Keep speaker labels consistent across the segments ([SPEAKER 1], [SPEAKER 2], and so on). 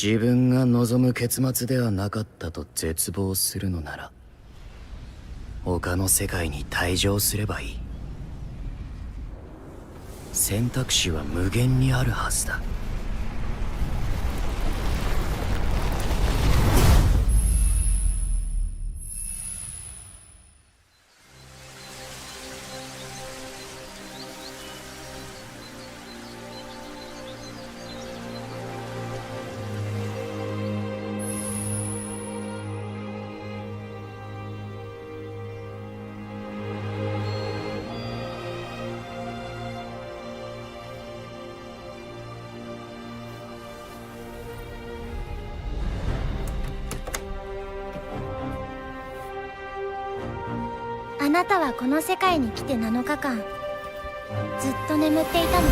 [SPEAKER 1] 自分が望む結末ではなかったと絶望するのなら、他の世界に退場すればいい。選択肢は無限にあるはずだ。
[SPEAKER 2] あなたはこの世界に来て7日間ずっと眠っていたの。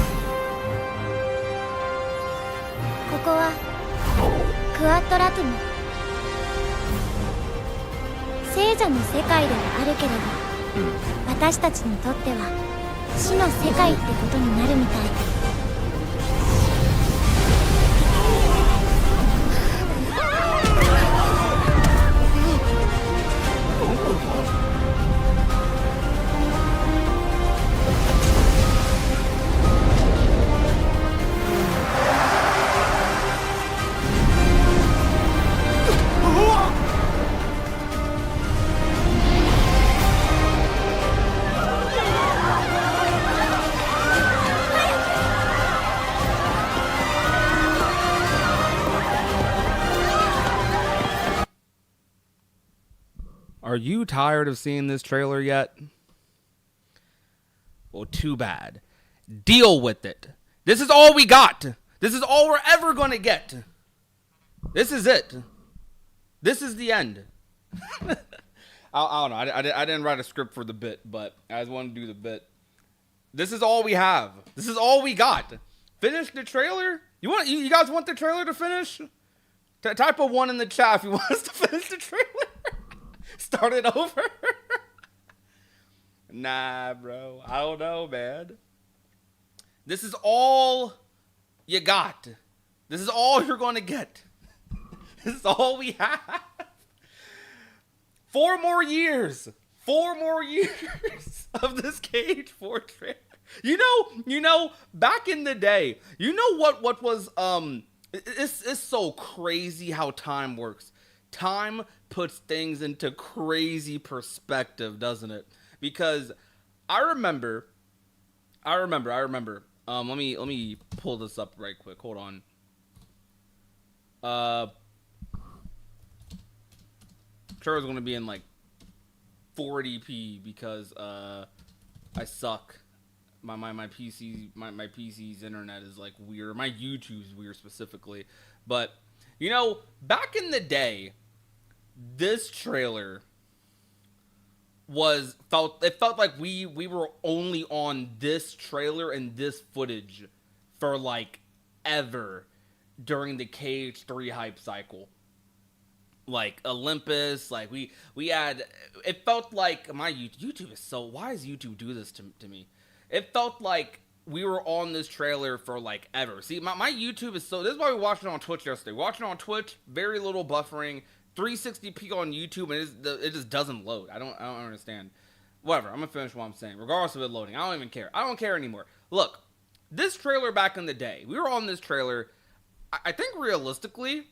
[SPEAKER 2] ここはクワットラトゥム、聖者の世界ではあるけれど、私たちにとっては死の世界ってことになるみたい。
[SPEAKER 3] Are you tired of seeing this trailer yet? Well, too bad. Deal with it. This is all we got. This is all we're ever going to get. This is it. This is the end. I don't know. I didn't write a script for the bit, but I just want to do the bit. This is all we have. This is all we got. Finish the trailer? You guys want the trailer to finish? Type a 1 in the chat if you want us to finish the trailer. Start it over. Nah, bro. I don't know, man. This is all you got. This is all you're going to get. This is all we have. 4 more years. 4 more years of this Cage 4 trailer. You know, back in the day, you know what was, it's so crazy how time works. Time puts things into crazy perspective, doesn't it? Because I remember. Let me pull this up right quick. Hold on. Sure, it's gonna be in like 480p because I suck. My PC's internet is like weird. My YouTube's weird specifically, but you know, back in the day, this trailer felt like we were only on this trailer and this footage for like ever during the Cage 3 hype cycle. Like Olympus, like we had, it felt like my YouTube is so, why does YouTube do this to me? It felt like we were on this trailer for like ever. See, my YouTube is so, this is why we watched it on Twitch yesterday. Watching it on Twitch, very little buffering, 360p on YouTube, and it just doesn't load. I don't understand. Whatever, I'm gonna finish what I'm saying. Regardless of it loading, I don't even care. I don't care anymore. Look, this trailer back in the day, we were on this trailer, I think realistically,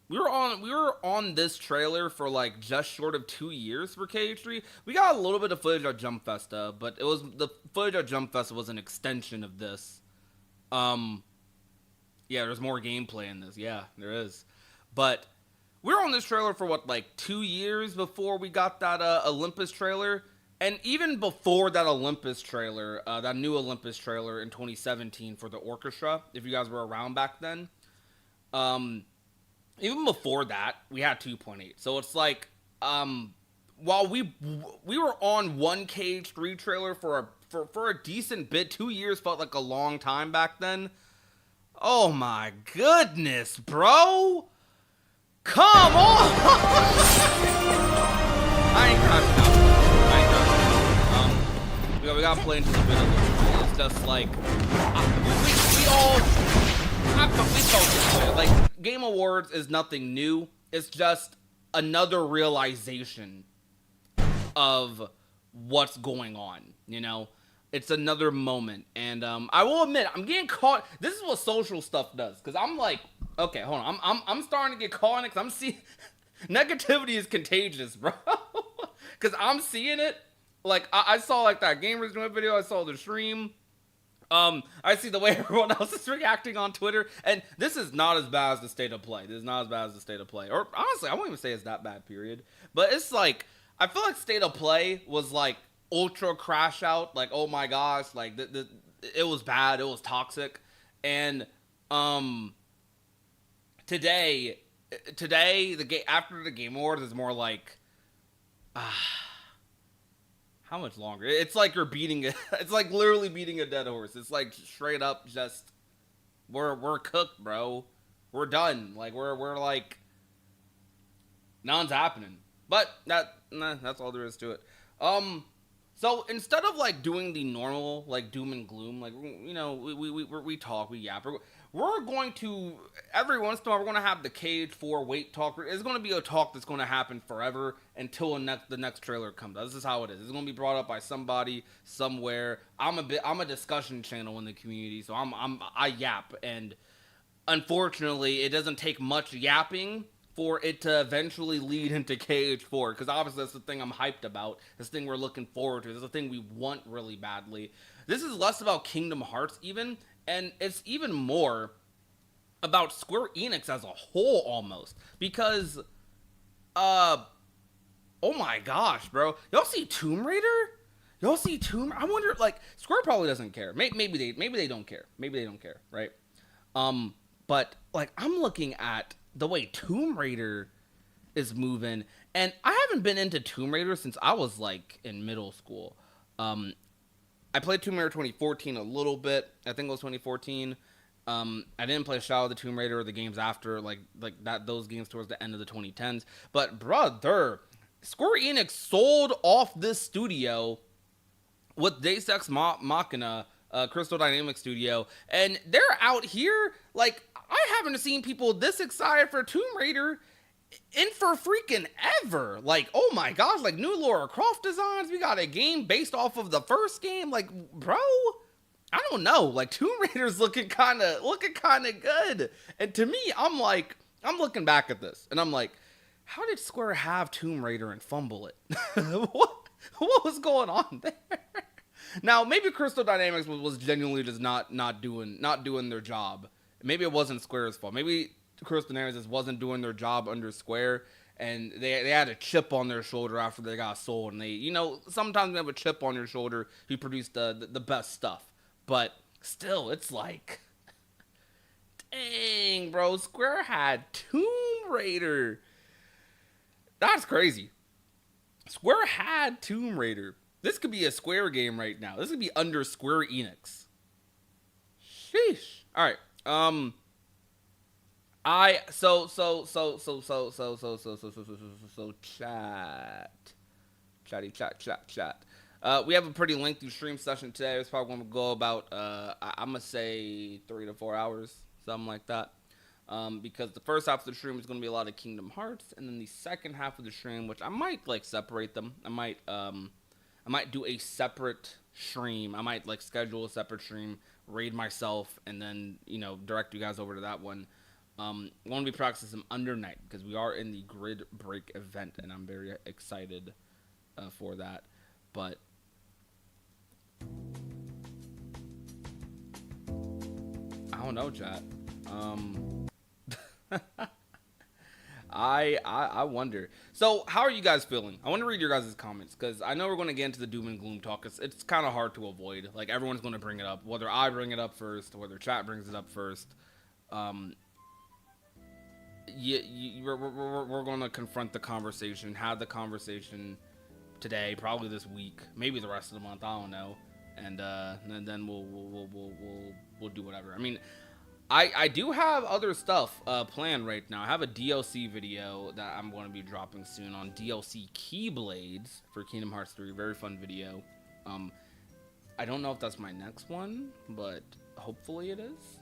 [SPEAKER 3] we were on this trailer for like just short of 2 years for KH3. We got a little bit of footage at Jump Festa, but it was the footage at Jump Festa was an extension of this. Yeah, there's more gameplay in this. Yeah, there is. But we were on this trailer for what, like 2 years before we got that Olympus trailer, and even before that Olympus trailer, that new Olympus trailer in 2017 for the orchestra. If you guys were around back then, even before that, we had 2.8. So it's like, while we were on one Cage 3 trailer for a decent bit, 2 years felt like a long time back then. Oh my goodness, bro! Come on! I ain't crashing out. We gotta play into the bit of it. It's just like, we both like, Game Awards is nothing new. It's just another realization of what's going on, you know? It's another moment. And I will admit, I'm getting caught. This is what social stuff does. Because I'm like, okay, hold on. I'm starting to get caught in it. Because I'm seeing... Negativity is contagious, bro. Because I'm seeing it. Like, I saw, like, that Gamers Doing video. I saw the stream. I see the way everyone else is reacting on Twitter. And this is not as bad as the state of play. This is not as bad as the state of play. Or, honestly, I won't even say it's that bad, period. But it's like, I feel like state of play was, like, ultra crash out. Like, oh my gosh. Like, it was bad. It was toxic. And, today, after the Game Awards is more like, how much longer? It's like you're beating it. It's like literally beating a dead horse. It's like straight up just we're cooked, bro. We're done. Like we're like none's happening. But that's all there is to it. So instead of like doing the normal like doom and gloom, like you know we talk, we yap. We're going to, every once in a while, we're going to have the Cage 4 wait talk. It's going to be a talk that's going to happen forever until the next trailer comes out. This is how it is. It's going to be brought up by somebody, somewhere. I'm a discussion channel in the community, so I yap. And unfortunately, it doesn't take much yapping for it to eventually lead into Cage 4. Because obviously that's the thing I'm hyped about. This thing we're looking forward to. This is the thing we want really badly. This is less about Kingdom Hearts even. And it's even more about Square Enix as a whole almost. Because, oh my gosh, bro. Y'all see Tomb Raider? I wonder, like, Square probably doesn't care. Maybe they don't care. Maybe they don't care, right? But, like, I'm looking at the way Tomb Raider is moving. And I haven't been into Tomb Raider since I was, like, in middle school. I played Tomb Raider 2014 a little bit. I think it was 2014. I didn't play Shadow of the Tomb Raider or the games after, like that. Those games towards the end of the 2010s. But brother, Square Enix sold off this studio with Deus Ex Machina, Crystal Dynamics studio, and they're out here like I haven't seen people this excited for Tomb Raider in for freaking ever. Like, oh my gosh, like new Lara Croft designs. We got a game based off of the first game. Like, bro, I don't know. Like, Tomb Raider's looking kind of good. And to me, I'm looking back at this and I'm like, how did Square have Tomb Raider and fumble it? what was going on there? Now, maybe Crystal Dynamics was genuinely just not doing their job. Maybe it wasn't Square's fault. Maybe Crystal Dynamics just wasn't doing their job under Square, and they had a chip on their shoulder after they got sold. And they, you know, sometimes you have a chip on your shoulder, you produce the best stuff. But still, it's like, dang, bro, Square had Tomb Raider. That's crazy. Square had Tomb Raider. This could be a Square game right now. This could be under Square Enix. Sheesh. All right. Chat. We have a pretty lengthy stream session today. It's probably going to go about, I'm going to say 3 to 4 hours, something like that. Because the first half of the stream is going to be a lot of Kingdom Hearts, and then the second half of the stream, which I might like separate them. I might do a separate stream. I might like schedule a separate stream, raid myself, and then, you know, direct you guys over to that one. I'm going to be practicing some Under Night because we are in the Grid Break event, and I'm very excited for that. But I don't know, chat. I wonder. So, how are you guys feeling? I want to read your guys' comments because I know we're going to get into the doom and gloom talk. It's kind of hard to avoid. Like, everyone's going to bring it up, whether I bring it up first, whether chat brings it up first. We're going to confront the conversation, have the conversation today, probably this week, maybe the rest of the month. I don't know, and then we'll do whatever. I mean, I do have other stuff planned right now. I have a DLC video that I'm going to be dropping soon on DLC Keyblades for Kingdom Hearts 3. Very fun video. I don't know if that's my next one, but hopefully it is.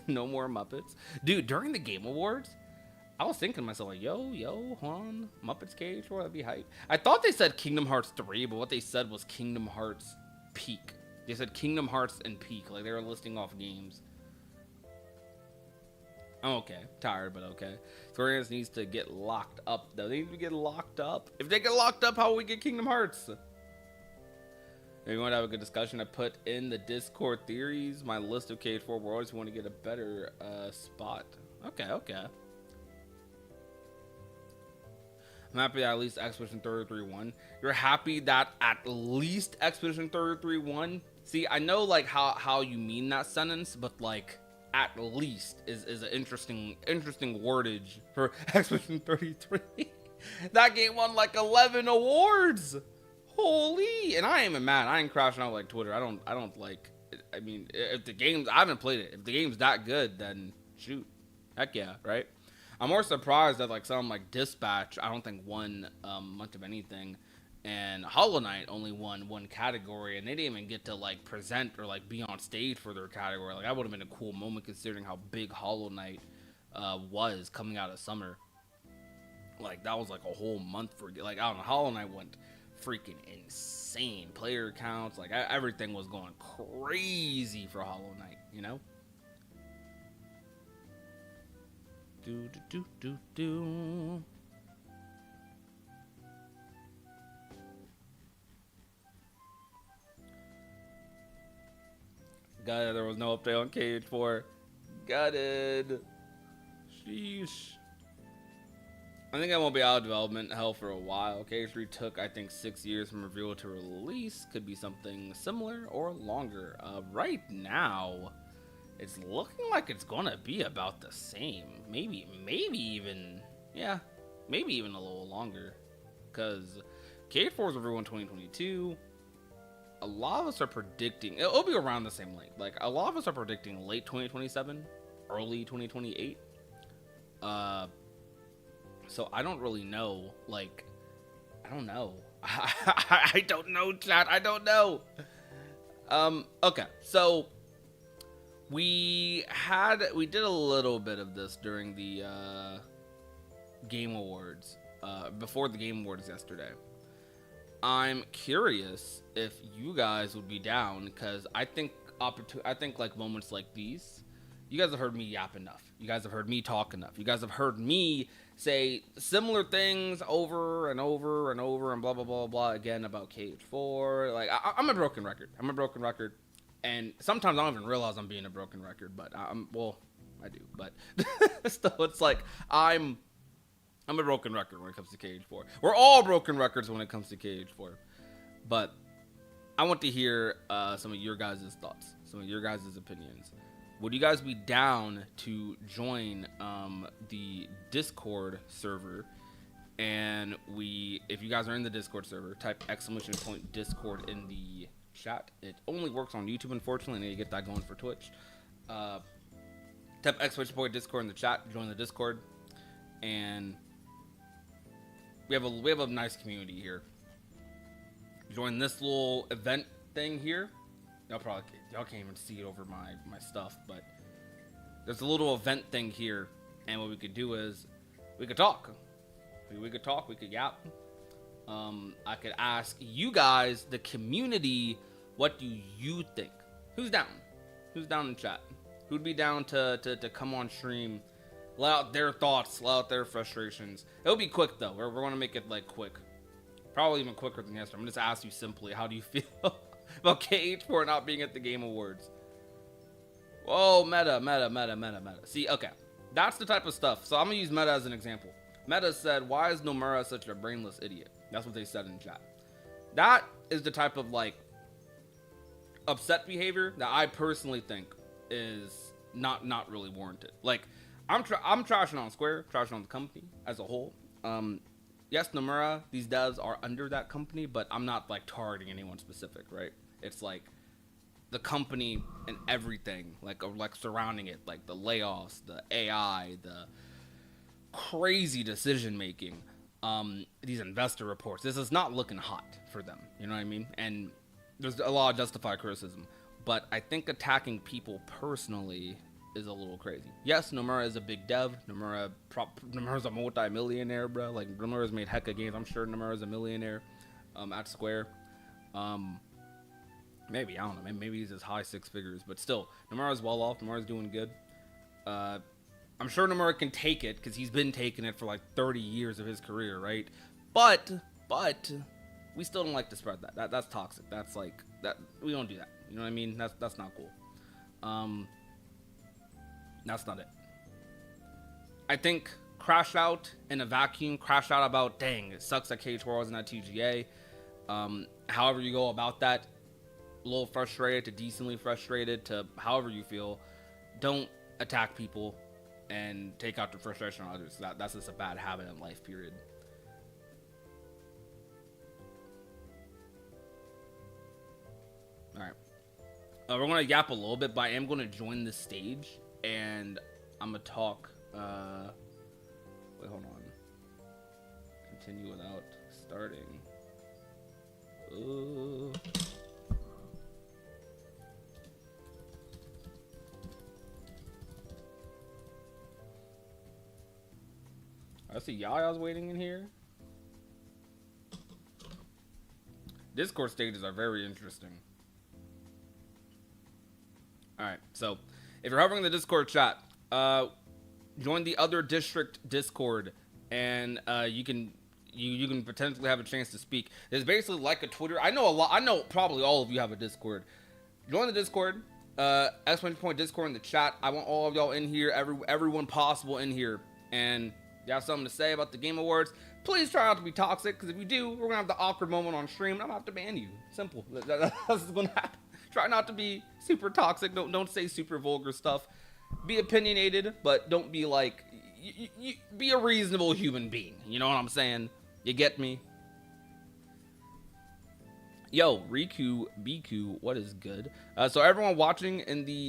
[SPEAKER 3] No more Muppets. Dude, during the Game Awards, I was thinking to myself, like, yo, hold on. Muppets Cage 4, that'd be hype. I thought they said Kingdom Hearts 3, but what they said was Kingdom Hearts Peak. They said Kingdom Hearts and Peak. Like, they were listing off games. I'm okay. Tired, but okay. Square Enix needs to get locked up, though. They need to get locked up. If they get locked up, how will we get Kingdom Hearts? We're going to have a good discussion. I put in the Discord theories, my list of Cage 4 worlds. We want to get a better spot. Okay. I'm happy that at least Expedition 33 won. You're happy that at least Expedition 33 won? See, I know like how you mean that sentence, but like at least is an interesting wordage for Expedition 33. That game won like 11 awards. Holy! And I ain't even mad. I ain't crashing out like Twitter. I don't like. I mean, if the game's, I haven't played it. If the game's that good, then shoot, heck yeah, right? I'm more surprised that like something like Dispatch, I don't think won much of anything, and Hollow Knight only won one category, and they didn't even get to like present or like be on stage for their category. Like that would have been a cool moment considering how big Hollow Knight was coming out of summer. Like that was like a whole month for like I don't know. Hollow Knight went freaking insane. Player counts, like everything was going crazy for Hollow Knight, you know. Do. Got it. There was no update on Cage 4. Gutted. Sheesh. I think I won't be out of development hell for a while. Cage 3 took, I think, 6 years from reveal to release. Could be something similar or longer. Right now, it's looking like it's gonna be about the same. Maybe even, yeah, maybe even a little longer. Because Cage 4 is revealed in 2022. A lot of us are predicting, it'll be around the same length. Like, a lot of us are predicting late 2027, early 2028. So I don't really know. Like, I don't know. I don't know, chat. I don't know. Okay, so we did a little bit of this during the Game Awards, before the Game Awards yesterday. I'm curious if you guys would be down, because I think like moments like these, you guys have heard me yap enough. You guys have heard me talk enough. You guys have heard me say similar things over and over and over and blah blah blah blah again about Cage 4. Like I'm a broken record. And sometimes I don't even realize I'm being a broken record, but I do. But still, it's like I'm a broken record when it comes to Cage 4. We're all broken records when it comes to Cage 4. But I want to hear some of your guys' thoughts, some of your guys' opinions. Would you guys be down to join the Discord server? And if you guys are in the Discord server, type !Discord in the chat. It only works on YouTube, unfortunately. I need to get that going for Twitch. Type !Discord in the chat. Join the Discord, and we have a nice community here. Join this little event thing here. Y'all can't even see it over my stuff, but there's a little event thing here, and what we could do is we could talk. We could yap. I could ask you guys, the community, what do you think? Who's down? Who's down in chat? Who'd be down to come on stream, let out their thoughts, let out their frustrations? It'll be quick though. We're gonna make it like quick, probably even quicker than yesterday. I'm just ask you simply, how do you feel about Cage 4 not being at the Game Awards? Whoa, meta. See, okay, that's the type of stuff. So I'm gonna use Meta as an example. Meta said, "Why is Nomura such a brainless idiot?" That's what they said in chat. That is the type of like upset behavior that I personally think is not really warranted. Like, I'm trashing on Square, trashing on the company as a whole. Yes, Nomura, these devs are under that company, but I'm not like targeting anyone specific, right? It's like the company and everything like surrounding it, like the layoffs, the AI, the crazy decision making, these investor reports. This is not looking hot for them, you know what I mean? And there's a lot of justified criticism, but I think attacking people personally is a little crazy. Yes, Nomura is a big dev. Nomura's a multi-millionaire, bro. Like, Nomura's made hecka games. I'm sure Nomura's a millionaire at Square. Maybe, I don't know. Maybe he's as high six figures. But still, Nomura's well off. Nomura's doing good. I'm sure Nomura can take it because he's been taking it for like 30 years of his career, right? But we still don't like to spread that. That's toxic. That's like that. We don't do that. You know what I mean? That's not cool. That's not it. I think Crash Out in a vacuum. Crash Out about, dang, it sucks that KH4 wasn't at TGA. However you go about that, a little frustrated to decently frustrated to however you feel. Don't attack people and take out the frustration on others. That's just a bad habit in life, period. All right. We're going to yap a little bit, but I am going to join the stage, and I'm going to talk. Wait, hold on. Continue without starting. I see Yaya's waiting in here. Discord stages are very interesting. Alright, so if you're hovering the Discord chat, join the other district Discord, and you can potentially have a chance to speak. It's basically like a Twitter. I know probably all of you have a Discord. Join the Discord. Exclamation point Discord in the chat. I want all of y'all in here, everyone possible in here. And you have something to say about the Game Awards, please try not to be toxic, because if you do, we're gonna have the awkward moment on stream, and I'm gonna have to ban you. Simple. That's what's gonna happen. Try not to be super toxic. Don't say super vulgar stuff. Be opinionated, but don't be like, be a reasonable human being. You know what I'm saying? You get me? Yo, Riku, Biku, what is good? So everyone watching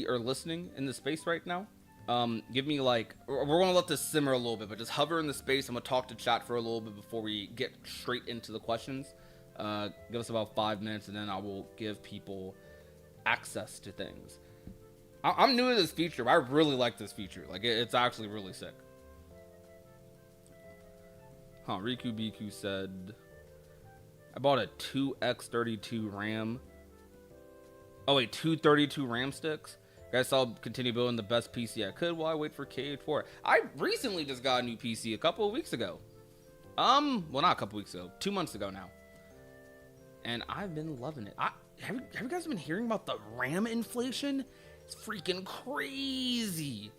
[SPEAKER 3] or listening in the space right now, give me like, we're gonna let this simmer a little bit, but just hover in the space. I'm gonna talk to chat for a little bit before we get straight into the questions. Give us about 5 minutes, and then I will give people access to things. I'm new to this feature, but I really like this feature. Like, it's actually really sick. Riku Biku said, I bought a 2x32 RAM. Oh wait, 232 RAM sticks. Guys, I'll continue building the best PC I could while I wait for KH4. I recently just got a new PC a couple of weeks ago. Well, not a couple weeks ago, 2 months ago now. And I've been loving it. Have you guys been hearing about the RAM inflation? It's freaking crazy.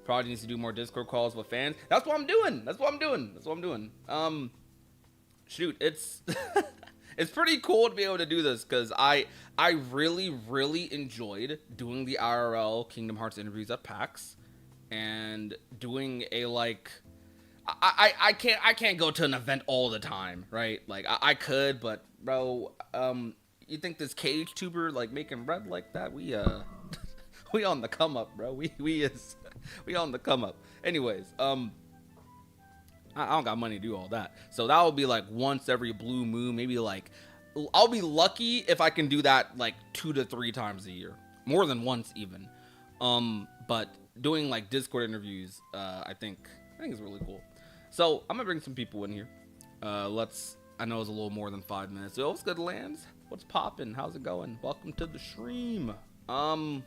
[SPEAKER 3] Probably needs to do more Discord calls with fans. That's what I'm doing. Shoot, it's it's pretty cool to be able to do this, because I really enjoyed doing the IRL Kingdom Hearts interviews at PAX, and doing a like, I can't go to an event all the time, right? Like I could, but bro, you think this cage tuber like making bread like that? We we on the come up, bro. We on the come up. Anyways, I don't got money to do all that. So that will be like once every blue moon, maybe like, I'll be lucky if I can do that like 2 to 3 times a year, more than once even. But doing like Discord interviews, I think is really cool. So I'm gonna bring some people in here. I know it's a little more than 5 minutes. So what's good, Lance? What's poppin'? How's it going? Welcome to the stream. I'll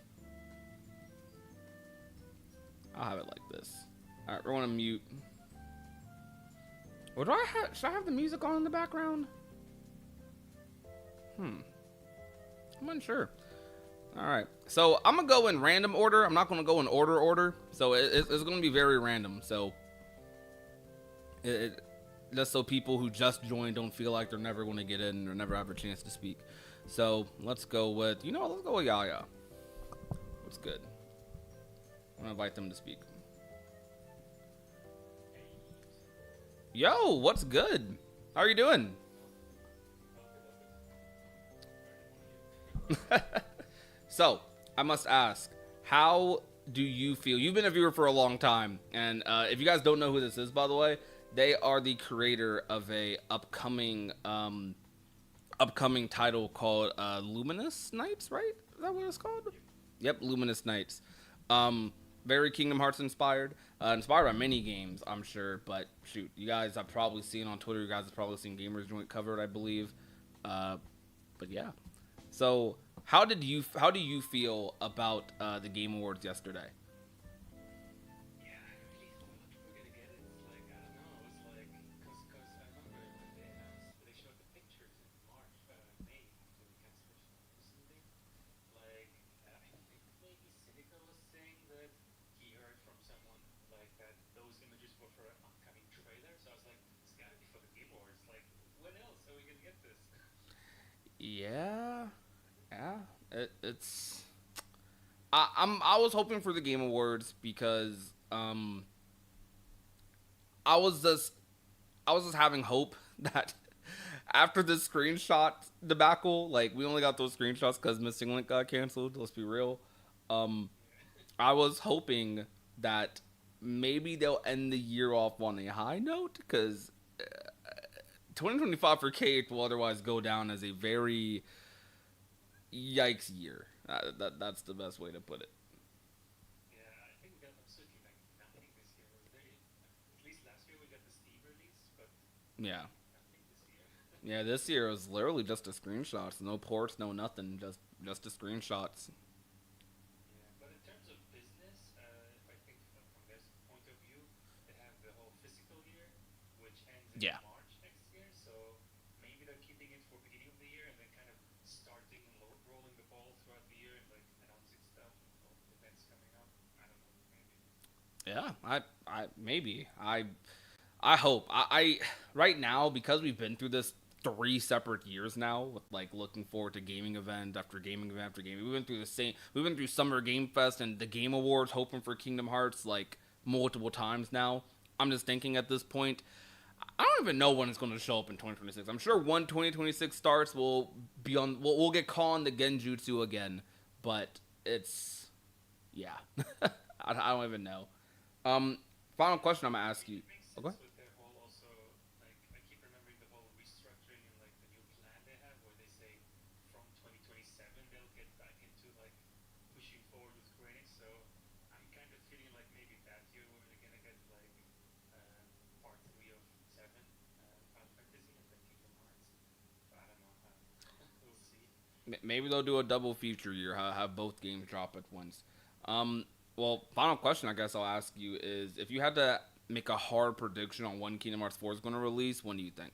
[SPEAKER 3] have it like this. All right, we're gonna mute. Or should I have the music on in the background? I'm unsure. All right, so I'm gonna go in random order. I'm not gonna go in order. So it's gonna be very random. So just so people who just joined don't feel like they're never gonna get in or never have a chance to speak. So let's go with, let's go with Yaya. What's good? I'm gonna invite them to speak. Yo, what's good? How are you doing? So, I must ask, how do you feel? You've been a viewer for a long time, and if you guys don't know who this is, by the way, they are the creator of a upcoming title called Luminous Nights, right? Is that what it's called? Yep, Luminous Nights. very Kingdom Hearts inspired. Inspired by many games, I'm sure. But shoot, you guys have probably seen on Twitter. You guys have probably seen Gamers Joint covered, I believe. But yeah. So how do you feel about the Game Awards yesterday? Yeah, yeah. It's I was hoping for the Game Awards because I was just I was just having hope that after the screenshot debacle, like we only got those screenshots because Missing Link got canceled. Let's be real. Um, I was hoping that maybe they'll end the year off on a high note because 2025 for KH will otherwise go down as a very yikes year. That's the best way to put it. Yeah. Yeah, this year was literally just the screenshots. No ports, no nothing. Just the screenshots. Yeah. Yeah, I maybe I hope I right now because we've been through this 3 separate years now with like looking forward to gaming event after gaming event after gaming. We've been through Summer Game Fest and the Game Awards, hoping for Kingdom Hearts like multiple times now. I'm just thinking at this point, I don't even know when it's going to show up in 2026. I'm sure when 2026 starts, we'll be on. We'll get caught on the Genjutsu again, but it's yeah. I don't even know. Final question I'm gonna ask you. Okay. Maybe they'll do a double feature year. Have both games drop at once. Well, final question I guess I'll ask you is if you had to make a hard prediction on when Kingdom Hearts 4 is going to release, when do you think?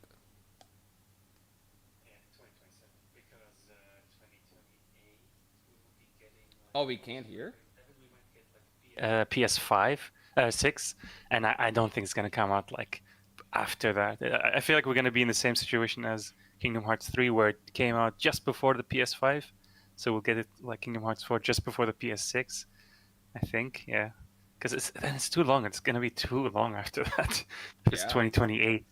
[SPEAKER 3] Oh, we can't hear?
[SPEAKER 4] PS5, 6, and I don't think it's gonna come out like after that. I feel like we're gonna be in the same situation as Kingdom Hearts 3, where it came out just before the PS5, so we'll get it like Kingdom Hearts 4 just before the PS6. I think, yeah, because it's too long. It's gonna be too long after that. It's 2028.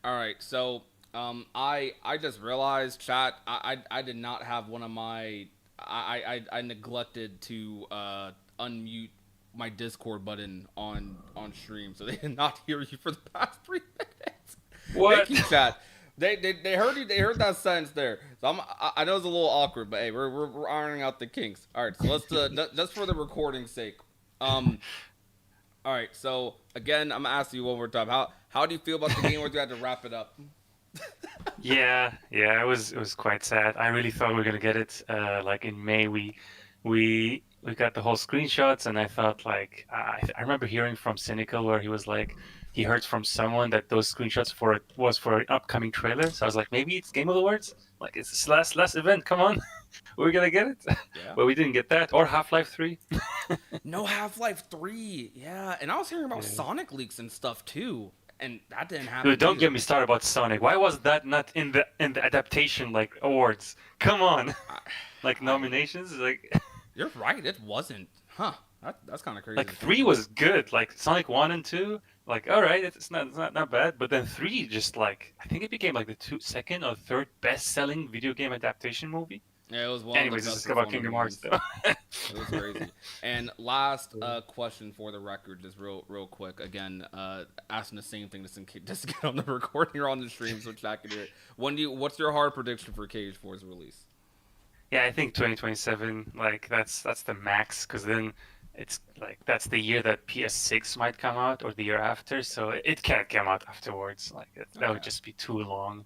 [SPEAKER 3] All right, so I just realized, chat. I did not have one of my I neglected to unmute my Discord button on stream, so they did not hear you for the past 3 minutes.
[SPEAKER 4] What?
[SPEAKER 3] Thank you, chat. They heard you. They heard that sentence there. So I know it's a little awkward, but hey, we're ironing out the kinks. All right, so let's just for the recording's sake. All right, so again, I'm gonna ask you one more time. How do you feel about the game? Where you had to wrap it up?
[SPEAKER 4] Yeah, it was quite sad. I really thought we were gonna get it. Like in May, we got the whole screenshots, and I thought like I remember hearing from Cynical where he was like he heard from someone that those screenshots was for an upcoming trailer. So I was like, maybe it's Game Awards. Like it's this last event. Come on, we're gonna get it.
[SPEAKER 3] Yeah.
[SPEAKER 4] But we didn't get that, or Half-Life 3.
[SPEAKER 3] No Half-Life 3. Yeah, and I was hearing about Sonic leaks and stuff too. And that didn't happen.
[SPEAKER 4] Dude, don't get me started about Sonic. Why was that not in the adaptation like awards? Come on, like nominations. Like
[SPEAKER 3] you're right, it wasn't. Huh? That's kind of crazy.
[SPEAKER 4] Like 3 was good. Like Sonic 1 and 2. Like all right, it's not bad. But then 3 just like I think it became like the second or third best-selling video game adaptation movie.
[SPEAKER 3] Yeah, it was one.
[SPEAKER 4] Anyways, this is about Kingdom Hearts though.
[SPEAKER 3] It was crazy. And last question for the record, just real quick. Again, asking the same thing just to get on the recording or on the stream so chat can hear it. What's your hard prediction for KH4's release?
[SPEAKER 4] Yeah, I think 2027. Like that's the max, because then it's like that's the year that PS6 might come out or the year after, so it can't come out afterwards. Like that would
[SPEAKER 3] Okay.
[SPEAKER 4] just be too long.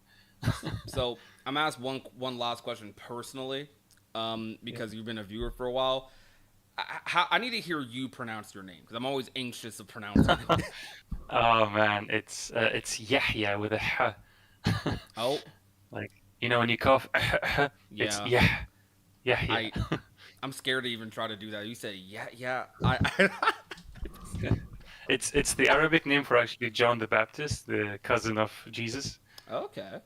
[SPEAKER 3] So I'm gonna ask one last question personally, because you've been a viewer for a while. I need to hear you pronounce your name because I'm always anxious of pronouncing it.
[SPEAKER 4] Oh man, it's Yahya with a h.
[SPEAKER 3] Oh,
[SPEAKER 4] Like when you cough, it's
[SPEAKER 3] yeah.
[SPEAKER 4] Yahya.
[SPEAKER 3] I I'm scared to even try to do that. You said yeah. I
[SPEAKER 4] It's the Arabic name for actually John the Baptist, the cousin of Jesus.
[SPEAKER 3] okay.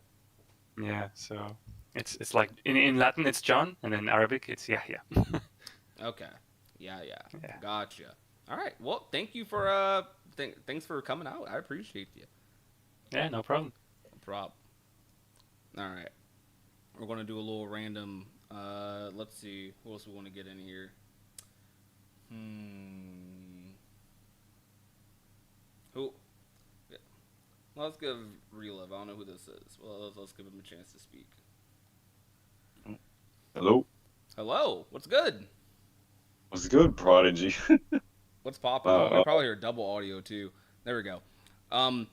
[SPEAKER 4] Yeah, so it's like in Latin it's John, and in Arabic it's Yahya.
[SPEAKER 3] Okay. Yeah.
[SPEAKER 4] Yeah,
[SPEAKER 3] Gotcha. All right. Well, thank you for thanks for coming out. I appreciate you.
[SPEAKER 4] yeah, no problem.
[SPEAKER 3] No problem. All right. We're gonna do a little random. Let's see. Who else we want to get in here? Who? Yeah. Well, let's give Relive. I don't know who this is. Well, let's give him a chance to speak.
[SPEAKER 5] Hello.
[SPEAKER 3] Hello. What's good?
[SPEAKER 5] What's good, Prodigy?
[SPEAKER 3] What's popping? Oh, we
[SPEAKER 5] uh,
[SPEAKER 3] probably hear double audio too. There we go. Um,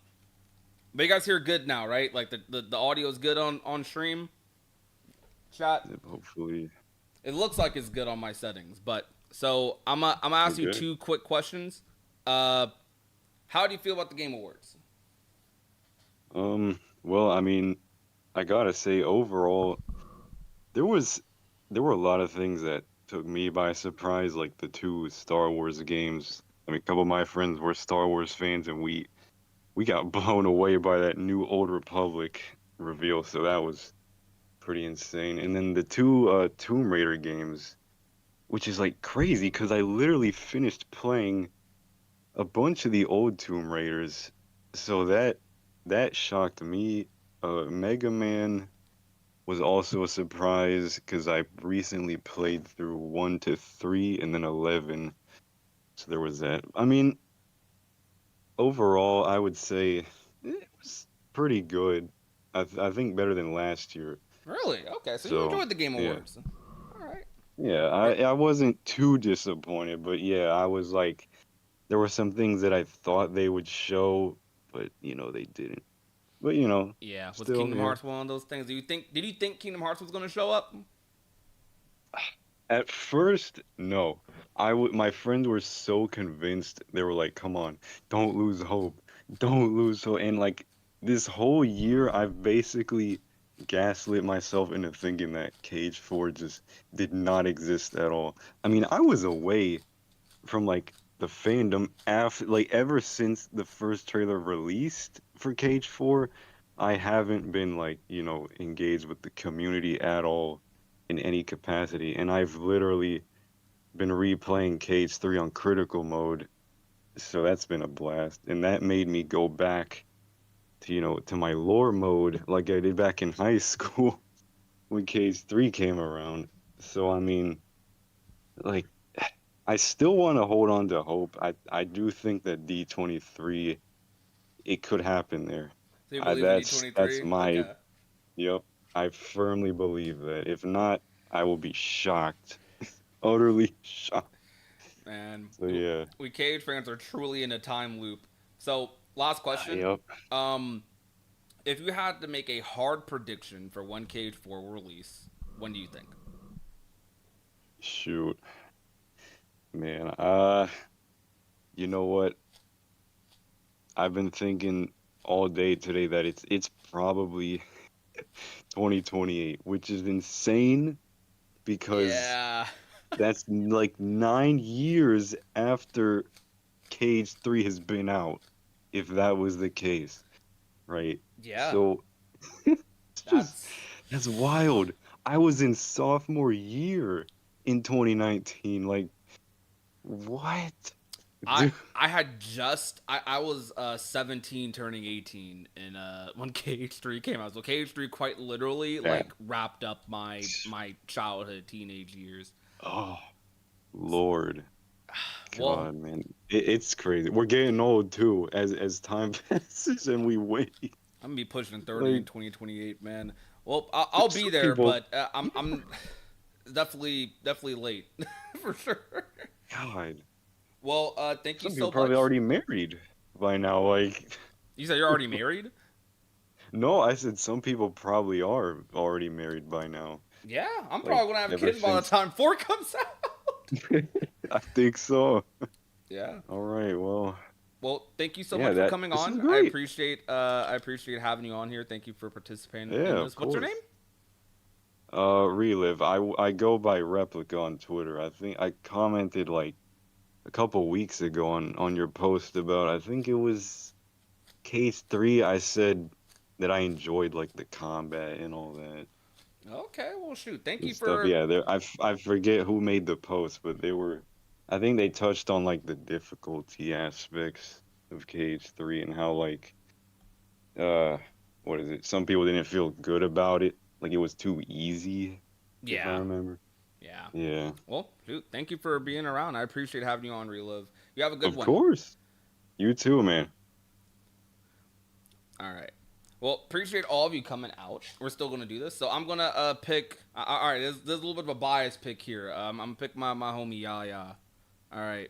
[SPEAKER 3] but you guys hear good now, right? Like the audio is good on stream. Chat.
[SPEAKER 5] hopefully.
[SPEAKER 3] It looks like it's good on my settings, but so I'm gonna ask you
[SPEAKER 5] Okay.
[SPEAKER 3] two quick questions. How do you feel about the Game Awards?
[SPEAKER 5] Well, I mean, I gotta say, overall, there was there were a lot of things that took me by surprise, like the two Star Wars games. I mean, a couple of my friends were Star Wars fans, and we got blown away by that new Old Republic reveal, so that was pretty insane. And then the two Tomb Raider games, which is like crazy, because I literally finished playing a bunch of the old Tomb Raiders, so that shocked me. Mega Man was also a surprise because I recently played through 1 to 3 and then 11, so there was that. I mean, overall, I would say it was pretty good. I think better than last year.
[SPEAKER 3] Really? Okay, so you
[SPEAKER 5] So
[SPEAKER 3] enjoyed the Game
[SPEAKER 5] yeah,
[SPEAKER 3] Awards. All right.
[SPEAKER 5] yeah.
[SPEAKER 3] Yeah.
[SPEAKER 5] I wasn't too disappointed, but yeah, I was like, there were some things that I thought they would show, but they didn't. But
[SPEAKER 3] Yeah. Was
[SPEAKER 5] still,
[SPEAKER 3] Kingdom
[SPEAKER 5] yeah.
[SPEAKER 3] Hearts one of those things? Did you think Kingdom Hearts was gonna show up?
[SPEAKER 5] At first, no. My friends were so convinced. They were like, "Come on, don't lose hope. Don't lose hope." And like this whole year, I've basically gaslit myself into thinking that Cage 4 just did not exist at all. I mean, I was away from like the fandom after like ever since the first trailer released for Cage 4. I haven't been like, engaged with the community at all in any capacity, and I've literally been replaying Cage 3 on critical mode, so that's been a blast. And that made me go back to, to my lore mode like I did back in high school when Cage 3 came around. So I mean, like I still want to hold on to hope. I do think that D23 it could happen there.
[SPEAKER 3] So you
[SPEAKER 5] I
[SPEAKER 3] believe in
[SPEAKER 5] that's
[SPEAKER 3] D23?
[SPEAKER 5] my
[SPEAKER 3] Okay.
[SPEAKER 5] yep. I firmly believe that. If not, I will be shocked. Utterly shocked.
[SPEAKER 3] And
[SPEAKER 5] So yeah.
[SPEAKER 3] we Cage fans are truly in a time loop. So last question.
[SPEAKER 5] Yep.
[SPEAKER 3] Um, if you had to make a hard prediction for when Cage 4 will release, when do you think?
[SPEAKER 5] Shoot. Man, you know what? I've been thinking all day today that it's probably 2028, which is insane because
[SPEAKER 3] Yeah.
[SPEAKER 5] that's like 9 years after Cage 3 has been out, if that was the case, right?
[SPEAKER 3] Yeah.
[SPEAKER 5] So it's just
[SPEAKER 3] That's
[SPEAKER 5] that's wild. I was in sophomore year in 2019. Like, what?
[SPEAKER 3] I
[SPEAKER 5] Dude,
[SPEAKER 3] I had just I was 17 turning 18 and when KH3 came out. So KH3 quite literally
[SPEAKER 5] man.
[SPEAKER 3] like wrapped up my childhood teenage years.
[SPEAKER 5] Oh, Lord.
[SPEAKER 3] Well,
[SPEAKER 5] God, man. It's crazy. We're getting old too as time passes and we wait.
[SPEAKER 3] I'm gonna be pushing 30 in
[SPEAKER 5] Like
[SPEAKER 3] 2028, man. Well, I'll be
[SPEAKER 5] some
[SPEAKER 3] there,
[SPEAKER 5] people,
[SPEAKER 3] but I'm definitely late for sure.
[SPEAKER 5] God.
[SPEAKER 3] Well, thank you
[SPEAKER 5] Some
[SPEAKER 3] so
[SPEAKER 5] people probably
[SPEAKER 3] much.
[SPEAKER 5] already married by now. Like,
[SPEAKER 3] You said you're already married?
[SPEAKER 5] no, I said some people probably are already married by now.
[SPEAKER 3] Yeah, I'm
[SPEAKER 5] Like,
[SPEAKER 3] probably gonna have
[SPEAKER 5] ever
[SPEAKER 3] kids by the
[SPEAKER 5] since.
[SPEAKER 3] time 4 comes out.
[SPEAKER 5] I think so.
[SPEAKER 3] Yeah.
[SPEAKER 5] All right. Well,
[SPEAKER 3] Well, thank you so
[SPEAKER 5] yeah.
[SPEAKER 3] much for coming
[SPEAKER 5] This is
[SPEAKER 3] on.
[SPEAKER 5] great.
[SPEAKER 3] I appreciate having you on here. Thank you for participating in
[SPEAKER 5] Yeah, of
[SPEAKER 3] this. What's your name?
[SPEAKER 5] course. Relive. I go by Replica on Twitter. I think I commented like a couple weeks ago on your post about, I think it was Case 3. I said that I enjoyed like the combat and all that
[SPEAKER 3] Okay, well shoot. Thank
[SPEAKER 5] and
[SPEAKER 3] you
[SPEAKER 5] stuff.
[SPEAKER 3] for
[SPEAKER 5] Yeah, I forget who made the post, but they were, I think they touched on like the difficulty aspects of Cage 3 and how like uh what is it? Some people didn't feel good about it. Like it was too easy, if I
[SPEAKER 3] yeah.
[SPEAKER 5] remember.
[SPEAKER 3] Yeah.
[SPEAKER 5] Yeah.
[SPEAKER 3] Well, shoot. Thank you for being around. I appreciate having you on Relive. You have a good
[SPEAKER 5] Of
[SPEAKER 3] one.
[SPEAKER 5] course. You too, man.
[SPEAKER 3] All right. Well, appreciate all of you coming out. We're still gonna do this, so I'm gonna pick. All right, there's a little bit of a bias pick here. I'm gonna pick my homie Yaya. All right,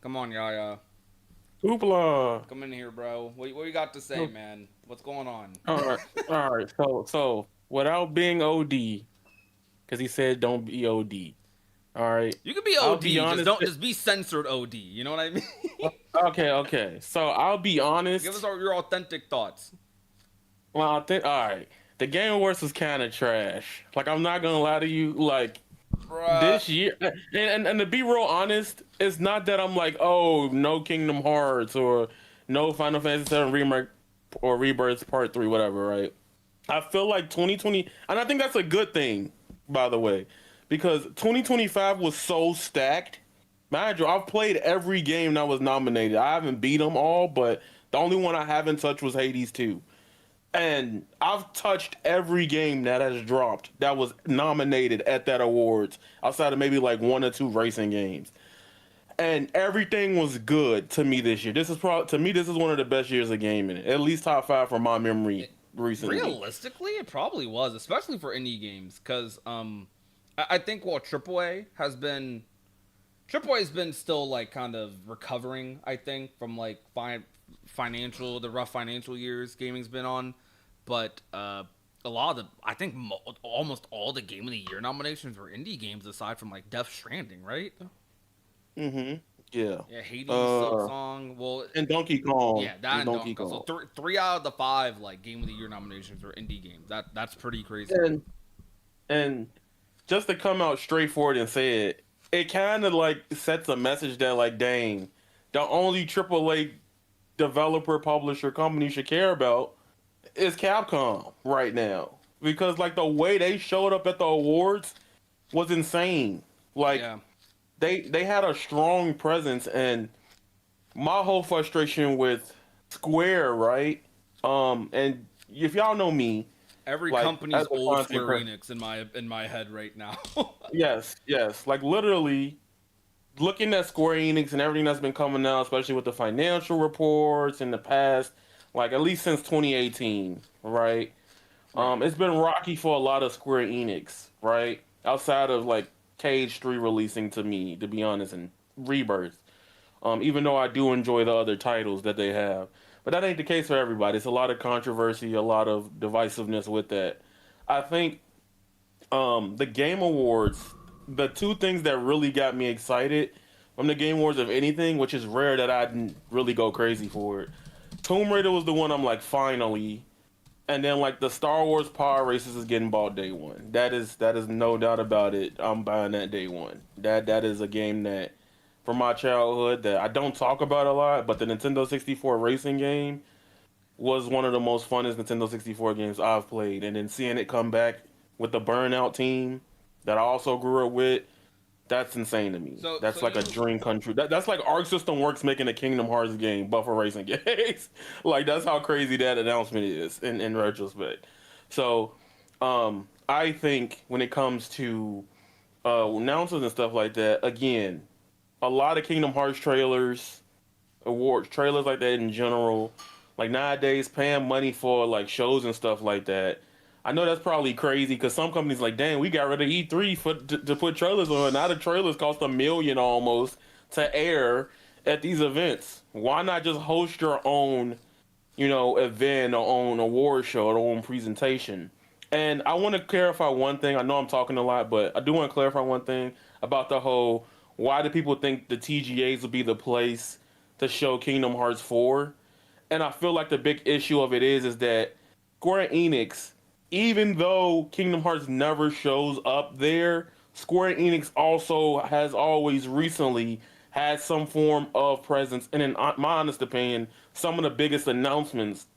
[SPEAKER 3] come on Yaya,
[SPEAKER 6] Hoopla.
[SPEAKER 3] come in here, bro. What you got to say, man? What's going on?
[SPEAKER 6] All right, all right. So without being OD, because he said don't be OD. All right.
[SPEAKER 3] You can be
[SPEAKER 6] I'll
[SPEAKER 3] OD,
[SPEAKER 6] be
[SPEAKER 3] just
[SPEAKER 6] honest.
[SPEAKER 3] don't just be censored OD. You know what I mean?
[SPEAKER 6] Okay. So I'll be honest.
[SPEAKER 3] Give us your authentic thoughts.
[SPEAKER 6] Well, I think all right. The Game Awards was kind of trash. Like I'm not gonna lie to you. Like
[SPEAKER 3] Bruh.
[SPEAKER 6] this year, and to be real honest, it's not that I'm like, oh, no Kingdom Hearts or no Final Fantasy VII Remake or Rebirth Part 3, whatever, right? I feel like 2020, and I think that's a good thing, by the way, because 2025 was so stacked. Mind you, I've played every game that was nominated. I haven't beat them all, but the only one I haven't touched was Hades 2. And I've touched every game that has dropped that was nominated at that awards, outside of maybe like one or two racing games. And everything was good to me this year. This is probably to me this is one of the best years of gaming. At least top 5 from my memory recently.
[SPEAKER 3] Realistically, it probably was, especially for indie games, because I think while AAA has been still like kind of recovering. I think from like the rough financial years gaming's been on, but a lot of almost all the Game of the Year nominations were indie games aside from like Death Stranding, right?
[SPEAKER 6] Mm-hmm. Yeah.
[SPEAKER 3] Yeah, Hades, Silk Song,
[SPEAKER 6] And Donkey Kong.
[SPEAKER 3] yeah, that and Donkey Kong. So three out of the 5 like Game of the Year nominations were indie games. That's pretty crazy.
[SPEAKER 6] And just to come out straightforward and say it, it kind of like sets a message that like, dang, the only AAA developer, publisher, company you should care about is Capcom right now, because like the way they showed up at the awards was insane. Like
[SPEAKER 3] Yeah.
[SPEAKER 6] they had a strong presence, and my whole frustration with Square, right? And if y'all know me,
[SPEAKER 3] Every
[SPEAKER 6] like,
[SPEAKER 3] company's
[SPEAKER 6] as a
[SPEAKER 3] old
[SPEAKER 6] content
[SPEAKER 3] Square
[SPEAKER 6] creator-
[SPEAKER 3] Enix in my head right now.
[SPEAKER 6] yes, like literally looking at Square Enix and everything that's been coming out, especially with the financial reports in the past, like at least since 2018, right? It's been rocky for a lot of Square Enix, right? Outside of like Cage 3 releasing to me, to be honest, and Rebirth. Even though I do enjoy the other titles that they have. But that ain't the case for everybody. It's a lot of controversy, a lot of divisiveness with that. I think the Game Awards, the two things that really got me excited from the Game Awards of anything, which is rare that I didn't really go crazy for it. Tomb Raider was the one I'm like, finally. And then like the Star Wars Power Races is getting bought day one. That is no doubt about it. I'm buying that day one. That is a game that from my childhood that I don't talk about a lot, but the Nintendo 64 racing game was one of the most funnest Nintendo 64 games I've played. And then seeing it come back with the Burnout team that I also grew up with, that's insane to me. That's like a dream country. That's like Arc System Works making a Kingdom Hearts game, but for racing games. Like that's how crazy that announcement is in retrospect. So, I think when it comes to announcements and stuff like that, again, a lot of Kingdom Hearts trailers, awards trailers like that in general, like nowadays paying money for like shows and stuff like that. I know that's probably crazy because some companies like, dang, we got rid of E3 to put trailers on. Now the trailers cost $1 million almost to air at these events. Why not just host your own, event or own award show or own presentation? And I want to clarify one thing. I know I'm talking a lot, but I do want to clarify one thing about the whole why do people think the TGAs will be the place to show Kingdom Hearts 4? And I feel like the big issue of it is that Square Enix, even though Kingdom Hearts never shows up there, Square Enix also has always recently had some form of presence, and in my honest opinion, some of the biggest announcements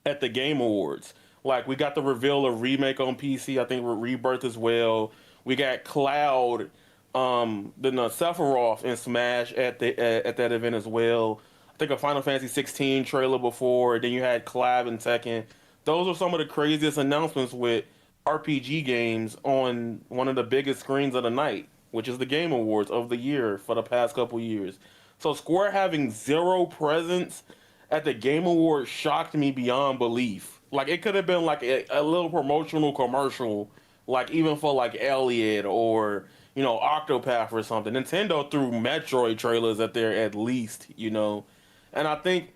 [SPEAKER 6] at the Game Awards. Like, we got the reveal of Remake on PC, I think with Rebirth as well. We got Cloud, Sephiroth in Smash at that event as well. I think a Final Fantasy 16 trailer before. Then you had Collab and Tekken. Those are some of the craziest announcements with RPG games on one of the biggest screens of the night, which is the Game Awards of the year for the past couple years. So Square having zero presence at the Game Awards shocked me beyond belief. Like, it could have been like a little promotional commercial, like even for like Elliot or Octopath or something. Nintendo threw Metroid trailers at there at least, and I think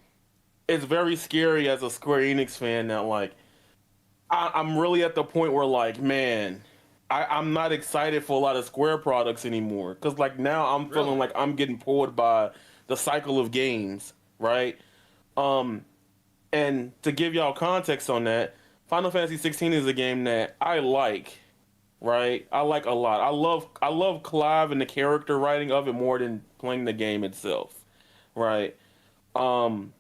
[SPEAKER 6] it's very scary as a Square Enix fan that like I'm really at the point where like, man, I'm not excited for a lot of Square products anymore, because like now I'm feeling like I'm getting pulled by the cycle of games, right? And to give y'all context on that, Final Fantasy 16 is a game that I like, right? I like a lot. I love Clive and the character writing of it more than playing the game itself, right? And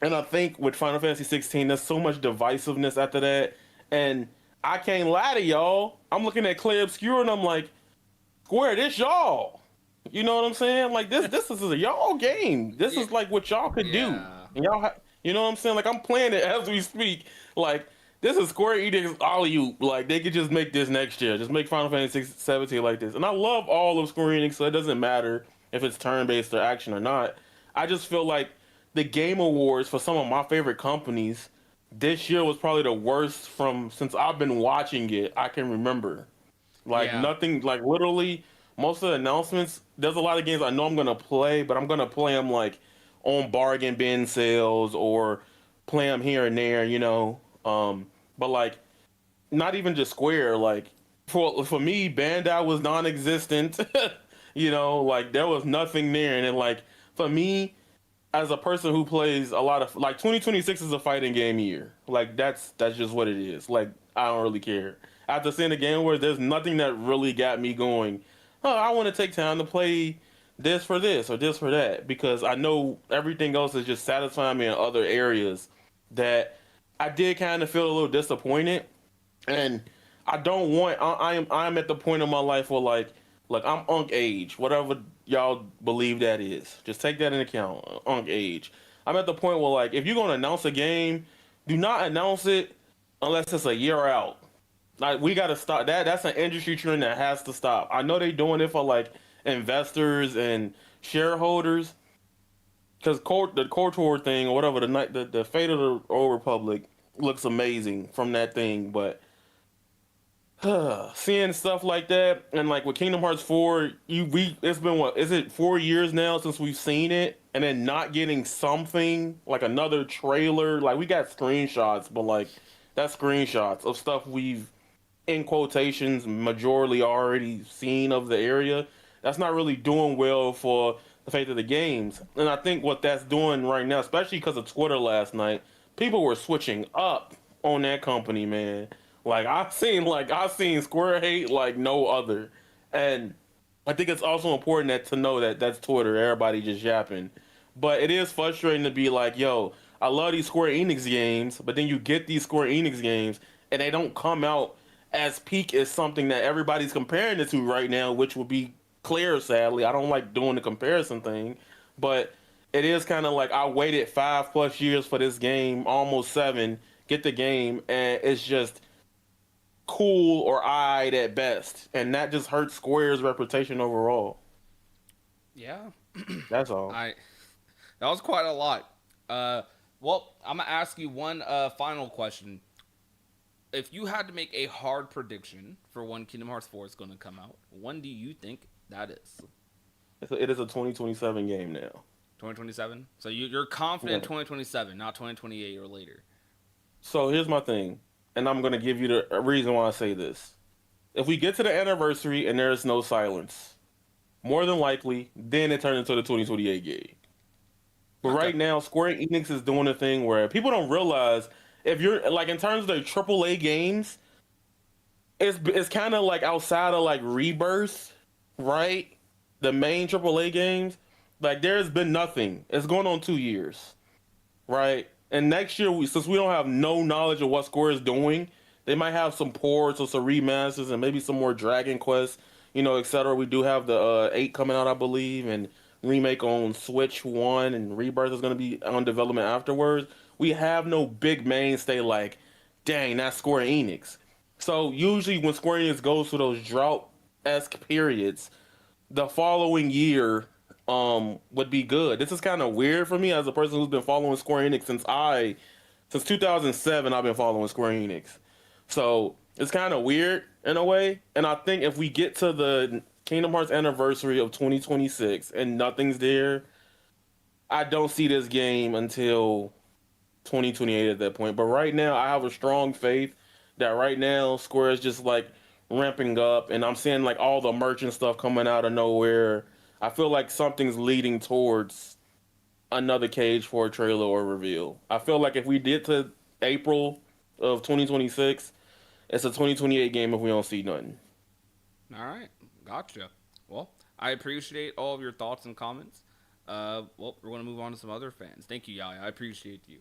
[SPEAKER 6] I think with Final Fantasy 16, there's so much divisiveness after that, and I can't lie to y'all. I'm looking at Clay Obscure and I'm like, Square, this y'all. You know what I'm saying? Like this is a y'all game. This is like what y'all could do. And y'all, you know what I'm saying? Like, I'm playing it as we speak. Like, this is Square Enix alley-oop. Like, they could just make this next year. Just make Final Fantasy 17 like this. And I love all of Square Enix, so it doesn't matter if it's turn-based or action or not. I just feel like the Game Awards for some of my favorite companies this year was probably the worst since I've been watching it. I can remember. Like, nothing, like, literally, most of the announcements, there's a lot of games I know I'm going to play, but I'm going to play them, like, on bargain bin sales or play them here and there, but like, not even just Square. Like, for me, Bandai was non-existent. Like, there was nothing there. And then, like, for me, as a person who plays a lot of, like, 2026 is a fighting game year. Like, that's just what it is. Like, I don't really care. After seeing the Game Awards, there's nothing that really got me going, oh, I want to take time to play this for this or this for that, because I know everything else is just satisfying me in other areas that I did kind of feel a little disappointed. And I don't want, I'm at the point in my life where like, look, I'm unk age, whatever y'all believe that is. Just take that into account, unk age. I'm at the point where like, if you're going to announce a game, do not announce it unless it's a year out. Like, we got to stop that. That's an industry trend that has to stop. I know they doing it for like investors and shareholders, because the KOTOR thing or whatever, the Fate of the Old Republic looks amazing from that thing, but seeing stuff like that, and like with Kingdom Hearts 4, it's been, what is it, 4 years now since we've seen it, and then not getting something like another trailer. Like, we got screenshots, but like, that's screenshots of stuff we've, in quotations, majorly already seen of the area. That's not really doing well for the fate of the games. And I think what that's doing right now, especially because of Twitter last night, people were switching up on that company, man. Like, I've seen Square hate like no other. And I think it's also important to know that that's Twitter, everybody just yapping. But it is frustrating to be like, yo, I love these Square Enix games, but then you get these Square Enix games and they don't come out as peak as something that everybody's comparing it to right now, which would be Claire, sadly. I don't like doing the comparison thing, but it is kind of like, I waited 5+ years for this game, almost 7, get the game, and it's just cool or eyed at best, and that just hurts Square's reputation overall.
[SPEAKER 3] Yeah.
[SPEAKER 6] That's all.
[SPEAKER 3] That was quite a lot. Well, I'm gonna ask you one final question. If you had to make a hard prediction for when Kingdom Hearts 4 is going to come out, when do you think that is?
[SPEAKER 6] It is a 2027 game now.
[SPEAKER 3] 2027. So you're confident
[SPEAKER 6] Yeah.
[SPEAKER 3] 2027, not 2028 or later.
[SPEAKER 6] So here's my thing, and I'm gonna give you the reason why I say this. If we get to the anniversary and there's no silence, more than likely, then it turns into the 2028 game. But
[SPEAKER 3] Okay.
[SPEAKER 6] right now, Square Enix is doing a thing where people don't realize if you're like in terms of their AAA games, it's kind of like outside of like Rebirth, right? The main AAA games, like there's been nothing. It's going on 2 years, right? And next year, since we don't have no knowledge of what Square is doing, they might have some ports or some remasters and maybe some more Dragon Quest, etc. We do have the 8 coming out, I believe, and remake on Switch 1 and Rebirth is going to be on development afterwards. We have no big mainstay like, dang, that's Square Enix. So usually when Square Enix goes through those drought-esque periods, the following year would be good. This is kind of weird for me as a person who's been following Square Enix since 2007. I've been following Square Enix, so it's kind of weird in a way. And I think if we get to the Kingdom Hearts anniversary of 2026 and nothing's there, I don't see this game until 2028 at that point. But right now, I have a strong faith that right now Square is just like ramping up, and I'm seeing like all the merchant stuff coming out of nowhere. I feel like something's leading towards another Cage 4 trailer or reveal. I feel like if we did to April of 2026, it's a 2028 game if we don't see nothing.
[SPEAKER 3] All right, gotcha. Well, I appreciate all of your thoughts and comments. Well, we're gonna move on to some other fans. Thank you, Yaya. I appreciate you.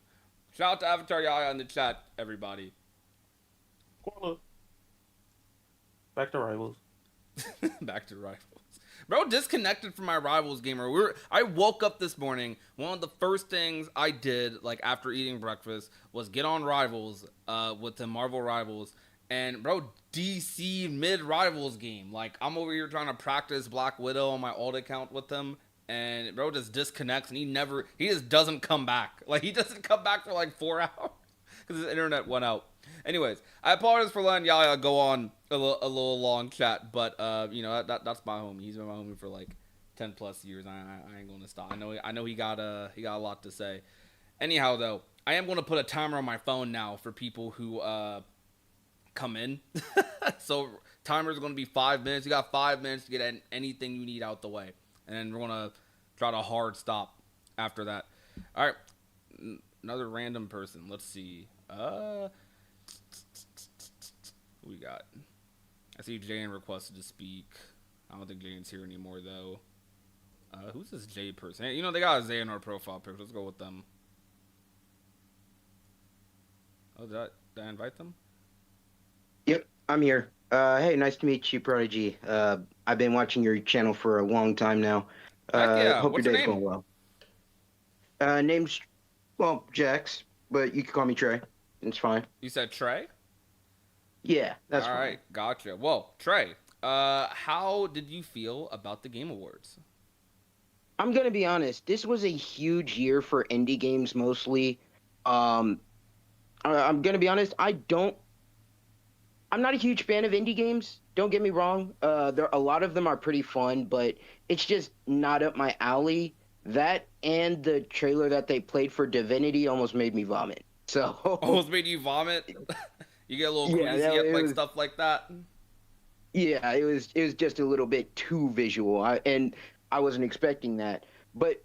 [SPEAKER 3] Shout out to Avatar Yaya in the chat, everybody.
[SPEAKER 6] Koala. Back to Rivals.
[SPEAKER 3] Back to Rivals. Bro, disconnected from my Rivals gamer. I woke up this morning. One of the first things I did, like after eating breakfast, was get on Rivals, with the Marvel Rivals. And bro, DC mid Rivals game. Like I'm over here trying to practice Black Widow on my alt account with him, and bro just disconnects, and he just doesn't come back. Like he doesn't come back for like 4 hours because his internet went out. Anyways, I apologize for letting Yaya go on a little long chat, but that's my homie. He's been my homie for like 10 plus years. I ain't gonna stop. I know he got a lot to say. Anyhow, though, I am gonna put a timer on my phone now for people who come in. So timer's gonna be 5 minutes. You got 5 minutes to get anything you need out the way, and then we're gonna try to hard stop after that. All right, another random person. Let's see. Who we got? I see Jane requested to speak. I don't think Jane's here anymore though. Who's this J person? Hey, they got a Zay in our profile picture. Let's go with them. Oh, did I invite them?
[SPEAKER 7] Yep, I'm here. Hey, nice to meet you, Prodigy. I've been watching your channel for a long time now.
[SPEAKER 3] Heck yeah.
[SPEAKER 7] Hope
[SPEAKER 3] What's
[SPEAKER 7] your
[SPEAKER 3] your
[SPEAKER 7] day's
[SPEAKER 3] name?
[SPEAKER 7] going well. Name's, Jax, but you can call me Trey. It's fine.
[SPEAKER 3] You said Trey?
[SPEAKER 7] Yeah, that's
[SPEAKER 3] All
[SPEAKER 7] fine.
[SPEAKER 3] right, gotcha. Well, Trey, how did you feel about the Game Awards?
[SPEAKER 7] I'm gonna be honest. This was a huge year for indie games, mostly. I'm gonna be honest. I'm not a huge fan of indie games. Don't get me wrong. A lot of them are pretty fun, but it's just not up my alley. That and the trailer that they played for Divinity almost made me vomit. So
[SPEAKER 3] Almost made you vomit? You get a little queasy at like stuff like that?
[SPEAKER 7] Yeah, it was just a little bit too visual, and I wasn't expecting that. But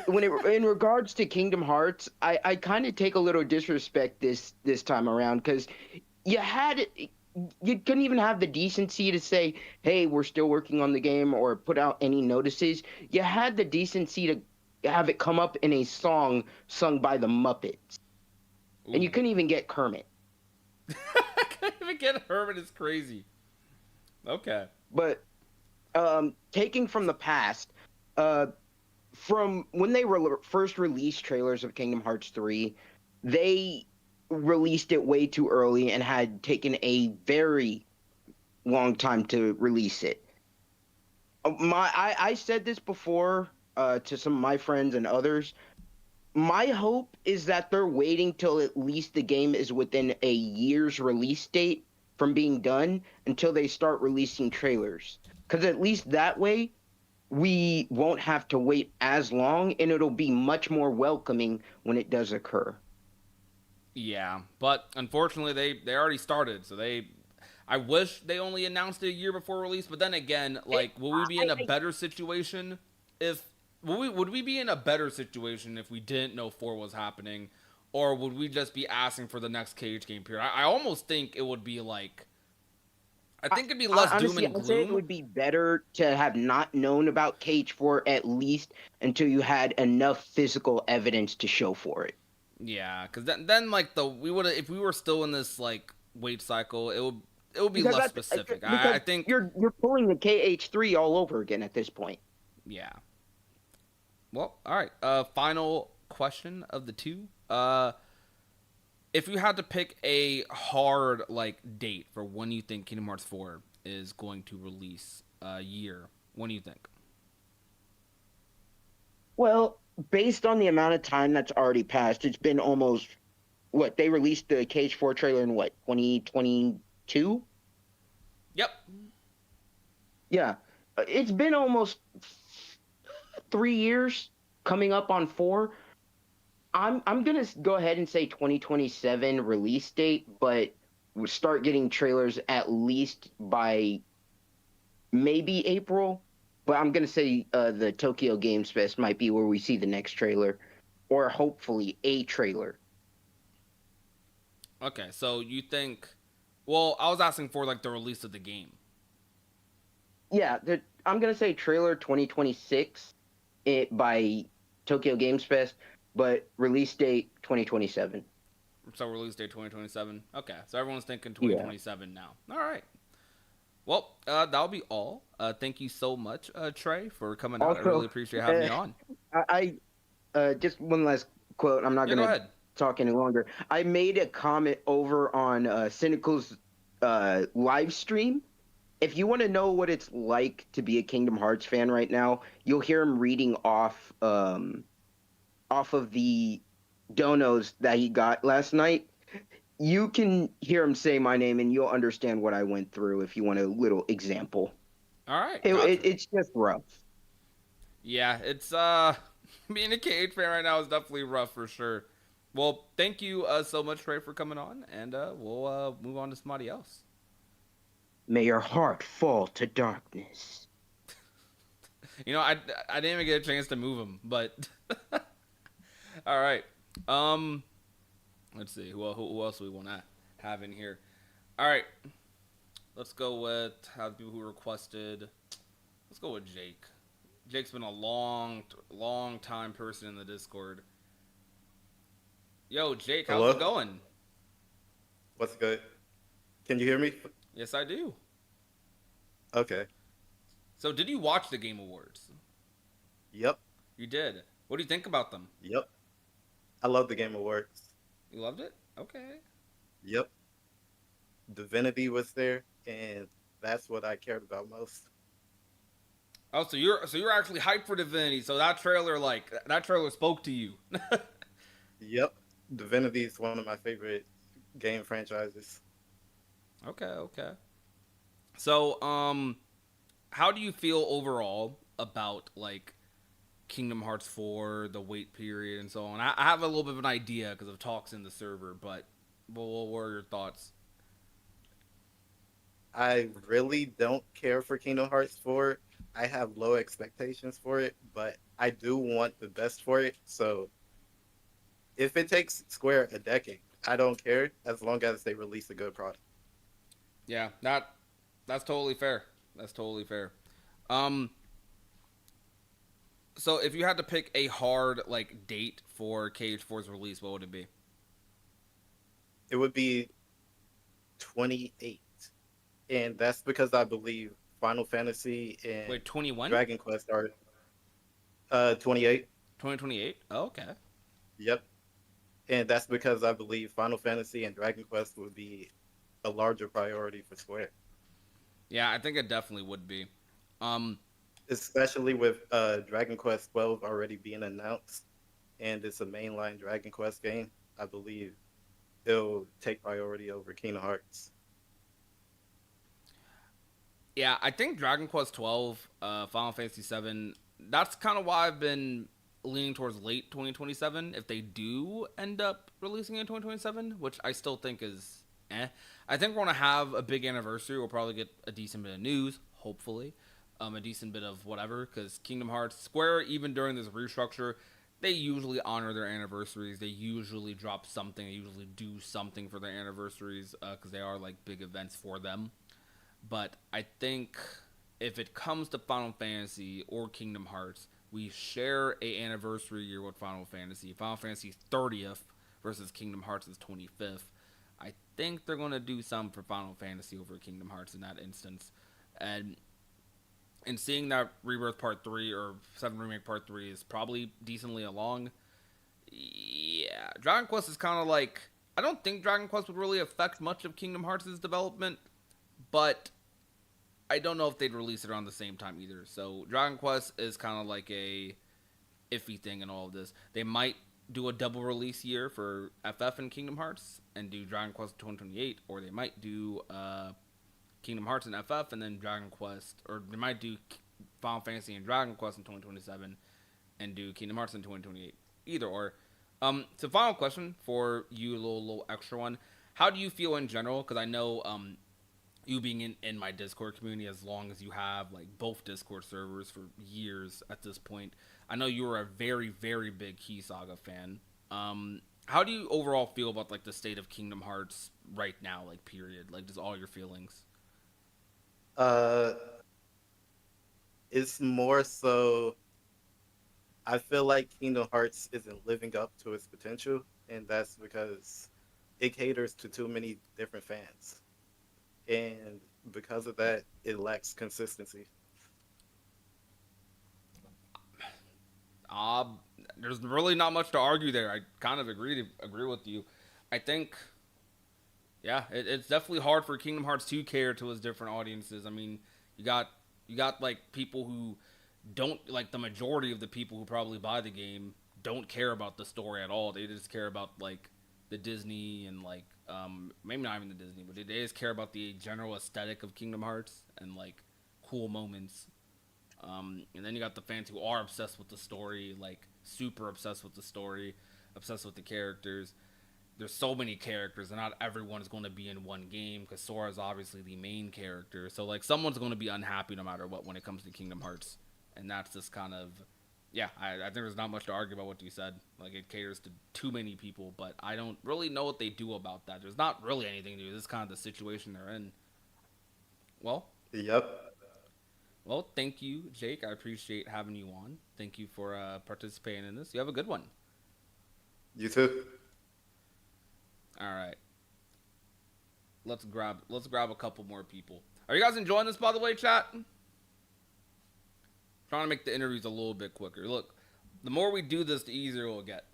[SPEAKER 7] in regards to Kingdom Hearts, I kind of take a little disrespect this time around, because you couldn't even have the decency to say, hey, we're still working on the game, or put out any notices. You had the decency to have it come up in a song sung by the Muppets.
[SPEAKER 3] Ooh.
[SPEAKER 7] And you couldn't even get Kermit.
[SPEAKER 3] I couldn't even get Herman. Is crazy. Okay.
[SPEAKER 7] But taking from the past, from when they first released trailers of Kingdom Hearts 3, they released it way too early and had taken a very long time to release it. I said this before to some of my friends and others. My hope is that they're waiting till at least the game is within a year's release date from being done until they start releasing trailers. Because at least that way, we won't have to wait as long, and it'll be much more welcoming when it does occur.
[SPEAKER 3] Yeah, but unfortunately they already started, so I wish they only announced it a year before release, but then again, like, will we be in a better situation if would we be in a better situation if we didn't know 4 was happening, or would we just be asking for the next Cage game period? I almost think it would be like, I think it'd be less doom
[SPEAKER 7] Honestly,
[SPEAKER 3] and
[SPEAKER 7] I'd say it
[SPEAKER 3] gloom.
[SPEAKER 7] would be better to have not known about Cage 4 at least until you had enough physical evidence to show for it.
[SPEAKER 3] Yeah, because then like we would, if we were still in this like wait cycle, it would be
[SPEAKER 7] Because
[SPEAKER 3] less
[SPEAKER 7] that's
[SPEAKER 3] specific. I
[SPEAKER 7] because
[SPEAKER 3] think
[SPEAKER 7] you're pulling the KH3 all over again at this point.
[SPEAKER 3] yeah. Well, all right. Final question of the two. If you had to pick a hard like date for when you think Kingdom Hearts 4 is going to release, year, when do you think?
[SPEAKER 7] Well, based on the amount of time that's already passed, it's been almost what they released the Cage 4 trailer in what 2022.
[SPEAKER 3] Yep.
[SPEAKER 7] Yeah, it's been almost 3 years, coming up on 4. I'm gonna go ahead and say 2027 release date, but we'll start getting trailers at least by maybe April. But I'm gonna say the Tokyo Games Fest might be where we see the next trailer, or hopefully a trailer.
[SPEAKER 3] Okay, so you think? Well, I was asking for like the release of the game.
[SPEAKER 7] Yeah, I'm gonna say trailer 2026 by Tokyo Games Fest, but release date 2027.
[SPEAKER 3] So release date 2027. Okay, so everyone's thinking
[SPEAKER 7] Yeah.
[SPEAKER 3] 2027 now. All right. Well, that'll be all. Thank you so much, Trey, for coming out. I
[SPEAKER 7] Also,
[SPEAKER 3] really appreciate having me on.
[SPEAKER 7] just one last quote. I'm not
[SPEAKER 3] Yeah, go
[SPEAKER 7] gonna
[SPEAKER 3] ahead.
[SPEAKER 7] talk any longer. I made a comment over on Cynical's live stream. If you want to know what it's like to be a Kingdom Hearts fan right now, you'll hear him reading off of the donos that he got last night. You can hear him say my name, and you'll understand what I went through. If you want a little example,
[SPEAKER 3] All right, gotcha.
[SPEAKER 7] it's just rough.
[SPEAKER 3] Yeah, it's being a Cage fan right now is definitely rough for sure. Well, thank you so much, Trey, for coming on, and we'll move on to somebody else.
[SPEAKER 7] May your heart fall to darkness.
[SPEAKER 3] You know, I didn't even get a chance to move him, but all right. Let's see who else do we want to have in here. All right, let's go with have people who requested. Let's go with Jake. Jake's been a long time person in the Discord. Yo, Jake, how's
[SPEAKER 8] Hello?
[SPEAKER 3] it going?
[SPEAKER 8] What's good? Can you hear me?
[SPEAKER 3] Yes, I do.
[SPEAKER 8] Okay.
[SPEAKER 3] So, did you watch the Game Awards?
[SPEAKER 8] Yep.
[SPEAKER 3] You did. What do you think about them?
[SPEAKER 8] Yep. I love the Game Awards.
[SPEAKER 3] You loved it? Okay.
[SPEAKER 8] Yep. Divinity was there, and that's what I cared about most.
[SPEAKER 3] Oh, so you're actually hyped for Divinity. So that trailer spoke to you.
[SPEAKER 8] Yep. Divinity is one of my favorite game franchises.
[SPEAKER 3] Okay. So, how do you feel overall about like Kingdom Hearts 4, the wait period, and so on? I have a little bit of an idea because of talks in the server, but what are your thoughts?
[SPEAKER 8] I really don't care for Kingdom Hearts 4. I have low expectations for it, but I do want the best for it. So if it takes Square a decade, I don't care as long as they release a good product.
[SPEAKER 3] Yeah, that's totally fair. That's totally fair. So if you had to pick a hard like date for KH4's release, what would it be?
[SPEAKER 8] It would be 28. And that's because I believe Final Fantasy and
[SPEAKER 3] Wait, 21?
[SPEAKER 8] Dragon Quest are 28.
[SPEAKER 3] 2028? Oh, okay.
[SPEAKER 8] Yep. And that's because I believe Final Fantasy and Dragon Quest would be a larger priority for Square.
[SPEAKER 3] Yeah, I think it definitely would be.
[SPEAKER 8] Especially with Dragon Quest 12 already being announced and it's a mainline Dragon Quest game, I believe it'll take priority over Kingdom Hearts.
[SPEAKER 3] Yeah, I think Dragon Quest 12, Final Fantasy 7, that's kind of why I've been leaning towards late 2027 if they do end up releasing it in 2027, which I still think is eh. I think we're going to have a big anniversary. We'll probably get a decent bit of news, hopefully. A decent bit of whatever, because Kingdom Hearts, Square, even during this restructure, they usually honor their anniversaries. They usually drop something. They usually do something for their anniversaries, because they are like big events for them. But I think if it comes to Final Fantasy or Kingdom Hearts, we share a anniversary year with Final Fantasy. Final Fantasy's 30th versus Kingdom Hearts' 25th. I think they're going to do something for Final Fantasy over Kingdom Hearts in that instance. And seeing that Rebirth Part 3 or 7 Remake Part 3 is probably decently along, yeah, Dragon Quest is kind of like, I don't think Dragon Quest would really affect much of Kingdom Hearts' development, but I don't know if they'd release it around the same time either. So Dragon Quest is kind of like a iffy thing in all of this. They might do a double release year for FF and Kingdom Hearts and do Dragon Quest 2028, or they might do Kingdom Hearts and FF and then Dragon Quest, or they might do Final Fantasy and Dragon Quest in 2027 and do Kingdom Hearts in 2028. Either or. So final question for you, a little extra one. How do you feel in general? Because I know you being in my Discord community as long as you have, like, both Discord servers for years at this point, I know you were a very, very big Key Saga fan. How do you overall feel about, like, the state of Kingdom Hearts right now, like, period? Like, just all your feelings.
[SPEAKER 8] It's more so I feel like Kingdom Hearts isn't living up to its potential, and that's because it caters to too many different fans. And because of that, it lacks consistency.
[SPEAKER 3] There's really not much to argue there. I kind of agree with you. I think, yeah, it's definitely hard for Kingdom Hearts to cater to its different audiences. I mean, you got like people who don't, like, the majority of the people who probably buy the game don't care about the story at all. They just care about, like, the Disney and, like, maybe not even the Disney, but they just care about the general aesthetic of Kingdom Hearts and, like, cool moments. And then you got the fans who are obsessed with the story, like, super obsessed with the story, obsessed with the characters. There's so many characters, and not everyone is going to be in one game, because Sora is obviously the main character. So, like, someone's going to be unhappy no matter what when it comes to Kingdom Hearts. And that's just kind of, yeah, I think there's not much to argue about what you said. Like, it caters to too many people, but I don't really know what they do about that. There's not really anything to do. This is kind of the situation they're in. Well.
[SPEAKER 8] Yep.
[SPEAKER 3] Well, thank you, Jake. I appreciate having you on. Thank you for participating in this. You have a good one.
[SPEAKER 8] You too.
[SPEAKER 3] All right. Let's grab a couple more people. Are you guys enjoying this, by the way, chat? Trying to make the interviews a little bit quicker. Look, the more we do this, the easier it will get.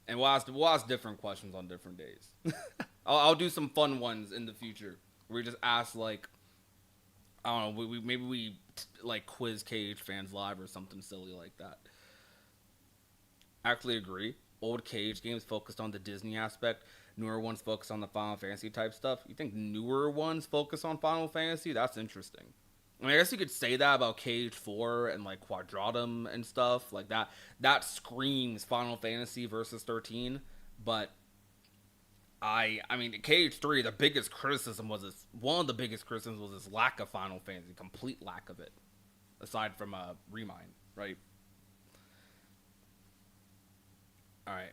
[SPEAKER 3] And we'll ask different questions on different days. I'll do some fun ones in the future where we just ask, like, I don't know, maybe we like quiz Cage fans live or something silly like that. Actually agree. Old Cage games focused on the Disney aspect. Newer ones focus on the Final Fantasy type stuff. You think newer ones focus on Final Fantasy? That's interesting. I mean, I guess you could say that about Cage 4 and, like, Quadratum and stuff like that. That screams Final Fantasy versus 13. But I mean, Cage 3, the biggest criticism was this. One of the biggest criticisms was this lack of Final Fantasy, complete lack of it, aside from Remind, right? All right.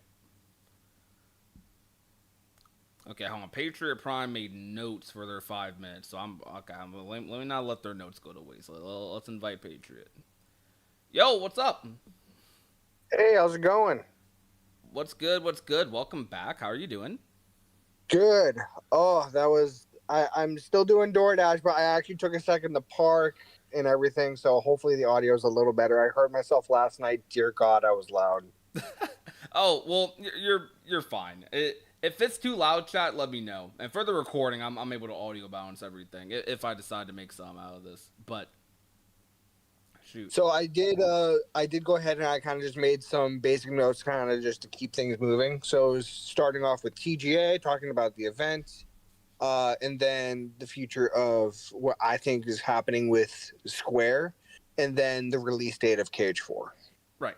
[SPEAKER 3] Okay, hold on. Patriot Prime made notes for their 5 minutes, so let me not let their notes go to waste. Let's invite Patriot. Yo, what's up?
[SPEAKER 9] Hey, how's it going?
[SPEAKER 3] What's good? Welcome back. How are you doing?
[SPEAKER 9] Good. Oh, I'm still doing DoorDash, but I actually took a second to park and everything, so hopefully the audio is a little better. I hurt myself last night. Dear God, I was loud.
[SPEAKER 3] Oh, well, you're fine. If it's too loud, chat, let me know. And for the recording, I'm able to audio balance everything if I decide to make some out of this. But shoot.
[SPEAKER 9] So I did go ahead and I kind of just made some basic notes kind of just to keep things moving. So it was starting off with TGA, talking about the event. and then the future of what I think is happening with Square, and then the release date of KH4.
[SPEAKER 3] Right.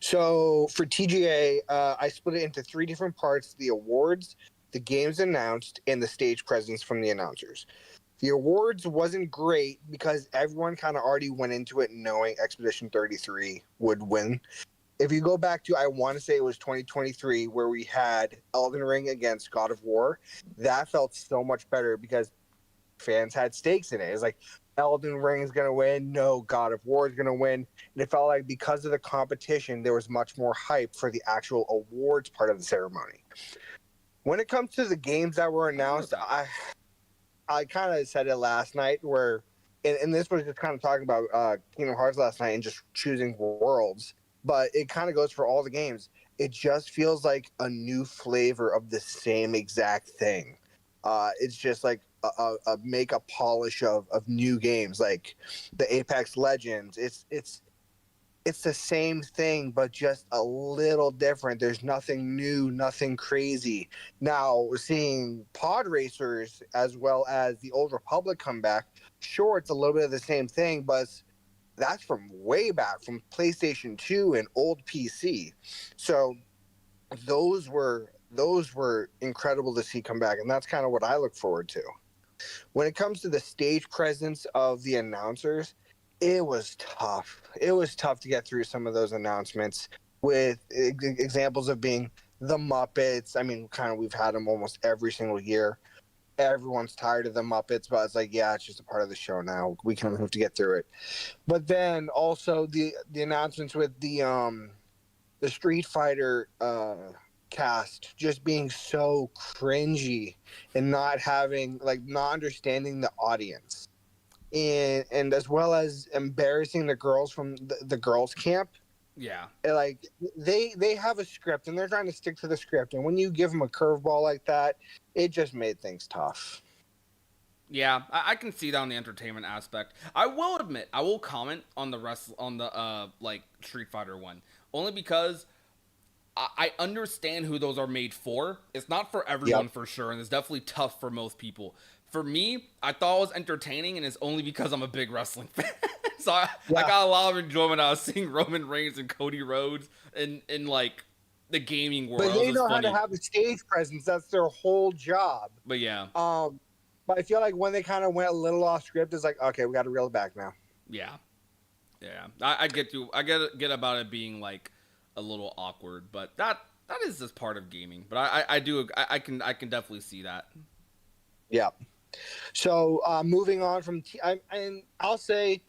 [SPEAKER 9] So for TGA, I split it into 3 different parts: the awards, the games announced, and the stage presence from the announcers. The awards wasn't great because everyone kind of already went into it knowing Expedition 33 would win. If you go back to, I want to say it was 2023, where we had Elden Ring against God of War, that felt so much better because fans had stakes in it. It's like, Elden Ring is going to win. No, God of War is going to win. And it felt like because of the competition, there was much more hype for the actual awards part of the ceremony. When it comes to the games that were announced, I kind of said it last night where, and this was just kind of talking about Kingdom Hearts last night and just choosing worlds, but it kind of goes for all the games. It just feels like a new flavor of the same exact thing. It's just like a make-up polish of new games, like the Apex Legends. It's the same thing, but just a little different. There's nothing new, nothing crazy. Now, we're seeing pod racers as well as the Old Republic come back. Sure, it's a little bit of the same thing, but that's from way back, from PlayStation 2 and old PC. So those were incredible to see come back, and that's kind of what I look forward to. When it comes to the stage presence of the announcers, it was tough. It was tough to get through some of those announcements, with examples of being the Muppets. I mean, kind of, we've had them almost every single year. Everyone's tired of the Muppets, but it's like, yeah, it's just a part of the show now. We kind of have to get through it. But then also the announcements with the Street Fighter cast just being so cringy and not understanding the audience. And as well as embarrassing the girls from the girls' camp.
[SPEAKER 3] Yeah.
[SPEAKER 9] Like, they have a script, and they're trying to stick to the script. And when you give them a curveball like that, it just made things tough.
[SPEAKER 3] Yeah, I can see that on the entertainment aspect. I will admit, I will comment on the Street Fighter one, only because I understand who those are made for. It's not for everyone, for sure, and it's definitely tough for most people. For me, I thought it was entertaining, and it's only because I'm a big wrestling fan. So I got a lot of enjoyment out of seeing Roman Reigns and Cody Rhodes in like the gaming world.
[SPEAKER 9] But they know how to have a stage presence. That's their whole job.
[SPEAKER 3] But yeah.
[SPEAKER 9] But I feel like when they kind of went a little off script, it's like, okay, we got to reel it back now.
[SPEAKER 3] Yeah. Yeah. I get about it being like a little awkward, but that is just part of gaming. But I can definitely see that.
[SPEAKER 9] Yeah. So moving on from, and I'll say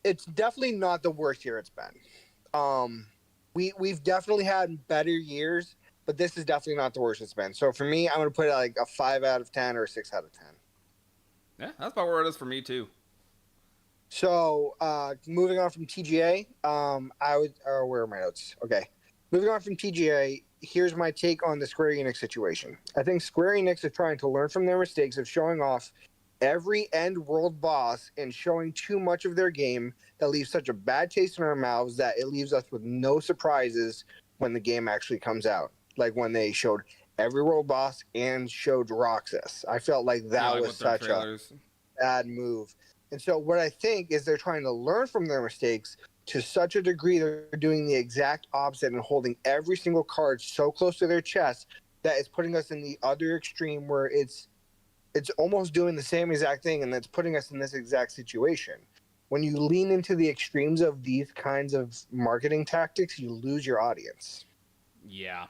[SPEAKER 9] it's definitely not the worst year it's been. We've definitely had better years, but this is definitely not the worst it's been. So for me, I'm going to put it like a 5 out of 10 or a 6 out of 10.
[SPEAKER 3] Yeah, that's about where it is for me too.
[SPEAKER 9] So moving on from TGA, where are my notes? Okay. Moving on from TGA, here's my take on the Square Enix situation. I think Square Enix is trying to learn from their mistakes of showing off every end world boss and showing too much of their game that leaves such a bad taste in our mouths that it leaves us with no surprises when the game actually comes out. Like when they showed every world boss and showed Roxas. I felt like that was such a bad move. And so what I think is they're trying to learn from their mistakes to such a degree they're doing the exact opposite and holding every single card so close to their chest that it's putting us in the other extreme where it's almost doing the same exact thing, and that's putting us in this exact situation. When you lean into the extremes of these kinds of marketing tactics, you lose your audience.
[SPEAKER 3] Yeah.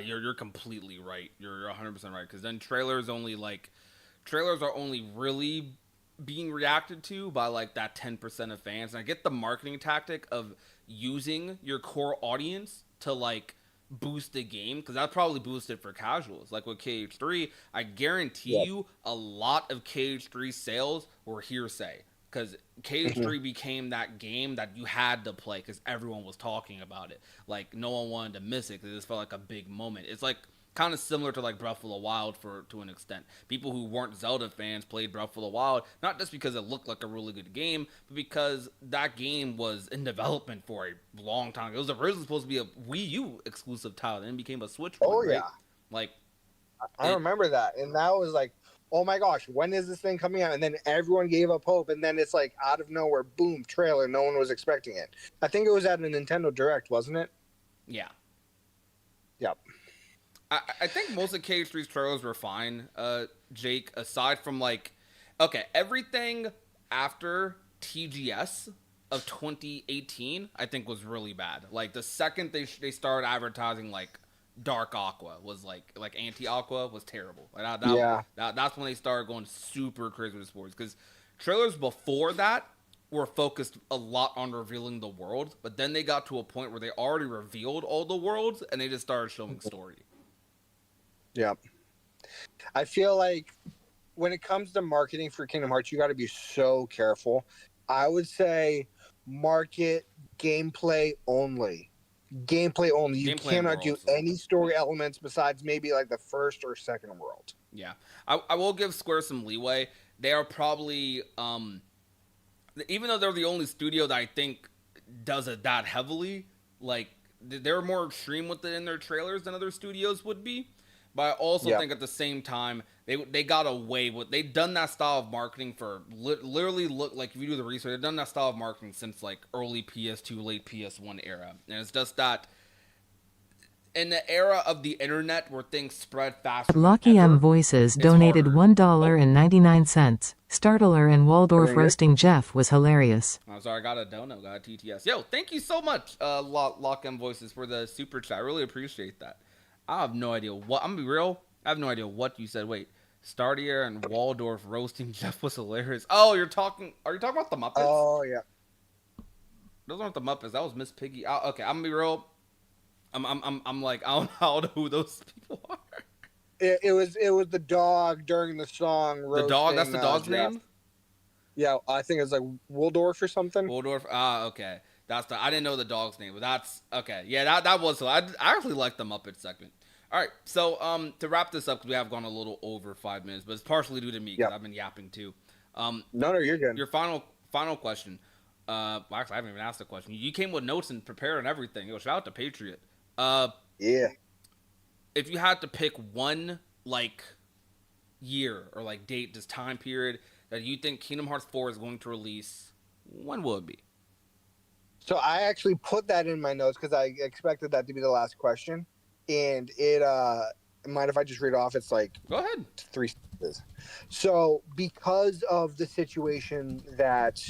[SPEAKER 3] You're completely right. You're 100% right, because then trailers are only really being reacted to by like that 10% of fans. And I get the marketing tactic of using your core audience to like boost the game, because that probably boosted for casuals. Like with KH3, I guarantee you a lot of KH3 sales were hearsay, because KH3 became that game that you had to play because everyone was talking about it. Like no one wanted to miss it because it just felt like a big moment. It's like kind of similar to like Breath of the Wild to an extent. People who weren't Zelda fans played Breath of the Wild, not just because it looked like a really good game, but because that game was in development for a long time. It was originally supposed to be a Wii U exclusive title, then it became a Switch one, right?
[SPEAKER 9] Yeah.
[SPEAKER 3] Like,
[SPEAKER 9] I remember that, and that was like, oh my gosh, when is this thing coming out? And then everyone gave up hope, and then it's like out of nowhere, boom, trailer. No one was expecting it. I think it was at a Nintendo Direct, wasn't it?
[SPEAKER 3] Yeah.
[SPEAKER 9] Yep.
[SPEAKER 3] I think most of KH3's trailers were fine, Jake, aside from like, okay, everything after TGS of 2018, I think was really bad. Like the second they started advertising like Dark Aqua was like Anti Aqua was terrible. Like that's when they started going super crazy with sports, because trailers before that were focused a lot on revealing the world, but then they got to a point where they already revealed all the worlds and they just started showing story.
[SPEAKER 9] Yeah. I feel like when it comes to marketing for Kingdom Hearts, you got to be so careful. I would say market gameplay only. Gameplay only. You cannot do any story elements besides maybe like the first or second world.
[SPEAKER 3] Yeah. I will give Square some leeway. They are probably, even though they're the only studio that I think does it that heavily, like, they're more extreme with it in their trailers than other studios would be. But I also think at the same time, they got away with, they've done that style of marketing for literally, look like if you do the research, they've done that style of marketing since like early PS2, late PS1 era. And it's just that in the era of the internet where things spread faster.
[SPEAKER 10] Lucky M Voices donated $1.99. Startler and Waldorf roasting Jeff was hilarious.
[SPEAKER 3] I'm sorry, I got a dono, got a TTS. Yo, thank you so much, Lock M Voices, for the super chat. I really appreciate that. I have no idea what, I'm gonna be real, I have no idea what you said. Wait, Startier and Waldorf roasting Jeff was hilarious. Oh, are you talking about the Muppets?
[SPEAKER 9] Oh, yeah.
[SPEAKER 3] Those aren't the Muppets, that was Miss Piggy. Okay, I'm gonna be real, I'm like, I don't know who those people are.
[SPEAKER 9] It was the dog during the song.
[SPEAKER 3] The dog, that's the dog's name?
[SPEAKER 9] Yeah, I think it's like Waldorf or something.
[SPEAKER 3] Waldorf, okay. I didn't know the dog's name, but that's okay. Yeah, that was. I actually like the Muppet segment. All right, so to wrap this up, because we have gone a little over 5 minutes, but it's partially due to me because I've been yapping too.
[SPEAKER 9] No, you're good.
[SPEAKER 3] Your final question. Well, actually, I haven't even asked the question. You came with notes and prepared and everything. Yo, shout out to Patriot.
[SPEAKER 9] Yeah.
[SPEAKER 3] If you had to pick one like year or like date, this time period that you think Kingdom Hearts 4 is going to release, when will it be?
[SPEAKER 9] So I actually put that in my notes because I expected that to be the last question, and it mind if I just read off? It's like,
[SPEAKER 3] go ahead.
[SPEAKER 9] 3 sentences. So because of the situation that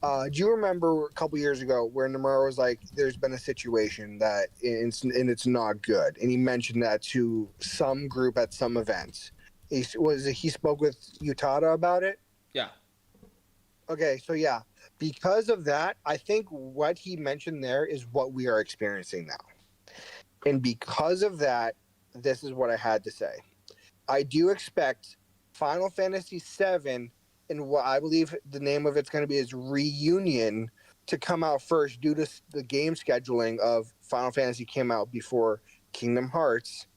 [SPEAKER 9] do you remember a couple years ago where Nomura was like, there's been a situation that it's not good, and he mentioned that to some group at some event. He spoke with Utada about it?
[SPEAKER 3] Yeah.
[SPEAKER 9] Okay, so yeah. Because of that, I think what he mentioned there is what we are experiencing now. And because of that, this is what I had to say. I do expect Final Fantasy VII, and what I believe the name of it's going to be is Reunion, to come out first due to the game scheduling of Final Fantasy came out before Kingdom Hearts.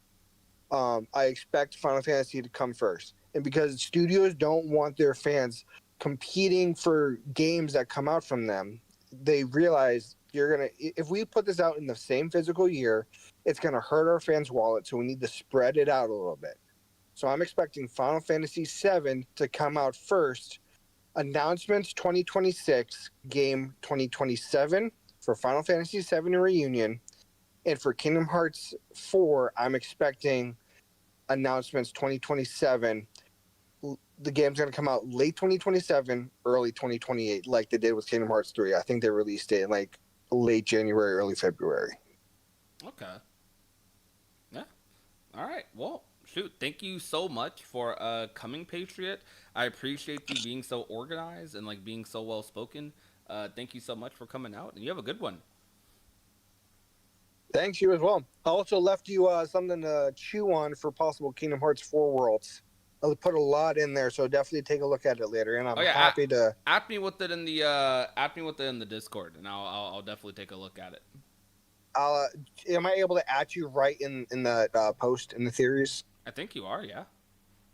[SPEAKER 9] I expect Final Fantasy to come first. And because studios don't want their fans competing for games that come out from them, they realize if we put this out in the same physical year, it's gonna hurt our fans' wallet, so we need to spread it out a little bit. So I'm expecting Final Fantasy VII to come out first, announcements 2026, game 2027 for Final Fantasy VII Reunion, and for Kingdom Hearts 4, I'm expecting announcements 2027. The game's going to come out late 2027, early 2028, like they did with Kingdom Hearts 3. I think they released it in like late January, early February.
[SPEAKER 3] Okay. Yeah. All right. Well, shoot. Thank you so much for coming, Patriot. I appreciate you being so organized and like being so well spoken. Thank you so much for coming out, and you have a good one.
[SPEAKER 9] Thanks, you as well. I also left you something to chew on for possible Kingdom Hearts 4 worlds. I'll put a lot in there, so definitely take a look at it later. And I'm happy to
[SPEAKER 3] at me with it in the Discord, and I'll definitely take a look at it.
[SPEAKER 9] Am I able to at you right in the post in the theories?
[SPEAKER 3] I think you are. Yeah,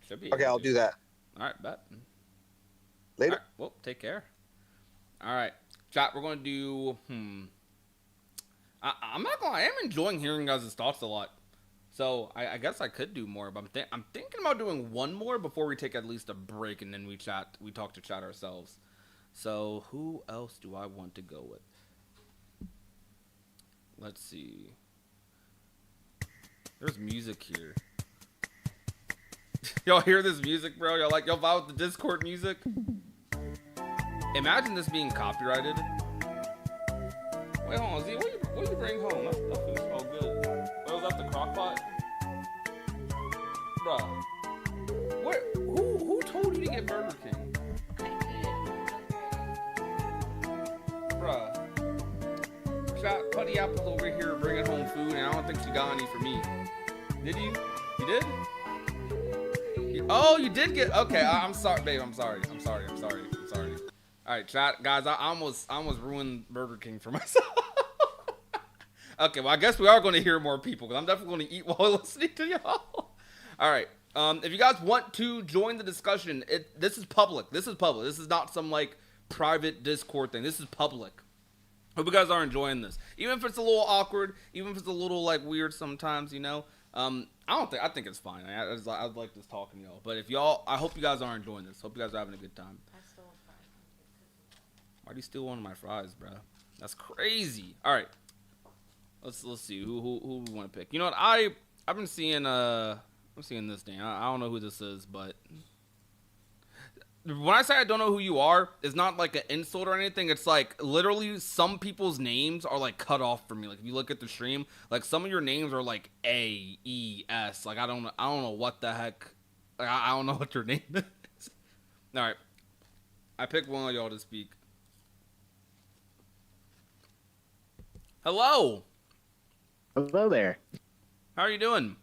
[SPEAKER 3] should be.
[SPEAKER 9] Okay, I'll do that.
[SPEAKER 3] All right, bet.
[SPEAKER 9] Later.
[SPEAKER 3] All right, well, take care. All right, chat. We're gonna do. I'm not gonna. I am enjoying hearing guys' thoughts a lot. So I guess I could do more, but I'm thinking about doing one more before we take at least a break, and then we talk to chat ourselves. So who else do I want to go with? Let's see. There's music here. Y'all hear this music, bro? Y'all vibe with the Discord music? Imagine this being copyrighted. Wait, hold on, Z, what you bring home? That food smells good. Oh, was that the crock pot? Bruh. Who told you to get Burger King? Bruh. Shot Putty Apple's over here bringing home food, and I don't think she got any for me. Did you? You did? Oh, you did get. Okay, I'm sorry, babe. I'm sorry. All right, chat, guys. I almost ruined Burger King for myself. Okay, well, I guess we are going to hear more people because I'm definitely going to eat while listening to y'all. All right. If you guys want to join the discussion, this is public. This is not some like private Discord thing. This is public. Hope you guys are enjoying this, even if it's a little awkward, even if it's a little like weird sometimes. You know, I think it's fine. I like just talking to y'all. But if y'all, I hope you guys are enjoying this. Hope you guys are having a good time. Why do you steal one of my fries, bro? That's crazy. All right, let's see who we want to pick. You know what? I've been seeing this thing. I don't know who this is, but when I say I don't know who you are, it's not like an insult or anything. It's like literally some people's names are like cut off for me. Like if you look at the stream, like some of your names are like A, E, S. Like I don't know what the heck. Like I don't know what your name is. All right, I picked one of y'all to speak. Hello.
[SPEAKER 11] Hello there.
[SPEAKER 3] How are you doing?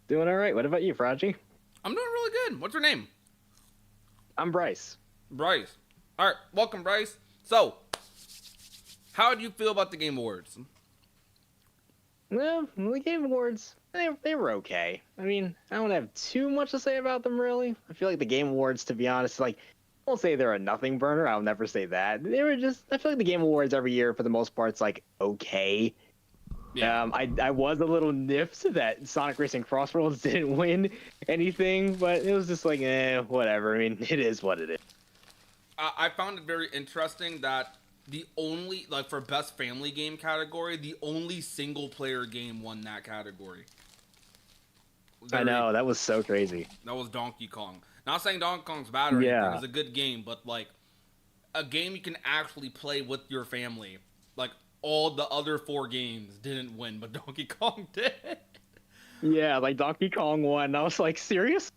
[SPEAKER 11] Doing all right. What about you, Prodigy?
[SPEAKER 3] I'm doing really good. What's your name?
[SPEAKER 11] I'm Bryce.
[SPEAKER 3] Bryce. All right, welcome, Bryce. So, how do you feel about the Game Awards?
[SPEAKER 11] Well, the Game Awards, they were okay. I mean, I don't have too much to say about them, really. I feel like the Game Awards, to be honest, like, I won't say they're a nothing burner. I'll never say that. They were just, I feel like the Game Awards every year, for the most part, it's like, okay.
[SPEAKER 3] Yeah.
[SPEAKER 11] I was a little nipped that Sonic Racing Crossroads didn't win anything, but it was just like, whatever. I mean, it is what it is.
[SPEAKER 3] I found it very interesting that the only, like, for best family game category, the only single player game won that category.
[SPEAKER 11] I know, that was so crazy.
[SPEAKER 3] That was Donkey Kong. Not saying Donkey Kong's bad or anything. It's a good game, but, like, a game you can actually play with your family. Like, all the other 4 games didn't win, but Donkey Kong did.
[SPEAKER 11] Yeah, like Donkey Kong won. I was like, serious?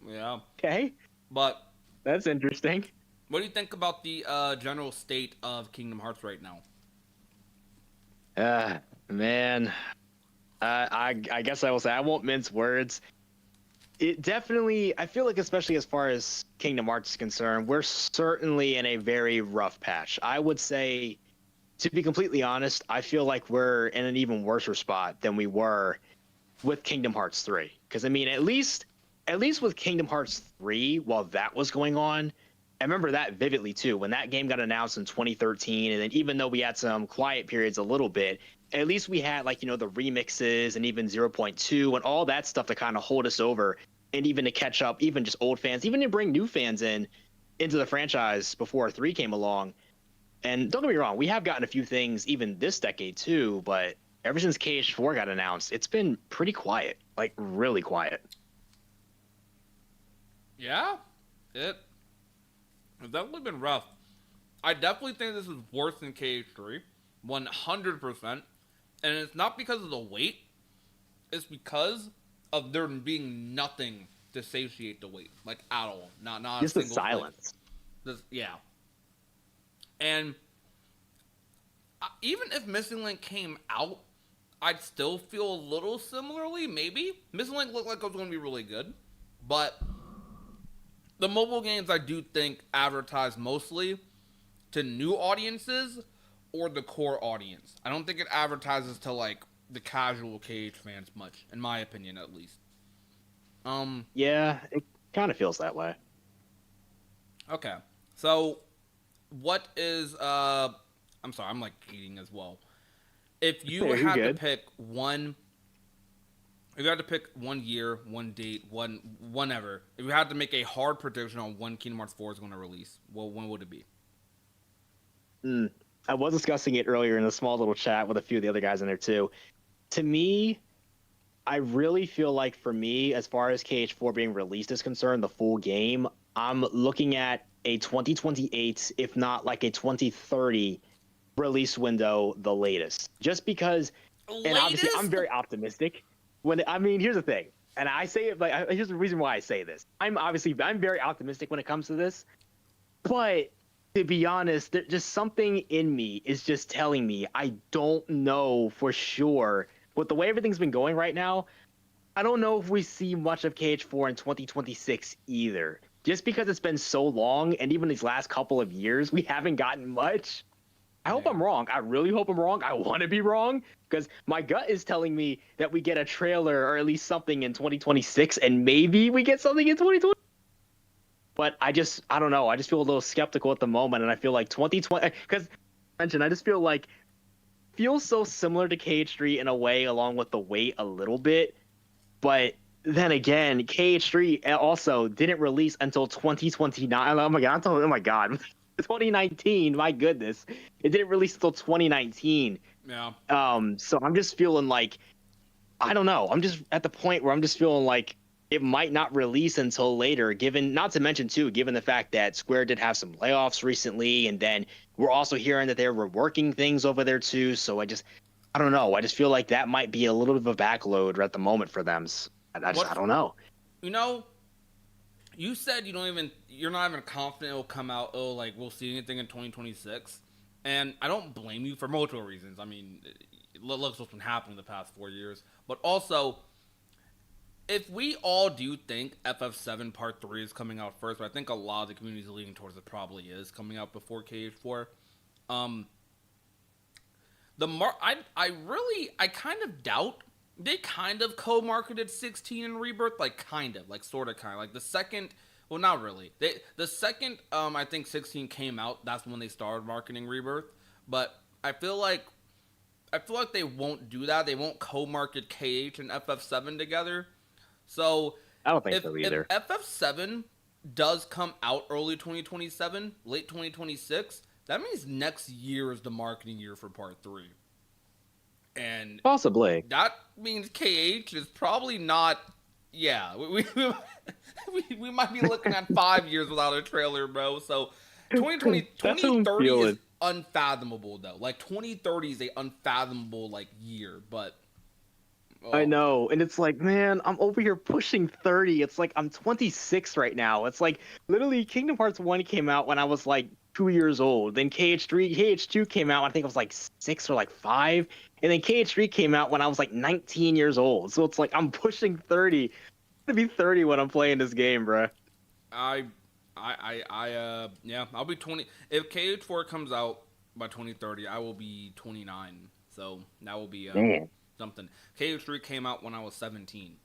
[SPEAKER 3] Yeah.
[SPEAKER 11] Okay.
[SPEAKER 3] But
[SPEAKER 11] that's interesting.
[SPEAKER 3] What do you think about the general state of Kingdom Hearts right now?
[SPEAKER 11] Man. I guess I will say, I won't mince words. It definitely, I feel like, especially as far as Kingdom Hearts is concerned, we're certainly in a very rough patch. I would say, to be completely honest, I feel like we're in an even worse spot than we were with Kingdom Hearts 3. Because, I mean, at least with Kingdom Hearts 3, while that was going on, I remember that vividly, too. When that game got announced in 2013, and then even though we had some quiet periods a little bit, at least we had, like, you know, the remixes and even 0.2 and all that stuff to kind of hold us over, and even to catch up, even just old fans, even to bring new fans into the franchise before 3 came along. And don't get me wrong, we have gotten a few things even this decade, too, but ever since KH4 got announced, it's been pretty quiet, like, really quiet.
[SPEAKER 3] Yeah, it's definitely been rough. I definitely think this is worse than KH3, 100%. And it's not because of the wait, it's because of there being nothing to satiate the wait, like at all. Not
[SPEAKER 11] just
[SPEAKER 3] a
[SPEAKER 11] the
[SPEAKER 3] single
[SPEAKER 11] silence.
[SPEAKER 3] Yeah. And even if Missing Link came out, I'd still feel a little similarly, maybe. Missing Link looked like it was going to be really good, but the mobile games I do think advertise mostly to new audiences or the core audience. I don't think it advertises to, like, the casual KH fans much, in my opinion, at least.
[SPEAKER 11] Yeah, it kind of feels that way.
[SPEAKER 3] Okay. So, what is, I'm sorry, I'm, like, eating as well. If you had to pick one If you had to pick one year, one date, whenever, if you had to make a hard prediction on when Kingdom Hearts 4 is going to release, well, when would it be?
[SPEAKER 11] I was discussing it earlier in a small little chat with a few of the other guys in there too. To me, I really feel like for me, as far as KH4 being released is concerned, the full game, I'm looking at a 2028, if not like a 2030 release window, the latest. Just because, and obviously I'm very optimistic. Here's the thing, and I say it like, here's the reason why I say this. I'm very optimistic when it comes to this, but to be honest, just something in me is just telling me I don't know for sure. With the way everything's been going right now, I don't know if we see much of KH4 in 2026 either. Just because it's been so long, and even these last couple of years, we haven't gotten much. I hope I'm wrong. I really hope I'm wrong. I want to be wrong, because my gut is telling me that we get a trailer or at least something in 2026, and maybe we get something in 2020. But I don't know. I just feel a little skeptical at the moment, and I feel like 2020, because I just feel like feels so similar to KH3 in a way, along with the weight a little bit. But then again, KH3 also didn't release until 2029. Oh my god. 2019, my goodness. It didn't release until 2019.
[SPEAKER 3] Yeah.
[SPEAKER 11] So I'm just feeling like, I don't know. I'm just at the point where I'm just feeling like it might not release until later, not to mention the fact that Square did have some layoffs recently, and then we're also hearing that they're reworking things over there too. So I don't know. I just feel like that might be a little bit of a backload at the moment for them. I don't know.
[SPEAKER 3] You know, you said you're not even confident it'll come out. Oh, like we'll see anything in 2026, and I don't blame you for multiple reasons. I mean, look what's been happening the past 4 years, but also, if we all do think FF7 Part 3 is coming out first, but I think a lot of the community is leaning towards it probably is coming out before KH4. I kind of doubt they kind of co-marketed 16 and Rebirth, like the second, well, not really. The second I think 16 came out, that's when they started marketing Rebirth. But I feel like they won't do that. They won't co-market KH and FF7 together. So
[SPEAKER 11] I don't think so either.
[SPEAKER 3] If FF7 does come out early 2027, late 2026, that means next year is the marketing year for Part 3. And
[SPEAKER 11] possibly
[SPEAKER 3] that means KH is probably not. Yeah, we might be looking at 5 years without a trailer, bro. So 2030 is unfathomable, though. Like 2030 is a unfathomable year, but. Oh.
[SPEAKER 11] I know, and it's like, man, I'm over here pushing 30. It's like I'm 26 right now. It's like literally Kingdom Hearts 1 came out when I was like 2 years old. Then KH2 came out when I think I was like 6 or like 5. And then KH3 came out when I was like 19 years old. So it's like I'm pushing 30. I'm gonna be 30 when I'm playing this game, bro.
[SPEAKER 3] Yeah, I'll be 20. If KH4 comes out by 2030, I will be 29. So that will be something. KH3 came out when I was 17.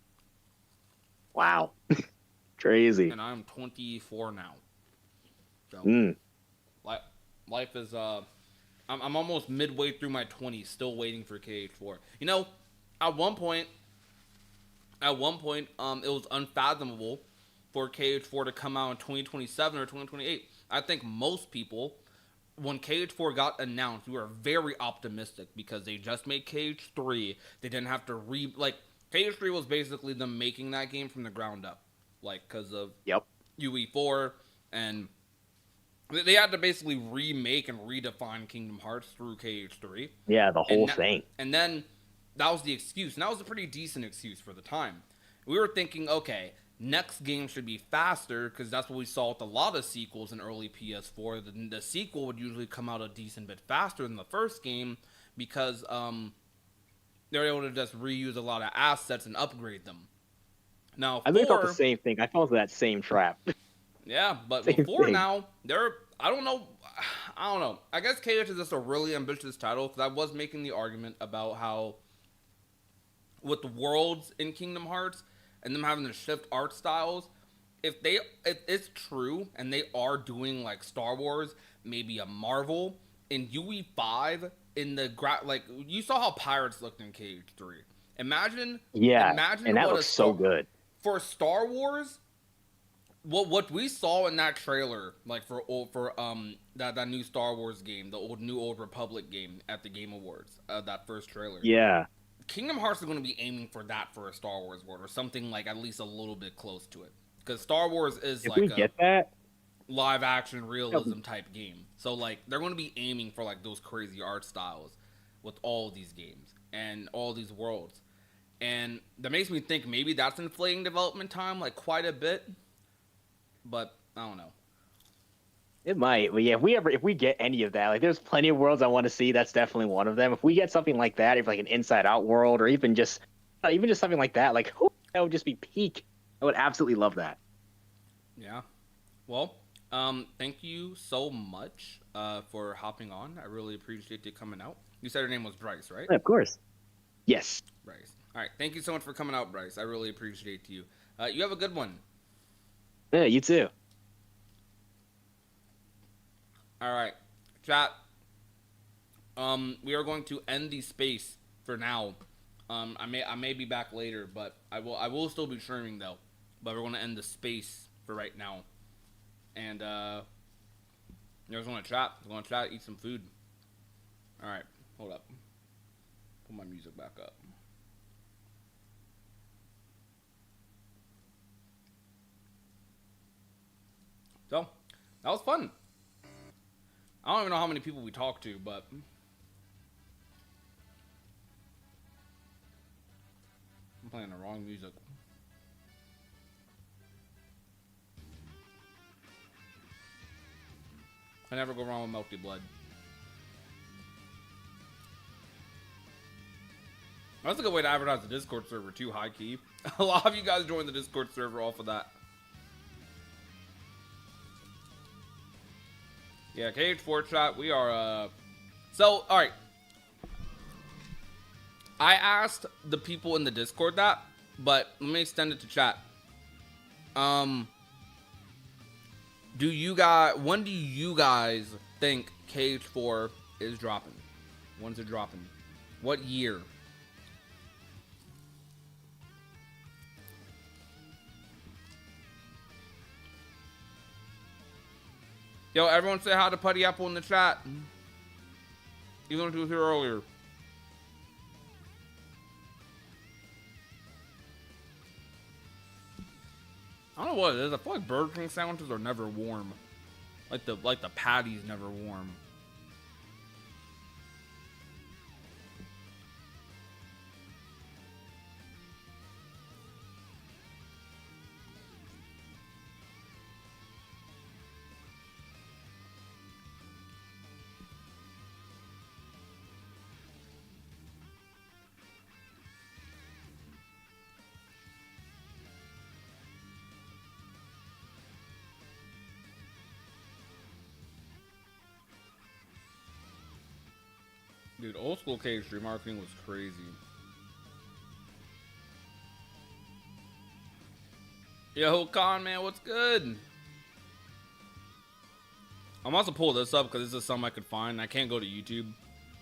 [SPEAKER 11] Wow. Crazy.
[SPEAKER 3] And I'm 24 now. So life is I'm almost midway through my 20s, still waiting for KH4. You know, at one point it was unfathomable for KH4 to come out in 2027 or 2028. I think most people, when KH4 got announced, we were very optimistic because they just made KH3. They didn't have to KH3 was basically them making that game from the ground up, because of UE4, and they had to basically remake and redefine Kingdom Hearts through KH3.
[SPEAKER 11] Yeah, the whole thing.
[SPEAKER 3] And then that was the excuse, and that was a pretty decent excuse for the time. We were thinking, okay, next game should be faster, because that's what we saw with a lot of sequels in early PS4. The sequel would usually come out a decent bit faster than the first game, because they're able to just reuse a lot of assets and upgrade them. Now,
[SPEAKER 11] I thought the same thing. I fell into that same trap.
[SPEAKER 3] Yeah, but
[SPEAKER 11] Same
[SPEAKER 3] before
[SPEAKER 11] thing.
[SPEAKER 3] now, I don't know. I guess KH is just a really ambitious title, because I was making the argument about how with the worlds in Kingdom Hearts and them having to shift art styles, if it's true and they are doing Star Wars, maybe a Marvel in UE5 in the you saw how pirates looked in KH3. Imagine,
[SPEAKER 11] Yeah,
[SPEAKER 3] imagine
[SPEAKER 11] and that
[SPEAKER 3] what
[SPEAKER 11] looks so good.
[SPEAKER 3] for Star Wars. What we saw in that trailer, like for that new Star Wars game, the New Old Republic game at the Game Awards, that first trailer.
[SPEAKER 11] Yeah.
[SPEAKER 3] Kingdom Hearts is going to be aiming for that for a Star Wars world, or something like at least a little bit close to it, because Star Wars is
[SPEAKER 11] If
[SPEAKER 3] like
[SPEAKER 11] we
[SPEAKER 3] a
[SPEAKER 11] get that,
[SPEAKER 3] live action realism type game. So like they're going to be aiming for like those crazy art styles with all these games and all these worlds, and that makes me think maybe that's inflating development time like quite a bit. But I don't know.
[SPEAKER 11] it might. But yeah, if we get any of that, like there's plenty of worlds I want to see. That's definitely one of them. If we get something like that, if like an Inside Out world, or even just something like that, like that would just be peak. I would absolutely love that.
[SPEAKER 3] Yeah. Well, thank you so much for hopping on. I really appreciate you coming out. You said your name was Bryce, right?
[SPEAKER 11] Yeah, of course. Yes.
[SPEAKER 3] Bryce. All right. Thank you so much for coming out, Bryce. I really appreciate you. You have a good one.
[SPEAKER 11] Yeah, you too.
[SPEAKER 3] All right, chat. We are going to end the space for now. I may be back later, but I will still be streaming though. But we're going to end the space for right now. And you guys want to chat? You want to chat? Eat some food. All right, hold up. Put my music back up. So, that was fun. I don't even know how many people we talked to, but I'm playing the wrong music. I never go wrong with Melty Blood. That's a good way to advertise the Discord server too, high key. A lot of you guys joined the Discord server off of that. Yeah, KH4 chat, we are, So, alright. I asked the people in the Discord that, but let me extend it to chat. When do you guys think KH4 is dropping? When's it dropping? What year? Yo, everyone say hi to Putty Apple in the chat. Even if he was here earlier. I don't know what it is. I feel like Burger King sandwiches are never warm. Like the patty's never warm. Dude, old school cage stream marketing was crazy. Yo, Con, man, what's good? I'm also pull this up because this is something I could find. I can't go to YouTube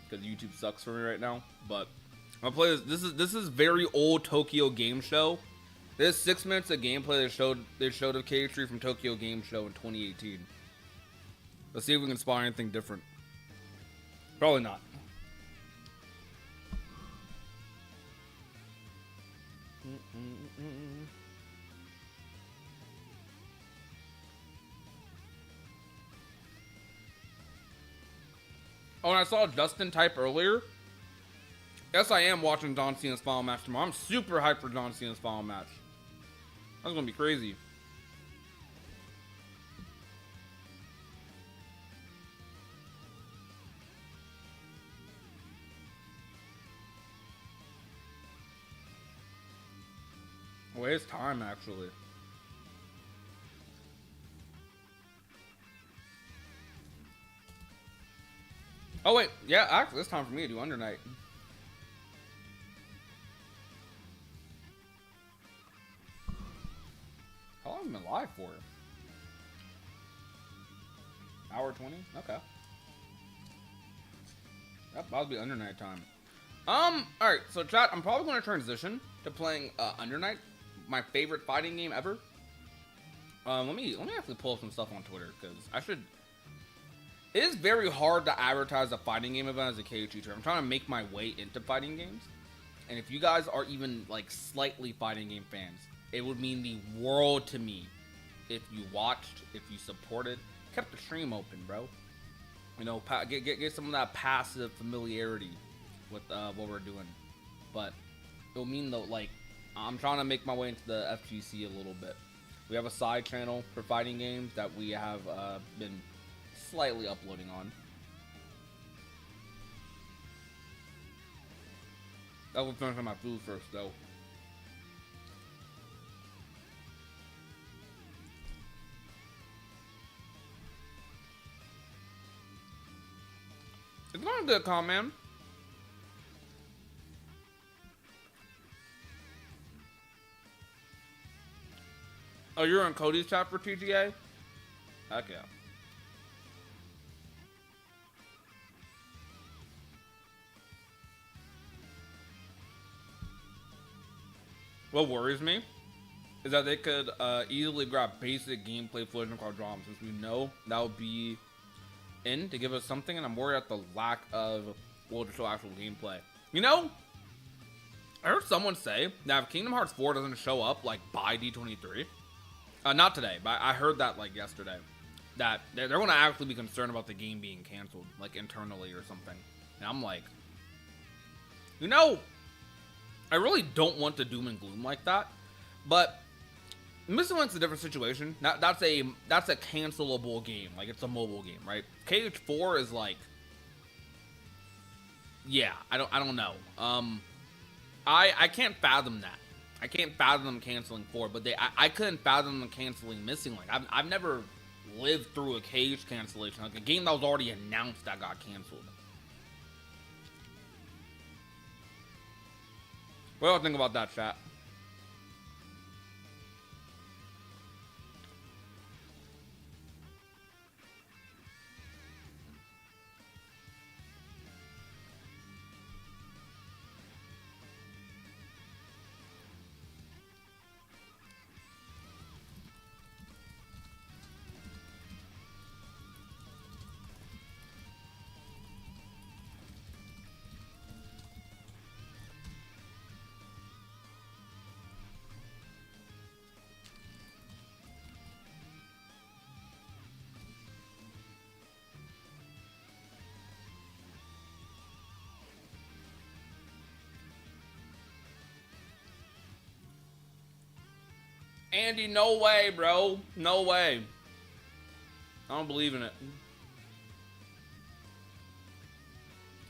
[SPEAKER 3] because YouTube sucks for me right now. But I'm gonna play this. This is very old Tokyo Game Show. This 6 minutes of gameplay they showed of cage tree from Tokyo Game Show in 2018. Let's see if we can spot anything different. Probably not. Oh, and I saw Justin type earlier. Yes, I am watching John Cena's final match tomorrow. I'm super hyped for John Cena's final match. That's gonna be crazy. Oh, it's time actually. Oh wait, yeah, actually it's time for me to do Under Night. How long have I been live for? Hour 20? Okay. Yep, that'll be Under Night time. Alright, so chat, I'm probably going to transition to playing Under Night, my favorite fighting game ever. Let me actually pull up some stuff on Twitter, because I should... It is very hard to advertise a fighting game event as a KH teacher. I'm trying to make my way into fighting games. And if you guys are even, like, slightly fighting game fans, it would mean the world to me if you watched, if you supported, kept the stream open, bro. You know, get some of that passive familiarity with what we're doing. But it'll mean, though, like, I'm trying to make my way into the FGC a little bit. We have a side channel for fighting games that we have been slightly uploading on. I will finish on my food first, though. It's not a good call, man. Oh, you're in Cody's chat for TGA? Heck yeah. What worries me is that they could easily grab basic gameplay footage and call drama, since we know that would be in to give us something, and I'm worried at the lack of to show actual gameplay. You know, I heard someone say that if Kingdom Hearts 4 doesn't show up like by D23, not today, but I heard that like yesterday, that they're going to actually be concerned about the game being canceled, like internally or something. And I'm like, you know, I really don't want to doom and gloom like that, but Missing Link's a different situation. That's a cancelable game. Like, it's a mobile game, right? KH4 is like, yeah, I don't know. I can't fathom that. I can't fathom them canceling 4, but I couldn't fathom them canceling Missing Link. I've never lived through a KH cancellation, like a game that was already announced that got canceled. What do you think about that, chat? Andy, no way, bro. No way. I don't believe in it.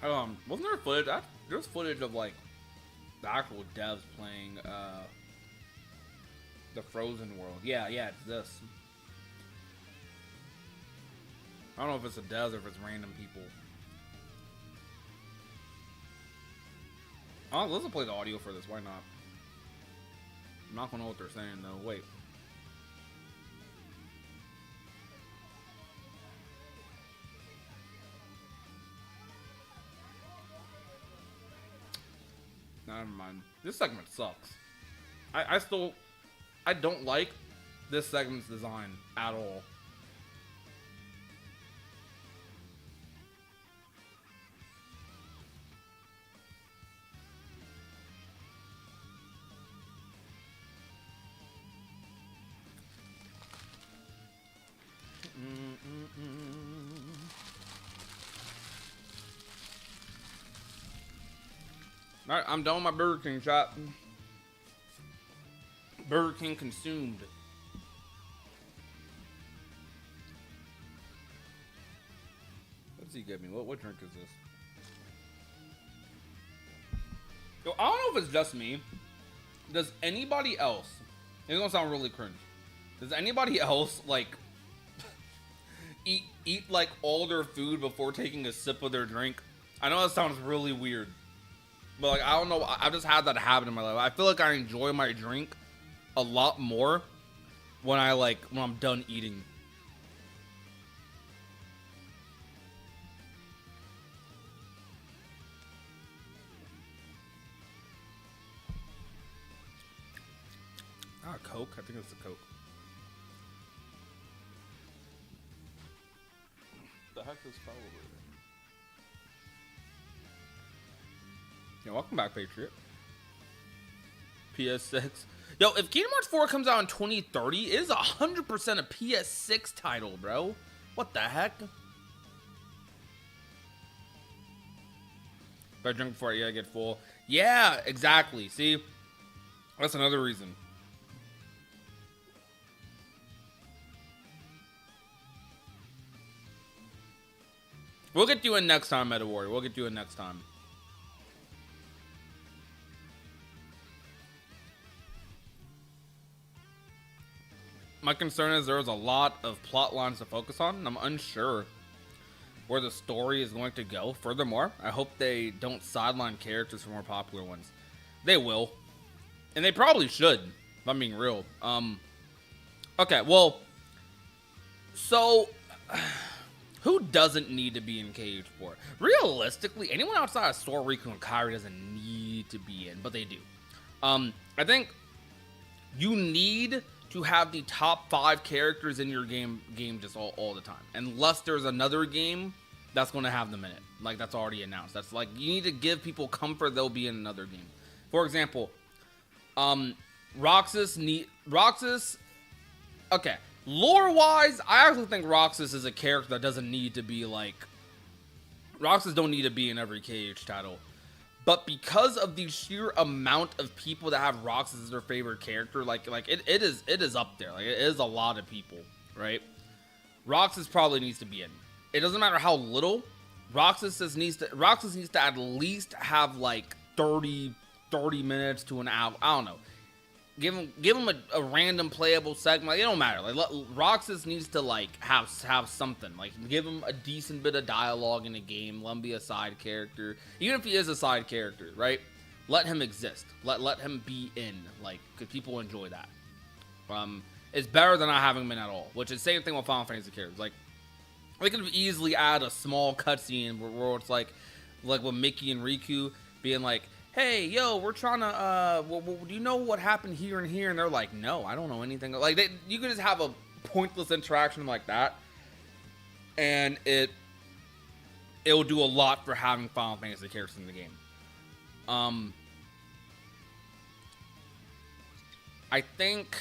[SPEAKER 3] Wasn't there footage? There's footage of like the actual devs playing the Frozen world. Yeah, it's this. I don't know if it's the devs or if it's random people. Oh, let's play the audio for this. Why not? I'm not gonna know what they're saying though. Wait. Never mind. This segment sucks. I don't like this segment's design at all. Alright, I'm done with my Burger King shop. Burger King consumed. What's he give me? What drink is this? Yo, I don't know if it's just me. Does anybody else, it's gonna sound really cringe, does anybody else like eat like all their food before taking a sip of their drink? I know that sounds really weird, but like, I don't know, I've just had that habit in my life. I feel like I enjoy my drink a lot more when I'm done eating. Coke? I think it's the Coke.
[SPEAKER 6] The heck is Power?
[SPEAKER 3] Yeah, welcome back, Patriot. PS6. Yo, if Kingdom Hearts 4 comes out in 2030, it is 100% a PS6 title, bro. What the heck? Better drink before I get full. Yeah, exactly. See? That's another reason. We'll get you in next time, Meta Warrior. We'll get you in next time. My concern is there's a lot of plot lines to focus on, and I'm unsure where the story is going to go. Furthermore, I hope they don't sideline characters for more popular ones. They will. And they probably should, if I'm being real. Okay, well, so who doesn't need to be in KH4? Realistically, anyone outside of Sora, Riku, and Kairi doesn't need to be in, but they do. I think you need to have the top 5 characters in your game just all the time. Unless there's another game that's going to have them in it. Like, that's already announced. That's like, you need to give people comfort they'll be in another game. For example, Roxas, okay, lore-wise, I actually think Roxas is a character that doesn't need to be, like, Roxas don't need to be in every KH title. But because of the sheer amount of people that have Roxas as their favorite character, it is up there. Like, it is a lot of people, right? Roxas probably needs to be in. It doesn't matter how little. Roxas needs to at least have like 30 minutes to an hour. I don't know. Give him a random playable segment. Like, it don't matter. Like, Roxas needs to like have something. Like, give him a decent bit of dialogue in a game. Let him be a side character, even if he is a side character, right? Let him exist. Let him be in. Like, because people enjoy that. It's better than not having him in at all. Which is the same thing with Final Fantasy characters. Like, they could have easily add a small cutscene where it's like with Mickey and Riku being like, hey, yo, we're trying to, do you know what happened here and here? And they're like, no, I don't know anything. Like, you could just have a pointless interaction like that, and it will do a lot for having Final Fantasy characters in the game. I think,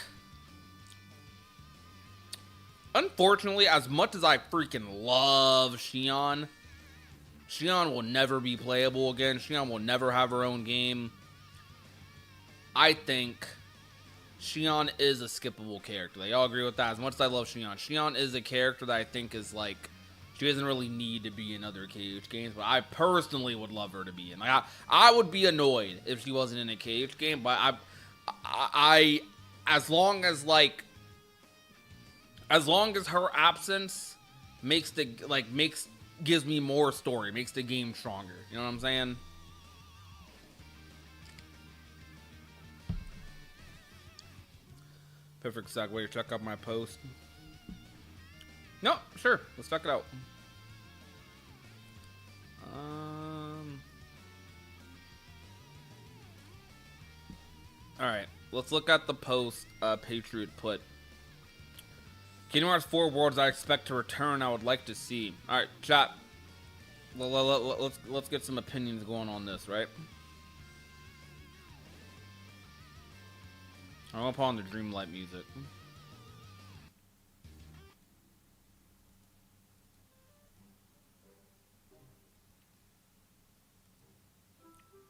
[SPEAKER 3] unfortunately, as much as I freaking love Xion will never be playable again. Xion will never have her own game. I think Xion is a skippable character. Y'all agree with that? As much as I love Xion is a character that I think is like, she doesn't really need to be in other KH games, but I personally would love her to be in. Like, I would be annoyed if she wasn't in a KH game, but I as long as her absence gives me more story, makes the game stronger. You know what I'm saying? Perfect segue to check out my post. No, sure. Let's check it out. Alright. Let's look at the post Patriot put. Kingdom Hearts 4 worlds I expect to return, I would like to see. Alright, chat. Let's get some opinions going on this, right? I'm gonna put on the Dreamlight music.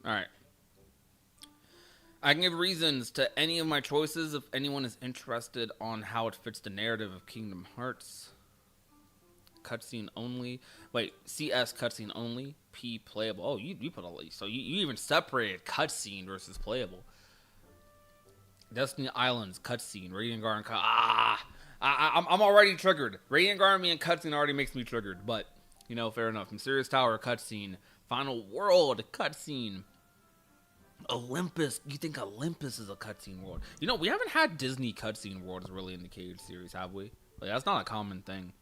[SPEAKER 3] Alright. I can give reasons to any of my choices if anyone is interested on how it fits the narrative of Kingdom Hearts. Cutscene only. Wait, CS cutscene only. P playable. Oh, you put all these. So you even separated cutscene versus playable. Destiny Islands cutscene. Radiant Garden. I'm already triggered. Radiant Garden being cutscene already makes me triggered. But, you know, fair enough. Mysterious Tower cutscene. Final World cutscene. Olympus. You think Olympus is a cutscene world? You know, we haven't had Disney cutscene worlds really in the KH series, have we? Like, that's not a common thing.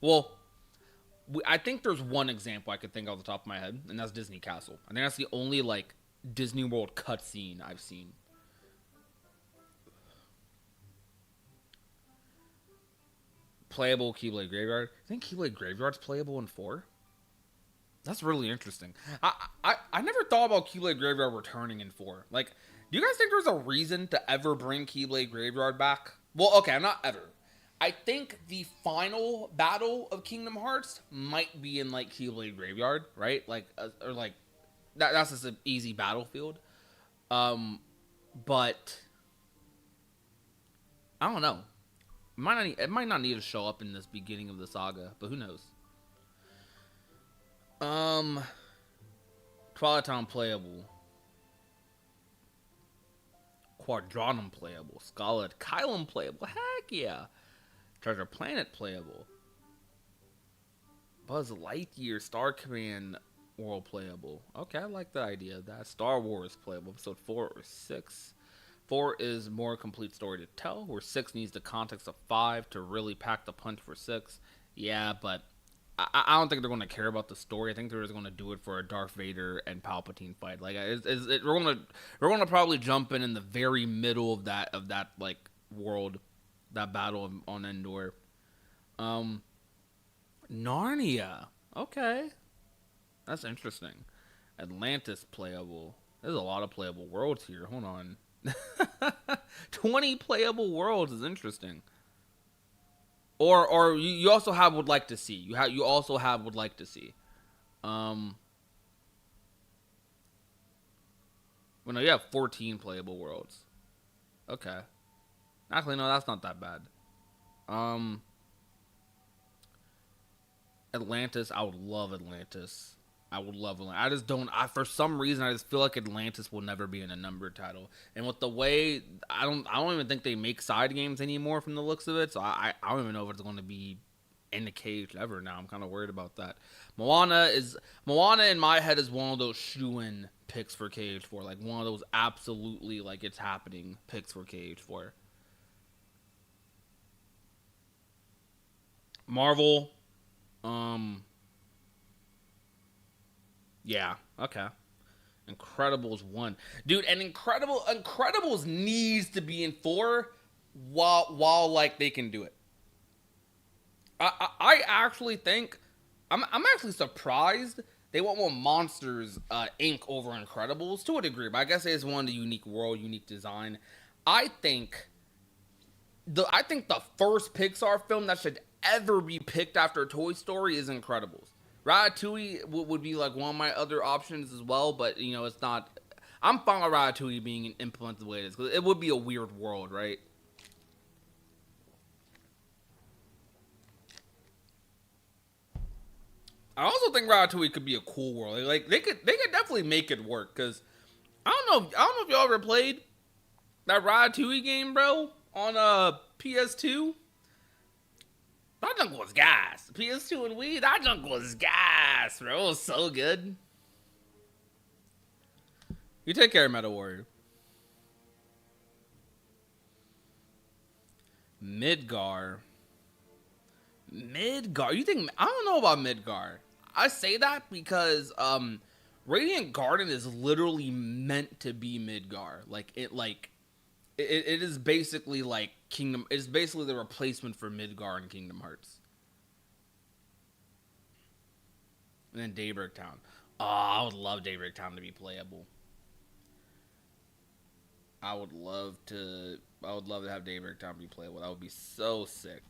[SPEAKER 3] Well, I think there's one example I could think off the top of my head, and that's Disney Castle. I think that's the only, like, Disney World cutscene I've seen. playable Keyblade Graveyard. I think Keyblade Graveyard's playable in 4. That's really interesting. I never thought about Keyblade Graveyard returning in 4. Like, do you guys think there's a reason to ever bring Keyblade Graveyard back? Well, okay, not ever. I think the final battle of Kingdom Hearts might be in, like, Keyblade Graveyard, right? Like, or, like, that's just an easy battlefield. But I don't know. It might not need to show up in this beginning of the saga, but who knows? Twilight Town playable. Quadranum playable. Scarlet Kylum playable. Heck yeah. Treasure Planet playable. Buzz Lightyear Star Command world playable. Okay, I like the idea of that. Star Wars playable. Episode 4 or 6. 4 is more complete story to tell, where 6 needs the context of 5 to really pack the punch for 6. Yeah, but I don't think they're going to care about the story. I think they're just going to do it for a Darth Vader and Palpatine fight. Like, we're going to probably jump in the very middle of that like world, that battle on Endor. Narnia. Okay, that's interesting. Atlantis playable. There's a lot of playable worlds here. Hold on. 20 playable worlds is interesting. Or you also have would like to see. You also have would like to see. Well, no, you have 14 playable worlds. Okay. Actually, no, that's not that bad. Atlantis, I would love Atlantis. I would love Atlantis. I just don't. For some reason, I just feel like Atlantis will never be in a numbered title. And with the way, I don't even think they make side games anymore from the looks of it. So I don't even know if it's going to be in the cage ever now. I'm kind of worried about that. Moana in my head is one of those shoo-in picks for Cage 4. Like one of those absolutely like it's happening picks for Cage 4. Marvel. Yeah, okay. Incredibles 1. Dude, and Incredibles needs to be in 4 while like they can do it. I actually think I'm actually surprised they want more Monsters Inc. over Incredibles to a degree, but I guess it's one of the unique world, unique design. I think the first Pixar film that should ever be picked after Toy Story is Incredibles. Ratatouille would be like one of my other options as well, but you know it's not. I'm fine with Ratatouille being implemented the way it is because it would be a weird world, right? I also think Ratatouille could be a cool world. Like they could definitely make it work because I don't know if y'all ever played that Ratatouille game, bro, on PS2. That junk was gas. PS2 and Wii, that junk was gas, bro. It was so good. You take care, Meta Warrior. Midgar. You think... I don't know about Midgar. I say that because Radiant Garden is literally meant to be Midgar. It is basically like Kingdom. It's basically the replacement for Midgar in Kingdom Hearts. And then Daybreak Town. Oh, I would love Daybreak Town to be playable. I would love to have Daybreak Town be playable. That would be so sick.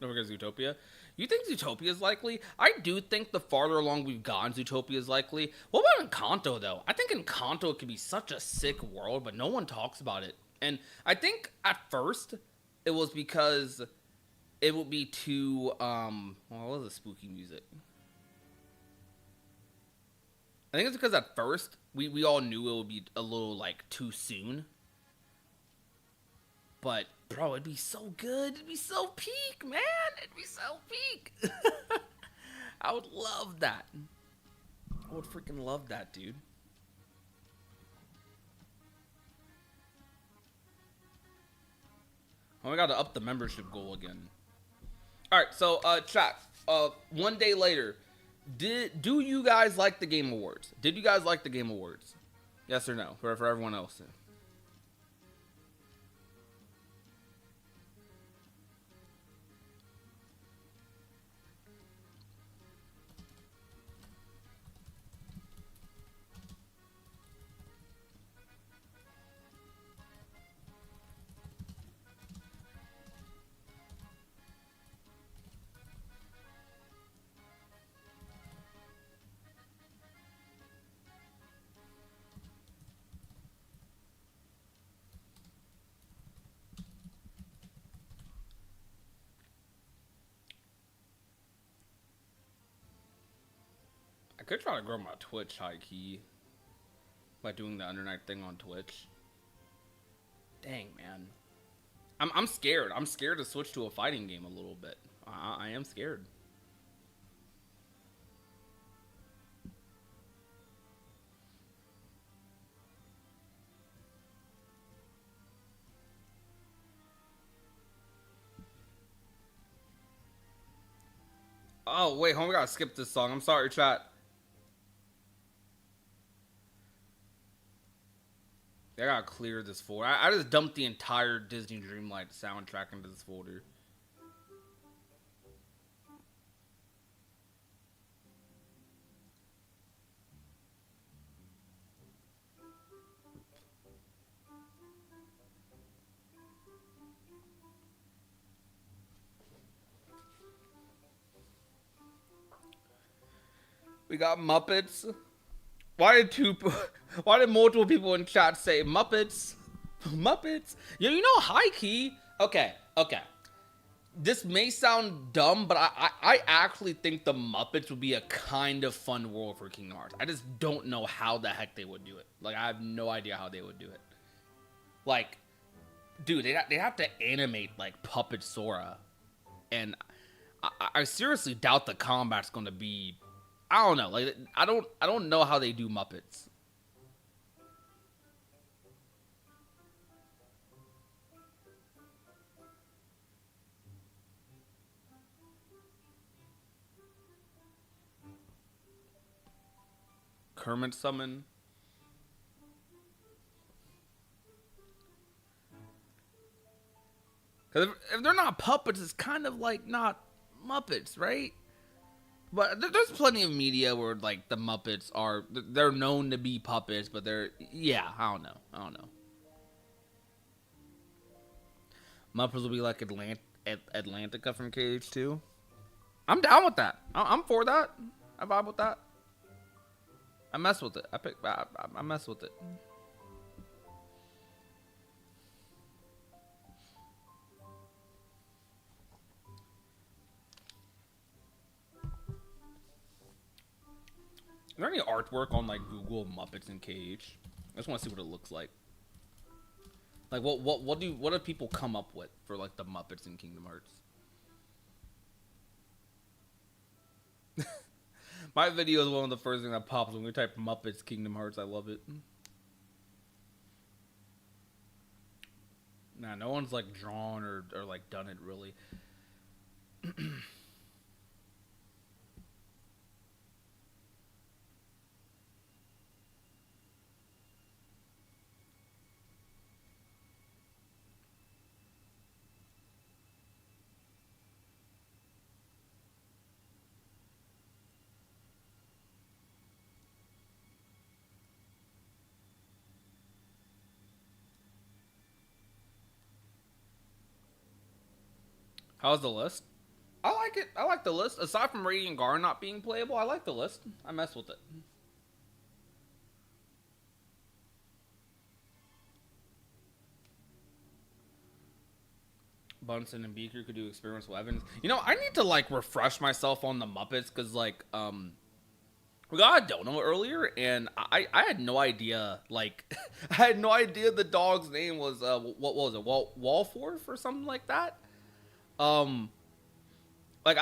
[SPEAKER 3] Don't forget Zootopia. You think Zootopia is likely? I do think the farther along we've gone, Zootopia is likely. What about Encanto, though? I think Encanto could be such a sick world, but no one talks about it. And I think at first it was because it would be too, what was the spooky music? I think it's because at first we all knew it would be a little, like, too soon. But, bro, it'd be so good. It'd be so peak, man. It'd be so peak. I would love that. I would freaking love that, dude. Oh, we gotta up the membership goal again. Alright, so, chat. one day later, do you guys like the Game Awards? Did you guys like the Game Awards? Yes or no? For everyone else. I could try to grow my Twitch high key by doing the undernight thing on Twitch. Dang, man. I'm scared. I'm scared to switch to a fighting game a little bit. I am scared. Oh, wait, hold on. We gotta skip this song. I'm sorry, chat. I gotta clear this folder. I just dumped the entire Disney Dreamlight soundtrack into this folder. We got Muppets. Why did multiple people in chat say Muppets? Muppets? You know, high key. Okay. This may sound dumb, but I actually think the Muppets would be a kind of fun world for Kingdom Hearts. I just don't know how the heck they would do it. Like, I have no idea how they would do it. Like, dude, they have to animate like Puppet Sora, and I seriously doubt the combat's gonna be. I don't know. Like, I don't know how they do Muppets. Kermit summon. Because if they're not puppets, it's kind of like not Muppets, right? But there's plenty of media where like the Muppets they're known to be puppets, but I don't know. Muppets will be like Atlantica from KH2. I'm down with that. I'm for that. I vibe with that. I mess with it. I mess with it. Is there any artwork on like Google Muppets and KH? I just want to see what it looks like. Like what do people come up with for like the Muppets in Kingdom Hearts? My video is one of the first things that pops when we type Muppets Kingdom Hearts. I love it. Nah, no one's like drawn or like done it really. How's the list? I like it. I like the list. Aside from Radiant Guard not being playable, I like the list. I mess with it. Bunsen and Beaker could do experimental evidence. You know, I need to like refresh myself on the Muppets because like we got a dono earlier and I had no idea like I had no idea the dog's name was what was it, Walforth or something like that. Like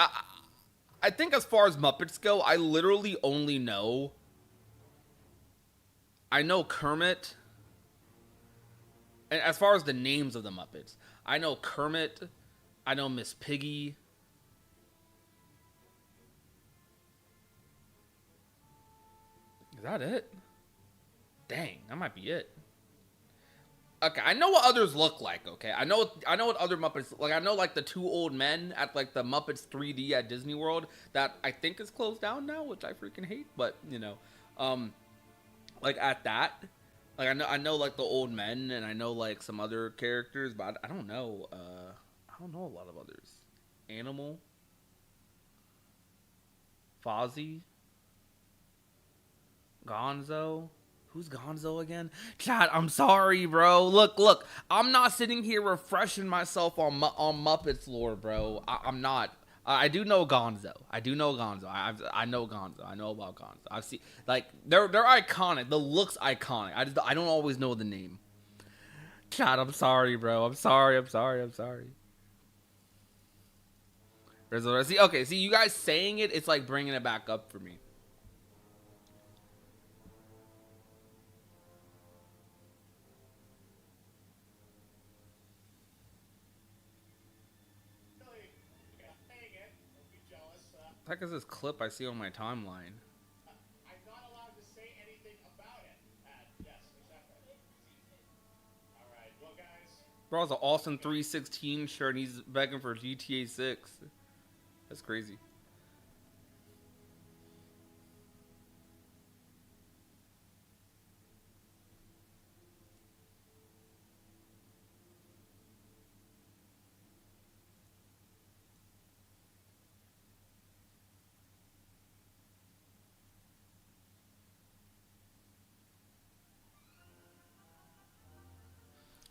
[SPEAKER 3] I think as far as Muppets go, I literally only know Kermit. And as far as the names of the Muppets, I know Kermit, I know Miss Piggy, that it? Dang, that might be it. Okay, I know what others look like, okay? I know what other Muppets, like, I know, like, the two old men at, like, the Muppets 3D at Disney World that I think is closed down now, which I freaking hate, but, you know, like, at that, like, I know, like, the old men, and I know, like, some other characters, but I don't know, I don't know a lot of others. Animal? Fozzie? Gonzo? Who's Gonzo again? Chat, I'm sorry, bro. Look. I'm not sitting here refreshing myself on Muppets lore, bro. I'm not. I do know Gonzo. I know Gonzo. I know about Gonzo. I've seen, like, they're iconic. The look's iconic. I don't always know the name. Chat, I'm sorry, bro. I'm sorry. See, okay. See, you guys saying it, it's like bringing it back up for me. What the heck is this clip I see on my timeline?
[SPEAKER 12] I'm not allowed to say anything about it. Yes, exactly. All right, well, guys.
[SPEAKER 3] Bro, it's an Austin 316 shirt and he's begging for GTA 6. That's crazy.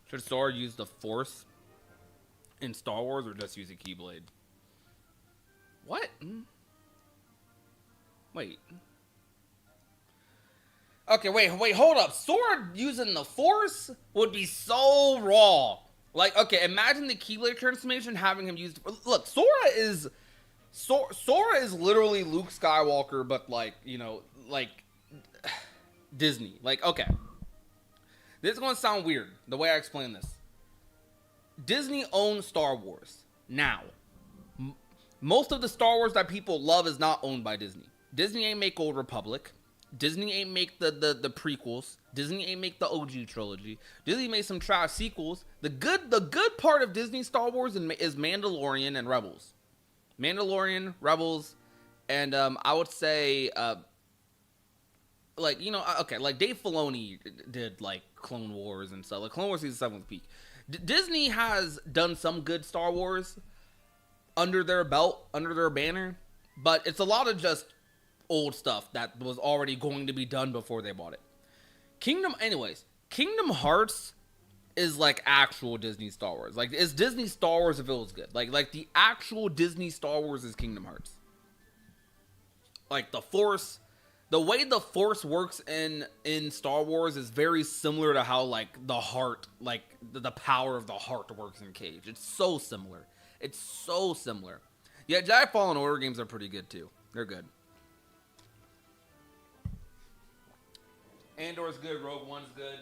[SPEAKER 3] Should Sora use the Force in Star Wars or just use a Keyblade? What? Wait. Okay, wait, hold up. Sora using the Force would be so raw. Like, okay, imagine the Keyblade transformation having him use... Look, Sora is literally Luke Skywalker, but, like, you know, like, Disney. Like, okay. This is going to sound weird, the way I explain this. Disney owns Star Wars. Now, most of the Star Wars that people love is not owned by Disney. Disney ain't make Old Republic. Disney ain't make the prequels. Disney ain't make the OG trilogy. Disney made some trash sequels. The good part of Disney Star Wars is Mandalorian and Rebels. Mandalorian, Rebels, and I would say... like, you know, okay, like Dave Filoni did, like, Clone Wars and stuff. Like, Clone Wars season 7 was peak. Disney has done some good Star Wars under their belt, under their banner, but it's a lot of just old stuff that was already going to be done before they bought it. Kingdom Hearts is, like, actual Disney Star Wars. Like, it's Disney Star Wars if it was good. Like the actual Disney Star Wars is Kingdom Hearts. Like, the Force... The way the Force works in Star Wars is very similar to how, like, the heart, like, the power of the heart works in Cage. It's so similar. Yeah, Jedi Fallen Order games are pretty good, too. They're good. Andor's good. Rogue One's good.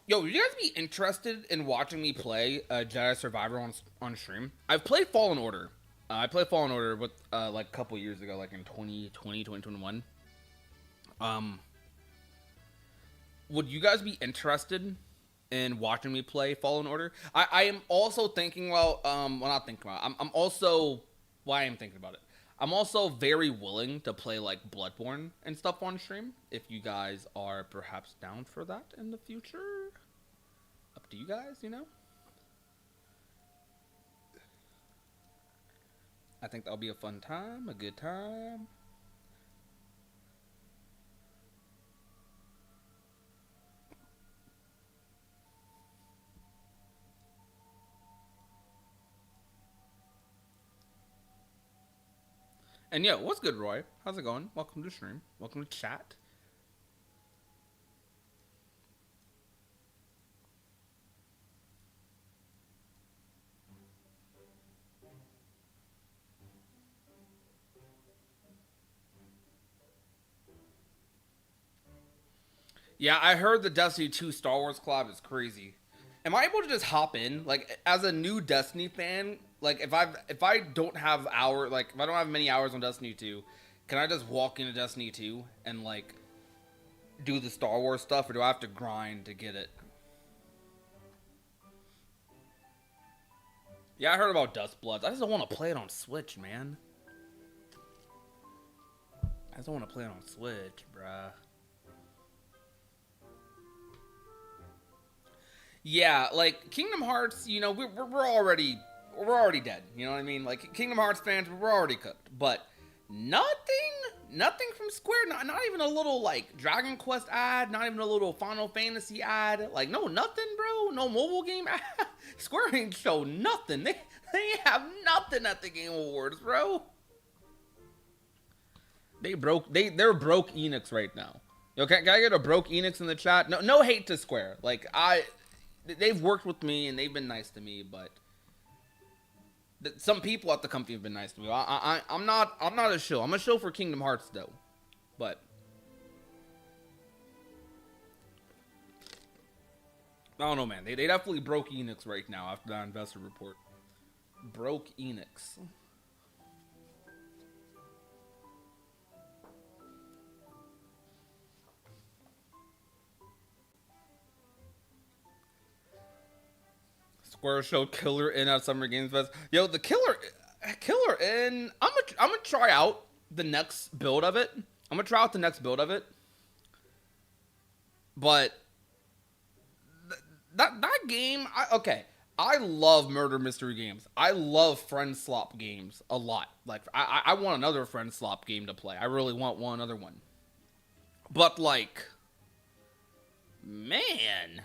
[SPEAKER 3] Yo, would you guys be interested in watching me play Jedi Survivor on stream? I've played Fallen Order. I played Fallen Order with like a couple years ago, like in 2020, 2021. Would you guys be interested in watching me play Fallen Order? I am also thinking about, not thinking about, I'm also, why I'm thinking about it. I'm also very willing to play, like, Bloodborne and stuff on stream, if you guys are perhaps down for that in the future. Up to you guys, you know? I think that'll be a fun time, a good time. And yo, what's good, Roy? How's it going? Welcome to stream. Welcome to chat. Yeah, I heard the Destiny 2 Star Wars collab is crazy. Am I able to just hop in? Like, as a new Destiny fan, like, if I don't have if I don't have many hours on Destiny 2, can I just walk into Destiny 2 and, like, do the Star Wars stuff, or do I have to grind to get it? Yeah, I heard about Dustbloods. I just don't want to play it on Switch, man. I just don't want to play it on Switch, bruh. Yeah, like Kingdom Hearts, you know, we're already dead. You know what I mean? Like Kingdom Hearts fans, we're already cooked. But nothing from Square. Not even a little like Dragon Quest ad. Not even a little Final Fantasy ad. Like nothing, bro. No mobile game ad. Square ain't show nothing. They have nothing at the Game Awards, bro. They're broke Enix right now. Yo, can I get a broke Enix in the chat? No hate to Square. Like they've worked with me and they've been nice to me, but some people at the company have been nice to me. I'm not a shill. I'm a shill for Kingdom Hearts though, but I don't know, man. They definitely broke Enix right now after that investor report. Broke Enix. Square showed Killer In at Summer Games Fest. Yo, the Killer In. I'm gonna try out the next build of it. But that game, I love murder mystery games. I love friend slop games a lot. Like I want another friend slop game to play. I really want another one. But like, man,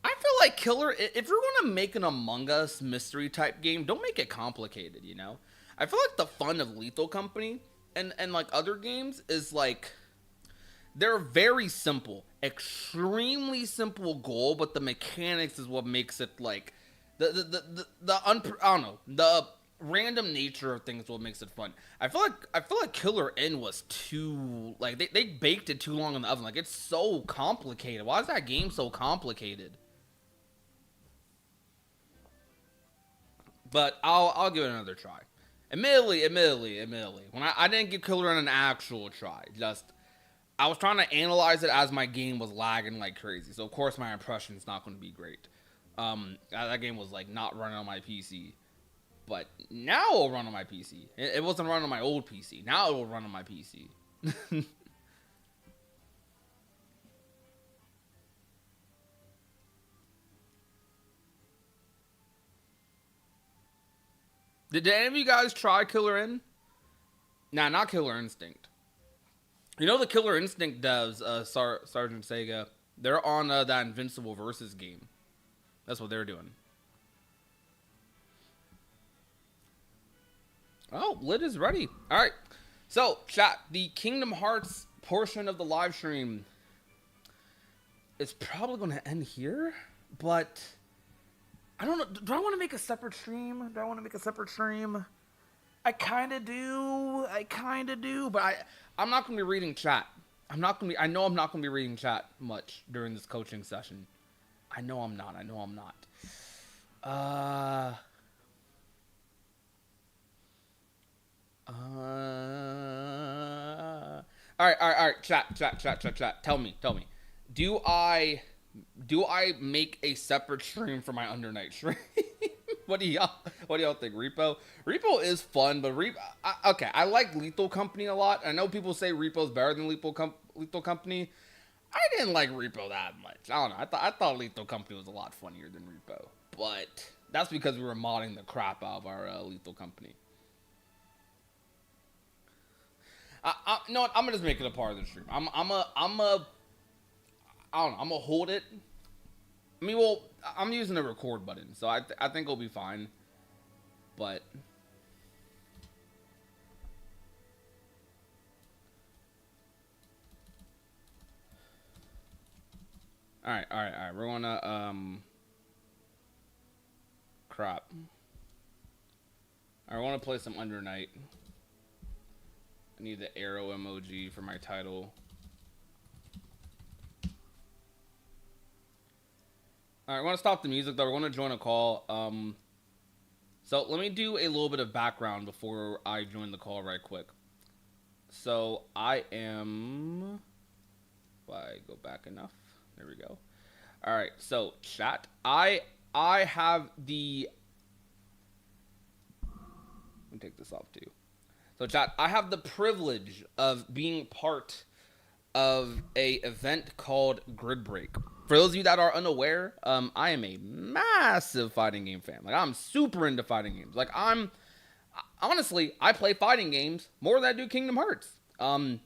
[SPEAKER 3] I feel like Killer, if you're going to make an Among Us mystery type game, don't make it complicated, you know? I feel like the fun of Lethal Company and like other games is like, they're very simple, extremely simple goal, but the mechanics is what makes it like, the random nature of things is what makes it fun. I feel like Killer In was too, like, they baked it too long in the oven. Like, it's so complicated. Why is that game so complicated? But I'll give it another try. Admittedly, when I didn't give Killer In an actual try, just I was trying to analyze it as my game was lagging like crazy. So of course my impression is not going to be great. That game was like not running on my PC, but now it'll run on my PC. It wasn't running on my old PC. Now it will run on my PC. Did any of you guys try Killer In? Nah, not Killer Instinct. You know the Killer Instinct devs, Sergeant Sega, they're on that Invincible Versus game. That's what they're doing. Oh, Lid is ready. All right. So, chat, the Kingdom Hearts portion of the live stream is probably going to end here, but I don't know. Do I want to make a separate stream? I kind of do, but I'm not going to be reading chat. I know I'm not going to be reading chat much during this coaching session. I know I'm not. All right. Chat. Tell me. Do I make a separate stream for my Undernight stream? What do y'all think? Repo is fun, but I like Lethal Company a lot. I know people say Repo's better than Lethal Company. I didn't like Repo that much. I don't know. I thought Lethal Company was a lot funnier than Repo, but that's because we were modding the crap out of our Lethal Company. No, I'm gonna just make it a part of the stream. I don't know. I'm gonna hold it. I mean, well, I'm using the record button, so I think it'll be fine. But all right. We're gonna crap. I want to play some Undernight. I need the arrow emoji for my title. All right, I want to stop the music though. We're going to join a call. So let me do a little bit of background before I join the call right quick. So I am. If I go back enough, there we go. All right, so chat. I have the. Let me take this off too. So chat, I have the privilege of being part of a event called Grid Break. For those of you that are unaware, I am a massive fighting game fan. Like, I'm super into fighting games. Like, honestly, I play fighting games more than I do Kingdom Hearts. And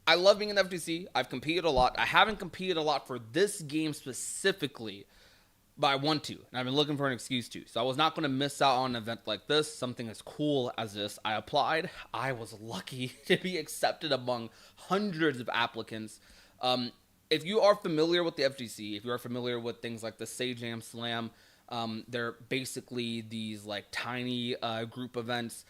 [SPEAKER 3] I love being in the FGC. I've competed a lot. I haven't competed a lot for this game specifically, but I want to, and I've been looking for an excuse to. So I was not going to miss out on an event like this, something as cool as this. I applied. I was lucky to be accepted among hundreds of applicants. If you are familiar with the FGC, if you are familiar with things like the Sajam Slam, they're basically these like tiny group events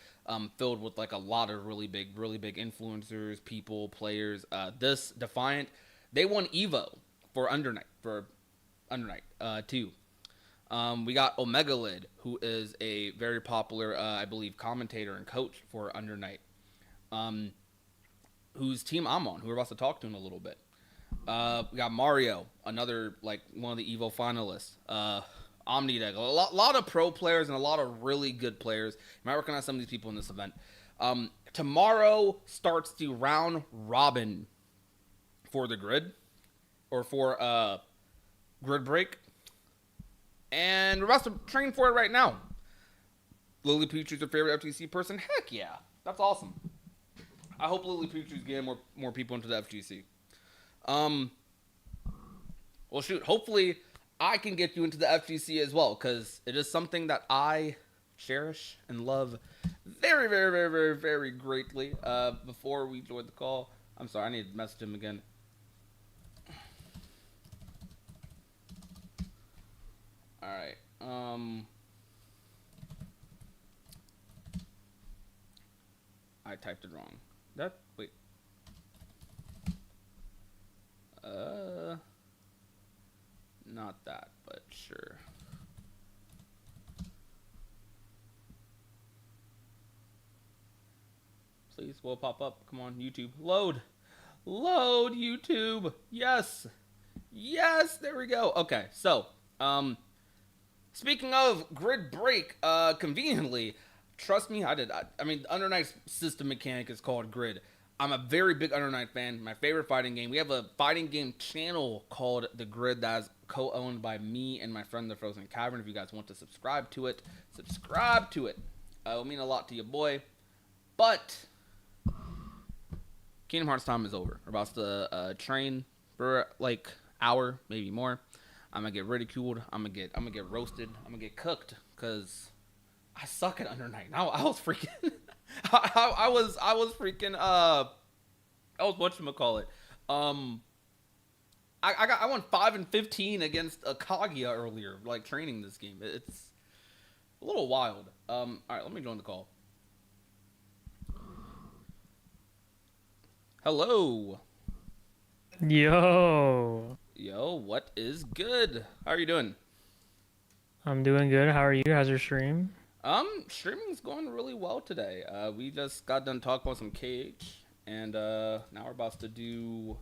[SPEAKER 3] filled with like a lot of really big influencers, people, players. This Defiant, they won Evo for Under Night 2. We got Omega Lid, who is a very popular, I believe, commentator and coach for Under Night, whose team I'm on, who we're about to talk to in a little bit. We got Mario, another, like, one of the Evo finalists. Omnideg, a lot of pro players and a lot of really good players. You might recognize some of these people in this event. Tomorrow starts the round robin for the grid, or for Grid Break, and we're about to train for it right now. Lily Peachu's your favorite FGC person? Heck yeah, that's awesome. I hope Lily Peachu's getting more people into the FGC. Well, shoot, hopefully I can get you into the FGC as well, because it is something that I cherish and love very, very, very, very, very greatly. Before we join the call, I'm sorry, I need to message him again. All right. I typed it wrong. Wait. Not that, but sure. Please, will pop up. Come on, YouTube. Load YouTube. Yes, there we go. Okay, so, speaking of Grid Break, conveniently, trust me, I mean, Under Night's system mechanic is called Grid. I'm a very big Under Night fan. My favorite fighting game. We have a fighting game channel called The Grid that is co-owned by me and my friend The Frozen Cavern. If you guys want to subscribe to it, subscribe to it. It will mean a lot to your boy. But Kingdom Hearts time is over. We're about to train for like hour, maybe more. I'm gonna get ridiculed. I'm gonna get roasted. I'm gonna get cooked because I suck at Under Night. I was freaking. I was freaking. I was whatchamacallit. I won 5-15 against Kaguya earlier, like training this game. It's a little wild. All right, let me join the call. Hello.
[SPEAKER 13] Yo,
[SPEAKER 3] what is good? How are you doing?
[SPEAKER 13] I'm doing good. How are you? How's your stream?
[SPEAKER 3] Streaming's going really well today. We just got done talking about some KH, and now we're about to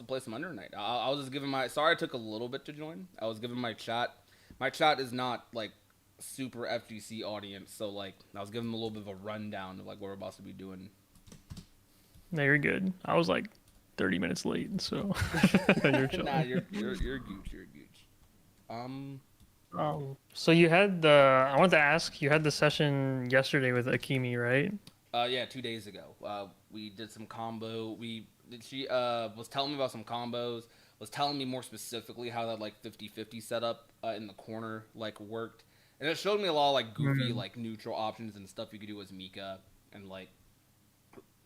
[SPEAKER 3] play some Under Night. I was just giving sorry I took a little bit to join. I was giving my chat. My chat is not, like, super FGC audience, so, like, I was giving them a little bit of a rundown of, like, what we're about to be doing.
[SPEAKER 13] No, you're good. I was, like, 30 minutes late, so you're chill.
[SPEAKER 3] Nah, you're gooch. You're gooch.
[SPEAKER 13] So you had I wanted to ask, you had the session yesterday with Akimi, right?
[SPEAKER 3] Yeah, 2 days ago. We did some combo. She was telling me about some combos, was telling me more specifically how that, like, 50-50 setup in the corner, like, worked. And it showed me a lot of, like, goofy, like, neutral options and stuff you could do as Mika, and, like,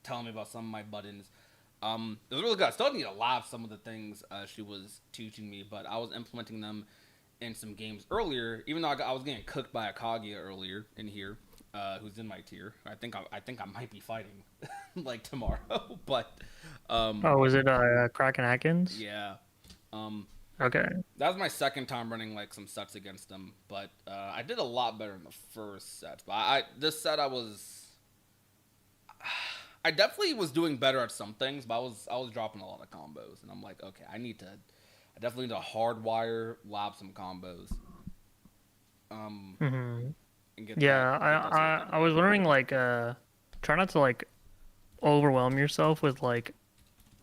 [SPEAKER 3] telling me about some of my buttons. It was really good. I still need to laugh some of the things she was teaching me, but I was implementing them in some games earlier, even though I was getting cooked by a Kaguya earlier in here. who's in my tier. I think I might be fighting like tomorrow, but
[SPEAKER 13] Oh, was it Kraken Atkins?
[SPEAKER 3] yeah.
[SPEAKER 13] Okay.
[SPEAKER 3] That was my second time running like some sets against him, but I did a lot better in the first set. But this set I definitely was doing better at some things, but I was dropping a lot of combos, and I'm like, okay, I definitely need to hardwire lab some combos.
[SPEAKER 13] Mhm.
[SPEAKER 3] And get
[SPEAKER 13] Yeah,
[SPEAKER 3] that
[SPEAKER 13] I was wondering like try not to like overwhelm yourself with like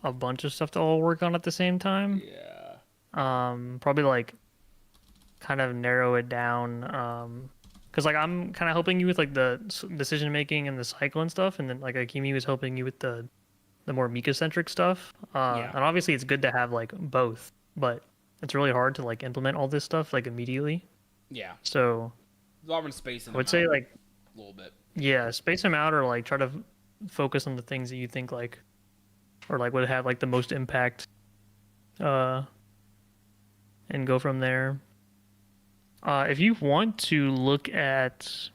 [SPEAKER 13] a bunch of stuff to all work on at the same time.
[SPEAKER 3] Yeah.
[SPEAKER 13] Probably like kind of narrow it down. Because like I'm kind of helping you with like the decision making and the cycle and stuff, and then like Akimi was helping you with the more Mika centric stuff.
[SPEAKER 3] Yeah.
[SPEAKER 13] And obviously it's good to have like both, but it's really hard to like implement all this stuff like immediately.
[SPEAKER 3] Yeah.
[SPEAKER 13] So
[SPEAKER 3] I've been spacing
[SPEAKER 13] I would
[SPEAKER 3] them
[SPEAKER 13] say
[SPEAKER 3] out
[SPEAKER 13] like
[SPEAKER 3] a little bit.
[SPEAKER 13] yeah, space them out or like try to focus on the things that you think like or like would have like the most impact and go from there. If you want to look at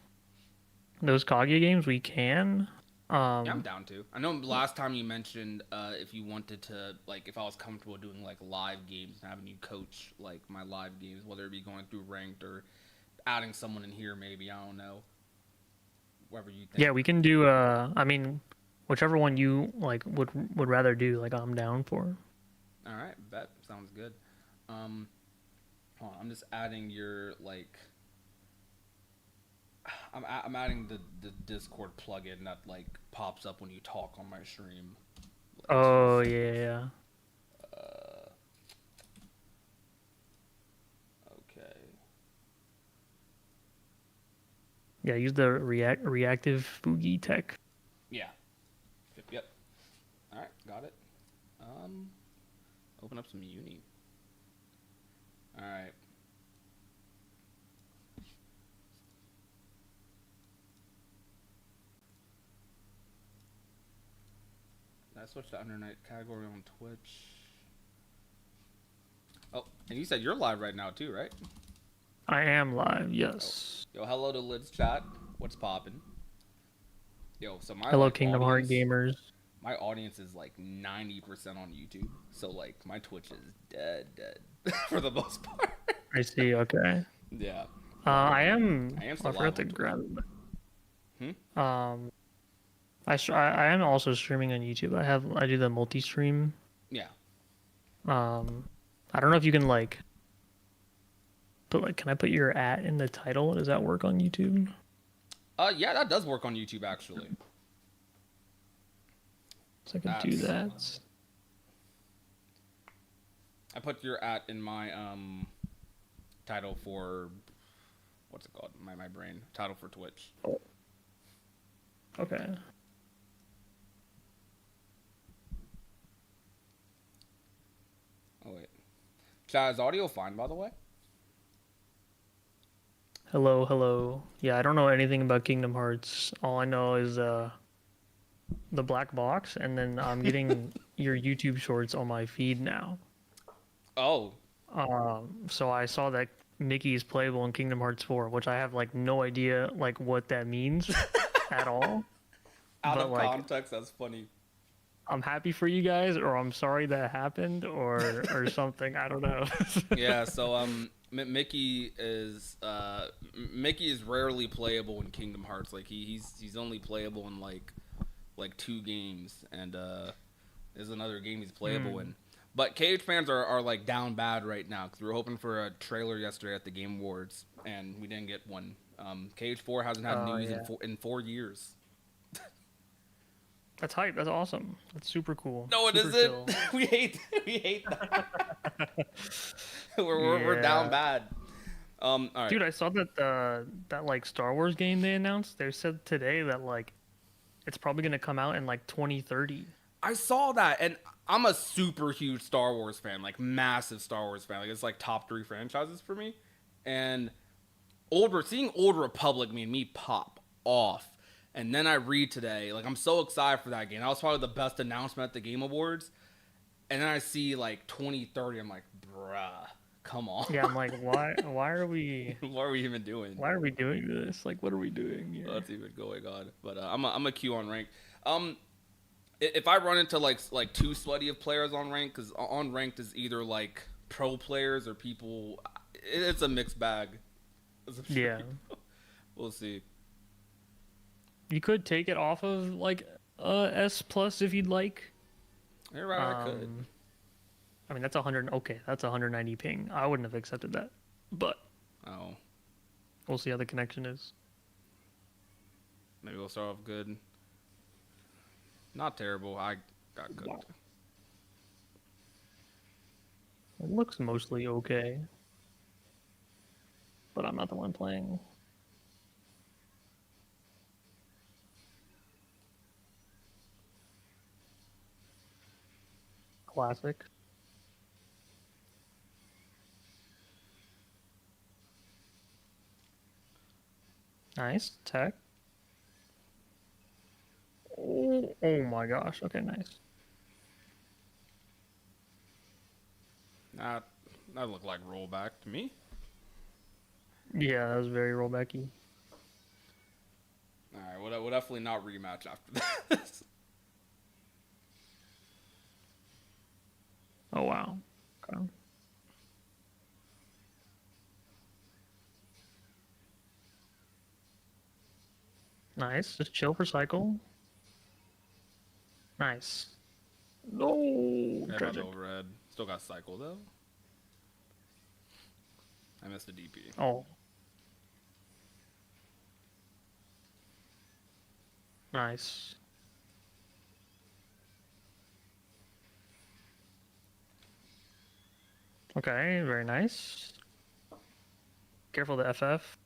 [SPEAKER 13] those Kaguya games, we can.
[SPEAKER 3] Yeah, I'm down to. I know last time you mentioned if you wanted to, like, if I was comfortable doing like live games and having you coach like my live games, whether it be going through ranked or adding someone in here, maybe I don't know. Whatever you think.
[SPEAKER 13] Yeah, we can do. I mean, whichever one you like would rather do. Like, I'm down for.
[SPEAKER 3] All right, bet sounds good. Hold on, I'm just adding your like. I'm adding the Discord plugin that like pops up when you talk on my stream.
[SPEAKER 13] Oh yeah.
[SPEAKER 3] Okay.
[SPEAKER 13] Yeah, use the reactive Boogie tech.
[SPEAKER 3] Yeah. Yep. All right, got it. Open up some Uni. All right. I switched to Undernight category on Twitch. Oh, and you said you're live right now too, right?
[SPEAKER 13] I am live. Yes.
[SPEAKER 3] Oh. Yo, hello to Lids chat. What's poppin'? Yo, so my
[SPEAKER 13] Hello,
[SPEAKER 3] like,
[SPEAKER 13] Kingdom Heart gamers.
[SPEAKER 3] My audience is like 90% on YouTube, so like my Twitch is dead for the most part.
[SPEAKER 13] I see. Okay.
[SPEAKER 3] Yeah.
[SPEAKER 13] I am.
[SPEAKER 3] I am
[SPEAKER 13] I
[SPEAKER 3] still
[SPEAKER 13] forgot
[SPEAKER 3] live
[SPEAKER 13] to
[SPEAKER 3] on
[SPEAKER 13] grab it.
[SPEAKER 3] Hmm?
[SPEAKER 13] I am also streaming on YouTube. I do the multi stream.
[SPEAKER 3] Yeah.
[SPEAKER 13] I don't know if you can like put like can I put your @ in the title? Does that work on YouTube?
[SPEAKER 3] Yeah, that does work on YouTube actually.
[SPEAKER 13] So I can do that.
[SPEAKER 3] I put your @ in my title for what's it called? My brain title for Twitch.
[SPEAKER 13] Oh. Okay.
[SPEAKER 3] Oh wait, chat, is audio fine by the way?
[SPEAKER 13] Hello, hello. Yeah, I don't know anything about Kingdom Hearts. All I know is the black box, and then I'm getting your YouTube shorts on my feed now.
[SPEAKER 3] Oh.
[SPEAKER 13] So I saw that Mickey is playable in Kingdom Hearts 4, which I have like no idea like what that means at all.
[SPEAKER 3] Out
[SPEAKER 13] But,
[SPEAKER 3] of
[SPEAKER 13] like,
[SPEAKER 3] context, that's funny.
[SPEAKER 13] I'm happy for you guys, or I'm sorry that happened, or something. I don't know.
[SPEAKER 3] Yeah, so Mickey is rarely playable in Kingdom Hearts. Like he's only playable in like 2 games, and there's another game he's playable in. But KH fans are like down bad right now because we were hoping for a trailer yesterday at the Game Awards, and we didn't get one. KH4 hasn't had news in 4 years.
[SPEAKER 13] That's hype. That's awesome. That's super cool.
[SPEAKER 3] No, it
[SPEAKER 13] Super
[SPEAKER 3] isn't.
[SPEAKER 13] chill.
[SPEAKER 3] we hate that. we're down bad. All right.
[SPEAKER 13] Dude, I saw that like Star Wars game they announced. They said today that like it's probably gonna come out in like 2030.
[SPEAKER 3] I saw that, and I'm a super huge Star Wars fan, like massive Star Wars fan. Like it's like top 3 franchises for me. And seeing Old Republic made me pop off. And then I read today, like I'm so excited for that game. That was probably the best announcement at the Game Awards. And then I see like 2030, I'm like, bruh. Come on.
[SPEAKER 13] Yeah, I'm like, why are we
[SPEAKER 3] What are we even doing?
[SPEAKER 13] why are we doing this? Like, what are we doing here?
[SPEAKER 3] What's even going on? But I'm a queue on rank. If I run into like too sweaty of players on rank, because on ranked is either like pro players or people. It's a mixed bag.
[SPEAKER 13] Yeah.
[SPEAKER 3] We'll see.
[SPEAKER 13] You could take it off of like S plus if you'd like.
[SPEAKER 3] You're right, I could.
[SPEAKER 13] I mean, that's 100. Okay, that's 190 ping. I wouldn't have accepted that, but
[SPEAKER 3] Oh,
[SPEAKER 13] we'll see how the connection is.
[SPEAKER 3] maybe we'll start off good. Not terrible. I got cooked.
[SPEAKER 13] It looks mostly okay, but I'm not the one playing. Classic. Nice tech. Oh my gosh. Okay, nice.
[SPEAKER 3] That looked like rollback to me.
[SPEAKER 13] Yeah, that was very rollbacky.
[SPEAKER 3] All right, we'll definitely not rematch after this.
[SPEAKER 13] Oh wow. Okay. Nice. Just chill for cycle. Nice. No.
[SPEAKER 3] Head
[SPEAKER 13] Tragic.
[SPEAKER 3] on overhead. Still got cycle though. I missed a DP.
[SPEAKER 13] Oh. Nice. Okay, very nice. Careful the FF.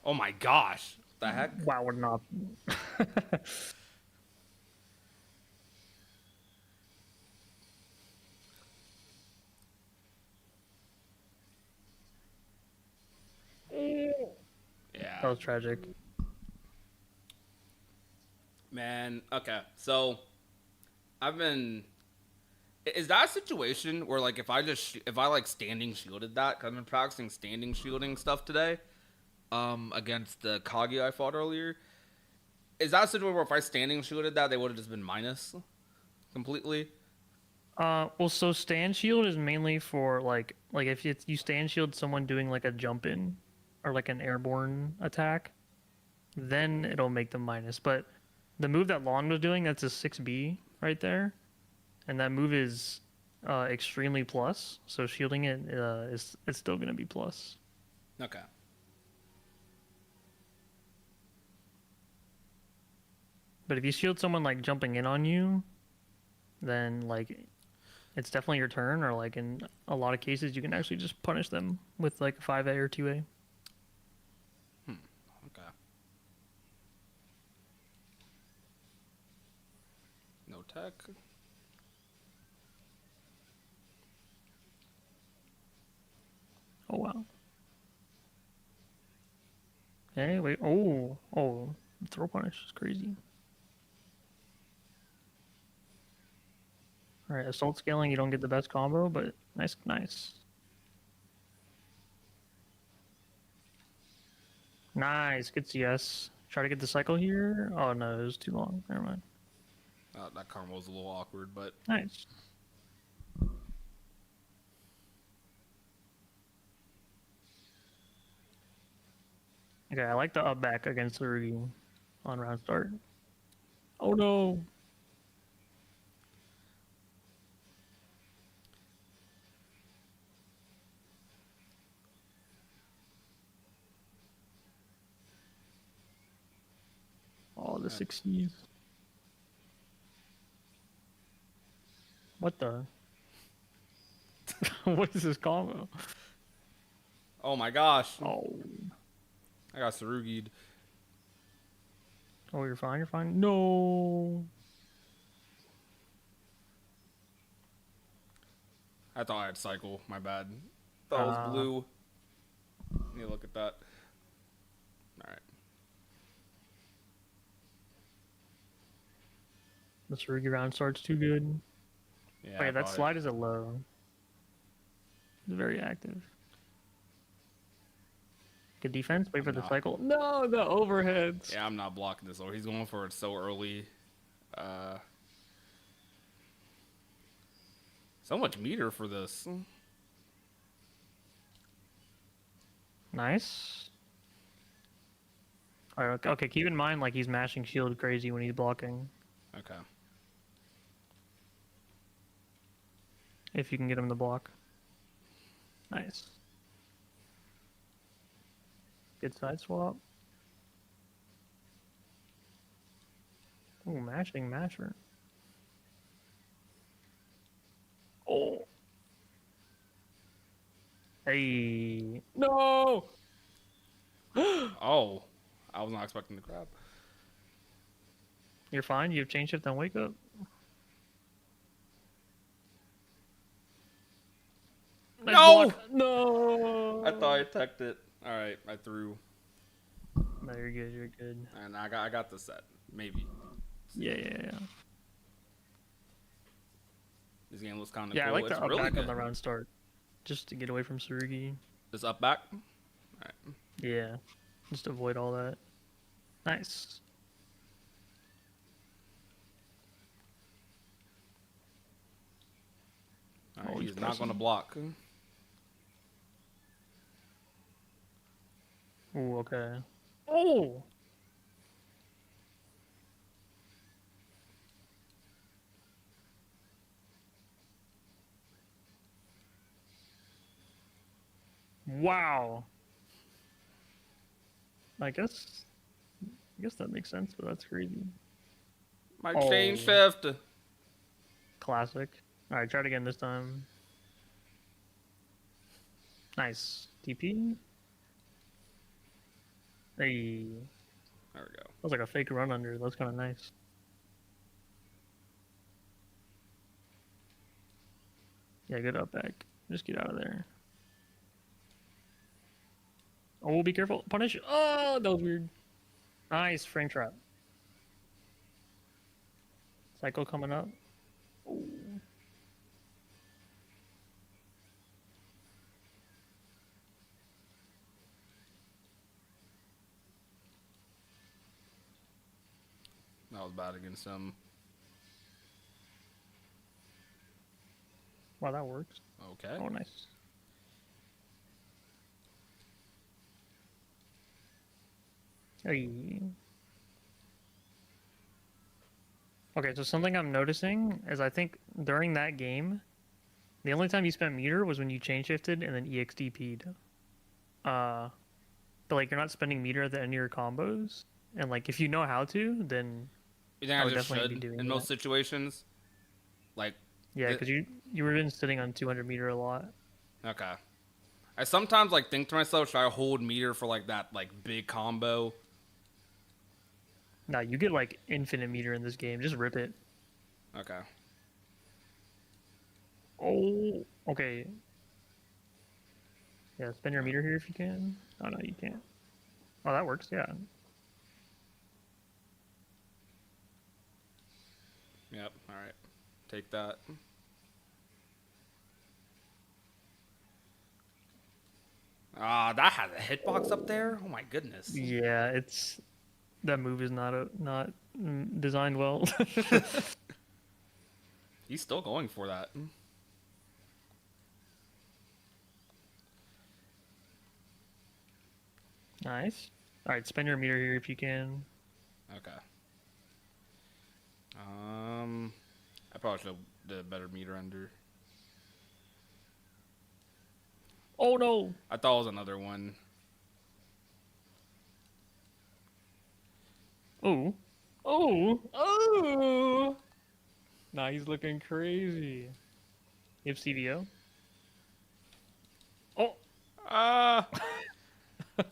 [SPEAKER 3] Oh my gosh! What the heck?
[SPEAKER 13] Wow, would not.
[SPEAKER 3] Yeah.
[SPEAKER 13] That was tragic.
[SPEAKER 3] Man, okay. So, I've been. Is that a situation where like if I like standing shielded that? Cause I've been practicing standing shielding stuff today, against the Kage I fought earlier. Is that a situation where if I standing shielded that, they would have just been minus, completely?
[SPEAKER 13] Well, so stand shield is mainly for like if you stand shield someone doing like a jump in, or like an airborne attack, then it'll make them minus. But the move that Lon was doing, that's a 6B right there, and that move is extremely plus. So shielding it it's still gonna be plus.
[SPEAKER 3] Okay.
[SPEAKER 13] But if you shield someone like jumping in on you, then like it's definitely your turn, or like in a lot of cases you can actually just punish them with like a 5A or 2A.
[SPEAKER 3] Okay. No tech.
[SPEAKER 13] Oh wow. Hey, wait. Oh, throw punish is crazy. All right, assault scaling, you don't get the best combo, but nice. Nice, good CS. Try to get the cycle here. Oh no, it was too long. Never mind.
[SPEAKER 3] That combo was a little awkward, but
[SPEAKER 13] Nice. Okay, I like the up back against the Rugi on round start. Oh no. Oh, the 60s. What the? What is this combo?
[SPEAKER 3] oh my gosh!
[SPEAKER 13] Oh.
[SPEAKER 3] I got Sarugi'd.
[SPEAKER 13] Oh, you're fine. No.
[SPEAKER 3] I thought I had cycle. My bad. Thought it was blue. Let me look at that. All right.
[SPEAKER 13] The Sarugi round starts too good.
[SPEAKER 3] Yeah.
[SPEAKER 13] Wait, that slide is a low. He's very active. Good defense. Wait for the
[SPEAKER 3] not.
[SPEAKER 13] cycle. No, the overheads.
[SPEAKER 3] Yeah, I'm not blocking this, or he's going for it so early. So much meter for this.
[SPEAKER 13] Nice. All right, okay, keep in mind, like, he's mashing shield crazy when he's blocking.
[SPEAKER 3] Okay.
[SPEAKER 13] If you can get him to block. Nice. Good side swap. Ooh, mashing masher. Oh. Hey. No!
[SPEAKER 3] Oh, I was not expecting the grab.
[SPEAKER 13] You're fine. You have chain shift and wake up. Nice
[SPEAKER 3] No!
[SPEAKER 13] block. No!
[SPEAKER 3] I thought I teched it. All right, I threw.
[SPEAKER 13] No, you're good. You're good.
[SPEAKER 3] And I got the set. Maybe.
[SPEAKER 13] Yeah.
[SPEAKER 3] This game looks kind of
[SPEAKER 13] Yeah,
[SPEAKER 3] cool.
[SPEAKER 13] I like
[SPEAKER 3] It's
[SPEAKER 13] the up
[SPEAKER 3] really
[SPEAKER 13] back
[SPEAKER 3] good.
[SPEAKER 13] on the round start. Just to get away from Tsurugi.
[SPEAKER 3] This up back? Alright.
[SPEAKER 13] Yeah. Just avoid all that. Nice.
[SPEAKER 3] Alright,
[SPEAKER 13] Oh,
[SPEAKER 3] he's
[SPEAKER 13] he's
[SPEAKER 3] not going to
[SPEAKER 13] pressing.
[SPEAKER 3] block.
[SPEAKER 13] Ooh, okay. Oh! Wow. I guess that makes sense, but that's crazy.
[SPEAKER 3] My chain shift.
[SPEAKER 13] Classic. Alright, try it again this time. Nice. TP. Hey.
[SPEAKER 3] There we go.
[SPEAKER 13] That was like a fake run under. That's kind of nice. Yeah, good up back. Just get out of there. Oh, be careful. Punish. Oh, that was weird. Nice. Frame trap. Cycle coming up. Ooh.
[SPEAKER 3] That was bad against him.
[SPEAKER 13] Wow, that works.
[SPEAKER 3] Okay.
[SPEAKER 13] Oh, nice. Hey. Okay, so something I'm noticing is I think during that game, the only time you spent meter was when you chain shifted and then EXDP'd. But like you're not spending meter at the end of your combos, and like if you know how to, then
[SPEAKER 3] You think
[SPEAKER 13] I
[SPEAKER 3] I
[SPEAKER 13] would
[SPEAKER 3] just
[SPEAKER 13] definitely be
[SPEAKER 3] should
[SPEAKER 13] doing
[SPEAKER 3] in most
[SPEAKER 13] that.
[SPEAKER 3] situations? Like,
[SPEAKER 13] Yeah, because you were been sitting on 200 meter a lot.
[SPEAKER 3] okay. I sometimes like think to myself, should I hold meter for like that like big combo?
[SPEAKER 13] Nah, you get like infinite meter in this game. Just rip it.
[SPEAKER 3] Okay.
[SPEAKER 13] Oh, okay. Yeah, spend your meter here if you can. Oh no, you can't. Oh, that works. Yeah.
[SPEAKER 3] Yep. All right. Take that. Ah, that has a hitbox up there. Oh my goodness.
[SPEAKER 13] Yeah, that move is not designed well.
[SPEAKER 3] He's still going for that.
[SPEAKER 13] Nice. All right, spend your meter here if you can.
[SPEAKER 3] Okay. I probably should have did a better meter under.
[SPEAKER 13] Oh no!
[SPEAKER 3] I thought it was another one.
[SPEAKER 13] Oh. Oh. Oh. Nah, he's looking crazy. You have CVO? Oh.
[SPEAKER 3] Ah. I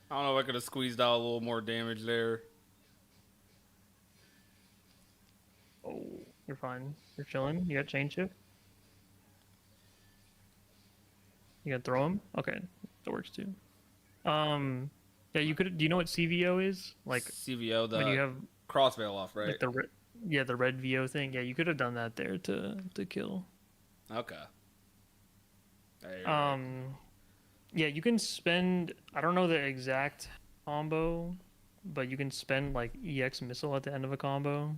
[SPEAKER 3] don't know if I could have squeezed out a little more damage there.
[SPEAKER 13] Oh, you're fine. You're chilling. You got chain shift? You gotta throw him? Okay, that works too. Yeah, you could. Do you know what CVO is? Like
[SPEAKER 3] CVO, the
[SPEAKER 13] when you have
[SPEAKER 3] cross veil off, right?
[SPEAKER 13] like yeah, the red VO thing. Yeah, you could have done that there to kill.
[SPEAKER 3] Okay. Yeah, you're right.
[SPEAKER 13] Yeah, you can spend. I don't know the exact combo, but you can spend like EX missile at the end of a combo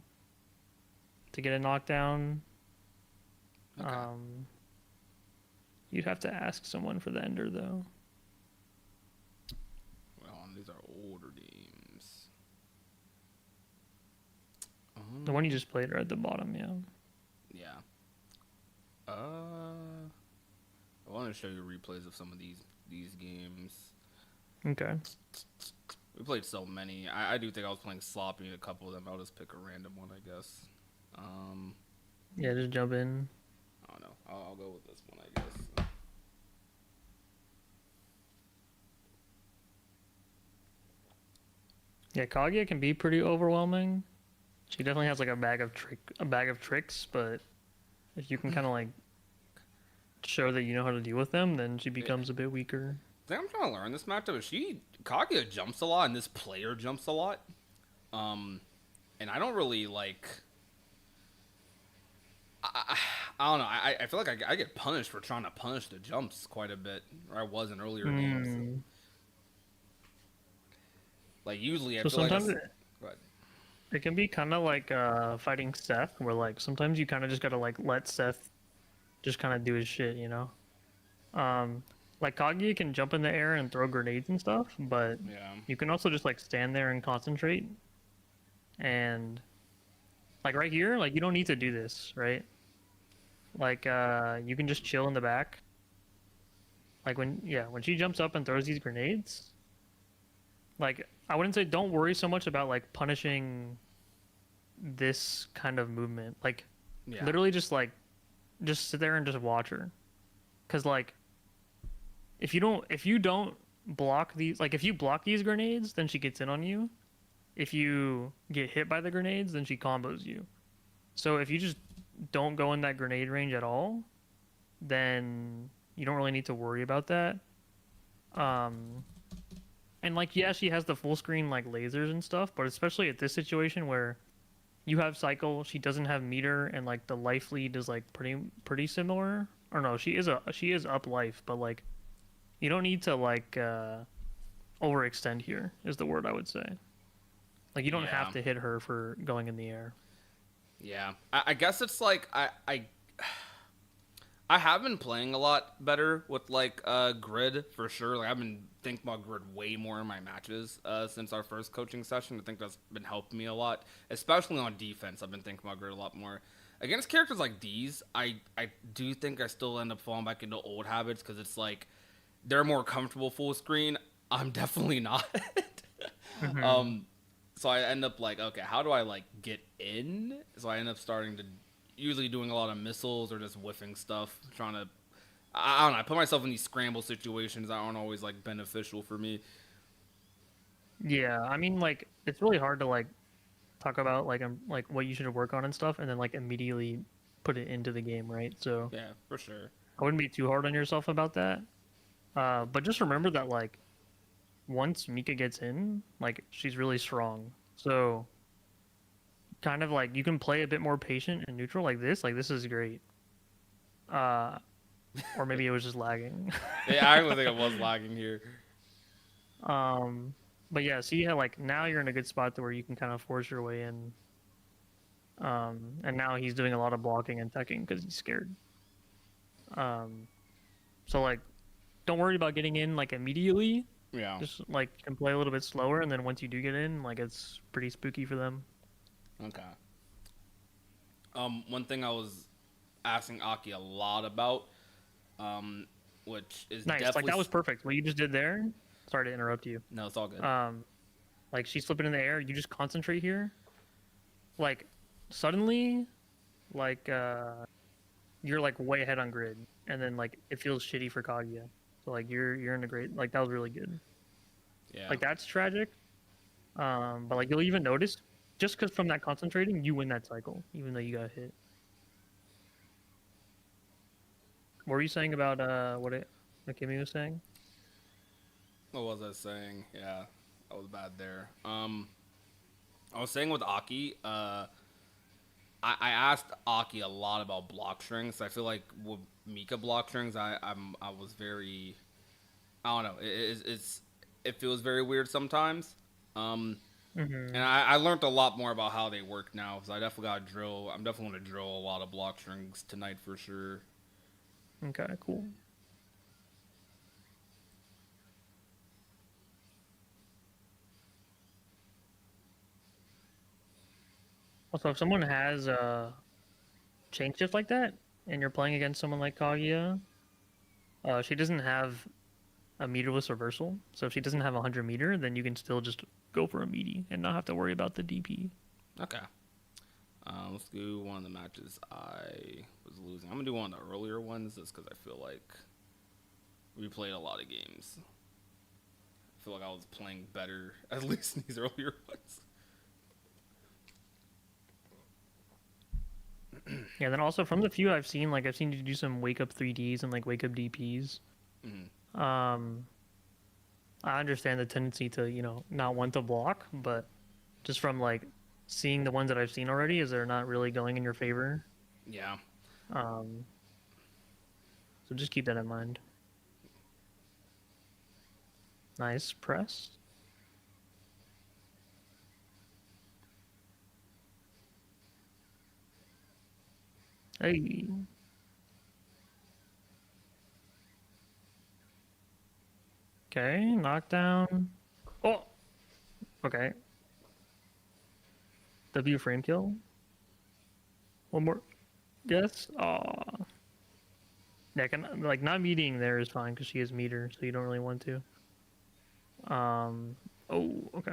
[SPEAKER 13] to get a knockdown.
[SPEAKER 3] Okay.
[SPEAKER 13] You'd have to ask someone for the ender though.
[SPEAKER 3] Well, these are older games.
[SPEAKER 13] The one you just played are at the bottom, yeah.
[SPEAKER 3] Yeah. I want to show you replays of some of these games.
[SPEAKER 13] Okay.
[SPEAKER 3] We played so many. I do think I was playing sloppy in a couple of them. I'll just pick a random one, I guess.
[SPEAKER 13] Yeah, just jump in.
[SPEAKER 3] I don't know. I'll go with this one, I guess.
[SPEAKER 13] Yeah, Kaguya can be pretty overwhelming. She definitely has like a bag of tricks, but if you can kind of like show that you know how to deal with them, then she becomes a bit weaker.
[SPEAKER 3] I think I'm trying to learn this matchup. Kaguya jumps a lot, and this player jumps a lot. And I don't really like. I don't know. I feel like I get punished for trying to punish the jumps quite a bit, or I was in earlier games. Like usually, I
[SPEAKER 13] So
[SPEAKER 3] feel like.
[SPEAKER 13] sometimes
[SPEAKER 3] Go ahead.
[SPEAKER 13] it can be kind of like fighting Seth, where like sometimes you kind of just gotta like let Seth just kind of do his shit, you know. Like Kaguya can jump in the air and throw grenades and stuff, but
[SPEAKER 3] Yeah.
[SPEAKER 13] you can also just like stand there and concentrate. And like right here, like you don't need to do this, right? Like you can just chill in the back. Like when she jumps up and throws these grenades, like I wouldn't say don't worry so much about like punishing this kind of movement. Like literally just sit there and just watch her. Cuz like if you don't block these, like if you block these grenades, then she gets in on you. If you get hit by the grenades, then she combos you. So if you just don't go in that grenade range at all, then you don't really need to worry about that. And like yeah, she has the full screen like lasers and stuff, but especially at this situation where you have cycle, she doesn't have meter, and like the life lead is like pretty similar. Or no, she is up life, but like you don't need to like overextend here is the word I would say. Like you don't have to hit her for going in the air.
[SPEAKER 3] Yeah, I guess it's like I have been playing a lot better with like grid for sure. Like I've been thinking about grid way more in my matches since our first coaching session. I think that's been helping me a lot, especially on defense. I've been thinking about grid a lot more. Against characters like these, I do think I still end up falling back into old habits because it's like they're more comfortable full screen. I'm definitely not. So I end up like, okay, how do I like get in? So I end up starting to usually doing a lot of missiles or just whiffing stuff, trying to, I don't know, I put myself in these scramble situations that aren't always like beneficial for me.
[SPEAKER 13] Yeah, I mean like it's really hard to like talk about like what you should work on and stuff, and then like immediately put it into the game, right? So
[SPEAKER 3] yeah, for sure.
[SPEAKER 13] I wouldn't be too hard on yourself about that. But just remember that like once Mika gets in, like she's really strong. So kind of like you can play a bit more patient and neutral like this. Like this is great. Or maybe it was just lagging.
[SPEAKER 3] Yeah, I really think it was lagging here.
[SPEAKER 13] But yeah, see how like now you're in a good spot to where you can kind of force your way in. And now he's doing a lot of blocking and teching because he's scared. So like, don't worry about getting in like immediately.
[SPEAKER 3] Yeah.
[SPEAKER 13] Just like you can play a little bit slower, and then once you do get in, like it's pretty spooky for them.
[SPEAKER 3] Okay. One thing I was asking Aki a lot about, which is
[SPEAKER 13] Nice,
[SPEAKER 3] definitely
[SPEAKER 13] like that was perfect. What you just did there. Sorry to interrupt you.
[SPEAKER 3] No, it's all good.
[SPEAKER 13] Like she's flipping in the air. You just concentrate here. Like suddenly, like you're like way ahead on grid, and then like it feels shitty for Kaguya. So like you're in a great, like that was really good.
[SPEAKER 3] Yeah.
[SPEAKER 13] Like that's tragic. But like you'll even notice just because from that concentrating you win that cycle even though you got hit. What were you saying about what Kimmy was saying?
[SPEAKER 3] What was I saying? Yeah, I was bad there. I was saying with Aki, I asked Aki a lot about block strings. I feel like with Mika block strings, I was very, I don't know. It feels very weird sometimes. And I learned a lot more about how they work now. So I definitely got to drill. I'm definitely going to drill a lot of block strings tonight for sure.
[SPEAKER 13] Okay, cool. Also, if someone has chain shift like that, and you're playing against someone like Kaguya, she doesn't have a meterless reversal. So if she doesn't have a 100 meter, then you can still just go for a meaty and not have to worry about the DP.
[SPEAKER 3] Okay. Let's do one of the matches I was losing. I'm going to do one of the earlier ones just because I feel like we played a lot of games. I feel like I was playing better, at least in these earlier ones.
[SPEAKER 13] Yeah, then also from the few I've seen, like I've seen you do some wake up 3Ds and like wake up DPs. I understand the tendency to, you know, not want to block, but just from like seeing the ones that I've seen already, is they're not really going in your favor.
[SPEAKER 3] Yeah.
[SPEAKER 13] So just keep that in mind. Nice press. Hey. Okay, knockdown. Oh! Okay. W frame kill. One more. Yes. Aw. Yeah, like not meeting there is fine because she has meter, so you don't really want to. Oh, okay.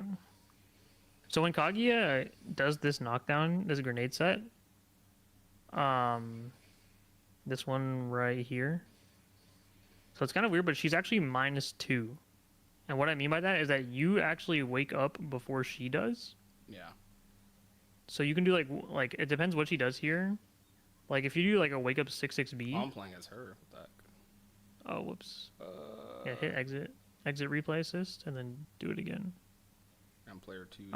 [SPEAKER 13] So when Kaguya does this knockdown, this grenade set, this one right here. So it's kind of weird, but she's actually -2. And what I mean by that is that you actually wake up before she does.
[SPEAKER 3] Yeah.
[SPEAKER 13] So you can do like it depends what she does here. Like if you do like a wake up 6-6B.
[SPEAKER 3] Oh, I'm playing as her. What the heck?
[SPEAKER 13] Oh, whoops. Yeah, hit exit replay assist, and then do it again.
[SPEAKER 3] I'm player 2.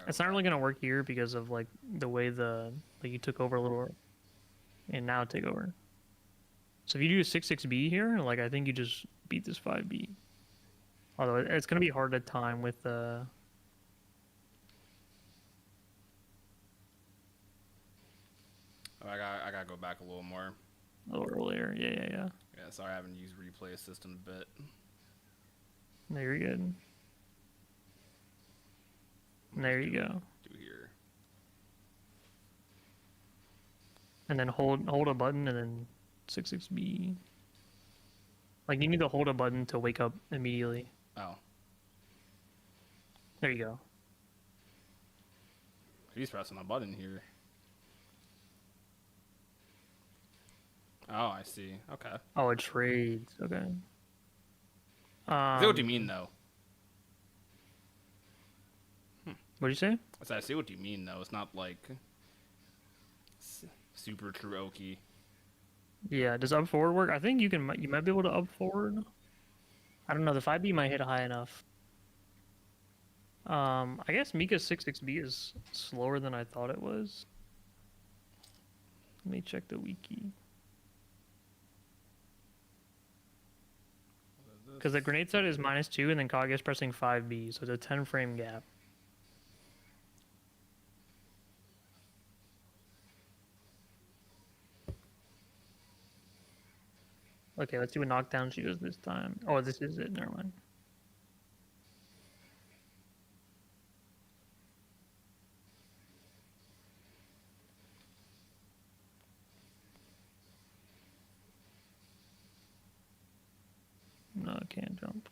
[SPEAKER 13] It's not really gonna work here because of like the way you took over a little, and now take over. So if you do a 6-6B here, like I think you just beat this 5B. Although it's gonna be hard to time with the.
[SPEAKER 3] I gotta go back a little more.
[SPEAKER 13] A little earlier, yeah.
[SPEAKER 3] Yeah, sorry I haven't used replay assist in a bit.
[SPEAKER 13] No, you're good. There you go.
[SPEAKER 3] Do here.
[SPEAKER 13] And then hold a button and then 6-6B. Like you need to hold a button to wake up immediately.
[SPEAKER 3] Oh.
[SPEAKER 13] There you go.
[SPEAKER 3] He's pressing a button here. Oh, I see. Okay.
[SPEAKER 13] Oh, it trades. Okay.
[SPEAKER 3] I see what you mean, though.
[SPEAKER 13] What'd you say?
[SPEAKER 3] I see what you mean, though. It's not like super true Oki.
[SPEAKER 13] Yeah. Does up forward work? I think you might be able to up forward. I don't know. The 5B might hit high enough. I guess Mika's 6-6B is slower than I thought it was. Let me check the wiki. Because the grenade set is -2 and then Kaguya's pressing 5B, so it's a 10 frame gap. Okay, let's see what knockdown she does this time. Oh, this is it. Never mind. No, I can't jump.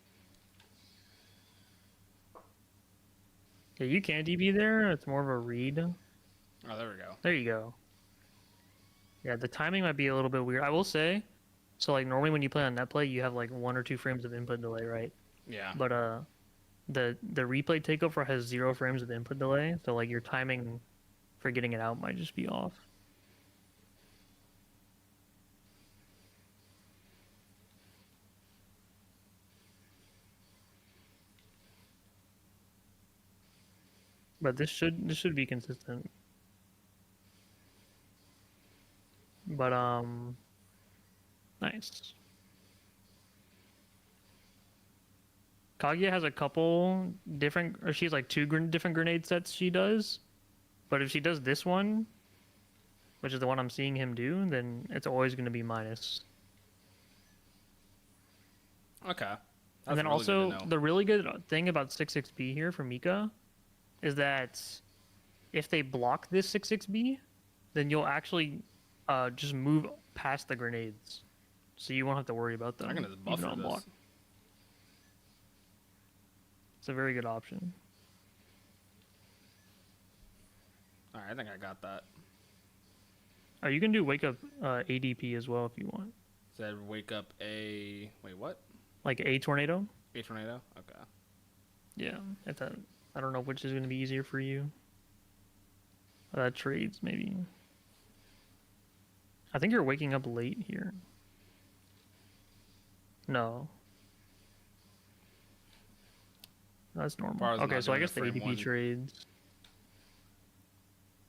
[SPEAKER 13] Yeah, you can DB there. It's more of a read.
[SPEAKER 3] Oh, there we go.
[SPEAKER 13] There you go. Yeah, the timing might be a little bit weird. I will say, so like normally when you play on net play, you have like 1 or 2 frames of input delay, right?
[SPEAKER 3] Yeah.
[SPEAKER 13] But the replay takeover has 0 frames of input delay, so like your timing for getting it out might just be off. But this should be consistent. But nice. Kaguya has a couple different, or she's like two different grenade sets she does. But if she does this one, which is the one I'm seeing him do, then it's always going to be minus.
[SPEAKER 3] Okay.
[SPEAKER 13] And then
[SPEAKER 3] really
[SPEAKER 13] also,
[SPEAKER 3] good to know.
[SPEAKER 13] the really good thing about 6-6B here for Mika is that if they block this 6-6B, then you'll actually just move past the grenades. So you won't have to worry about them.
[SPEAKER 3] I can just
[SPEAKER 13] even
[SPEAKER 3] buffer
[SPEAKER 13] on
[SPEAKER 3] this.
[SPEAKER 13] block. It's a very good option.
[SPEAKER 3] Alright, I think I got that.
[SPEAKER 13] Oh, you can do wake up ADP as well if you want.
[SPEAKER 3] Said wake up a... Wait, what?
[SPEAKER 13] Like a tornado?
[SPEAKER 3] A tornado? Okay.
[SPEAKER 13] Yeah. If that, I don't know which is going to be easier for you. Trades, maybe. I think you're waking up late here. No. That's normal.
[SPEAKER 3] Bar's
[SPEAKER 13] Okay,
[SPEAKER 3] not
[SPEAKER 13] so I
[SPEAKER 3] doing
[SPEAKER 13] guess
[SPEAKER 3] a
[SPEAKER 13] the
[SPEAKER 3] frame
[SPEAKER 13] ADP
[SPEAKER 3] one.
[SPEAKER 13] trades.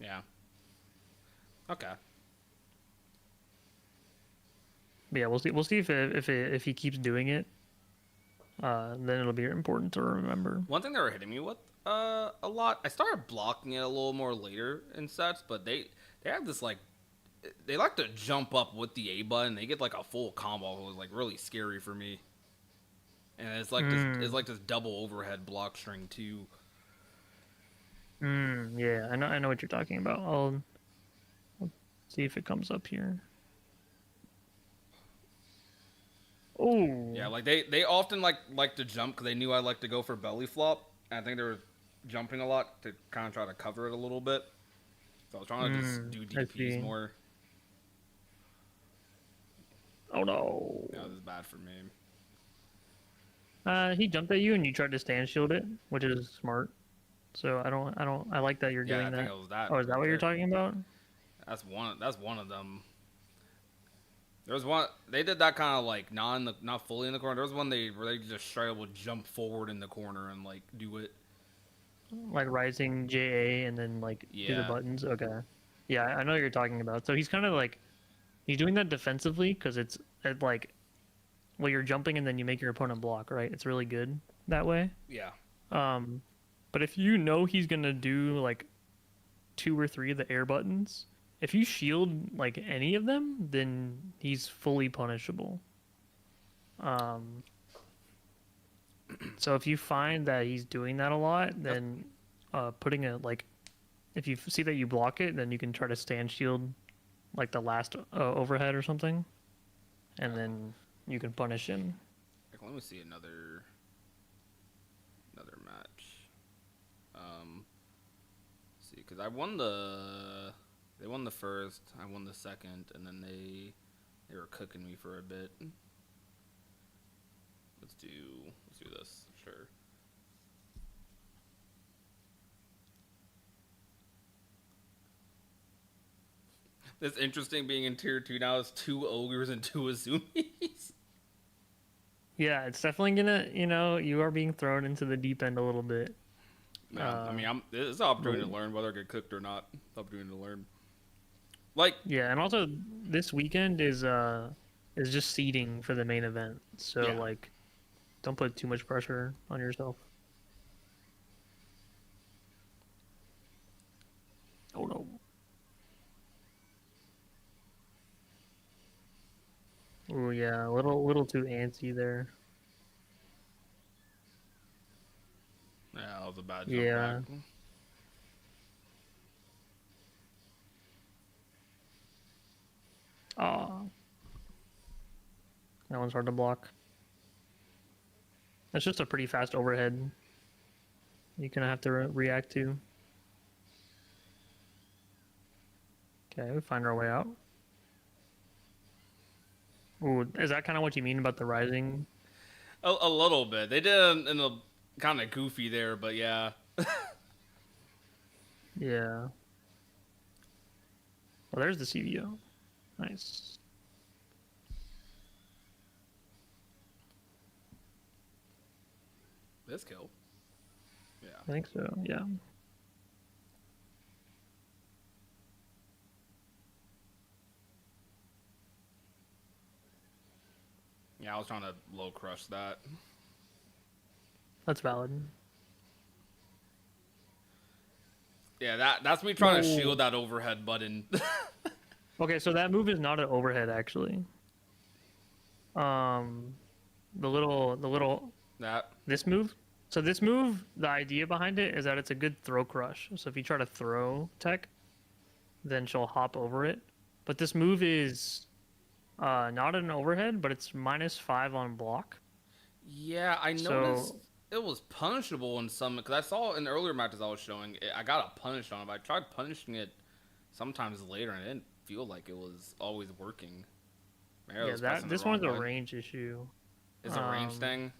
[SPEAKER 3] Yeah. Okay.
[SPEAKER 13] But yeah, we'll see. We'll see if he keeps doing it. Then it'll be important to remember.
[SPEAKER 3] One thing they were hitting me with a lot, I started blocking it a little more later in sets, but they have this like, they like to jump up with the A button. They get like a full combo. It was like really scary for me. And it's like this double overhead block string too.
[SPEAKER 13] Yeah, I know what you're talking about. I'll see if it comes up here. Oh.
[SPEAKER 3] Yeah, like they often like to jump because they knew I like to go for belly flop. And I think they were jumping a lot to kind of try to cover it a little bit. So I was trying to just do
[SPEAKER 13] I
[SPEAKER 3] DPs
[SPEAKER 13] see.
[SPEAKER 3] more.
[SPEAKER 13] Oh no.
[SPEAKER 3] Yeah, this is bad for me.
[SPEAKER 13] He jumped at you and you tried to stand shield it, which is smart. So I like that you're
[SPEAKER 3] Yeah,
[SPEAKER 13] doing
[SPEAKER 3] I
[SPEAKER 13] that.
[SPEAKER 3] think it was that
[SPEAKER 13] Oh, is that
[SPEAKER 3] right
[SPEAKER 13] what you're
[SPEAKER 3] there.
[SPEAKER 13] talking about?
[SPEAKER 3] That's one of them. There was one they did that kind of like not fully in the corner. There was one where they just straight up would jump forward in the corner and like do it.
[SPEAKER 13] Like rising JA and then like do the
[SPEAKER 3] Yeah.
[SPEAKER 13] buttons. Okay. Yeah, I know what you're talking about. So he's kind of like he's doing that defensively because it's like well you're jumping and then you make your opponent block, right? It's really good that way.
[SPEAKER 3] Yeah.
[SPEAKER 13] But if you know he's gonna do like 2 or 3 of the air buttons, if you shield like any of them, then he's fully punishable. So if you find that he's doing that a lot, then putting a like, if you see that you block it, then you can try to stand shield like the last overhead or something, and then you can punish him.
[SPEAKER 3] Let me see another match. See, because I won they won the first, I won the second, and then they were cooking me for a bit. Let's do this, sure. It's interesting being in tier 2 now is 2 ogres and 2 Azumis.
[SPEAKER 13] Yeah, it's definitely gonna, you are being thrown into the deep end a little bit.
[SPEAKER 3] Yeah, I mean, it's an opportunity to learn whether I get cooked or not. It's an opportunity to learn. Like,
[SPEAKER 13] yeah, and also this weekend is just seeding for the main event. So
[SPEAKER 3] Yeah.
[SPEAKER 13] like, don't put too much pressure on yourself. Oh no. Oh yeah, a little too antsy there.
[SPEAKER 3] yeah, that was a bad jump
[SPEAKER 13] Yeah.
[SPEAKER 3] back.
[SPEAKER 13] Aw. That one's hard to block. That's just a pretty fast overhead. You're gonna have to react to. Okay, we find our way out. Ooh, is that kind of what you mean about the rising?
[SPEAKER 3] A little bit. They did it in a kind of goofy there, but yeah.
[SPEAKER 13] Yeah. Well, there's the CVO. Nice.
[SPEAKER 3] This kill. Yeah.
[SPEAKER 13] I think so, yeah.
[SPEAKER 3] Yeah, I was trying to low crush that.
[SPEAKER 13] That's valid.
[SPEAKER 3] Yeah, that's me trying to
[SPEAKER 13] No.
[SPEAKER 3] shield that overhead button.
[SPEAKER 13] Okay, so that move is not an overhead actually. The little
[SPEAKER 3] that.
[SPEAKER 13] This move. So this move, the idea behind it is that it's a good throw crush. So if you try to throw tech, then she'll hop over it. But this move is not an overhead, but it's -5 on block.
[SPEAKER 3] Yeah, I noticed it was punishable in some, because I saw in earlier matches I was showing, I got a punish on it, but I tried punishing it sometimes later, and it didn't feel like it was always working. Maybe I was pressing
[SPEAKER 13] this
[SPEAKER 3] the wrong
[SPEAKER 13] one's a
[SPEAKER 3] way.
[SPEAKER 13] range issue.
[SPEAKER 3] Is it a range thing?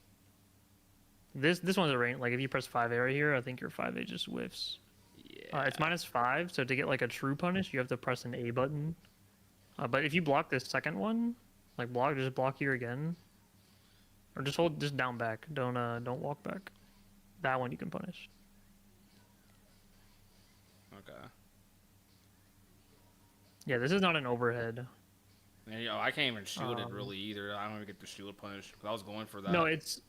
[SPEAKER 13] This one's a range. Like if you press 5A right here, I think your 5A just whiffs.
[SPEAKER 3] Yeah.
[SPEAKER 13] It's -5, so to get like a true punish, you have to press an A button. But if you block this second one, like just block here again, or just down back. Don't walk back. That one you can punish.
[SPEAKER 3] Okay.
[SPEAKER 13] Yeah, this is not an overhead.
[SPEAKER 3] And, you know, I can't even shield it really either. I don't even get the shield punish, because I was going for that.
[SPEAKER 13] No, it's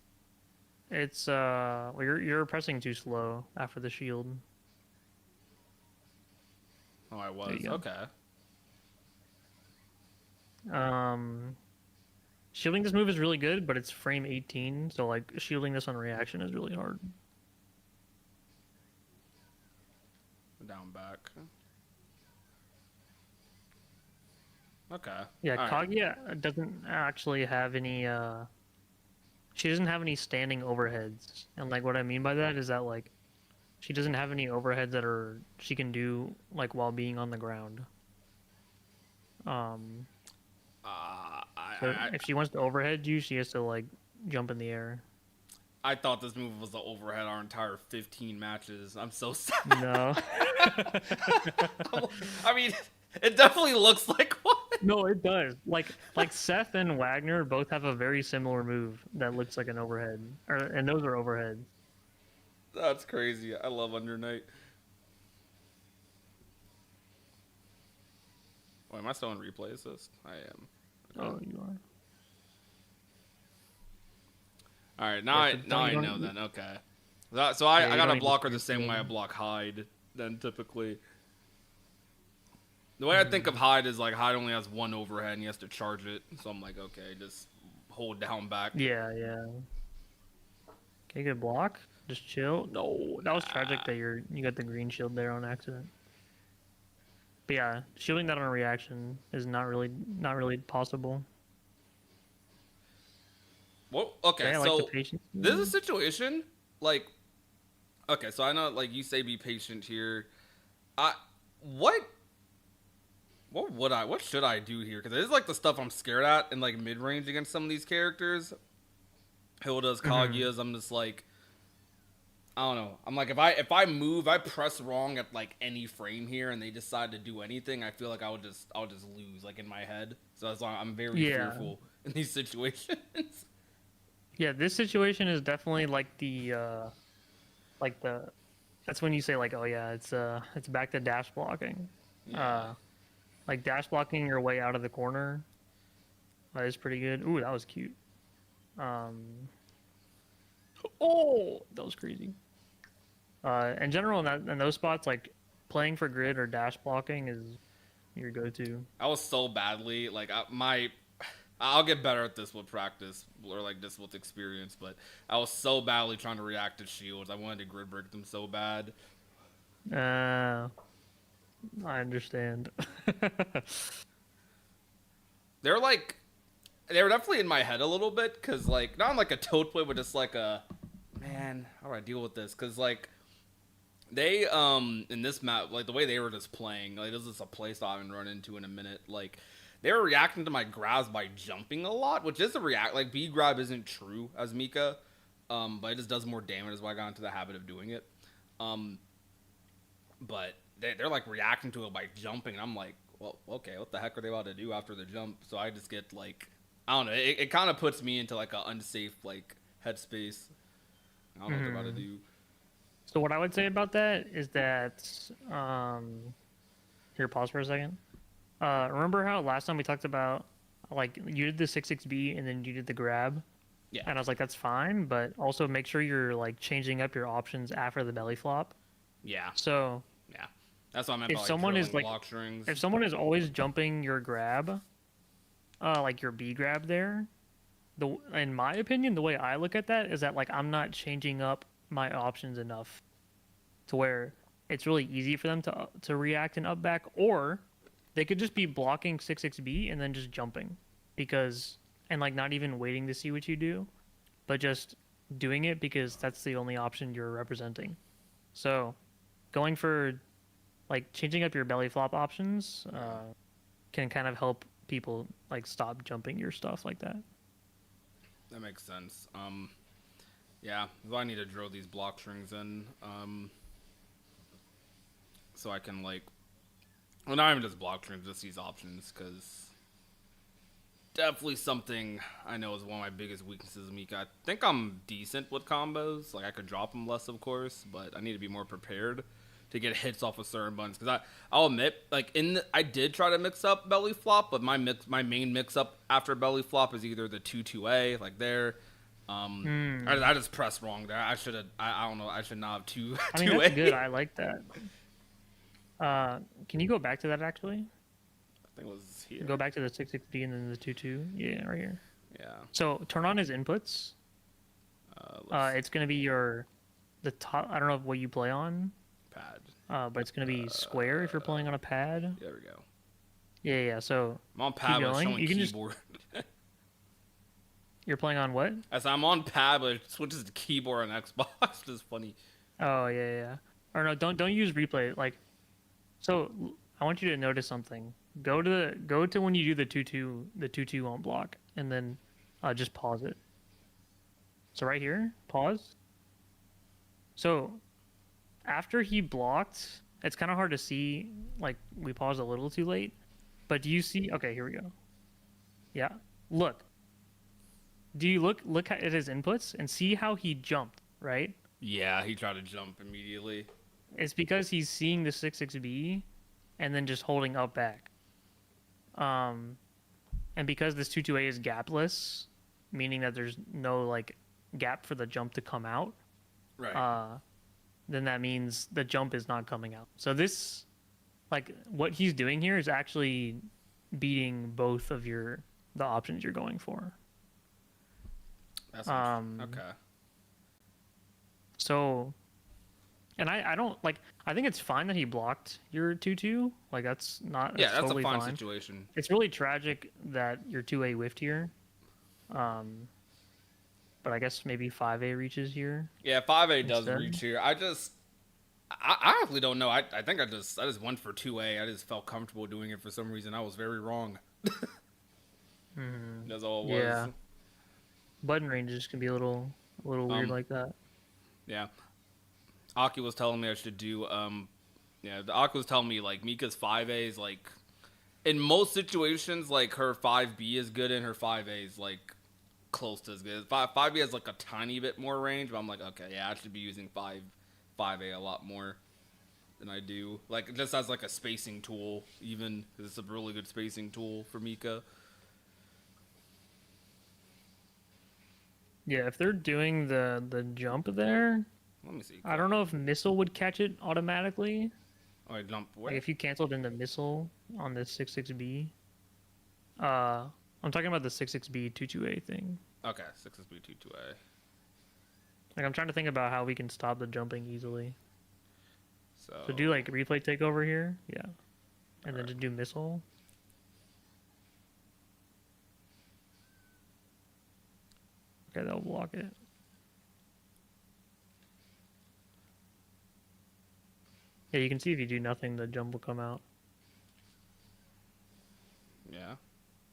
[SPEAKER 13] well, you're pressing too slow after the shield.
[SPEAKER 3] Oh, I was.
[SPEAKER 13] There you go.
[SPEAKER 3] Okay.
[SPEAKER 13] Shielding this move is really good, but it's frame 18, so like shielding this on reaction is really hard.
[SPEAKER 3] Down back. Okay.
[SPEAKER 13] Yeah,
[SPEAKER 3] All right.
[SPEAKER 13] Kaguya doesn't actually have any she doesn't have any standing overheads. And like what I mean by that is that like she doesn't have any overheads that she can do like while being on the ground. So if she wants to overhead you, she has to like jump in the air.
[SPEAKER 3] I thought this move was the overhead our entire 15 matches. I'm so sad.
[SPEAKER 13] No.
[SPEAKER 3] I mean, it definitely looks like one.
[SPEAKER 13] No, it does. Like Seth and Wagner both have a very similar move that looks like an overhead, and those are overheads.
[SPEAKER 3] That's crazy. I love Under Night. Wait, am I still in replay assist? I am.
[SPEAKER 13] Oh, you are.
[SPEAKER 3] All right, now I know then. Okay. So I got to block her the same way I block Hyde then typically. The way I think of Hyde is like Hyde only has one overhead and he has to charge it. So I'm like, okay, just hold down back.
[SPEAKER 13] Yeah. Okay, good block. Just chill. No, that was tragic that you got the green shield there on accident. But yeah, shielding that on a reaction is not really possible.
[SPEAKER 3] Well, okay,
[SPEAKER 13] I
[SPEAKER 3] so
[SPEAKER 13] like the patience.
[SPEAKER 3] this is a situation like, okay, so I know like you say be patient here. What should I do here? Because this is like the stuff I'm scared at in like mid range against some of these characters. Hilda's, Kaguya's. I'm just like, I don't know. I'm like, if I move, I press wrong at like any frame here, and they decide to do anything, I feel like I'll just lose like in my head. So that's why I'm very fearful in these situations.
[SPEAKER 13] Yeah, this situation is definitely like that's when you say like, oh yeah, it's back to dash blocking.
[SPEAKER 3] Yeah.
[SPEAKER 13] Like dash blocking your way out of the corner. That is pretty good. Ooh, that was cute. Oh, that was crazy. In general, in those spots, like playing for grid or dash blocking is your go-to.
[SPEAKER 3] I was so badly like I'll get better at this with practice or like this with experience, but I was so badly trying to react to shields. I wanted to grid break them so bad.
[SPEAKER 13] I understand.
[SPEAKER 3] They were definitely in my head a little bit because like not like a toad play, but just like a man. How do I deal with this? Because like they in this map, like the way they were just playing, like this is a play style I'm gonna run into in a minute. Like they were reacting to my grabs by jumping a lot, which is a react. Like B grab isn't true as Mika, but it just does more damage. Is why I got into the habit of doing it. But they're like reacting to it by jumping, and I'm like, well, okay, what the heck are they about to do after the jump? So I just get like, I don't know. It kind of puts me into like an unsafe like headspace. I don't know what they're about to do.
[SPEAKER 13] So what I would say about that is that here, pause for a second. Remember how last time we talked about like you did the 6-6B and then you did the grab.
[SPEAKER 3] Yeah.
[SPEAKER 13] And I was like, that's fine, but also make sure you're like changing up your options after the belly flop.
[SPEAKER 3] Yeah.
[SPEAKER 13] So
[SPEAKER 3] Yeah. That's what I meant
[SPEAKER 13] if
[SPEAKER 3] by like
[SPEAKER 13] someone is
[SPEAKER 3] drilling
[SPEAKER 13] like,
[SPEAKER 3] block strings.
[SPEAKER 13] if someone is always jumping your grab, like your B grab there, in my opinion, the way I look at that is that like I'm not changing up my options enough to where it's really easy for them to react and up back, or they could just be blocking 6-6B and then just jumping and like not even waiting to see what you do, but just doing it because that's the only option you're representing. So going for like changing up your belly flop options can kind of help people like stop jumping your stuff like that.
[SPEAKER 3] That makes sense. Yeah, so I need to drill these block strings in, so I can like, well, not even just block strings, just these options, because definitely something I know is one of my biggest weaknesses, Mika. I think I'm decent with combos. Like, I could drop them less, of course, but I need to be more prepared to get hits off of certain buttons. Because I'll admit, like, I did try to mix up belly flop, but my main mix up after belly flop is either the 2-2A, like there. I just pressed wrong there. I should have. I don't know. I should not have two.
[SPEAKER 13] I mean, that's good. I like that. Can you go back to that actually?
[SPEAKER 3] I think it was here.
[SPEAKER 13] Go back to the 6-6B and then the 2-2. Yeah, right here.
[SPEAKER 3] Yeah.
[SPEAKER 13] So turn on his inputs. It's gonna be the top. I don't know what you play on.
[SPEAKER 3] Pad.
[SPEAKER 13] But it's gonna be square if you're playing on a pad.
[SPEAKER 3] There we go.
[SPEAKER 13] Yeah. So
[SPEAKER 3] I'm on pad, but it's showing
[SPEAKER 13] you can
[SPEAKER 3] keyboard.
[SPEAKER 13] You're playing on what?
[SPEAKER 3] As I'm on pad, but it switches to keyboard on Xbox. It's funny.
[SPEAKER 13] Oh yeah. Or no, don't use replay. Like, so I want you to notice something. Go to when you do the 2-2 on block, and then just pause it. So right here, pause. So after he blocked, it's kind of hard to see. Like, we paused a little too late, but do you see? Okay, here we go. Yeah, look. Do you look at his inputs and see how he jumped, right?
[SPEAKER 3] Yeah, he tried to jump immediately.
[SPEAKER 13] It's because he's seeing the 6-6B and then just holding up back. And because this 2-2A is gapless, meaning that there's no like gap for the jump to come out,
[SPEAKER 3] right?
[SPEAKER 13] Then that means the jump is not coming out. So this, like, what he's doing here is actually beating both of the options you're going for.
[SPEAKER 3] That's okay.
[SPEAKER 13] So, and I don't like. I think it's fine that he blocked your 2-2. Like, that's not.
[SPEAKER 3] That's
[SPEAKER 13] totally
[SPEAKER 3] a fine situation.
[SPEAKER 13] It's really tragic that your 2A whiffed here. But I guess maybe 5A reaches here.
[SPEAKER 3] Yeah, 5A does reach here. I honestly don't know. I think I just went for 2A. I just felt comfortable doing it for some reason. I was very wrong. That's all it was.
[SPEAKER 13] Yeah. Button ranges can be a little weird like that.
[SPEAKER 3] Yeah. Aki was telling me I should do Aki was telling me like Mika's 5A is like in most situations like her 5B is good and her 5A is like close to as good. 5B has like a tiny bit more range, but I'm like, okay, yeah, I should be using 5A a lot more than I do. Like, just as like a spacing tool, even, because it's a really good spacing tool for Mika.
[SPEAKER 13] Yeah, if they're doing the jump there,
[SPEAKER 3] let me see.
[SPEAKER 13] I don't know if missile would catch it automatically.
[SPEAKER 3] Oh, I jump where?
[SPEAKER 13] Like if you canceled into missile on this 6-6B. I'm talking about the 6-6B 2-2A thing.
[SPEAKER 3] Okay, 6-6B 2-2A.
[SPEAKER 13] Like, I'm trying to think about how we can stop the jumping easily.
[SPEAKER 3] So
[SPEAKER 13] do like replay takeover here, yeah, and then just do missile. Okay, that'll block it. Yeah, you can see if you do nothing, the jump will come out.
[SPEAKER 3] Yeah.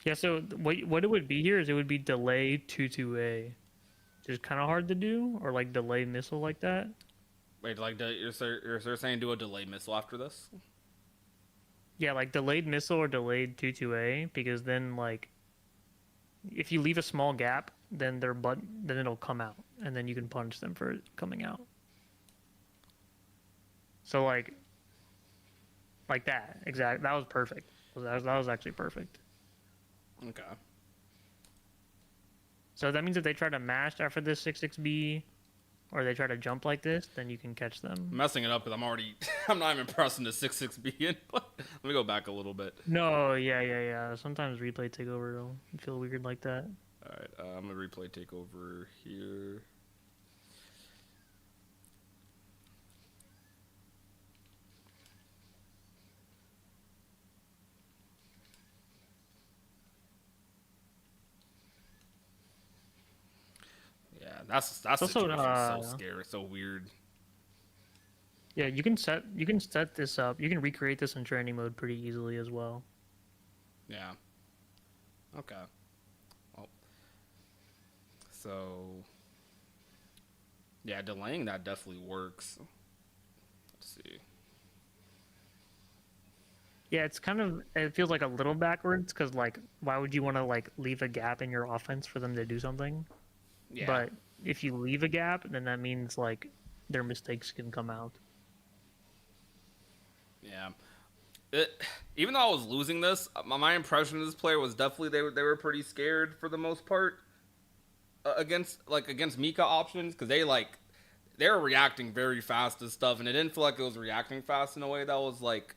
[SPEAKER 13] Yeah, so what it would be here is it would be delay 2-2A. Which is kind of hard to do, or like delay missile like that.
[SPEAKER 3] Wait, like you're saying do a delay missile after this?
[SPEAKER 13] Yeah, like delayed missile or delayed 2-2A, because then like if you leave a small gap, then then it'll come out, and then you can punish them for it coming out. So like that, exactly. That was perfect. That was actually perfect.
[SPEAKER 3] Okay.
[SPEAKER 13] So that means if they try to mash after this 6-6B, or they try to jump like this, then you can catch them.
[SPEAKER 3] I'm messing it up because I'm already I'm not even pressing the 6-6B input. Let me go back a little bit.
[SPEAKER 13] No, yeah. Sometimes replay takeover will feel weird like that.
[SPEAKER 3] All right, I'm gonna replay takeover here. Yeah, that's
[SPEAKER 13] Also,
[SPEAKER 3] situation so scary, so weird.
[SPEAKER 13] Yeah, you can set this up. You can recreate this in training mode pretty easily as well.
[SPEAKER 3] Yeah. Okay. Well, so yeah, delaying that definitely works. Let's see.
[SPEAKER 13] Yeah, it feels like a little backwards because like why would you want to like leave a gap in your offense for them to do something?
[SPEAKER 3] Yeah.
[SPEAKER 13] But if you leave a gap, then that means like their mistakes can come out.
[SPEAKER 3] Yeah. Even though I was losing this, my impression of this player was definitely they were pretty scared for the most part against Mika options because they were reacting very fast to stuff, and it didn't feel like it was reacting fast in a way that was like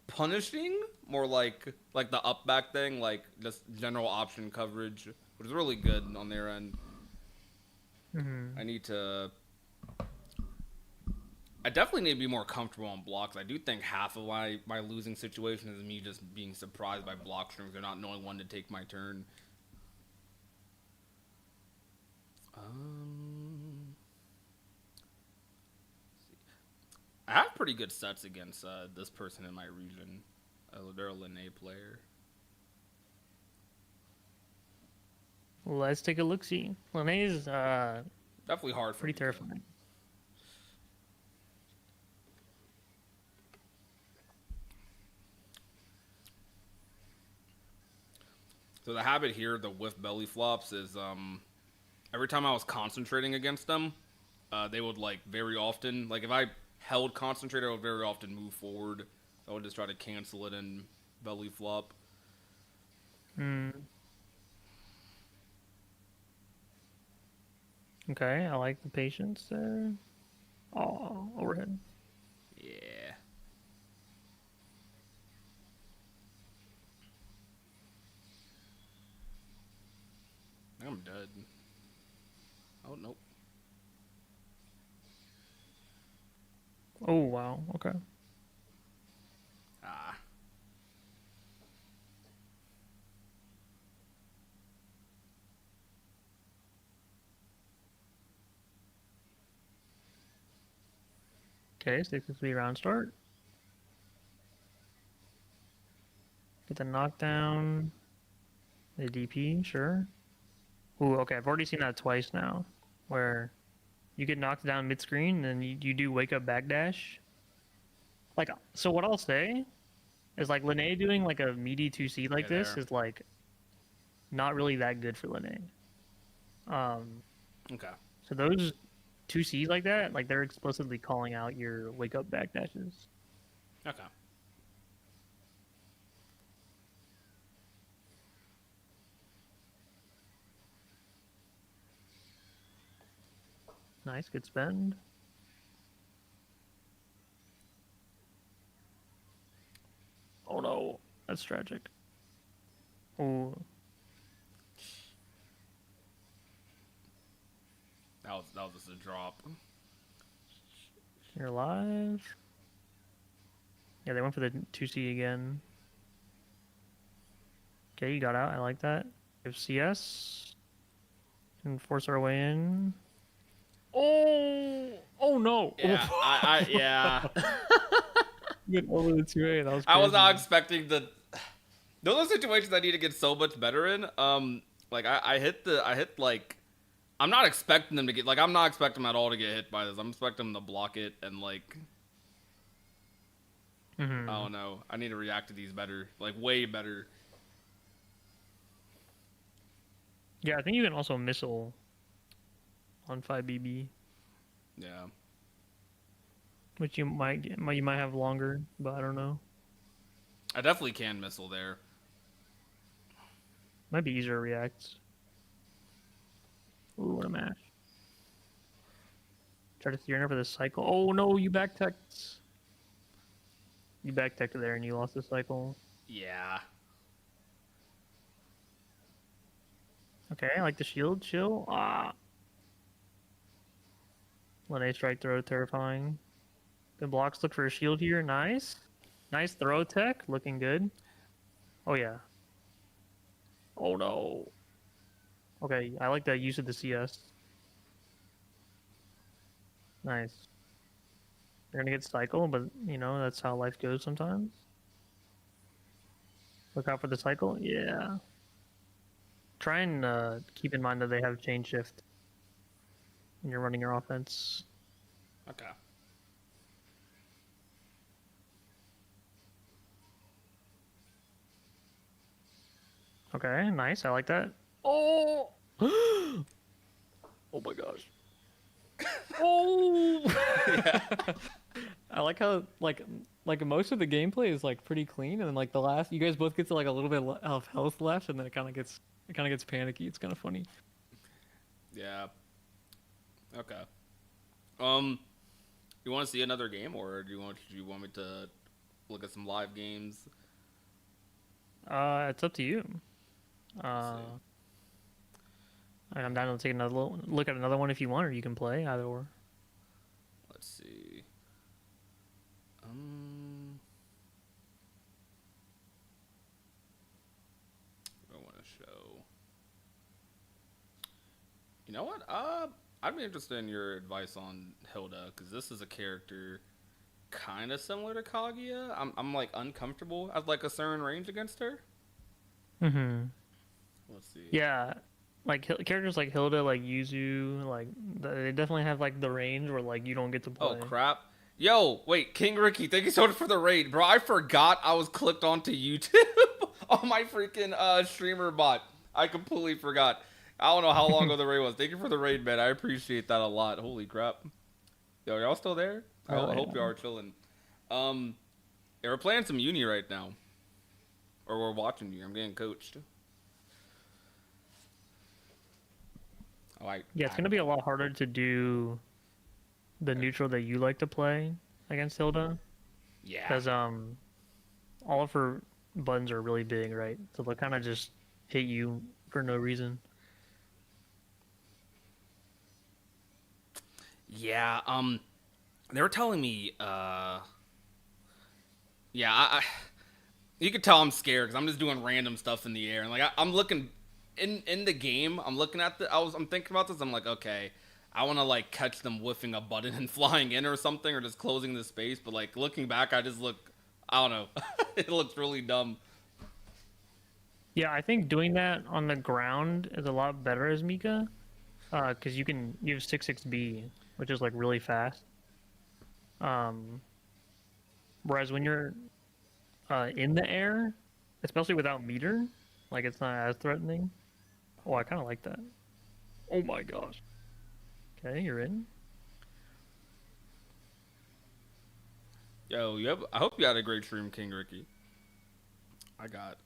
[SPEAKER 3] punishing, more like the up back thing, like just general option coverage, which is really good on their end.
[SPEAKER 13] Mm-hmm.
[SPEAKER 3] I definitely need to be more comfortable on blocks. I do think half of my losing situation is me just being surprised by block strings or not knowing when to take my turn. I have pretty good sets against this person in my region. They're a Linnae player.
[SPEAKER 13] Let's take a look-see. Linnae is
[SPEAKER 3] definitely hard.
[SPEAKER 13] Pretty terrifying.
[SPEAKER 3] So the habit here, the whiff belly flops, is every time I was concentrating against them, they would like very often, like if I held concentrate, I would very often move forward. I would just try to cancel it and belly flop.
[SPEAKER 13] Okay, I like the patience there. Oh, overhead.
[SPEAKER 3] Yeah. I'm dead. Oh, nope.
[SPEAKER 13] Oh, wow. Okay.
[SPEAKER 3] Ah.
[SPEAKER 13] Okay, 6-3 round start. Get the knockdown. The DP, sure. Ooh, okay, I've already seen that twice now. Where you get knocked down mid-screen and you do wake up backdash. Like, so what I'll say is like Linnae doing like a meaty 2C like this is like not really that good for Linnae.
[SPEAKER 3] Okay.
[SPEAKER 13] So those 2Cs like that, like they're explicitly calling out your wake up backdashes.
[SPEAKER 3] Okay.
[SPEAKER 13] Nice, good spend. Oh no, that's tragic. Oh.
[SPEAKER 3] That was just a drop.
[SPEAKER 13] You're alive. Yeah, they went for the 2C again. Okay, you got out. I like that. We have CS. And force our way in. Oh no.
[SPEAKER 3] Yeah, yeah.
[SPEAKER 13] Get over the 2A. That was crazy.
[SPEAKER 3] I was not expecting the. Those are situations I need to get so much better in. Like I hit like. I'm not expecting them to get I'm not expecting them at all to get hit by this. I'm expecting them to block it and like.
[SPEAKER 13] Mm-hmm.
[SPEAKER 3] I don't know. I need to react to these better, like way better.
[SPEAKER 13] Yeah, I think you can also missile on 5BB.
[SPEAKER 3] Yeah.
[SPEAKER 13] Which you might have longer, but I don't know.
[SPEAKER 3] I definitely can missile there.
[SPEAKER 13] Might be easier to react. Ooh, what a match. Try to steer in for this cycle. Oh no, you back-teched. You back-teched there and you lost the cycle.
[SPEAKER 3] Yeah.
[SPEAKER 13] Okay, I like the shield. Chill. Ah. Let A strike throw, terrifying. Good blocks. Look for a shield here. Nice. Nice throw tech. Looking good. Oh, yeah. Oh, no. Okay, I like that use of the CS. Nice. You're gonna get cycle, but, you know, that's how life goes sometimes. Look out for the cycle. Yeah. Try and keep in mind that they have chain shift when you're running your offense.
[SPEAKER 3] Okay.
[SPEAKER 13] Okay, nice. I like that. Oh! Oh my gosh. Oh!
[SPEAKER 3] Yeah.
[SPEAKER 13] I like how like most of the gameplay is like pretty clean, and then like the last, you guys both get to like a little bit of health left, and then it kind of gets panicky. It's kind of funny.
[SPEAKER 3] Yeah. Okay. You want to see another game, or do you want me to look at some live games?
[SPEAKER 13] It's up to you. I'm down to take another look at another one if you want, or you can play either or.
[SPEAKER 3] Let's see. I want to show. You know what? I'd be interested in your advice on Hilda, because this is a character kind of similar to Kaguya. I'm like uncomfortable at like a certain range against her.
[SPEAKER 13] Mm-hmm.
[SPEAKER 3] Let's see.
[SPEAKER 13] Yeah, like characters like Hilda, like Yuzu, like they definitely have like the range where like you don't get to play.
[SPEAKER 3] Oh crap. Yo, wait, King Ricky, thank you so much for the raid, bro. I forgot I was clicked onto YouTube on my freaking streamer bot. I completely forgot. I don't know how long ago the raid was. Thank you for the raid, man. I appreciate that a lot. Holy crap. Yo, y'all still there? I hope y'all are chilling. Yeah, we're playing some Uni right now. Or we're watching Uni. I'm getting coached.
[SPEAKER 13] Yeah, it's gonna be a lot harder to do the neutral that you like to play against Hilda.
[SPEAKER 3] Yeah.
[SPEAKER 13] Because all of her buttons are really big, right? So they'll kind of just hit you for no reason.
[SPEAKER 3] Yeah, they were telling me, yeah, you could tell I'm scared because I'm just doing random stuff in the air, and like I'm looking in the game, I'm looking at I'm thinking about this. I'm like, okay, I want to like catch them whiffing a button and flying in or something, or just closing the space. But like looking back, I don't know, it looks really dumb.
[SPEAKER 13] Yeah, I think doing that on the ground is a lot better as Mika, because you have 6-6B, which is like really fast. Whereas when you're in the air, especially without meter, like it's not as threatening. Oh, I kind of like that. Oh my gosh. Okay, you're in.
[SPEAKER 3] Yo, I hope you had a great stream, King Ricky. I got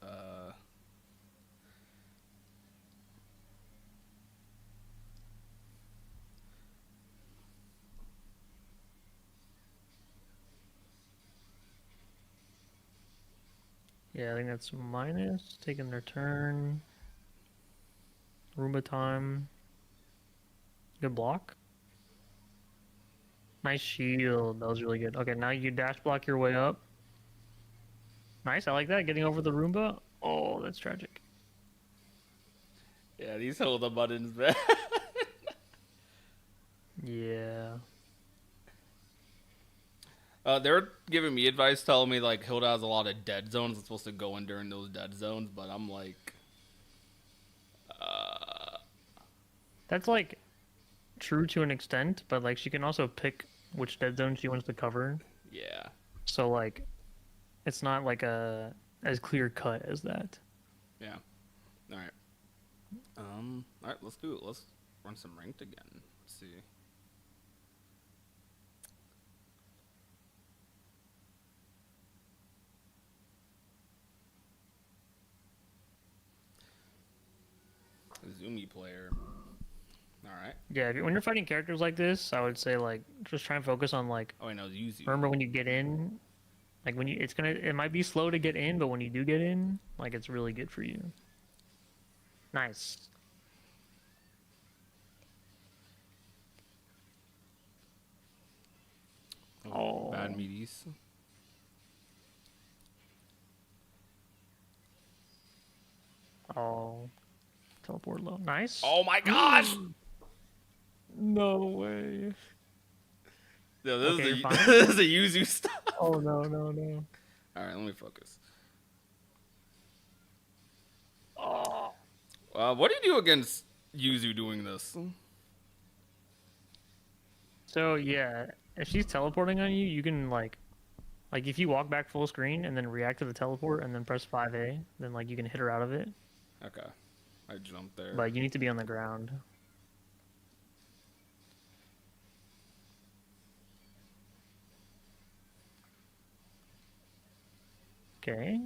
[SPEAKER 13] Yeah, I think that's minus. Taking their turn. Roomba time. Good block. Nice shield. That was really good. Okay, now you dash block your way up. Nice, I like that. Getting over the Roomba. Oh, that's tragic.
[SPEAKER 3] Yeah, these Hilda buttons, man.
[SPEAKER 13] Yeah.
[SPEAKER 3] They were giving me advice, telling me like Hilda has a lot of dead zones. I'm supposed to go in during those dead zones, but I'm like,
[SPEAKER 13] That's like true to an extent, but like she can also pick which dead zone she wants to cover.
[SPEAKER 3] yeah.
[SPEAKER 13] So like, it's not like as clear cut as that.
[SPEAKER 3] Yeah. All right. All right. Let's do it. Let's run some ranked again. Let's see. Uzumi player. All right.
[SPEAKER 13] Yeah, when you're fighting characters like this, I would say like just try and focus on like.
[SPEAKER 3] Oh, I know Yuzu.
[SPEAKER 13] Remember when you get in, like when you, it might be slow to get in, but when you do get in, like it's really good for you. Nice.
[SPEAKER 3] Oh, bad meaties.
[SPEAKER 13] Oh, teleport low. Nice.
[SPEAKER 3] Oh my gosh!
[SPEAKER 13] No way.
[SPEAKER 3] No, this,
[SPEAKER 13] Okay,
[SPEAKER 3] is,
[SPEAKER 13] you're
[SPEAKER 3] a,
[SPEAKER 13] fine?
[SPEAKER 3] this is a Yuzu stuff.
[SPEAKER 13] Oh no.
[SPEAKER 3] All right, let me focus.
[SPEAKER 13] Oh.
[SPEAKER 3] What do you do against Yuzu doing this?
[SPEAKER 13] So yeah, if she's teleporting on you, you can like if you walk back full screen and then react to the teleport and then press 5A, then like you can hit her out of it.
[SPEAKER 3] Okay, I jumped there.
[SPEAKER 13] But you need to be on the ground. Okay.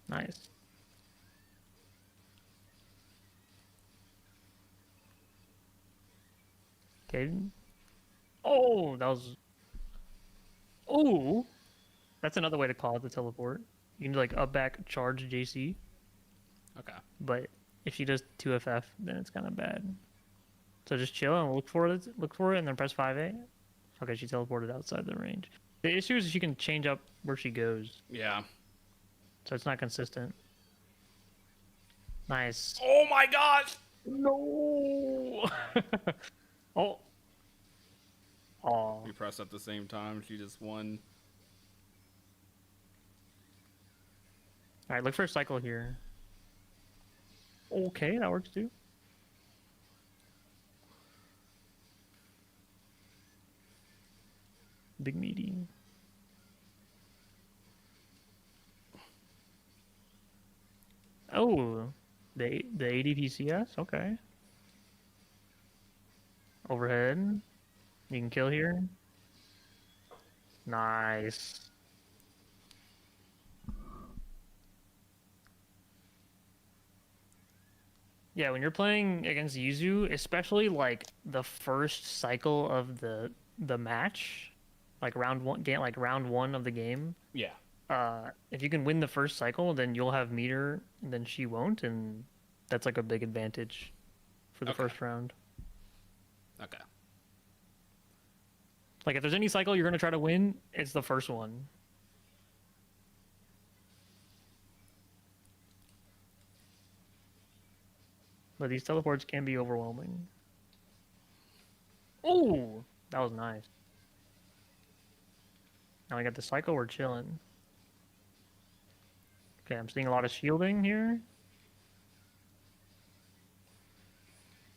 [SPEAKER 13] Nice. Okay. Oh, that was. Oh, that's another way to call it the teleport. You can do like up back charge JC.
[SPEAKER 3] Okay.
[SPEAKER 13] But if she does 2FF, then it's kind of bad. So just chill and look for it, and then press 5A. Okay, she teleported outside the range. The issue is she can change up where she goes.
[SPEAKER 3] Yeah.
[SPEAKER 13] So it's not consistent. Nice.
[SPEAKER 3] Oh my gosh!
[SPEAKER 13] No. Oh. Oh.
[SPEAKER 3] We pressed at the same time. She just won.
[SPEAKER 13] All right, look for a cycle here. Okay, that works too. Big meaty. Oh, the ADPCS. Okay. Overhead. You can kill here. Nice. Yeah, when you're playing against Yuzu, especially like the first cycle of the match, like round one of the game.
[SPEAKER 3] Yeah.
[SPEAKER 13] If you can win the first cycle, then you'll have meter, and then she won't, and that's like a big advantage for the first round.
[SPEAKER 3] Okay.
[SPEAKER 13] Like if there's any cycle you're gonna try to win, it's the first one. But these teleports can be overwhelming. Oh, that was nice. Now we got the cycle, we're chilling. Okay, I'm seeing a lot of shielding here.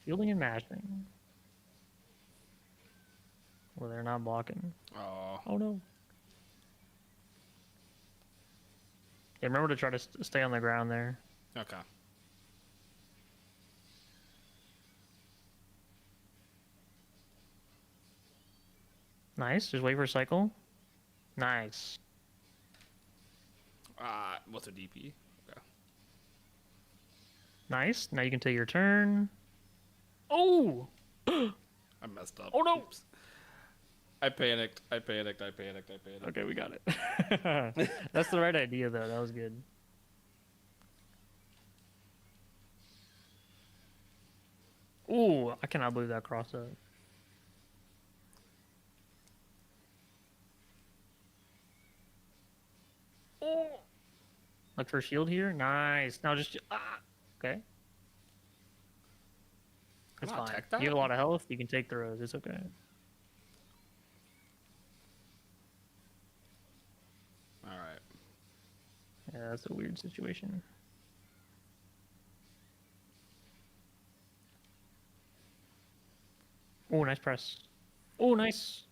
[SPEAKER 13] Shielding and mashing. Well, they're not blocking.
[SPEAKER 3] Oh.
[SPEAKER 13] Oh no. Yeah, remember to try to stay on the ground there.
[SPEAKER 3] Okay.
[SPEAKER 13] Nice. Just wait for a cycle. Nice.
[SPEAKER 3] What's a DP? Okay.
[SPEAKER 13] Nice. Now you can take your turn. Oh!
[SPEAKER 3] I messed up.
[SPEAKER 13] Oh no!
[SPEAKER 3] Oops. I panicked. Okay,
[SPEAKER 13] Okay, we got it. That's the right idea, though. That was good. Ooh, I cannot believe that cross up. Oh! Look for a shield here. Nice. Now just okay. It's
[SPEAKER 3] Come on,
[SPEAKER 13] fine.
[SPEAKER 3] tech that.
[SPEAKER 13] You have a lot of health. You can take throws. It's okay.
[SPEAKER 3] All right.
[SPEAKER 13] Yeah, that's a weird situation. Oh, nice press. Oh, nice.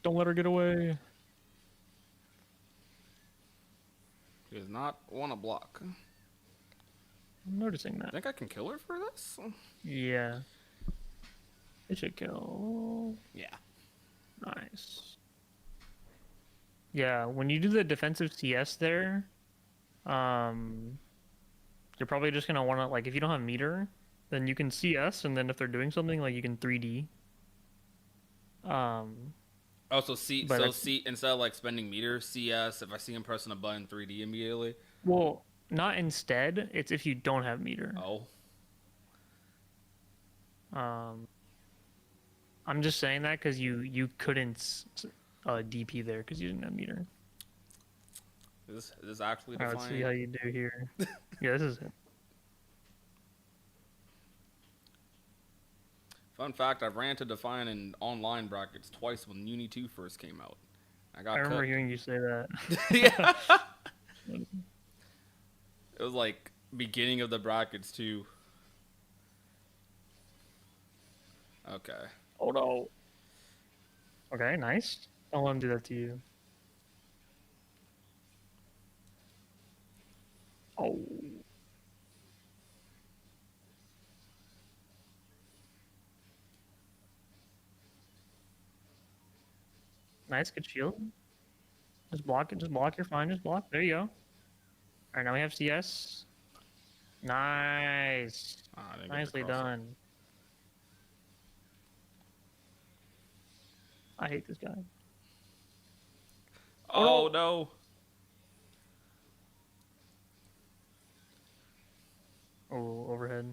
[SPEAKER 13] Don't let her get away.
[SPEAKER 3] She does not want to block.
[SPEAKER 13] I'm noticing
[SPEAKER 3] I
[SPEAKER 13] that.
[SPEAKER 3] think I can kill her for this?
[SPEAKER 13] Yeah. It should kill.
[SPEAKER 3] Yeah.
[SPEAKER 13] Nice. Yeah, when you do the defensive CS there, you're probably just gonna want to like if you don't have meter, then you can CS, and then if they're doing something, like you can 3D.
[SPEAKER 3] Also, see,
[SPEAKER 13] But
[SPEAKER 3] so
[SPEAKER 13] it's-
[SPEAKER 3] see, instead of like spending meters, CS. If I see him pressing a button, 3D immediately.
[SPEAKER 13] Well, not instead. It's if you don't have meter.
[SPEAKER 3] Oh,
[SPEAKER 13] I'm just saying that because you couldn't DP there because you didn't have meter.
[SPEAKER 3] is this actually
[SPEAKER 13] All right, let's see
[SPEAKER 3] defiant?
[SPEAKER 13] how you do here. Yeah, this is it.
[SPEAKER 3] Fun fact: I've ran to Defiant in online brackets twice when UNI 2 first came out. I got
[SPEAKER 13] I remember
[SPEAKER 3] cooked.
[SPEAKER 13] hearing you say that.
[SPEAKER 3] Yeah. It was like beginning of the brackets too. Okay.
[SPEAKER 13] Oh no. Okay, nice. I'll let him do that to you. Oh. Nice, good shield. Just block it, just block, you're fine, just block. There you go. Alright, now we have CS. Nice.
[SPEAKER 3] Ah, I didn't get to
[SPEAKER 13] Nicely
[SPEAKER 3] cross it.
[SPEAKER 13] done. I hate this guy.
[SPEAKER 3] Oh no.
[SPEAKER 13] Oh, overhead.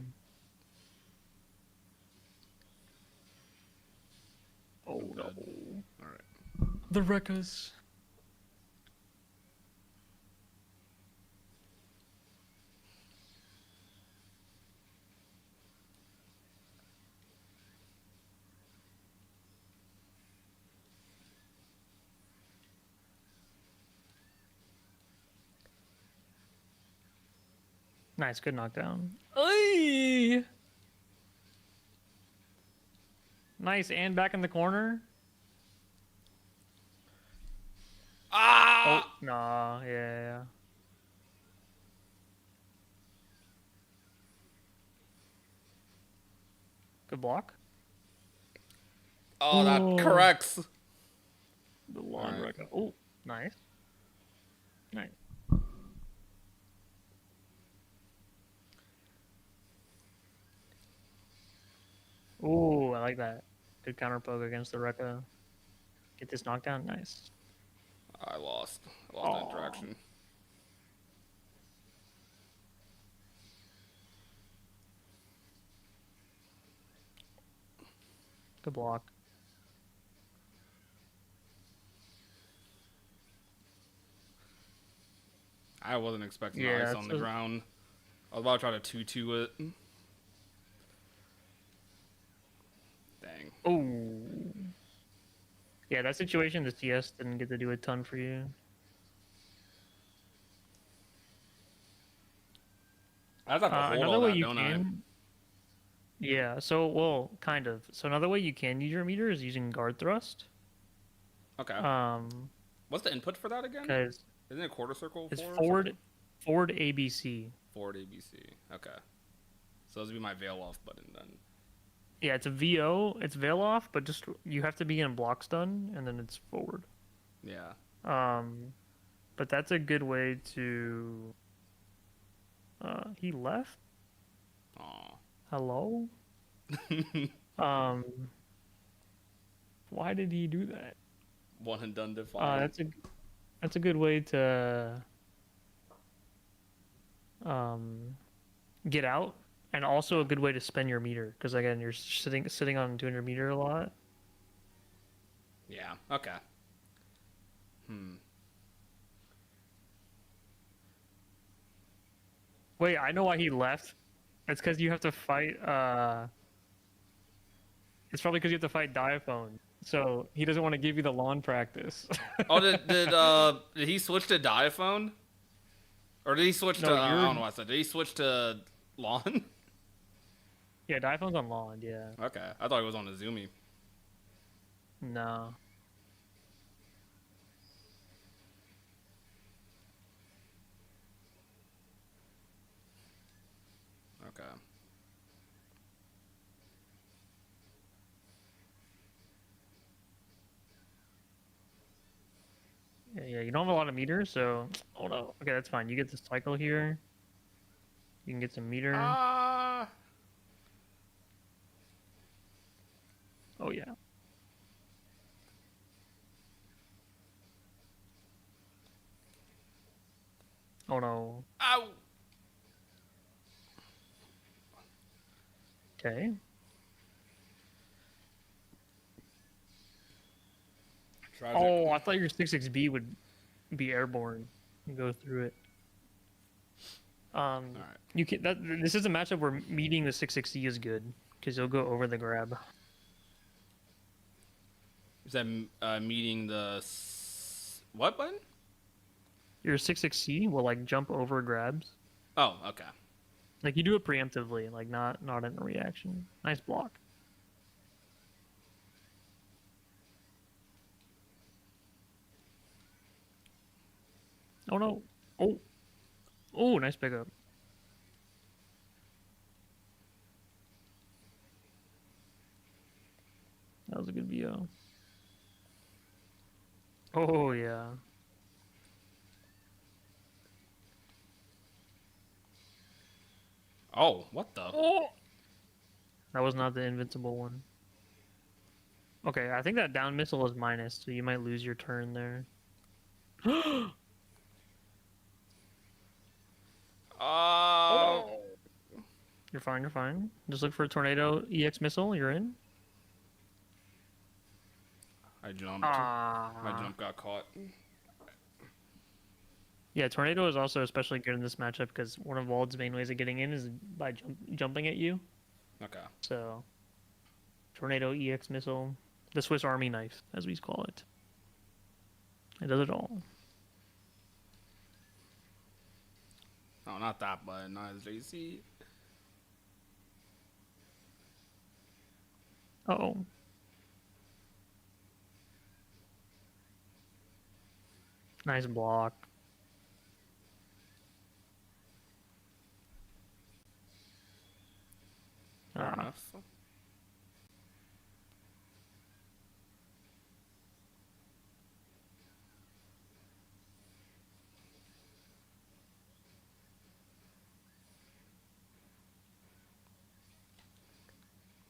[SPEAKER 13] Oh no.
[SPEAKER 3] All right.
[SPEAKER 13] The Rekkas. Nice, good knockdown. Oy! Nice, and back in the corner.
[SPEAKER 3] Ah!
[SPEAKER 13] Oh, nah, yeah. Good block.
[SPEAKER 3] Oh, that
[SPEAKER 13] Oh.
[SPEAKER 3] corrects.
[SPEAKER 13] The long
[SPEAKER 3] Alright.
[SPEAKER 13] Rekka. Oh, nice. Nice. Ooh, I like that. Good counter poke against the Rekka. Get this knockdown. Nice.
[SPEAKER 3] I lost. I lost that interaction.
[SPEAKER 13] Good block.
[SPEAKER 3] I wasn't expecting
[SPEAKER 13] Yeah,
[SPEAKER 3] ice on the ground. I was about to try to 2-2 it. Dang.
[SPEAKER 13] Oh. Yeah, that situation, the CS didn't get to do a ton for you.
[SPEAKER 3] I just have to hold
[SPEAKER 13] Another
[SPEAKER 3] all
[SPEAKER 13] way
[SPEAKER 3] that,
[SPEAKER 13] you
[SPEAKER 3] don't
[SPEAKER 13] can. Yeah, so, well, kind of. So another way you can use your meter is using guard thrust.
[SPEAKER 3] I? Okay. What's the input for that again?
[SPEAKER 13] Because
[SPEAKER 3] Isn't it quarter circle?
[SPEAKER 13] it's
[SPEAKER 3] or
[SPEAKER 13] forward ABC.
[SPEAKER 3] Forward ABC. Okay. So this would be my veil off button then.
[SPEAKER 13] Yeah, it's a VO. It's veil off, but just you have to be in block stun, and then it's forward.
[SPEAKER 3] Yeah.
[SPEAKER 13] But that's a good way to. He left.
[SPEAKER 3] Aw.
[SPEAKER 13] Hello. Why did he do that?
[SPEAKER 3] One and done define.
[SPEAKER 13] That's a good way to get out, and also a good way to spend your meter because again you're sitting on 200 meter a lot.
[SPEAKER 3] Yeah. Okay.
[SPEAKER 13] Wait, I know why he left. It's because you have to fight. It's probably because you have to fight Diaphone. So he doesn't want to give you the lawn practice.
[SPEAKER 3] Oh, did he switch to Diaphone? Or did he switch
[SPEAKER 13] No,
[SPEAKER 3] to I
[SPEAKER 13] you're-
[SPEAKER 3] don't know what I said. Did he switch to Lawn?
[SPEAKER 13] Yeah, Diaphone's on lawn. Yeah.
[SPEAKER 3] Okay. I thought he was on Azumi.
[SPEAKER 13] No.
[SPEAKER 3] Okay.
[SPEAKER 13] Yeah, you don't have a lot of meters, so oh no. Okay, that's fine. You get the cycle here. You can get some meter. Oh yeah. Oh no.
[SPEAKER 3] Ow!
[SPEAKER 13] Okay.
[SPEAKER 3] Tragic.
[SPEAKER 13] Oh, I thought your 66B would be airborne and go through it.
[SPEAKER 3] Alright.
[SPEAKER 13] You can. This is a matchup where meeting the 66C is good because you'll go over the grab.
[SPEAKER 3] Is that meeting the what button?
[SPEAKER 13] Your 66C will like jump over grabs.
[SPEAKER 3] Oh, okay.
[SPEAKER 13] Like you do it preemptively, like not in a reaction. Nice block. Oh no. Oh. Oh, nice pickup. That was a good VO. Oh yeah.
[SPEAKER 3] Oh, what the?
[SPEAKER 13] Oh! That was not the invincible one. Okay, I think that down missile is minus, so you might lose your turn there. You're fine, you're fine. Just look for a tornado EX missile, you're in.
[SPEAKER 3] I jumped. My jump got caught.
[SPEAKER 13] Yeah, tornado is also especially good in this matchup because one of Wald's main ways of getting in is by jumping at you.
[SPEAKER 3] Okay.
[SPEAKER 13] So, tornado EX missile, the Swiss Army knife, as we call it. It does it all.
[SPEAKER 3] No, not that button. Not as JC.
[SPEAKER 13] Uh-oh. Nice block.
[SPEAKER 3] Fair enough.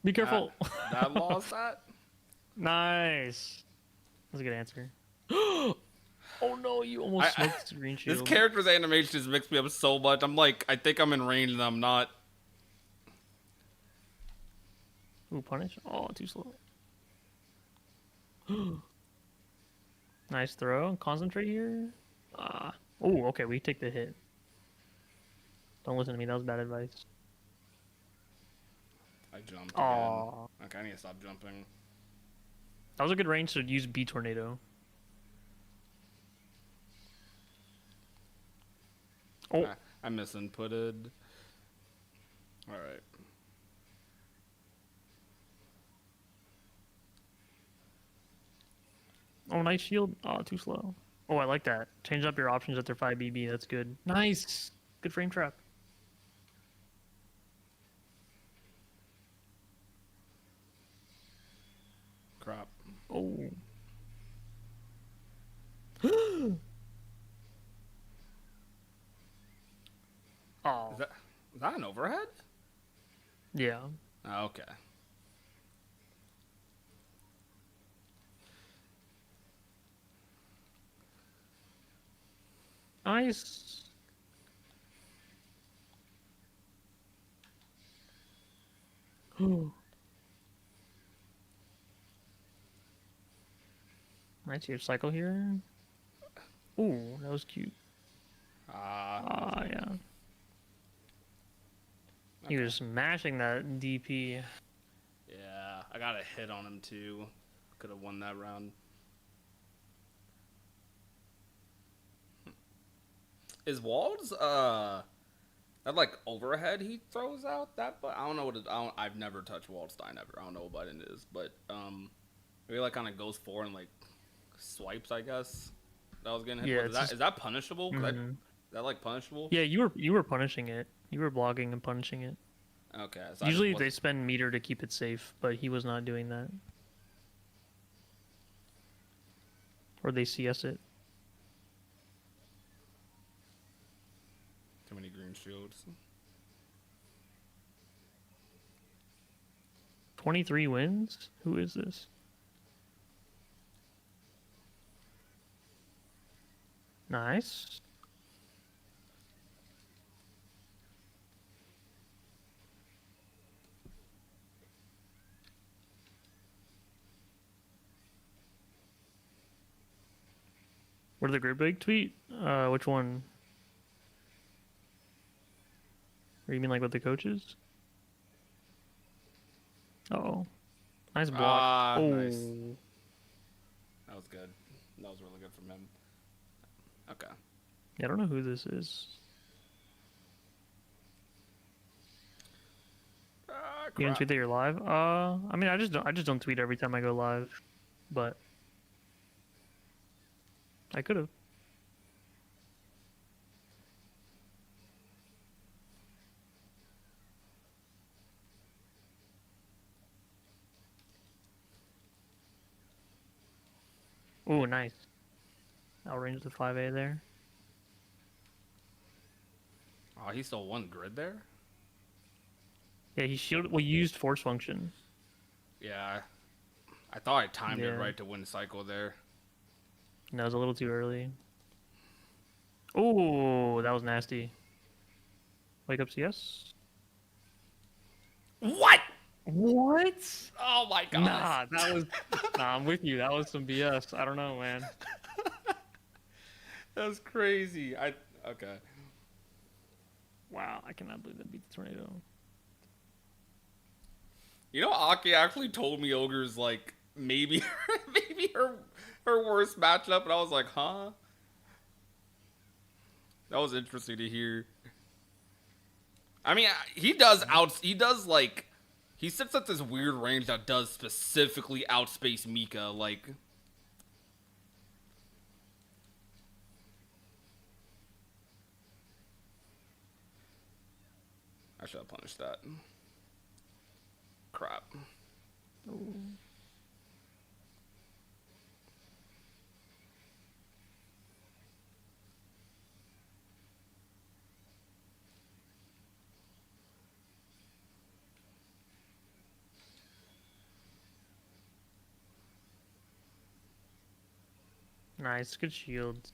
[SPEAKER 13] Be careful.
[SPEAKER 3] That lost that?
[SPEAKER 13] Nice. That's a good answer. Oh no, you almost smoked the screen shield.
[SPEAKER 3] This character's animation just makes me up so much. I'm like, I think I'm in range and I'm not.
[SPEAKER 13] Ooh, punish. Oh, too slow. Nice throw. Concentrate here. Oh, okay, we take the hit. Don't listen to me, that was bad advice.
[SPEAKER 3] I jumped
[SPEAKER 13] again.
[SPEAKER 3] Okay, I need to stop jumping.
[SPEAKER 13] That was a good range to use B tornado. Oh,
[SPEAKER 3] I misinputted. Alright.
[SPEAKER 13] oh, nice shield. Oh, too slow. Oh, I like that. Change up your options at their 5BB. That's good. Nice. Good frame trap.
[SPEAKER 3] Crap.
[SPEAKER 13] Oh. Oh.
[SPEAKER 3] Is that an overhead?
[SPEAKER 13] Yeah.
[SPEAKER 3] Oh, okay.
[SPEAKER 13] Nice. Nice, you have cycle here. Ooh, that was cute. Yeah. He was smashing that DP.
[SPEAKER 3] Yeah, I got a hit on him too. Could have won that round. Is Wald's that like overhead he throws out that? But I don't know what I've never touched Waldstein ever. I don't know what button it is, but maybe like kind of goes forward and like swipes. I guess that was getting hit.
[SPEAKER 13] Yeah,
[SPEAKER 3] Is that punishable?
[SPEAKER 13] Mm-hmm.
[SPEAKER 3] Is that like punishable?
[SPEAKER 13] Yeah, you were punishing it. You were blocking and punishing it.
[SPEAKER 3] Okay. So
[SPEAKER 13] Usually they spend meter to keep it safe, but he was not doing that. Or they CS it.
[SPEAKER 3] too many green shields.
[SPEAKER 13] 23 wins? Who is this? Nice. What did the group big tweet? Which one? Or you mean like with the coaches? Oh, nice block. Oh,
[SPEAKER 3] Nice. That was good. That was really good from him. Okay.
[SPEAKER 13] Yeah, I don't know who this is. You didn't tweet that you're live? I mean, I just don't tweet every time I go live, but I could have. Ooh, nice. Outrange the 5A there.
[SPEAKER 3] Oh, he still won grid there?
[SPEAKER 13] Yeah, he shielded. Well, you used force function.
[SPEAKER 3] Yeah. I thought I timed it
[SPEAKER 13] Yeah.
[SPEAKER 3] right to win cycle there.
[SPEAKER 13] And that was a little too early. Ooh, that was nasty. Wake up CS?
[SPEAKER 3] What?
[SPEAKER 13] What?
[SPEAKER 3] Oh my god.
[SPEAKER 13] Nah, that was. Nah, I'm with you. That was some BS. I don't know, man.
[SPEAKER 3] That was crazy. Okay.
[SPEAKER 13] Wow, I cannot believe that beat the tornado.
[SPEAKER 3] You know, Aki actually told me Ogre's like maybe her worst matchup, and I was like, huh? That was interesting to hear. I mean, he sits at this weird range that does specifically outspace Mika, like. I should have punished that. Crap.
[SPEAKER 13] Ooh. Nice, good shield.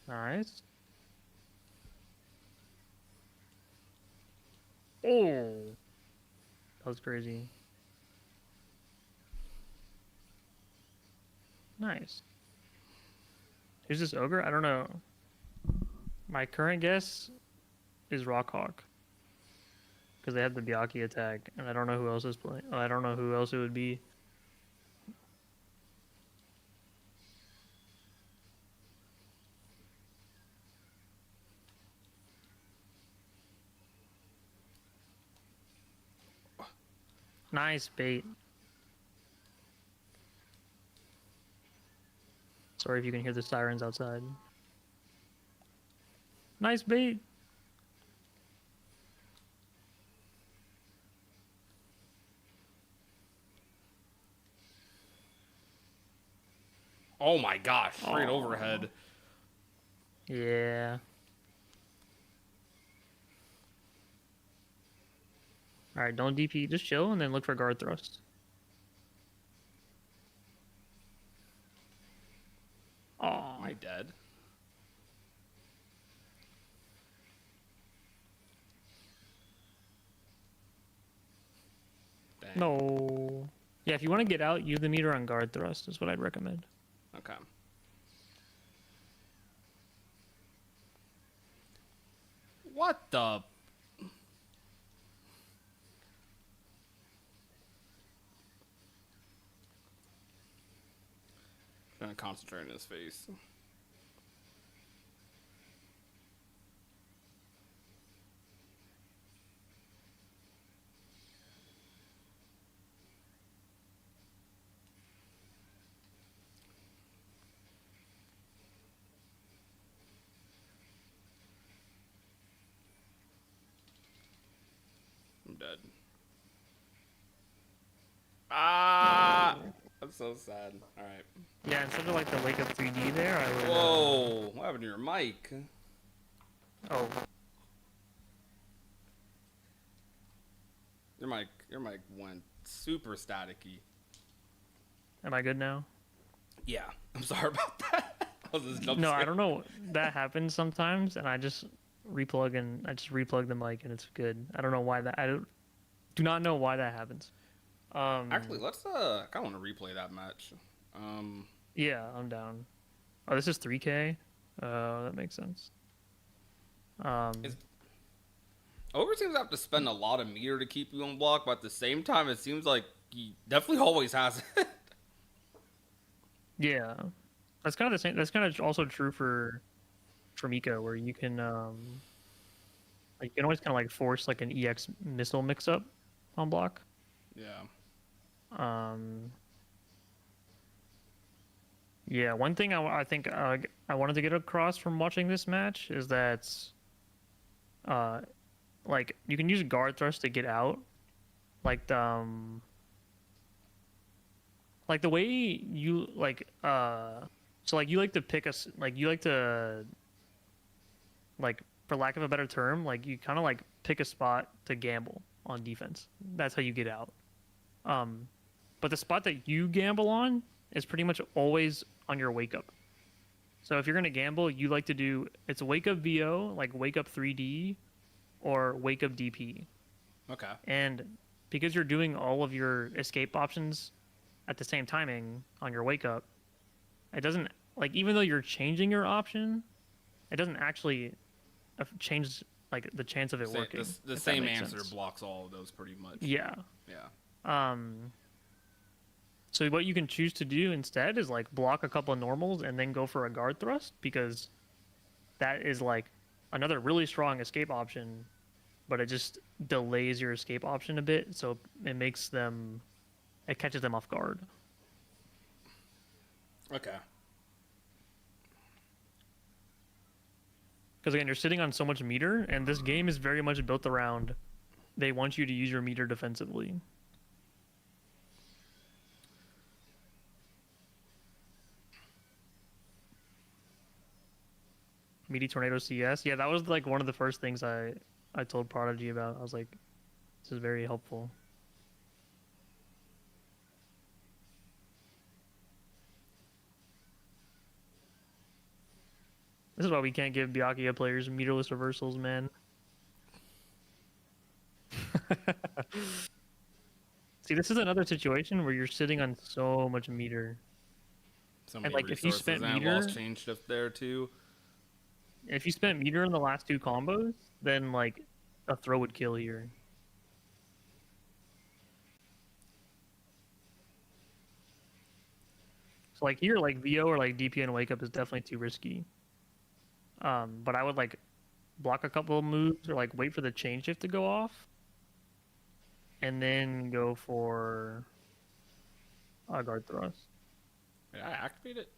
[SPEAKER 13] Nice. Oh, that was crazy. Nice. Who's this ogre? I don't know. My current guess is Rockhawk. Because they had the Byaki attack, and I don't know who else is playing. I don't know who else it would be. Nice bait. Sorry if you can hear the sirens outside. Nice bait.
[SPEAKER 3] Oh my gosh, straight
[SPEAKER 13] Aw.
[SPEAKER 3] overhead.
[SPEAKER 13] Yeah. Alright, don't DP. Just chill and then look for guard thrust. Oh,
[SPEAKER 3] Am I dead? Dang.
[SPEAKER 13] no. Yeah, if you want to get out, use the meter on guard thrust is what I'd recommend.
[SPEAKER 3] Okay. What the? Gonna concentrate on his face. I'm So sad. All right.
[SPEAKER 13] Yeah, instead of like the wake up 3D there, I would.
[SPEAKER 3] Whoa! What happened to your mic?
[SPEAKER 13] Oh,
[SPEAKER 3] Your mic went super staticky.
[SPEAKER 13] am I good now?
[SPEAKER 3] Yeah. I'm sorry about that. I was just jump
[SPEAKER 13] No, I
[SPEAKER 3] scared.
[SPEAKER 13] don't know. That happens sometimes, and I just replug the mic, and it's good. I don't know why that. Do not know why that happens.
[SPEAKER 3] Actually, let's I kind of want to replay that match.
[SPEAKER 13] Yeah, I'm down. Oh, this is 3K. That makes sense.
[SPEAKER 3] Ogre seems to have to spend a lot of meter to keep you on block, but at the same time, it seems like he definitely always has it.
[SPEAKER 13] Yeah, that's kind of the same. That's kind of also true for Mika, where you can like you can always kind of like force like an EX missile mix up on block.
[SPEAKER 3] Yeah.
[SPEAKER 13] Yeah, one thing I think I wanted to get across from watching this match is that like you can use guard thrust to get out, like like the way you like so like you like to pick us like you like to like for lack of a better term like you kind of like pick a spot to gamble on defense. That's how you get out. But the spot that you gamble on is pretty much always on your wake up. So if you're gonna gamble, you like to do it's wake up VO, like wake up 3D, or wake up DP.
[SPEAKER 3] Okay.
[SPEAKER 13] And because you're doing all of your escape options at the same timing on your wake up, it doesn't like even though you're changing your option, it doesn't actually change like the chance of it working.
[SPEAKER 3] The same answer blocks all of those pretty much.
[SPEAKER 13] Yeah.
[SPEAKER 3] Yeah.
[SPEAKER 13] So what you can choose to do instead is like block a couple of normals and then go for a guard thrust because that is like another really strong escape option, but it just delays your escape option a bit, so it catches them off guard.
[SPEAKER 3] Okay.
[SPEAKER 13] Because again, you're sitting on so much meter, and this game is very much built around they want you to use your meter defensively. Meaty Tornado CS. Yeah, that was like one of the first things I told Prodigy about. I was like, this is very helpful. This is why we can't give Byakuya players meterless reversals, man. See, this is another situation where you're sitting on so much meter.
[SPEAKER 3] So
[SPEAKER 13] And like if you spent meter,
[SPEAKER 3] lost chain shift there too.
[SPEAKER 13] if you spent meter in the last two combos, then like a throw would kill here. So like here, like VO or like DP and wake up is definitely too risky. But I would like block a couple of moves or like wait for the chain shift to go off, and then go for a guard thrust.
[SPEAKER 3] Did I activate it?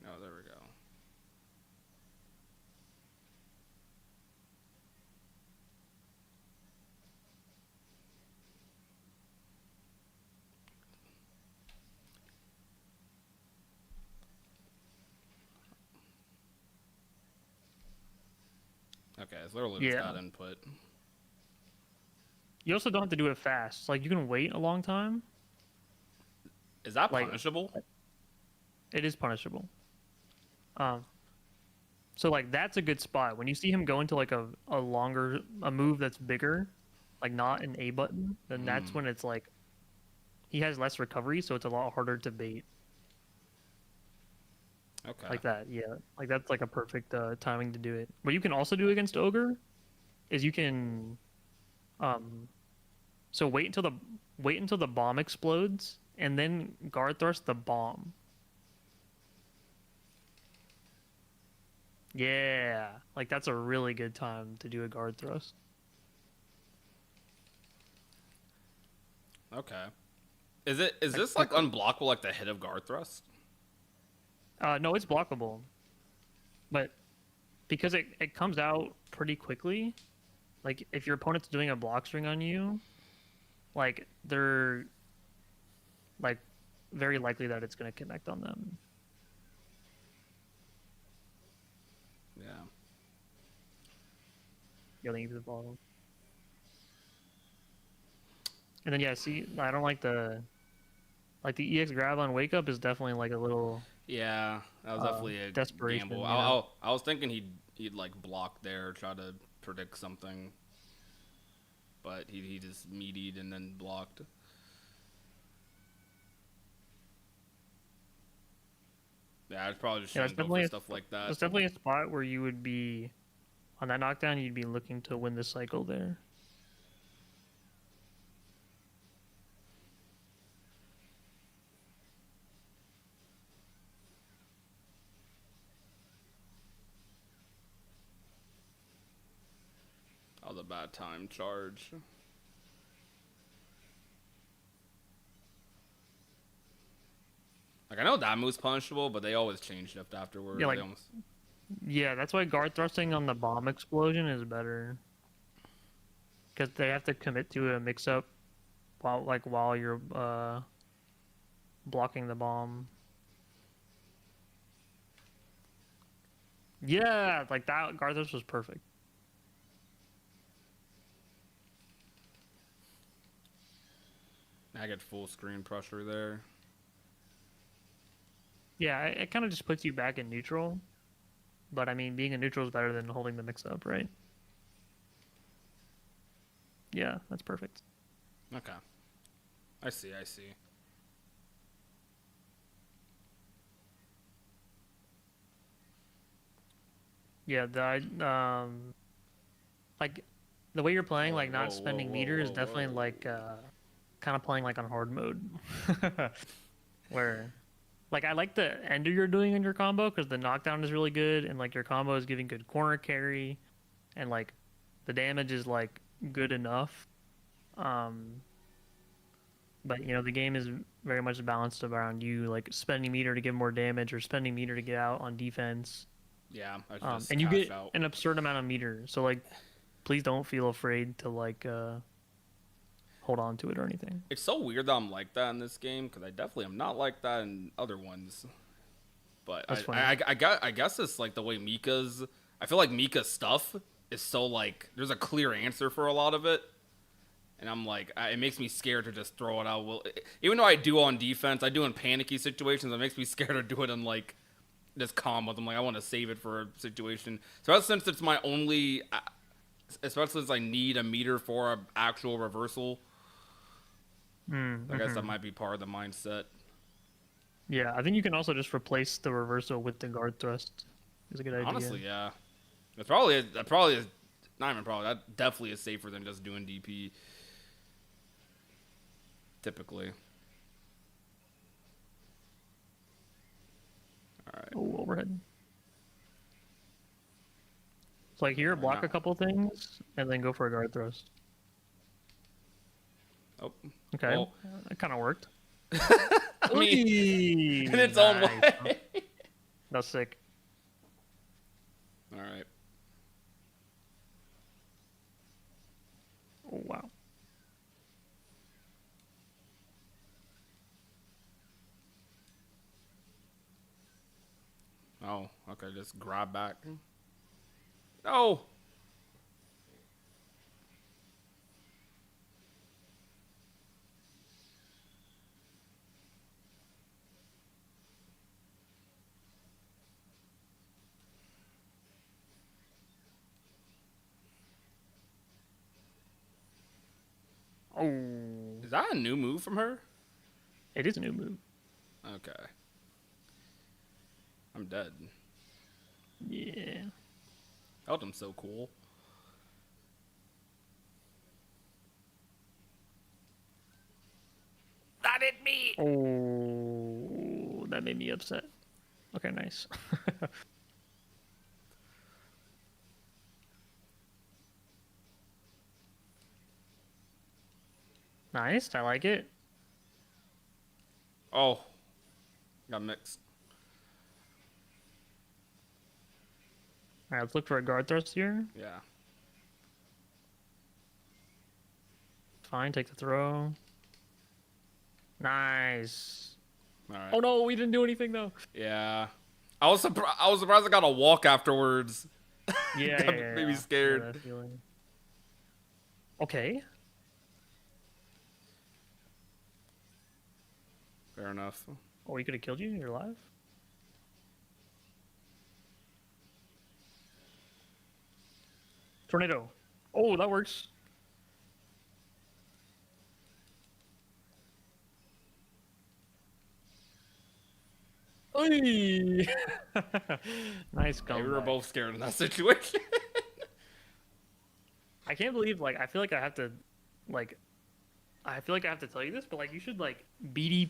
[SPEAKER 3] No, there we go. Okay, it's literally just
[SPEAKER 13] Yeah.
[SPEAKER 3] that input.
[SPEAKER 13] You also don't have to do it fast. Like you can wait a long time.
[SPEAKER 3] Is that
[SPEAKER 13] Like-
[SPEAKER 3] punishable?
[SPEAKER 13] It is punishable. So like that's a good spot when you see him go into like a move that's bigger, like not an A button. Then that's when it's like he has less recovery, so it's a lot harder to bait.
[SPEAKER 3] Okay.
[SPEAKER 13] Like that, yeah. Like that's like a perfect timing to do it. What you can also do against Ogre is you can, so wait until the bomb explodes and then guard thrust the bomb. Yeah, like that's a really good time to do a guard thrust.
[SPEAKER 3] Okay. Is this like unblockable like the hit of guard thrust?
[SPEAKER 13] No, it's blockable, but because it comes out pretty quickly, like if your opponent's doing a block string on you, like they're like very likely that it's gonna connect on them.
[SPEAKER 3] Yeah.
[SPEAKER 13] Yelling the ball. And then yeah, see, I don't like the EX grab on wake up is definitely like a little
[SPEAKER 3] Yeah, that was definitely a
[SPEAKER 13] desperation.
[SPEAKER 3] gamble.
[SPEAKER 13] You know?
[SPEAKER 3] I was thinking he'd like block there, try to predict something, but he just meatied and then blocked. Yeah, I'd probably just
[SPEAKER 13] Yeah,
[SPEAKER 3] shouldn't go for stuff like that.
[SPEAKER 13] It's definitely a spot where you would be on that knockdown. You'd be looking to win the cycle there.
[SPEAKER 3] That was a bad time charge. Like I know that move's punishable, but they always change shift afterwards.
[SPEAKER 13] Yeah, like,
[SPEAKER 3] They almost...
[SPEAKER 13] yeah, that's why guard thrusting on the bomb explosion is better. Because they have to commit to a mix-up while you're blocking the bomb. Yeah, like that guard thrust was perfect.
[SPEAKER 3] I get full screen pressure there.
[SPEAKER 13] Yeah, it kind of just puts you back in neutral. But I mean, being in neutral is better than holding the mix-up, right? Yeah, that's perfect.
[SPEAKER 3] Okay. I see.
[SPEAKER 13] Yeah, like the way you're playing, like not spending meter is definitely like kind of playing like on hard mode, where like I like the ender you're doing in your combo because the knockdown is really good and like your combo is giving good corner carry, and like the damage is like good enough. But you know the game is very much balanced around you like spending meter to give more damage or spending meter to get out on defense.
[SPEAKER 3] Yeah, I just
[SPEAKER 13] And you get
[SPEAKER 3] out.
[SPEAKER 13] an absurd amount of meter. So like, please don't feel afraid to like hold on to it or anything.
[SPEAKER 3] It's so weird that I'm like that in this game because I definitely am not like that in other ones. But I guess it's like the way Mika's. I feel like Mika's stuff is so like there's a clear answer for a lot of it, and I'm like it makes me scared to just throw it out. Well, even though I do on defense, I do in panicky situations. It makes me scared to do it in like this calm with them. Like I want to save it for a situation. So since it's my only, especially since I need a meter for an actual reversal. I guess that might be part of the mindset.
[SPEAKER 13] Yeah, I think you can also just replace the reversal with the guard thrust. Is a good idea.
[SPEAKER 3] Honestly, yeah. That probably is, not even probably, that definitely is safer than just doing DP. Typically. Alright.
[SPEAKER 13] Oh, overhead. So like here, block a couple things, and then go for a guard thrust.
[SPEAKER 3] Oh.
[SPEAKER 13] Okay,
[SPEAKER 3] Well.
[SPEAKER 13] that kind of worked.
[SPEAKER 3] I mean, in its own way.
[SPEAKER 13] That's sick.
[SPEAKER 3] All right.
[SPEAKER 13] Oh, wow.
[SPEAKER 3] Oh, okay, just grab back. No!
[SPEAKER 13] Oh.
[SPEAKER 3] Is that a new move from her?
[SPEAKER 13] It is a new move.
[SPEAKER 3] Okay. I'm dead.
[SPEAKER 13] Yeah.
[SPEAKER 3] Eldam's so cool. That hit me!
[SPEAKER 13] Oh, that made me upset. Okay, nice. Nice, I like it.
[SPEAKER 3] Oh. Got mixed.
[SPEAKER 13] Alright, let's look for a guard thrust here.
[SPEAKER 3] Yeah.
[SPEAKER 13] Fine, take the throw. Nice.
[SPEAKER 3] All right.
[SPEAKER 13] Oh no, we didn't do anything though.
[SPEAKER 3] Yeah. I was surprised I got a walk afterwards.
[SPEAKER 13] Yeah,
[SPEAKER 3] Made me
[SPEAKER 13] yeah.
[SPEAKER 3] scared.
[SPEAKER 13] I know that feeling. Okay.
[SPEAKER 3] Fair enough.
[SPEAKER 13] Oh, he could have killed you. You're alive. Tornado. Oh, that works. Oy! Nice
[SPEAKER 3] Yeah, we were
[SPEAKER 13] comeback.
[SPEAKER 3] both scared in that situation.
[SPEAKER 13] I can't believe, like, I feel like I have to, like, I feel like I have to tell you this, but like, you should like B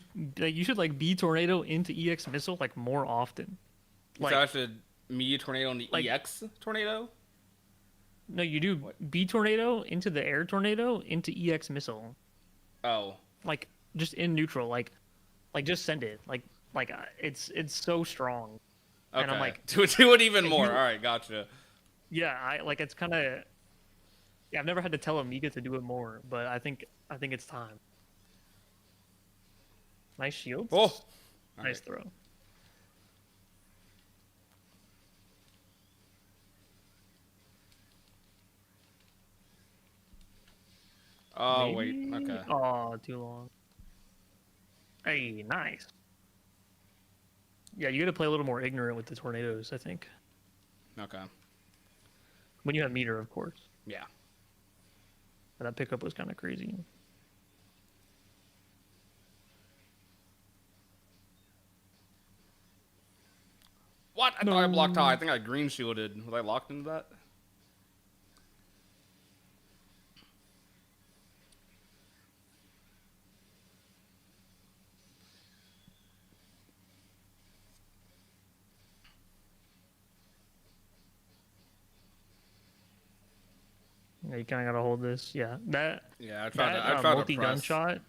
[SPEAKER 13] tornado into EX missile like more often.
[SPEAKER 3] Like, so I should media tornado on the
[SPEAKER 13] like,
[SPEAKER 3] EX tornado?
[SPEAKER 13] No, you do B tornado into the air tornado into EX missile.
[SPEAKER 3] Oh.
[SPEAKER 13] Like just in neutral, like just send it. Like it's so strong.
[SPEAKER 3] Okay.
[SPEAKER 13] And I'm like,
[SPEAKER 3] do it even more. All right, gotcha.
[SPEAKER 13] Yeah, I like it's kind of. Yeah, I've never had to tell Amiga to do it more, but I think it's time. Nice shields.
[SPEAKER 3] Oh,
[SPEAKER 13] nice throw.
[SPEAKER 3] Oh,
[SPEAKER 13] Maybe?
[SPEAKER 3] wait. Okay.
[SPEAKER 13] Oh, too long. Hey, nice. Yeah, you got to play a little more ignorant with the tornadoes, I think.
[SPEAKER 3] Okay.
[SPEAKER 13] When you have meter, of course.
[SPEAKER 3] Yeah.
[SPEAKER 13] But that pickup was kind of crazy.
[SPEAKER 3] What? I thought I blocked high. I think I green shielded. Was I locked into that?
[SPEAKER 13] Yeah, you kind of got to hold this. Yeah, that.
[SPEAKER 3] Yeah, I tried
[SPEAKER 13] that,
[SPEAKER 3] to
[SPEAKER 13] multi
[SPEAKER 3] press.
[SPEAKER 13] gunshot.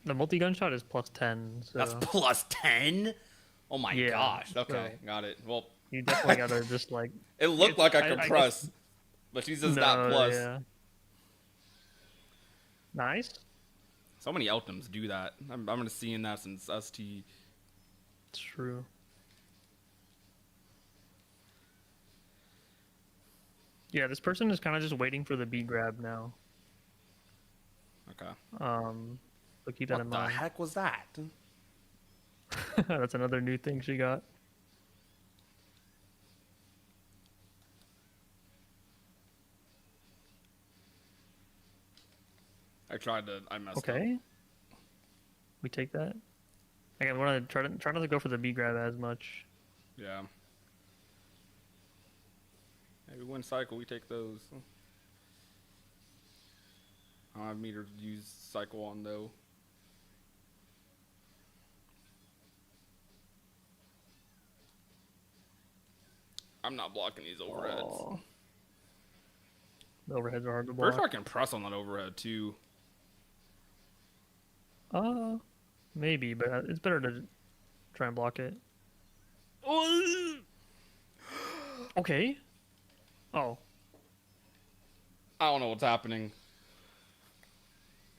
[SPEAKER 13] The multi gunshot is +10. So.
[SPEAKER 3] That's +10. Oh my
[SPEAKER 13] Yeah,
[SPEAKER 3] gosh. Okay,
[SPEAKER 13] so
[SPEAKER 3] got it. Well,
[SPEAKER 13] you definitely gotta just like.
[SPEAKER 3] It looked like I could
[SPEAKER 13] I
[SPEAKER 3] press,
[SPEAKER 13] guess,
[SPEAKER 3] but she's just not plus.
[SPEAKER 13] Yeah. Nice.
[SPEAKER 3] So many Eltums do that. I'm gonna seeing that since ST.
[SPEAKER 13] It's true. Yeah, this person is kind of just waiting for the B grab now.
[SPEAKER 3] Okay.
[SPEAKER 13] So keep that in mind.
[SPEAKER 3] What the heck was that?
[SPEAKER 13] That's another new thing she got.
[SPEAKER 3] I messed up.
[SPEAKER 13] Okay. We take that. Again, we want to try not to go for the B grab as much.
[SPEAKER 3] Yeah. Maybe win cycle, we take those. I don't have meter to use cycle on though. I'm not blocking these overheads.
[SPEAKER 13] Oh. The overheads are hard to block.
[SPEAKER 3] Pretty sure I can press on that overhead too.
[SPEAKER 13] Maybe, but it's better to try and block it. Okay. Oh.
[SPEAKER 3] I don't know what's happening.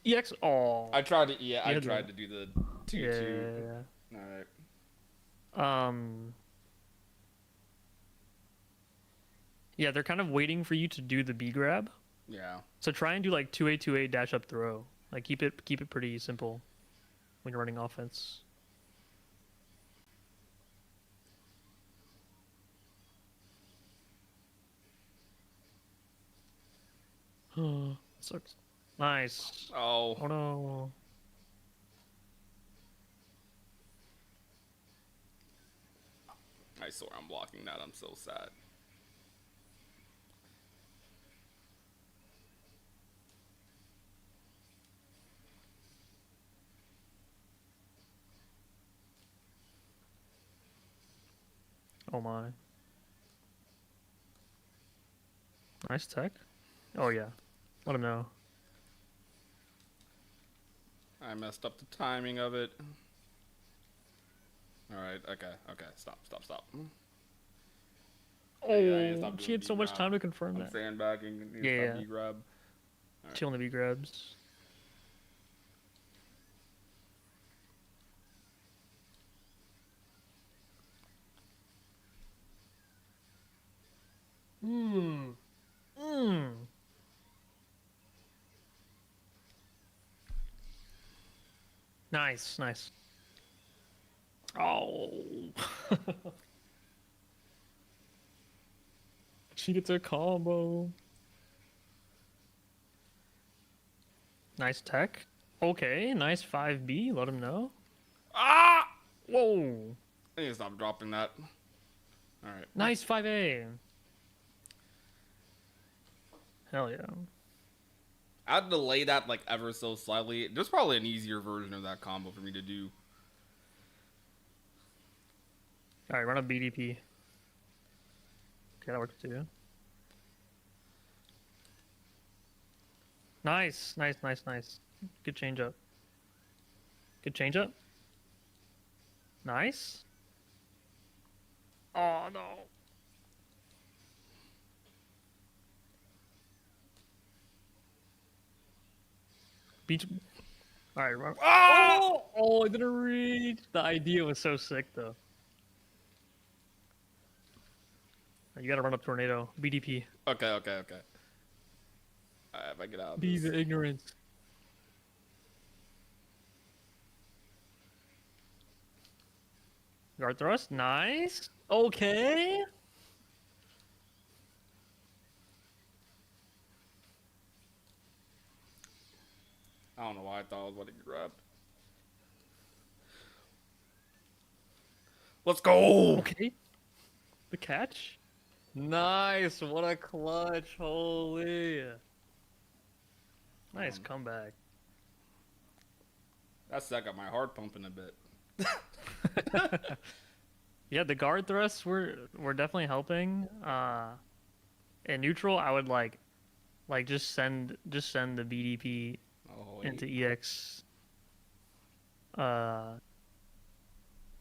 [SPEAKER 13] EX. Oh.
[SPEAKER 3] I tried to. Yeah, I tried to do the 2-2.
[SPEAKER 13] Yeah.
[SPEAKER 3] All right.
[SPEAKER 13] Yeah, they're kind of waiting for you to do the B grab.
[SPEAKER 3] Yeah.
[SPEAKER 13] So try and do like 2A dash up throw. Like keep it pretty simple when you're running offense. Sucks. Nice.
[SPEAKER 3] Oh.
[SPEAKER 13] Oh no.
[SPEAKER 3] I swear I'm blocking that. I'm so sad.
[SPEAKER 13] Oh my. Nice tech. Oh yeah. Let him know.
[SPEAKER 3] I messed up the timing of it. Alright, okay. Stop.
[SPEAKER 13] Oh,
[SPEAKER 3] yeah,
[SPEAKER 13] she had so much time to confirm that.
[SPEAKER 3] Sandbagging.
[SPEAKER 13] Yeah.
[SPEAKER 3] B grab.
[SPEAKER 13] Right. She only B grabs. Nice, nice. Oh. She gets a combo. Nice tech. Okay, nice 5B. Let him know.
[SPEAKER 3] Ah!
[SPEAKER 13] Whoa.
[SPEAKER 3] I need to stop dropping that. Alright.
[SPEAKER 13] Nice 5A. Hell yeah.
[SPEAKER 3] I'd delay that like ever so slightly. There's probably an easier version of that combo for me to do.
[SPEAKER 13] Alright, run a BDP. Okay, that works too. Nice, nice, nice, nice. Good change up. Good change up. Nice. Oh no. Beach. Alright, run. Oh, I didn't reach. The idea was so sick though. You gotta run up tornado. BDP.
[SPEAKER 3] Okay. Alright, if I get out of
[SPEAKER 13] Be
[SPEAKER 3] this.
[SPEAKER 13] the ignorance. Guard thrust, nice. Okay.
[SPEAKER 3] I don't know why I thought I was about to get grabbed. Let's go!
[SPEAKER 13] Okay. The catch. Nice. What a clutch. Holy. Nice comeback.
[SPEAKER 3] That got my heart pumping a bit.
[SPEAKER 13] Yeah, the guard thrusts were definitely helping. In neutral, I would like just send the BDP into EX.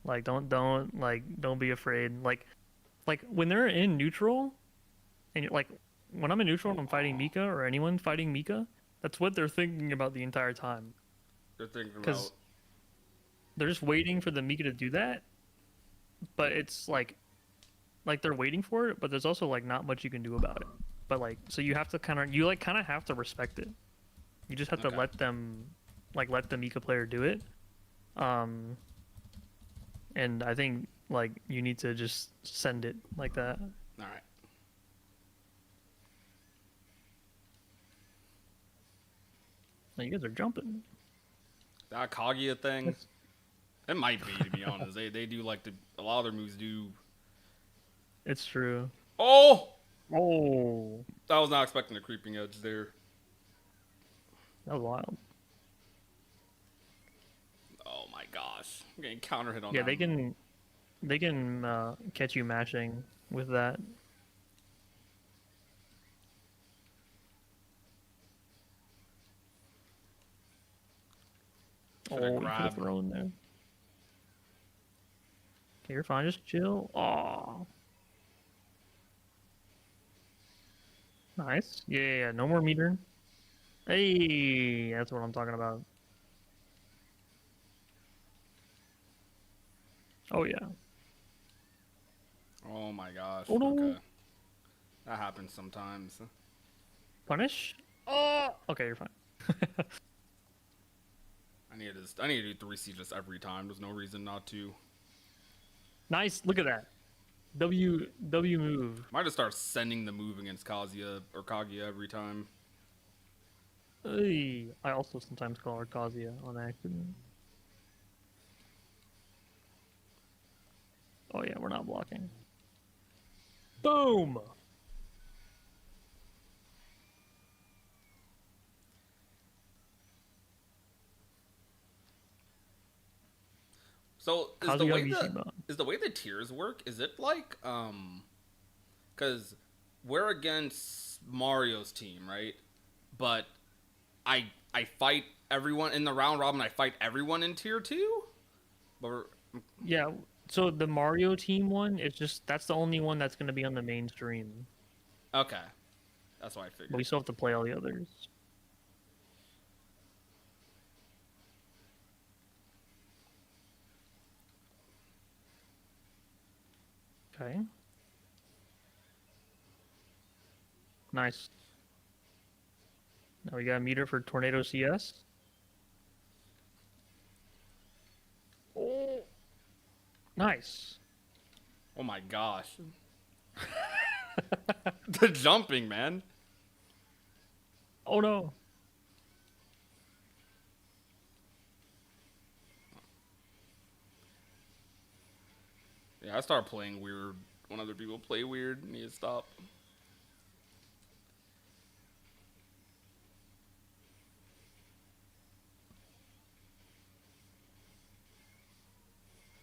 [SPEAKER 13] Like don't be afraid. Like when they're in neutral, and like when I'm in neutral and I'm fighting Mika or anyone fighting Mika, that's what they're thinking about the entire time.
[SPEAKER 3] They're thinking about.
[SPEAKER 13] Because they're just waiting for the Mika to do that, but it's like they're waiting for it, but there's also like not much you can do about it. But like, so you have to kind of have to respect it. You just have to let them, let the Mika player do it. And I think like you need to just send it like that.
[SPEAKER 3] All right.
[SPEAKER 13] Now you guys are jumping.
[SPEAKER 3] That Kaguya thing. It might be, to be honest. They do like a lot of their moves do.
[SPEAKER 13] It's true.
[SPEAKER 3] Oh!
[SPEAKER 13] Oh!
[SPEAKER 3] I was not expecting a creeping edge there.
[SPEAKER 13] That was wild.
[SPEAKER 3] Oh my gosh. I'm getting counter hit on
[SPEAKER 13] Yeah,
[SPEAKER 3] that.
[SPEAKER 13] they can catch you mashing with that. Oh, you could have thrown there. Okay, you're fine. Just chill. Aw. Nice. Yeah, no more meter. Hey, that's what I'm talking about. Oh, yeah.
[SPEAKER 3] Oh my gosh.
[SPEAKER 13] Oh, no.
[SPEAKER 3] Okay. That happens sometimes.
[SPEAKER 13] Punish? Oh! Okay, you're fine.
[SPEAKER 3] I need to do 3C just every time. There's no reason not to.
[SPEAKER 13] Nice. Look at that. W move.
[SPEAKER 3] Might just start sending the move against Kazuya or Kaguya every time.
[SPEAKER 13] Hey, I also sometimes call her Kazuya on accident. Oh yeah, we're not blocking. Boom!
[SPEAKER 3] So
[SPEAKER 13] Kazuya
[SPEAKER 3] is the way the tiers work? Is it like because we're against Mario's team, right? But I fight everyone in the round robin. I fight everyone in tier 2. But
[SPEAKER 13] yeah. So the Mario team one is that's the only one that's going to be on the main stream.
[SPEAKER 3] Okay, that's what I figured.
[SPEAKER 13] But we still have to play all the others. Okay. Nice. Now we got a meter for Tornado CS. Nice.
[SPEAKER 3] Oh my gosh. The jumping, man.
[SPEAKER 13] Oh no.
[SPEAKER 3] Yeah, I start playing weird when other people play weird. Need to stop.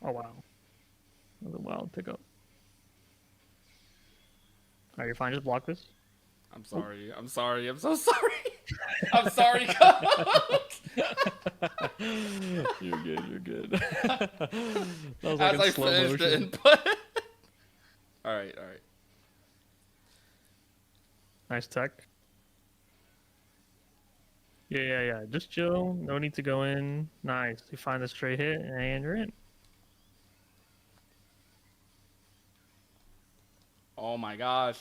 [SPEAKER 13] Oh wow. That was a wild pickup. Alright, you're fine. Just block this.
[SPEAKER 3] I'm sorry. I'm sorry. I'm so sorry. I'm sorry, coach.
[SPEAKER 13] You're good. You're good. That was
[SPEAKER 3] As
[SPEAKER 13] like
[SPEAKER 3] I
[SPEAKER 13] in slow
[SPEAKER 3] finished the
[SPEAKER 13] motion.
[SPEAKER 3] input. All right. All right.
[SPEAKER 13] Nice tech. Yeah. Just chill. No need to go in. Nice. You find the straight hit and you're in.
[SPEAKER 3] Oh my gosh.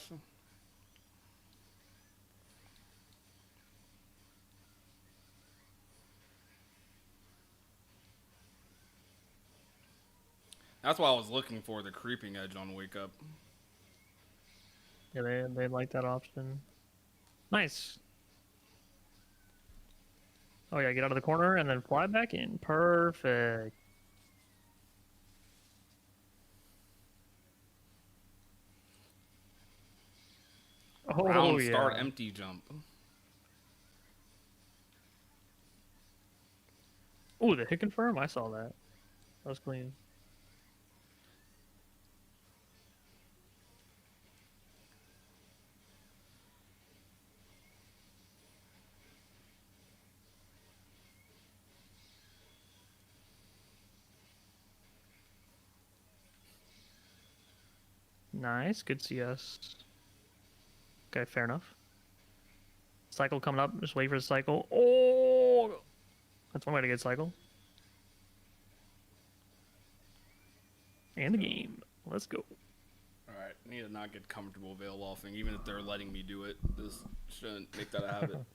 [SPEAKER 3] That's why I was looking for the creeping edge on Wake Up.
[SPEAKER 13] Yeah, they like that option. Nice. Oh yeah, get out of the corner and then fly back in. Perfect. Oh
[SPEAKER 3] Round
[SPEAKER 13] yeah.
[SPEAKER 3] start empty jump.
[SPEAKER 13] Oh, the hit confirm? I saw that. That was clean. Nice, good CS. Okay, fair enough. Cycle coming up, just wait for the cycle. Oh! That's one way to get cycle. And the game. Let's go.
[SPEAKER 3] Alright, I need to not get comfortable veil offing, even if they're letting me do it. This shouldn't make that a habit.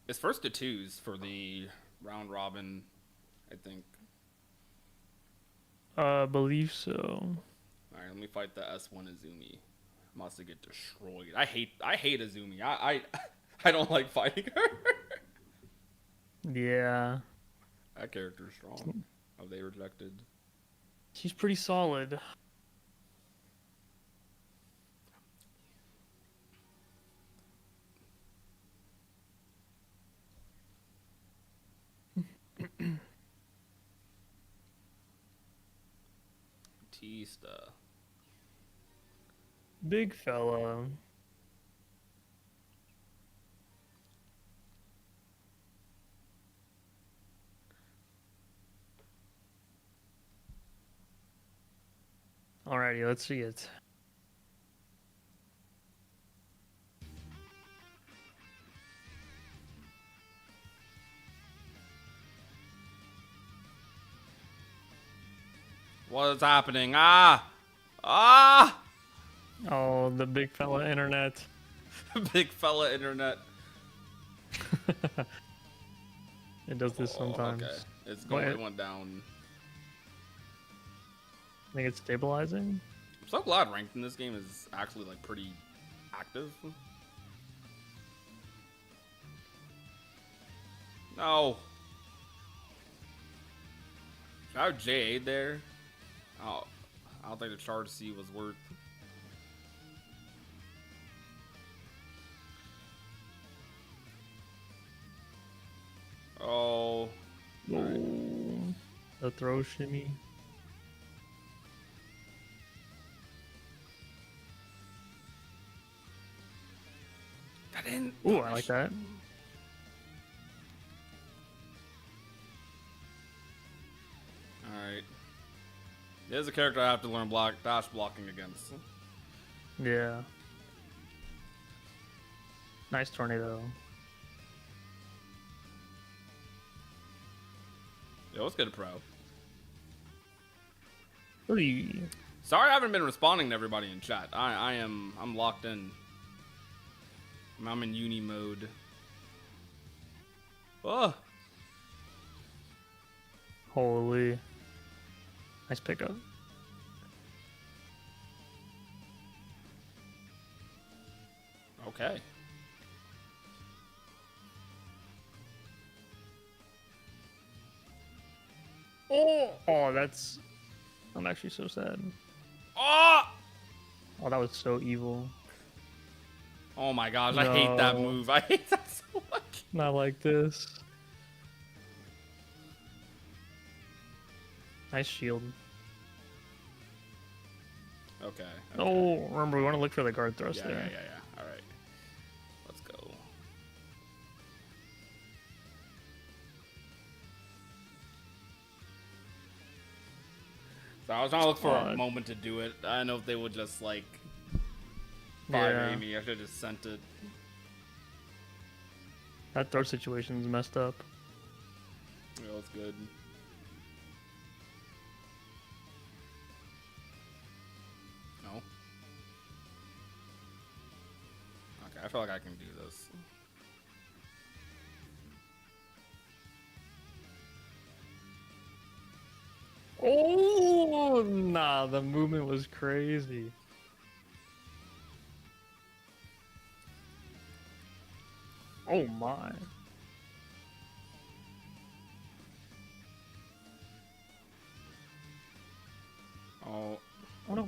[SPEAKER 3] It's first to twos for the round robin, I think.
[SPEAKER 13] Believe so.
[SPEAKER 3] Alright, let me fight the S1 Azumi. I'm about to get destroyed. I hate Azumi. I don't like fighting her.
[SPEAKER 13] Yeah.
[SPEAKER 3] That character's strong. Oh, they rejected.
[SPEAKER 13] She's pretty solid.
[SPEAKER 3] Tista.
[SPEAKER 13] Big fella. Alrighty, let's see it.
[SPEAKER 3] What is happening? Ah! Ah!
[SPEAKER 13] Oh, the big fella internet.
[SPEAKER 3] Big fella internet.
[SPEAKER 13] It does this sometimes.
[SPEAKER 3] Okay. It went down.
[SPEAKER 13] I think it's stabilizing.
[SPEAKER 3] I'm so glad ranked in this game is actually like pretty active. No. Should I have J8 there? Oh, I don't think the charge C was worth. Oh.
[SPEAKER 13] Oh. The throw shimmy.
[SPEAKER 3] That didn't.
[SPEAKER 13] Ooh, I like that.
[SPEAKER 3] Alright. There's a character I have to learn dash blocking against.
[SPEAKER 13] Yeah. Nice tornado.
[SPEAKER 3] Yo, let's get a pro.
[SPEAKER 13] Really?
[SPEAKER 3] Sorry I haven't been responding to everybody in chat. I'm locked in. I'm in uni mode. Oh.
[SPEAKER 13] Holy. Nice pickup.
[SPEAKER 3] Okay.
[SPEAKER 13] Oh, that's. I'm actually so sad.
[SPEAKER 3] Oh!
[SPEAKER 13] Oh, that was so evil.
[SPEAKER 3] Oh my gosh, I hate that
[SPEAKER 13] No.
[SPEAKER 3] move. I hate that so much.
[SPEAKER 13] Not like this. Nice shield.
[SPEAKER 3] Okay.
[SPEAKER 13] Oh, remember we want to look for the guard thrust
[SPEAKER 3] Yeah,
[SPEAKER 13] there.
[SPEAKER 3] yeah. All right. Let's go. So I was trying to look for a moment to do it. I don't know if they would just like fire me. I should have just sent it.
[SPEAKER 13] That throw situation's messed up.
[SPEAKER 3] Yeah, that's good. No. Okay, I feel like I can do this.
[SPEAKER 13] Oh, nah, the movement was crazy. Oh my.
[SPEAKER 3] Oh.
[SPEAKER 13] Oh no.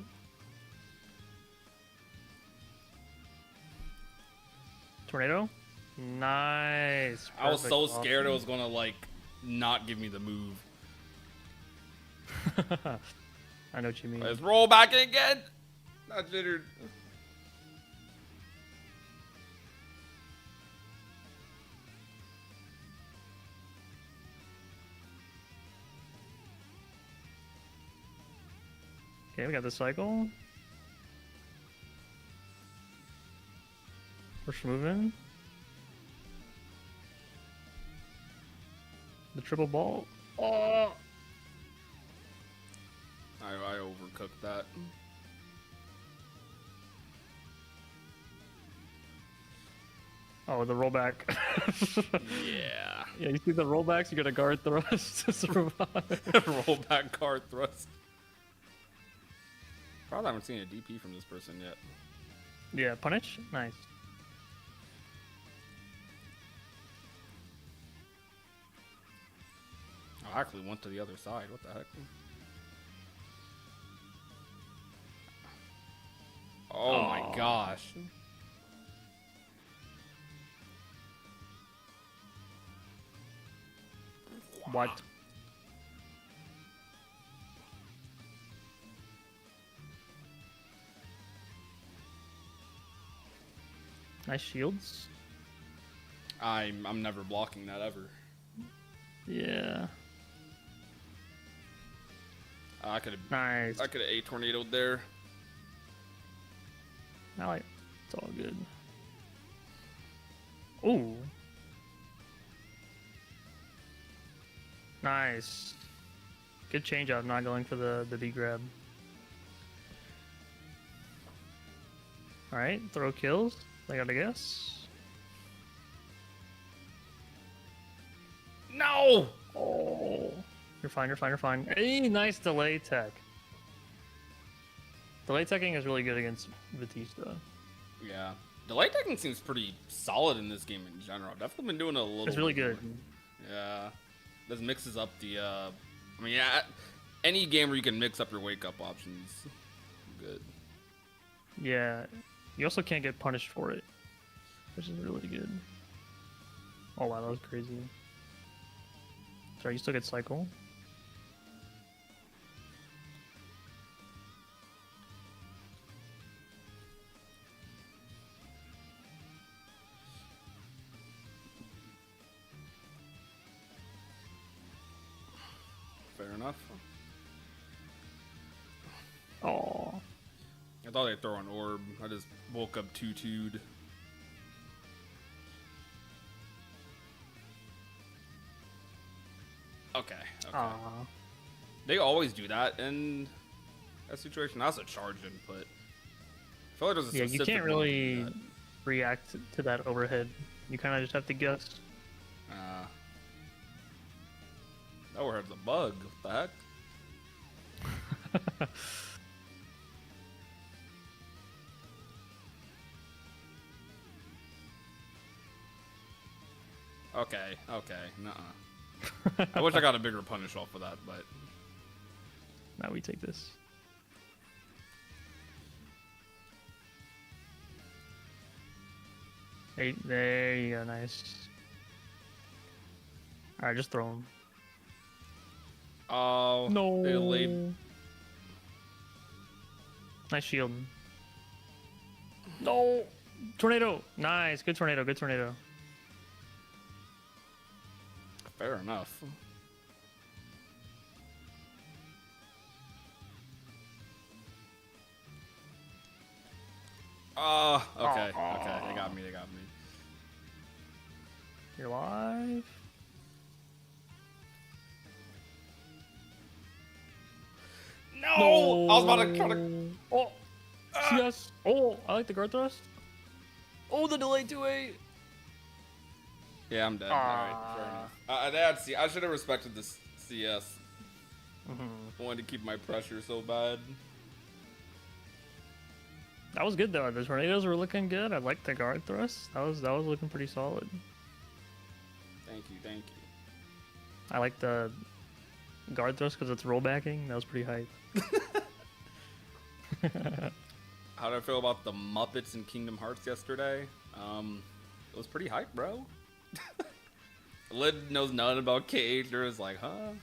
[SPEAKER 13] Tornado? Nice.
[SPEAKER 3] I was so
[SPEAKER 13] Perfect.
[SPEAKER 3] scared it was gonna like not give me the move.
[SPEAKER 13] I know what you mean.
[SPEAKER 3] Let's roll back in again. Not jittered.
[SPEAKER 13] Okay, we got the cycle. Push moving. The triple ball. Oh!
[SPEAKER 3] I overcooked that.
[SPEAKER 13] Oh, the rollback.
[SPEAKER 3] Yeah.
[SPEAKER 13] Yeah, you see the rollbacks, you got a guard thrust to survive.
[SPEAKER 3] Rollback card thrust. Probably haven't seen a DP from this person yet.
[SPEAKER 13] Yeah, punish? Nice.
[SPEAKER 3] I actually went to the other side. What the heck? Oh my gosh.
[SPEAKER 13] What? Nice shields.
[SPEAKER 3] I'm never blocking that ever.
[SPEAKER 13] Yeah.
[SPEAKER 3] I could have.
[SPEAKER 13] Nice.
[SPEAKER 3] I could have tornadoed there.
[SPEAKER 13] I like. It's all good. Ooh. Nice. Good change up, not going for the B grab. Alright, throw kills. I gotta guess.
[SPEAKER 3] No!
[SPEAKER 13] Oh. You're fine, you're fine, you're fine. Hey, nice delay tech. Delay teching is really good against Batista.
[SPEAKER 3] Yeah. Delay teching seems pretty solid in this game in general. Definitely been doing it a little
[SPEAKER 13] It's really
[SPEAKER 3] bit
[SPEAKER 13] good.
[SPEAKER 3] more. Yeah. This mixes up the, I mean, yeah, any game where you can mix up your wake-up options. Good.
[SPEAKER 13] Yeah. You also can't get punished for it, which is really good. Oh wow, that was crazy. Sorry, you still get cycle.
[SPEAKER 3] Fair enough.
[SPEAKER 13] Oh.
[SPEAKER 3] I thought they'd throw an orb. I just woke up tutued. Okay.
[SPEAKER 13] Aw.
[SPEAKER 3] They always do that in that situation. That's a charge input. I feel like there's a
[SPEAKER 13] Yeah, you
[SPEAKER 3] specific
[SPEAKER 13] can't
[SPEAKER 3] one to do
[SPEAKER 13] really
[SPEAKER 3] that.
[SPEAKER 13] react to that overhead. You kind of just have to guess.
[SPEAKER 3] Oh, here's a bug. What the heck? Okay, nuh-uh. I wish I got a bigger punish off of that, but...
[SPEAKER 13] Now we take this. Hey, there you go, nice. Alright, just throw him.
[SPEAKER 3] Oh,
[SPEAKER 13] No.
[SPEAKER 3] they laid...
[SPEAKER 13] Nice shield. No! Tornado! Nice, good tornado, good tornado.
[SPEAKER 3] Fair enough. Okay, okay, they got me, they got me.
[SPEAKER 13] You're alive?
[SPEAKER 3] No! I was about to try to...
[SPEAKER 13] Oh! Yes! Oh, I like the guard thrust. Oh, the delay 2-8!
[SPEAKER 3] Yeah, I'm dead. Alright, fair enough. I should have respected this CS. I wanted to keep my pressure so bad.
[SPEAKER 13] That was good though. The tornadoes were looking good. I liked the guard thrust. That was looking pretty solid.
[SPEAKER 3] Thank you, thank you.
[SPEAKER 13] I like the guard thrust because it's rollbacking. That was pretty hype.
[SPEAKER 3] How did I feel about the Muppets in Kingdom Hearts yesterday? It was pretty hype, bro. Lid knows nothing about Cage. They're just like, huh?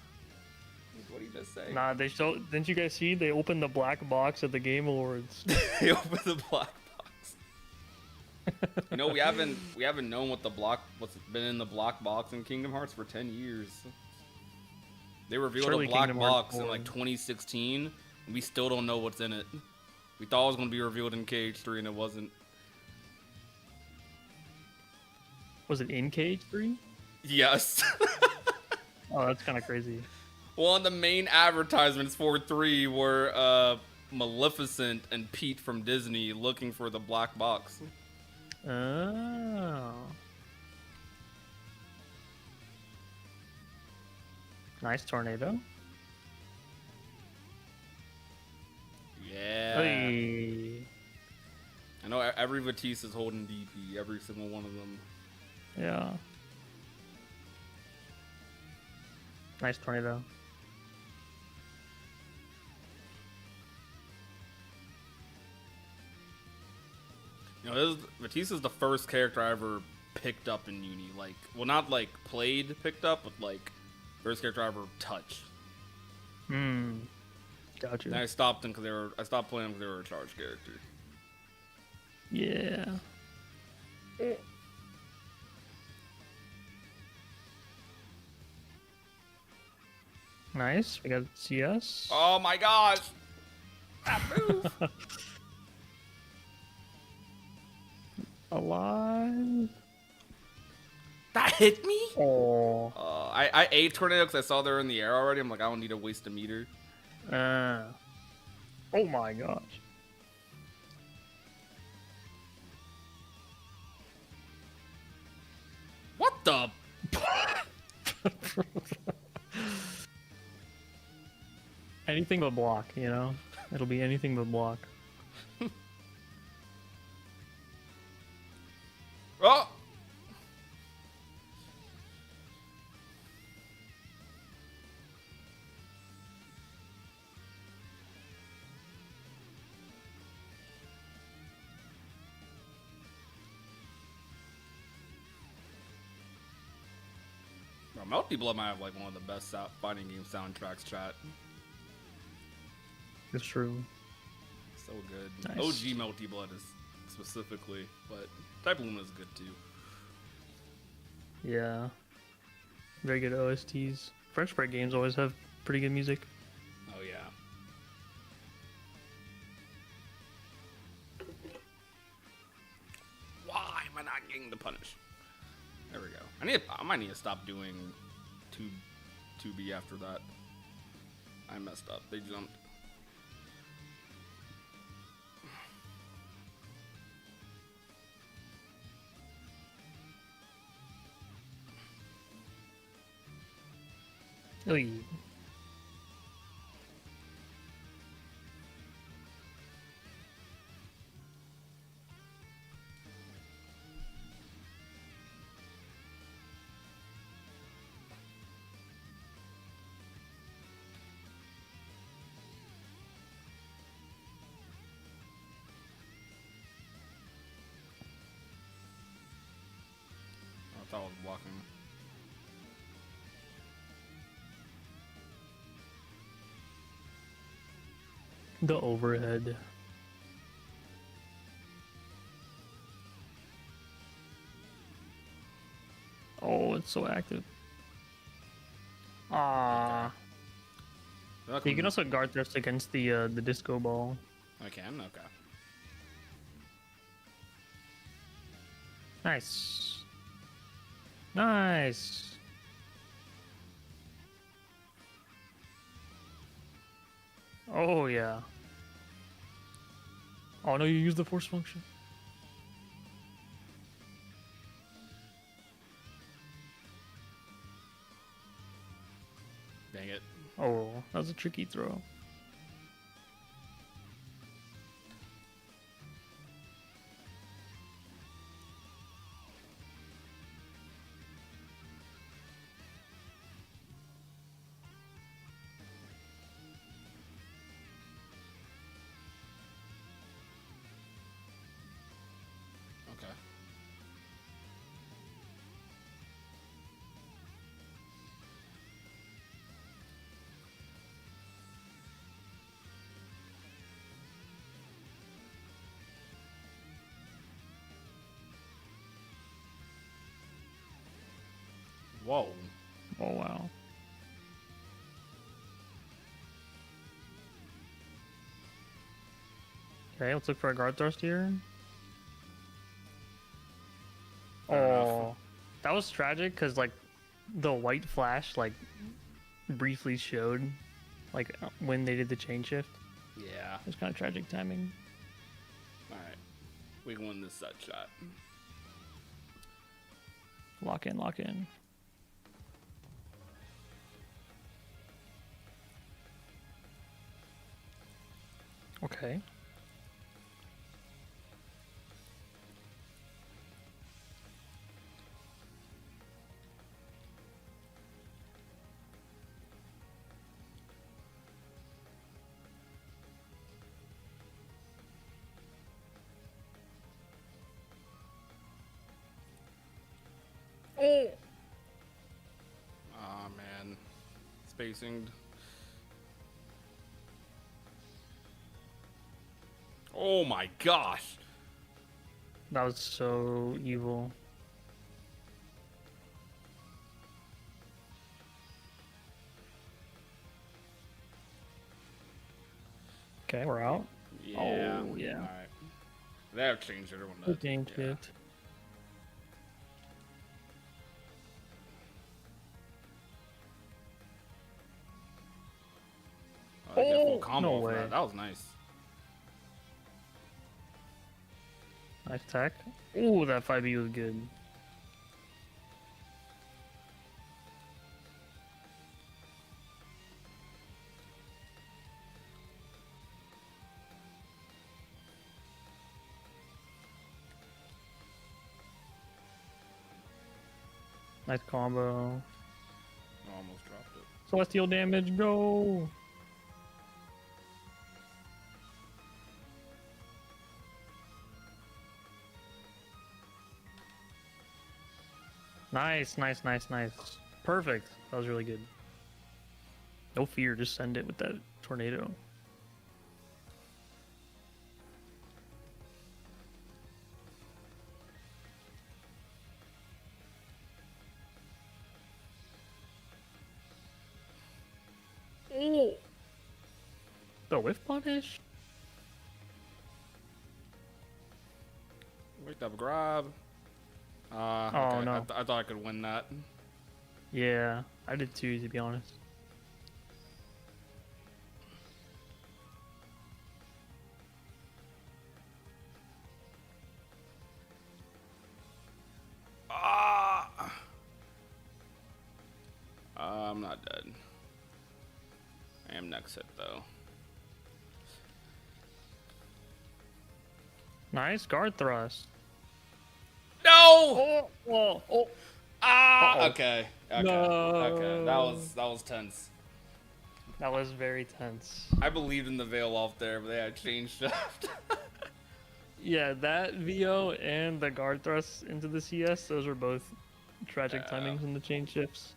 [SPEAKER 3] What did he just say?
[SPEAKER 13] Nah, they showed. Didn't you guys see? They opened the black box at the Game Awards.
[SPEAKER 3] They opened the black box. You know, we haven't known what's been in the black box in Kingdom Hearts for 10 years. They revealed
[SPEAKER 13] Surely
[SPEAKER 3] a black
[SPEAKER 13] Kingdom Hearts
[SPEAKER 3] box in like 2016, and we still don't know what's in it. We thought it was gonna be revealed in KH3, and it wasn't.
[SPEAKER 13] Was it in Cage 3?
[SPEAKER 3] Yes.
[SPEAKER 13] Oh, that's kind of crazy.
[SPEAKER 3] Well, the main advertisements for 3 were Maleficent and Pete from Disney looking for the black box.
[SPEAKER 13] Oh. Nice tornado.
[SPEAKER 3] Yeah.
[SPEAKER 13] Hey.
[SPEAKER 3] I know every Batiste is holding DP, every single one of them.
[SPEAKER 13] Yeah. Nice tornado.
[SPEAKER 3] You know, Batiste is the first character I ever picked up in Uni. Like, well, not like played, picked up, but like first character I ever touched.
[SPEAKER 13] Gotcha.
[SPEAKER 3] And I stopped them because I stopped playing them because they were a charged character.
[SPEAKER 13] Yeah. Nice. We got CS.
[SPEAKER 3] Oh my gosh! That move!
[SPEAKER 13] Alive.
[SPEAKER 3] That hit me?
[SPEAKER 13] Oh.
[SPEAKER 3] I ate tornado because I saw they were in the air already. I'm like, I don't need to waste a meter.
[SPEAKER 13] Oh my gosh.
[SPEAKER 3] What the?
[SPEAKER 13] Anything but block, you know? It'll be anything but block.
[SPEAKER 3] Oh! Melty Blood might have like one of the best fighting game soundtracks, chat.
[SPEAKER 13] It's true.
[SPEAKER 3] So good.
[SPEAKER 13] Nice.
[SPEAKER 3] OG Melty Blood is specifically, but Type Luna is good too.
[SPEAKER 13] Yeah. Very good OSTs. French break games always have pretty good music.
[SPEAKER 3] Oh yeah. Why am I not getting the punish? There we go. I might need to stop doing 2B after that. I messed up. They jumped.
[SPEAKER 13] Oy.
[SPEAKER 3] I thought I was blocking.
[SPEAKER 13] The overhead. Oh, it's so active. Ah. You can also guard thrust against the disco ball.
[SPEAKER 3] I can? Okay.
[SPEAKER 13] Nice. Nice. Oh yeah. Oh no, you use the force function.
[SPEAKER 3] Dang it.
[SPEAKER 13] Oh, that was a tricky throw.
[SPEAKER 3] Okay. Whoa.
[SPEAKER 13] Oh wow. Okay, let's look for a guard thrust here. Oh, that was tragic because like the white flash like briefly showed like when they did the chain shift.
[SPEAKER 3] Yeah.
[SPEAKER 13] It was kind of tragic timing.
[SPEAKER 3] Alright. We can win this set shot.
[SPEAKER 13] Lock in, lock in. Okay.
[SPEAKER 3] Oh! Aw, man. Spacing. Oh my gosh!
[SPEAKER 13] That was so evil. Okay, we're out.
[SPEAKER 3] Yeah.
[SPEAKER 13] Oh, yeah.
[SPEAKER 3] Alright. They have changed everyone.
[SPEAKER 13] Good game shift.
[SPEAKER 3] Oh, they got full
[SPEAKER 13] Oh,
[SPEAKER 3] combo
[SPEAKER 13] no
[SPEAKER 3] off of
[SPEAKER 13] way.
[SPEAKER 3] that was nice.
[SPEAKER 13] Nice attack. Ooh, that 5e was good. Nice combo.
[SPEAKER 3] Almost dropped it.
[SPEAKER 13] Celestial damage, go! Nice, nice, nice, nice. Perfect. That was really good. No fear, just send it with that tornado. Oh! The whiff punish?
[SPEAKER 3] Wake up, grab.
[SPEAKER 13] Oh,
[SPEAKER 3] Okay.
[SPEAKER 13] no.
[SPEAKER 3] I thought I could win that.
[SPEAKER 13] Yeah, I did too, to be honest.
[SPEAKER 3] I'm not dead. am next hit though.
[SPEAKER 13] Nice guard thrust.
[SPEAKER 3] No!
[SPEAKER 13] Oh, oh, oh.
[SPEAKER 3] Ah!
[SPEAKER 13] Uh-oh.
[SPEAKER 3] Okay. Okay.
[SPEAKER 13] No.
[SPEAKER 3] Okay. That was tense.
[SPEAKER 13] That was very tense.
[SPEAKER 3] I believed in the veil off there, but they had changed shift.
[SPEAKER 13] Yeah, that VO and the guard thrust into the CS, those were both tragic timings in the chain shifts.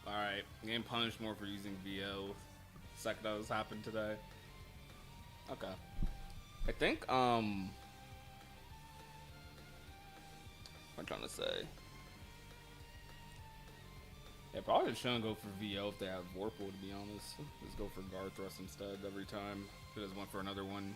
[SPEAKER 3] Alright, getting punished more for using VO. Second that was happened today. Okay. I think, what am I trying to say? Yeah, probably shouldn't go for VO if they have Vorpal, to be honest. Just go for guard thrust instead every time. If it just went for another one.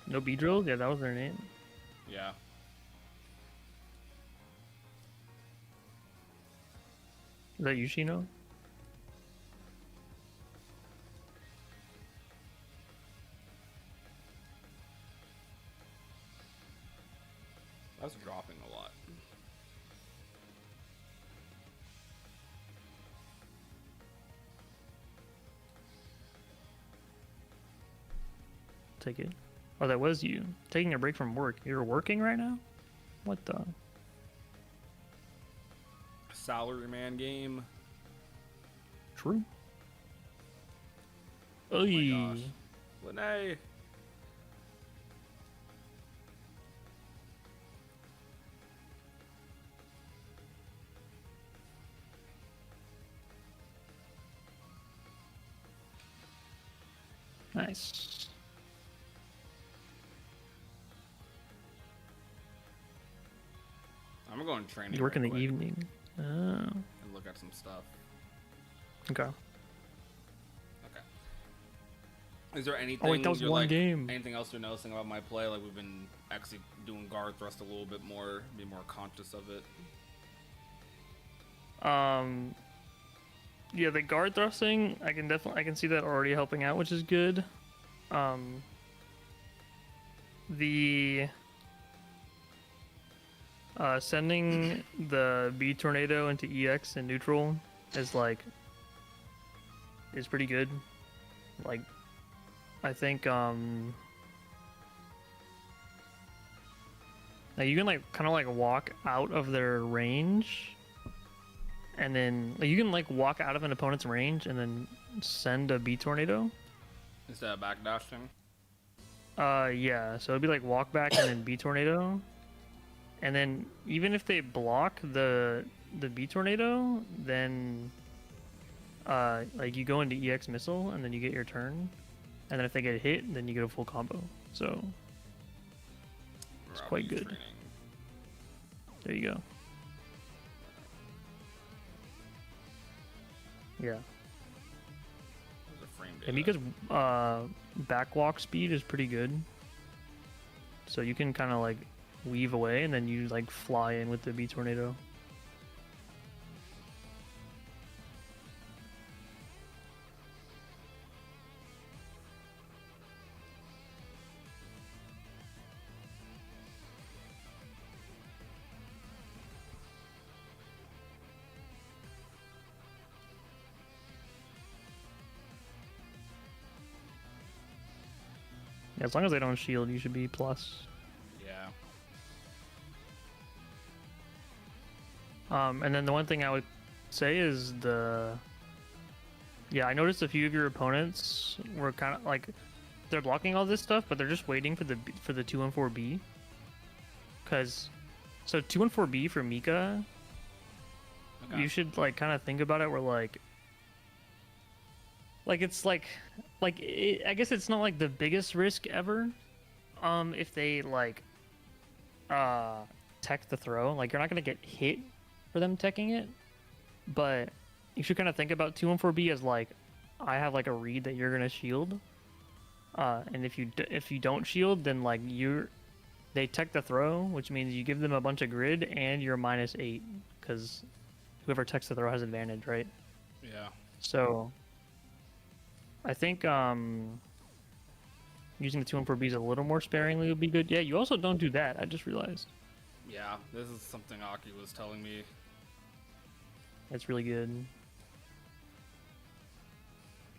[SPEAKER 13] No B drills? Yeah, that was their name.
[SPEAKER 3] Yeah.
[SPEAKER 13] Is that Yushino?
[SPEAKER 3] That's dropping a lot.
[SPEAKER 13] Take it. Oh, that was you. Taking a break from work. You're working right now? What the?
[SPEAKER 3] Salaryman game.
[SPEAKER 13] True.
[SPEAKER 3] Oh my
[SPEAKER 13] Oy.
[SPEAKER 3] gosh. Lene.
[SPEAKER 13] Nice.
[SPEAKER 3] I'm going to training.
[SPEAKER 13] You work in the
[SPEAKER 3] right quick
[SPEAKER 13] evening. Oh.
[SPEAKER 3] and look at some stuff.
[SPEAKER 13] Okay.
[SPEAKER 3] Okay. Is there anything?
[SPEAKER 13] Oh wait, that was one game.
[SPEAKER 3] Anything else you're noticing about my play? Like we've been actually doing guard thrust a little bit more, be more conscious of it.
[SPEAKER 13] Yeah, the guard thrusting, I can see that already helping out, which is good. The sending the B tornado into EX and neutral is pretty good. Like, I think now you can kind of walk out of their range, and then you can walk out of an opponent's range and then send a B tornado
[SPEAKER 3] instead of backdashing.
[SPEAKER 13] Yeah, so it'd be walk back and then B tornado, and then even if they block the B tornado, then you go into EX missile and then you get your turn, and then if they get hit, then you get a full combo. So it's quite good.
[SPEAKER 3] Training.
[SPEAKER 13] There you go. Yeah.
[SPEAKER 3] There's a frame
[SPEAKER 13] And
[SPEAKER 3] data.
[SPEAKER 13] because backwalk speed is pretty good, so you can kind of weave away and then you fly in with the B tornado. Yeah, as long as they don't shield, you should be plus.
[SPEAKER 3] Yeah.
[SPEAKER 13] And then the one thing I would say is yeah, I noticed a few of your opponents were kind of they're blocking all this stuff, but they're just waiting for the 214B. Cause, so 214B for Mika,
[SPEAKER 3] Okay.
[SPEAKER 13] you should kind of think about it where it's I guess it's not the biggest risk ever. If they tech the throw, you're not gonna get hit for them teching it, but you should kind of think about 214B as I have a read that you're gonna shield, and if you don't shield, then they tech the throw, which means you give them a bunch of grid and you're -8 because whoever techs the throw has advantage, right?
[SPEAKER 3] Yeah.
[SPEAKER 13] So I think using the 214Bs a little more sparingly would be good. Yeah, you also don't do that. I just realized.
[SPEAKER 3] Yeah, this is something Aki was telling me.
[SPEAKER 13] That's really good.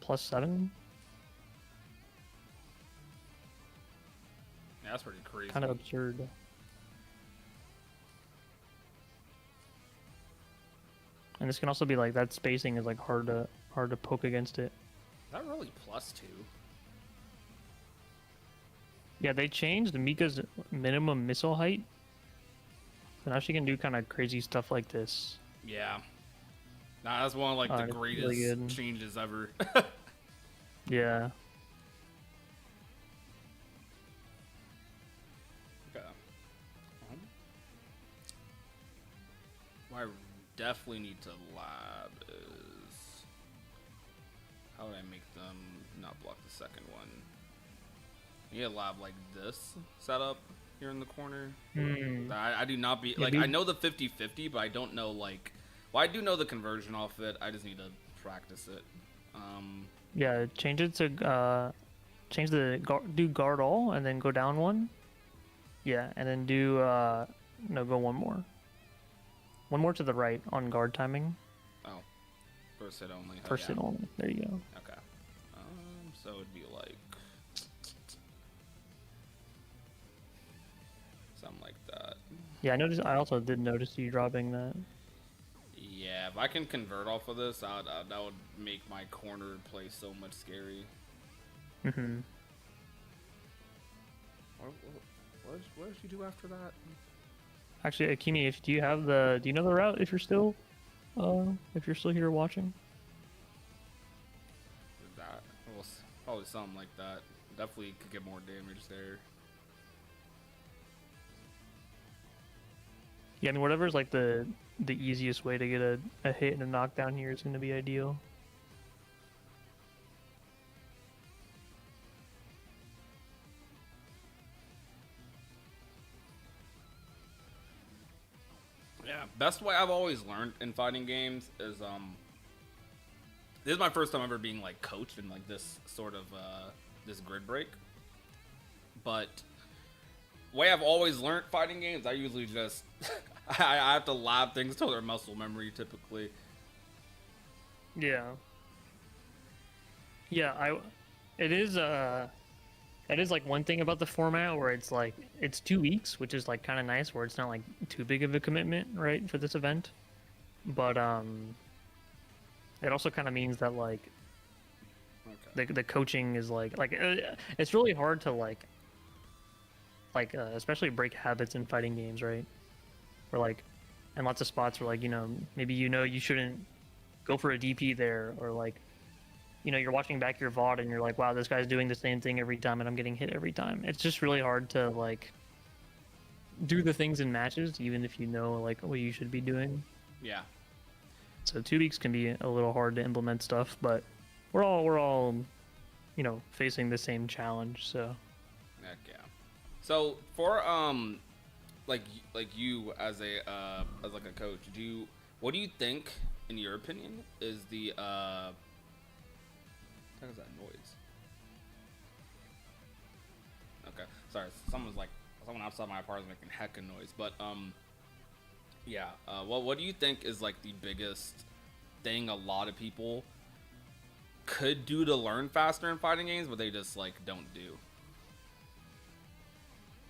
[SPEAKER 13] +7?
[SPEAKER 3] Yeah, that's pretty crazy.
[SPEAKER 13] Kind of absurd. And this can also be like that spacing is like hard to poke against it.
[SPEAKER 3] Is that really +2?
[SPEAKER 13] Yeah, they changed Mika's minimum missile height. So now she can do kind of crazy stuff like this.
[SPEAKER 3] Yeah. Nah, that's one of like the
[SPEAKER 13] It's
[SPEAKER 3] greatest
[SPEAKER 13] really good.
[SPEAKER 3] changes ever.
[SPEAKER 13] Yeah.
[SPEAKER 3] Okay. What I definitely need to lab is how would I make them not block the second one? I need a lab like this setup here in the corner. I do not be like I know the 50-50, but I don't know like. Well, I do know the conversion off it. I just need to practice it.
[SPEAKER 13] Yeah, change it to change the do guard all and then go down one. Yeah, and then do no, go one more. One more to the right on guard timing.
[SPEAKER 3] Oh, first hit only.
[SPEAKER 13] First hit only. There you go.
[SPEAKER 3] Okay. So it'd be like something like that.
[SPEAKER 13] Yeah, I noticed. I also did notice you dropping that.
[SPEAKER 3] Yeah, if I can convert off of this, that would make my corner play so much scary.
[SPEAKER 13] Mm-hmm.
[SPEAKER 3] What did you do after that?
[SPEAKER 13] Actually, Akimi, do you know the route if you're still here watching?
[SPEAKER 3] That well, probably something like that. Definitely could get more damage there.
[SPEAKER 13] Yeah, I mean whatever's like the easiest way to get a hit and a knockdown here is going to be ideal.
[SPEAKER 3] Yeah, best way I've always learned in fighting games is this is my first time ever being like coached in like this sort of this grid break. But way I've always learned fighting games, I usually just I have to lab things till they're muscle memory typically.
[SPEAKER 13] Yeah. Yeah, it is like one thing about the format where it's like it's 2 weeks, which is like kind of nice where it's not like too big of a commitment, right, for this event. But it also kind of means that like the coaching is like it's really hard to like especially break habits in fighting games, right? Or like and lots of spots where like maybe you shouldn't go for a DP there, or like you're watching back your VOD and you're like, wow, this guy's doing the same thing every time and I'm getting hit every time. It's just really hard to like do the things in matches even if you know like what you should be doing.
[SPEAKER 3] Yeah.
[SPEAKER 13] So 2 weeks can be a little hard to implement stuff, but we're all facing the same challenge, so
[SPEAKER 3] Heck yeah. So for like you as a as like a coach, what do you think in your opinion is the what is that noise? Okay, sorry. Someone outside my apartment making hecka noise. But yeah. What do you think is like the biggest thing a lot of people could do to learn faster in fighting games, but they just like don't do?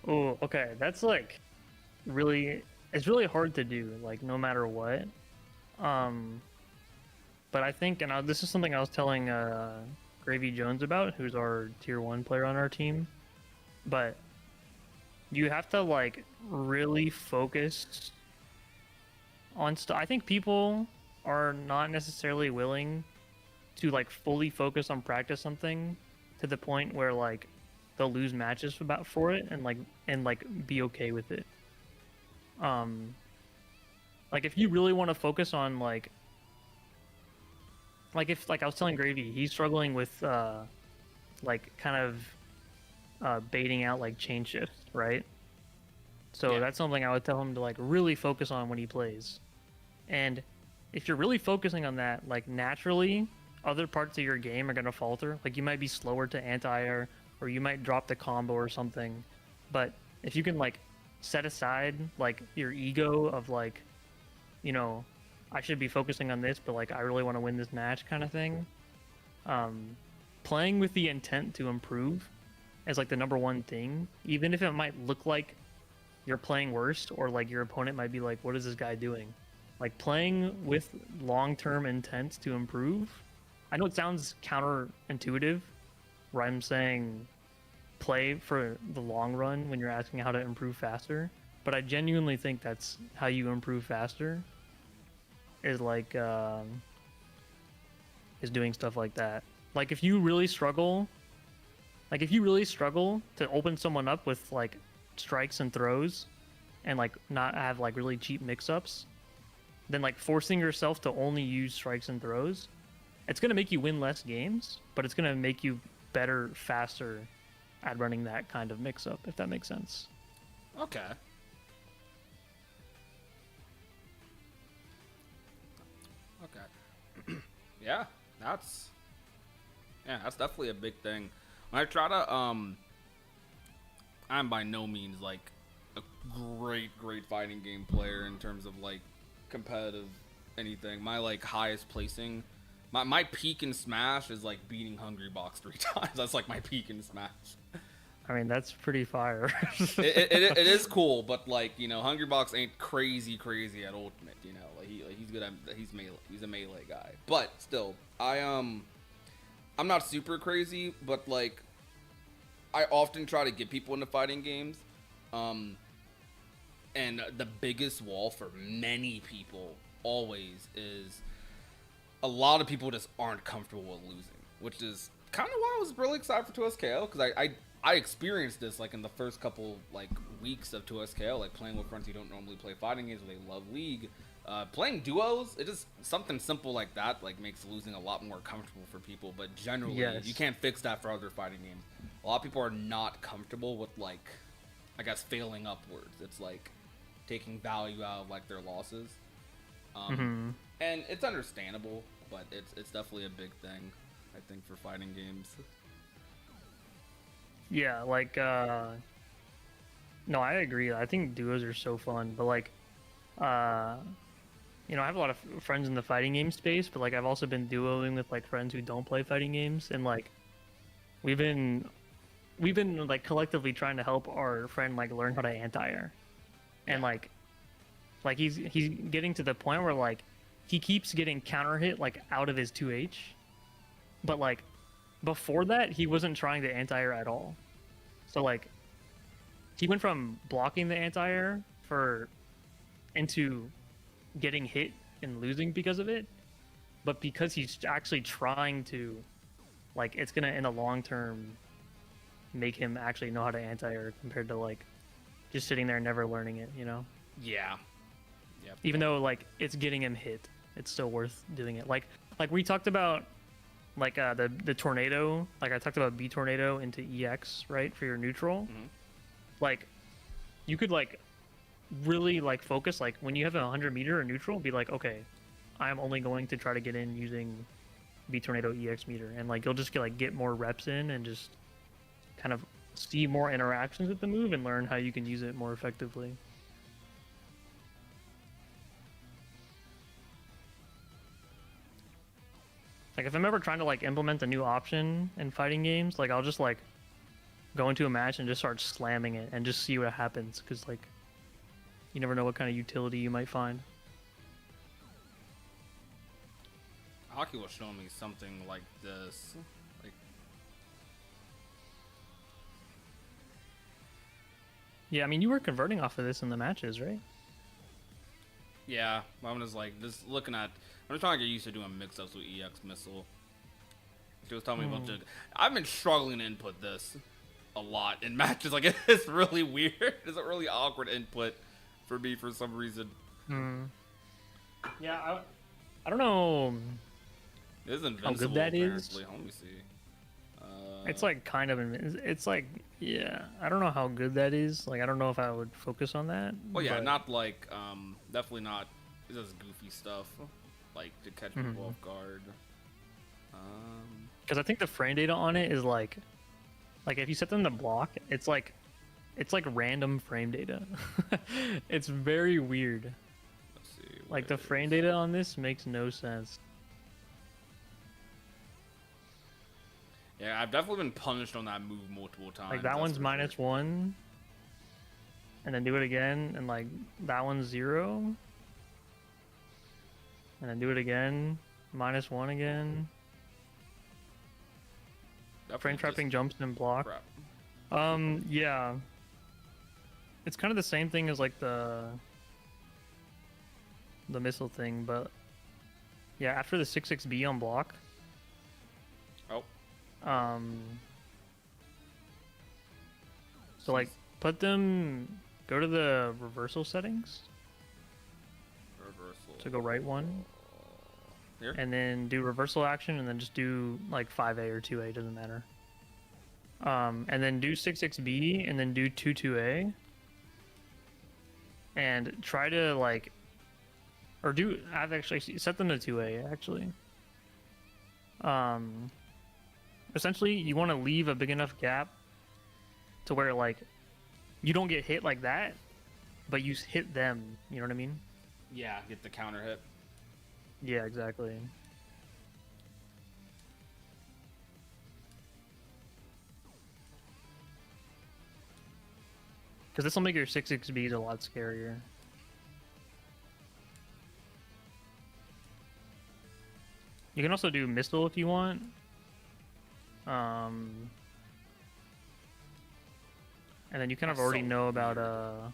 [SPEAKER 13] Oh, okay. That's like it's really hard to do, like no matter what. But I think, and this is something I was telling Gravy Jones about, who's our tier 1 player on our team. But you have to like really focus on stuff. I think people are not necessarily willing to like fully focus on practice something to the point where like they'll lose matches for it and be okay with it. Like if you really want to focus on like if I was telling Gravy, he's struggling with like kind of baiting out like chain shifts, right? So that's something I would tell him to like really focus on when he plays. And if you're really focusing on that, like naturally other parts of your game are gonna falter. Like you might be slower to anti-air, or you might drop the combo or something. But if you can like set aside like your ego of like, you know, I should be focusing on this, but like I really want to win this match kind of thing. Playing with the intent to improve is like the number one thing, even if it might look like you're playing worse or like your opponent might be like, what is this guy doing? Like playing with long-term intent to improve. I know it sounds counterintuitive where I'm saying play for the long run when you're asking how to improve faster, but I genuinely think that's how you improve faster is like is doing stuff like that. Like if you really struggle to open someone up with like strikes and throws and like not have like really cheap mix-ups, then like forcing yourself to only use strikes and throws, it's going to make you win less games, but it's going to make you better faster at running that kind of mix-up, if that makes sense.
[SPEAKER 3] Okay. Okay. Yeah, that's definitely a big thing. When I try to I'm by no means like a great fighting game player in terms of like competitive anything. My like highest placing, my peak in Smash is like beating Hungrybox 3 times. That's like my peak in Smash.
[SPEAKER 13] I mean, that's pretty fire.
[SPEAKER 3] it is cool, but like, you know, Hungrybox ain't crazy at Ultimate, you know. Like he's good at he's a melee guy. But still, I'm not super crazy, but like I often try to get people into fighting games. And the biggest wall for many people always is a lot of people just aren't comfortable with losing, which is kind of why I was really excited for 2SKO, because I experienced this like in the first couple like weeks of 2SKO, like playing with friends who don't normally play fighting games, where they love League. Playing duos, it just something simple like that like makes losing a lot more comfortable for people, but generally
[SPEAKER 13] Yes.
[SPEAKER 3] you can't fix that for other fighting games. A lot of people are not comfortable with like, I guess, failing upwards. It's like taking value out of like their losses. And it's understandable, but it's definitely a big thing, I think, for fighting games.
[SPEAKER 13] Yeah, like no, I agree. I think duos are so fun, but like you know, I have a lot of friends in the fighting game space, but like I've also been duoing with like friends who don't play fighting games, and like we've been like collectively trying to help our friend like learn how to anti-air. And like he's getting to the point where like he keeps getting counter hit like out of his 2H, but like before that he wasn't trying to anti-air at all. So like he went from blocking the anti-air into getting hit and losing because of it, but because he's actually trying to, like, it's gonna in the long term make him actually know how to anti-air compared to like just sitting there and never learning it, you know?
[SPEAKER 3] Yeah. Yep.
[SPEAKER 13] Even though like it's getting him hit, it's still worth doing it. Like we talked about like the tornado, like I talked about B tornado into EX, right, for your neutral. Like you could like really like focus, like when you have a 100-meter or neutral, be like, okay, I'm only going to try to get in using B tornado EX meter, and like you'll just get more reps in and just kind of see more interactions with the move and learn how you can use it more effectively. Like if I'm ever trying to like implement a new option in fighting games, like I'll just like go into a match and just start slamming it and just see what happens, because like you never know what kind of utility you might find.
[SPEAKER 3] Hockey was showing me something like this. Like,
[SPEAKER 13] yeah, I mean you were converting off of this in the matches, right?
[SPEAKER 3] yeah, I'm just like just looking at. I'm just trying to get used to doing mix-ups with EX missile. She was telling me about. I've been struggling to input this a lot in matches. Like it's really weird. It's a really awkward input for me for some reason.
[SPEAKER 13] Yeah, I don't know.
[SPEAKER 3] It is invincible,
[SPEAKER 13] how good that
[SPEAKER 3] apparently.
[SPEAKER 13] is.
[SPEAKER 3] Let me see.
[SPEAKER 13] It's like kind of, it's like, yeah, I don't know how good that is. Like I don't know if I would focus on that.
[SPEAKER 3] Well, yeah,
[SPEAKER 13] but...
[SPEAKER 3] not like definitely not. It's just goofy stuff, like to catch people off guard.
[SPEAKER 13] Because I think the frame data on it is like if you set them to block, it's like random frame data. It's very weird.
[SPEAKER 3] Let's see.
[SPEAKER 13] Like the frame data on this makes no sense.
[SPEAKER 3] Yeah, I've definitely been punished on that move multiple times.
[SPEAKER 13] Like that one's -1, and then do it again, and like that one's 0, and then do it again, -1 again. Frame trapping jumps and block.
[SPEAKER 3] Crap.
[SPEAKER 13] Yeah. It's kind of the same thing as like the missile thing, but yeah, after the 6-6B on block.
[SPEAKER 3] Oh.
[SPEAKER 13] So like go to the reversal settings.
[SPEAKER 3] Reversal.
[SPEAKER 13] So go right one.
[SPEAKER 3] Here.
[SPEAKER 13] And then do reversal action, and then just do like 5A or 2A, doesn't matter. And then do 6-6B, and then do 2-2A. And try to like, I've actually set them to 2A actually. Essentially, you want to leave a big enough gap to where like you don't get hit like that, but you hit them. You know what I mean?
[SPEAKER 3] Yeah, get the counter hit.
[SPEAKER 13] Yeah, exactly. Because this will make your 6-6Bs a lot scarier. You can also do missile if you want. And then you kind of already know about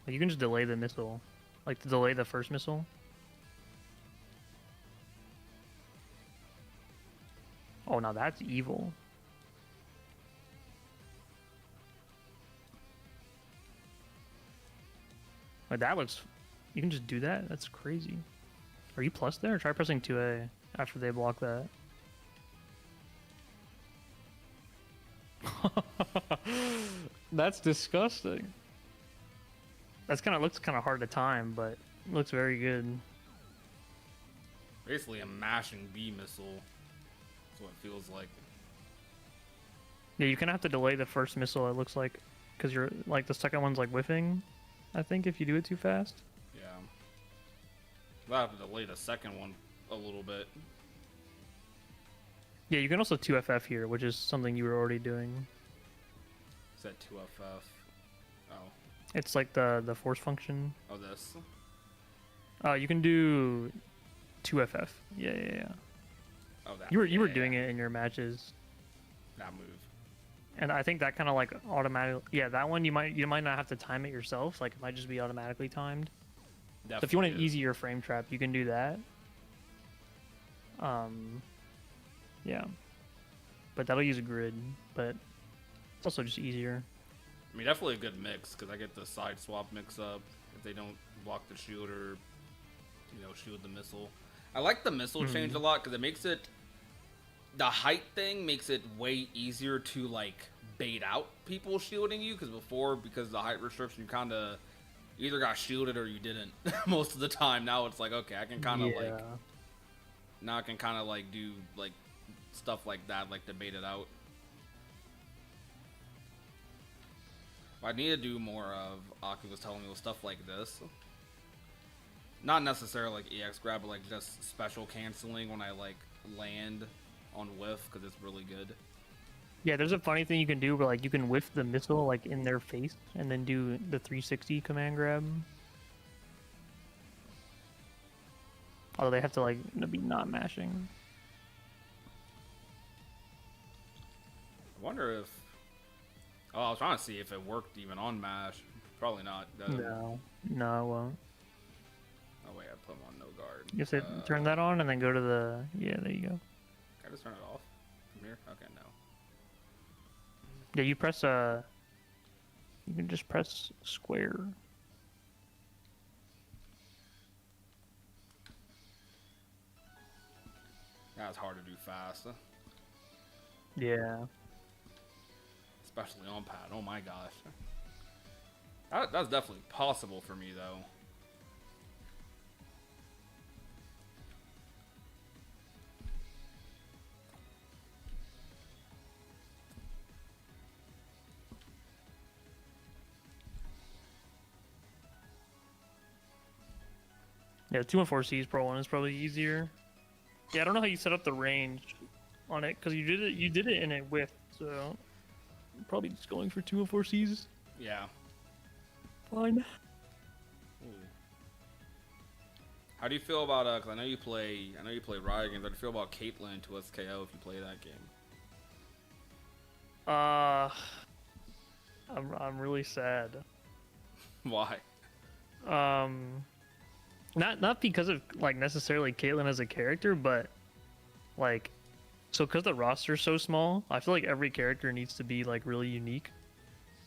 [SPEAKER 13] you can just delay the missile. Like to delay the first missile. Oh, now that's evil. Like that looks... You can just do that? That's crazy. Are you plus there? Try pressing 2A after they block that. That's disgusting. That's looks kind of hard to time, but looks very good.
[SPEAKER 3] Basically a mashing B missile. That's what it feels like.
[SPEAKER 13] Yeah, you kind of have to delay the first missile, it looks like, because you're like the second one's like whiffing, I think, if you do it too fast.
[SPEAKER 3] Yeah. I'll have to delay the second one a little bit.
[SPEAKER 13] Yeah, you can also 2FF here, which is something you were already doing.
[SPEAKER 3] Is that 2FF? Oh.
[SPEAKER 13] It's like the force function.
[SPEAKER 3] Oh, this?
[SPEAKER 13] You can do 2FF. Yeah.
[SPEAKER 3] Oh, that.
[SPEAKER 13] You were doing it in your matches.
[SPEAKER 3] That move.
[SPEAKER 13] And I think that kind of like automatically... Yeah, that one you might not have to time it yourself. Like, it might just be automatically timed.
[SPEAKER 3] Definitely
[SPEAKER 13] So if you want an easier frame trap, you can do that. Yeah. But that'll use a grid, but it's also just easier.
[SPEAKER 3] I mean, definitely a good mix, because I get the side swap mix up if they don't block the shield or, shield the missile. I like the missile change a lot, because it makes it... The height thing makes it way easier to, like, bait out people shielding you, because before, because of the height restriction, you kind of either got shielded or you didn't most of the time. Now it's like, okay, I can kind of, like... Now I can kind of, like, do, like, stuff like that, like, to bait it out. I need to do more of, Aki was telling me, with stuff like this. Not necessarily, like, EX grab, but, like, just special canceling when I, like, land on whiff, because it's really good.
[SPEAKER 13] Yeah, there's a funny thing you can do where, like, you can whiff the missile, like, in their face, and then do the 360 command grab. Although they have to, like, be not mashing.
[SPEAKER 3] I wonder if... Oh, I was trying to see if it worked even on mash. Probably not.
[SPEAKER 13] No, it won't.
[SPEAKER 3] Oh wait, I put them on no guard.
[SPEAKER 13] You have to turn that on and then go to the... Yeah, there you go.
[SPEAKER 3] Can I just turn it off from here? Okay, no.
[SPEAKER 13] Yeah, you press you can just press square.
[SPEAKER 3] That's hard to do fast.
[SPEAKER 13] Yeah.
[SPEAKER 3] Especially on pad. Oh my gosh. That's definitely possible for me though.
[SPEAKER 13] Yeah, 214C's Pro 1 is probably easier. Yeah, I don't know how you set up the range on it, because you did it in a width, so probably just going for 214C's.
[SPEAKER 3] Yeah.
[SPEAKER 13] Fine.
[SPEAKER 3] Ooh. How do you feel about cause I know you play Riot games. How do you feel about Caitlyn to SKO if you play that game?
[SPEAKER 13] I'm really sad.
[SPEAKER 3] Why?
[SPEAKER 13] Not because of like necessarily Caitlyn as a character, but like, so because the roster's so small, I feel like every character needs to be like really unique,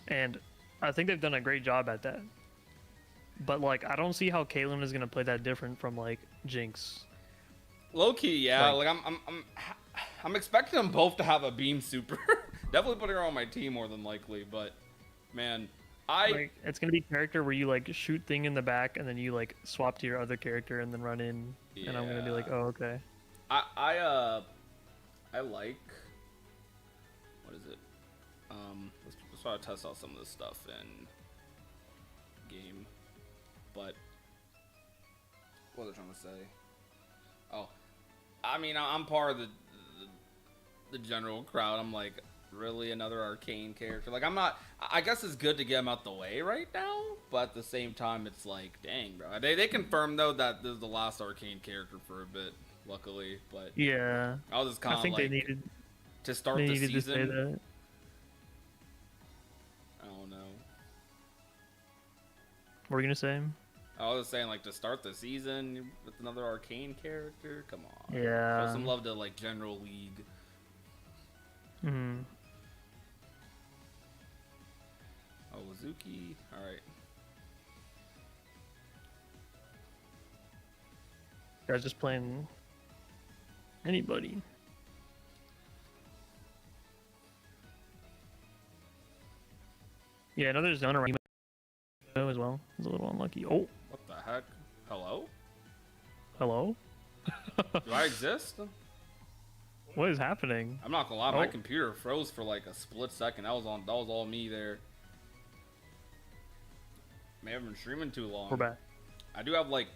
[SPEAKER 13] and I think they've done a great job at that. But like, I don't see how Caitlyn is gonna play that different from like Jinx.
[SPEAKER 3] Low key, yeah. Like I'm expecting them both to have a beam super. Definitely putting her on my team more than likely, but man,
[SPEAKER 13] like, it's gonna be a character where you like shoot thing in the back and then you like swap to your other character and then run in, and I'm gonna be like, oh okay.
[SPEAKER 3] I like, what is it? Let's try to test out some of this stuff in game. But what was I trying to say? Oh, I mean, I'm part of the general crowd. I'm like, really another arcane character? Like, I'm not. I guess it's good to get him out the way right now, but at the same time, it's like, dang, bro. They confirmed though that this is the last arcane character for a bit, luckily. But
[SPEAKER 13] yeah,
[SPEAKER 3] I was just kind of like,
[SPEAKER 13] they needed
[SPEAKER 3] to start the season.
[SPEAKER 13] To say that.
[SPEAKER 3] I don't know.
[SPEAKER 13] What were you gonna say?
[SPEAKER 3] I was saying, like, to start the season with another arcane character. Come on.
[SPEAKER 13] Yeah.
[SPEAKER 3] Show some love to like General League.
[SPEAKER 13] Hmm.
[SPEAKER 3] Oh, Wazuki. All right.
[SPEAKER 13] Guys, just playing anybody. Yeah, another zone around as well. It's a little unlucky. Oh.
[SPEAKER 3] What the heck? Hello?
[SPEAKER 13] Hello?
[SPEAKER 3] Do I exist?
[SPEAKER 13] What is happening?
[SPEAKER 3] I'm not gonna lie, my computer froze for like a split second. That was all me there. May have been streaming too long.
[SPEAKER 13] We're back.
[SPEAKER 3] I do have like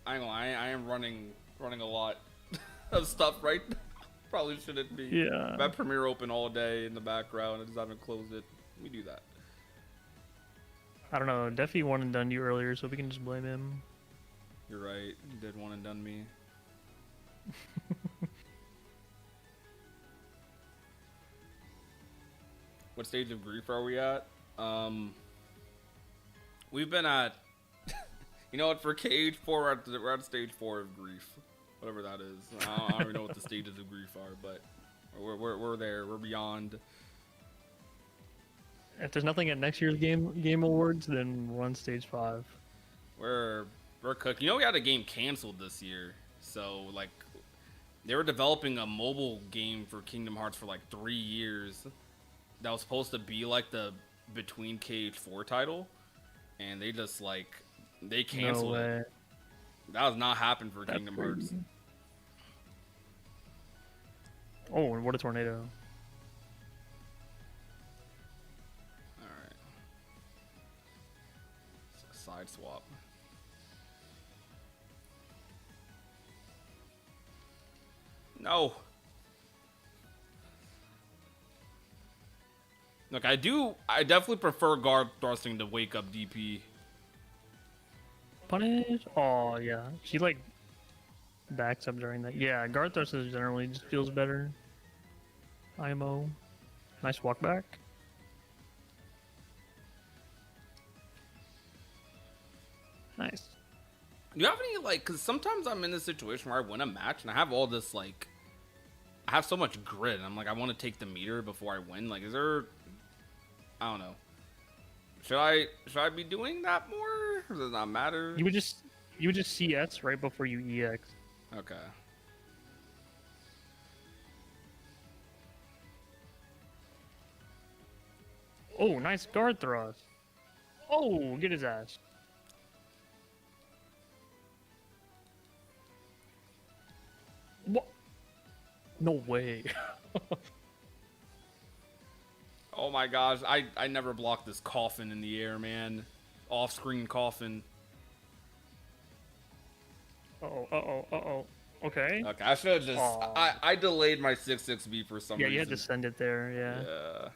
[SPEAKER 3] I am running a lot of stuff right now. Probably shouldn't be.
[SPEAKER 13] Yeah.
[SPEAKER 3] I have Premiere open all day in the background. I just haven't closed it. We do that.
[SPEAKER 13] I don't know. Defi one and done you earlier, so we can just blame him.
[SPEAKER 3] You're right. You did one and done me. What stage of grief are we at? We've been at, you know what? For KH4, we're at stage 4 of grief, whatever that is. I don't even know what the stages of grief are, but we're there. We're beyond.
[SPEAKER 13] If there's nothing at next year's game awards, then we're on stage 5.
[SPEAKER 3] We're cooked. You know, we had a game canceled this year, so like they were developing a mobile game for Kingdom Hearts for like 3 years. That was supposed to be like the between KH4 title, and they just like they canceled it. That does not happen for Kingdom Hearts.
[SPEAKER 13] Oh, and what a tornado!
[SPEAKER 3] All right, side swap. No. Look, I definitely prefer guard thrusting to wake up DP.
[SPEAKER 13] Punish? Oh, yeah. She, like, backs up during that. Yeah, guard thrust generally just feels better. IMO. Nice walk back. Nice.
[SPEAKER 3] Do you have any, like, because sometimes I'm in this situation where I win a match and I have all this, like, I have so much grit. And I'm like, I want to take the meter before I win. Like, is there, I don't know. Should I be doing that more? Or does it not matter?
[SPEAKER 13] You would just CS right before you EX.
[SPEAKER 3] Okay.
[SPEAKER 13] Oh, nice guard thrust. Oh, get his ass. What? No way.
[SPEAKER 3] Oh my gosh, I never blocked this coffin in the air, man. Off-screen coffin.
[SPEAKER 13] Okay.
[SPEAKER 3] Okay, I should have just.
[SPEAKER 13] Aw.
[SPEAKER 3] I delayed my 6-6B for some
[SPEAKER 13] Yeah,
[SPEAKER 3] reason.
[SPEAKER 13] you had to send it there. Yeah.
[SPEAKER 3] Yeah.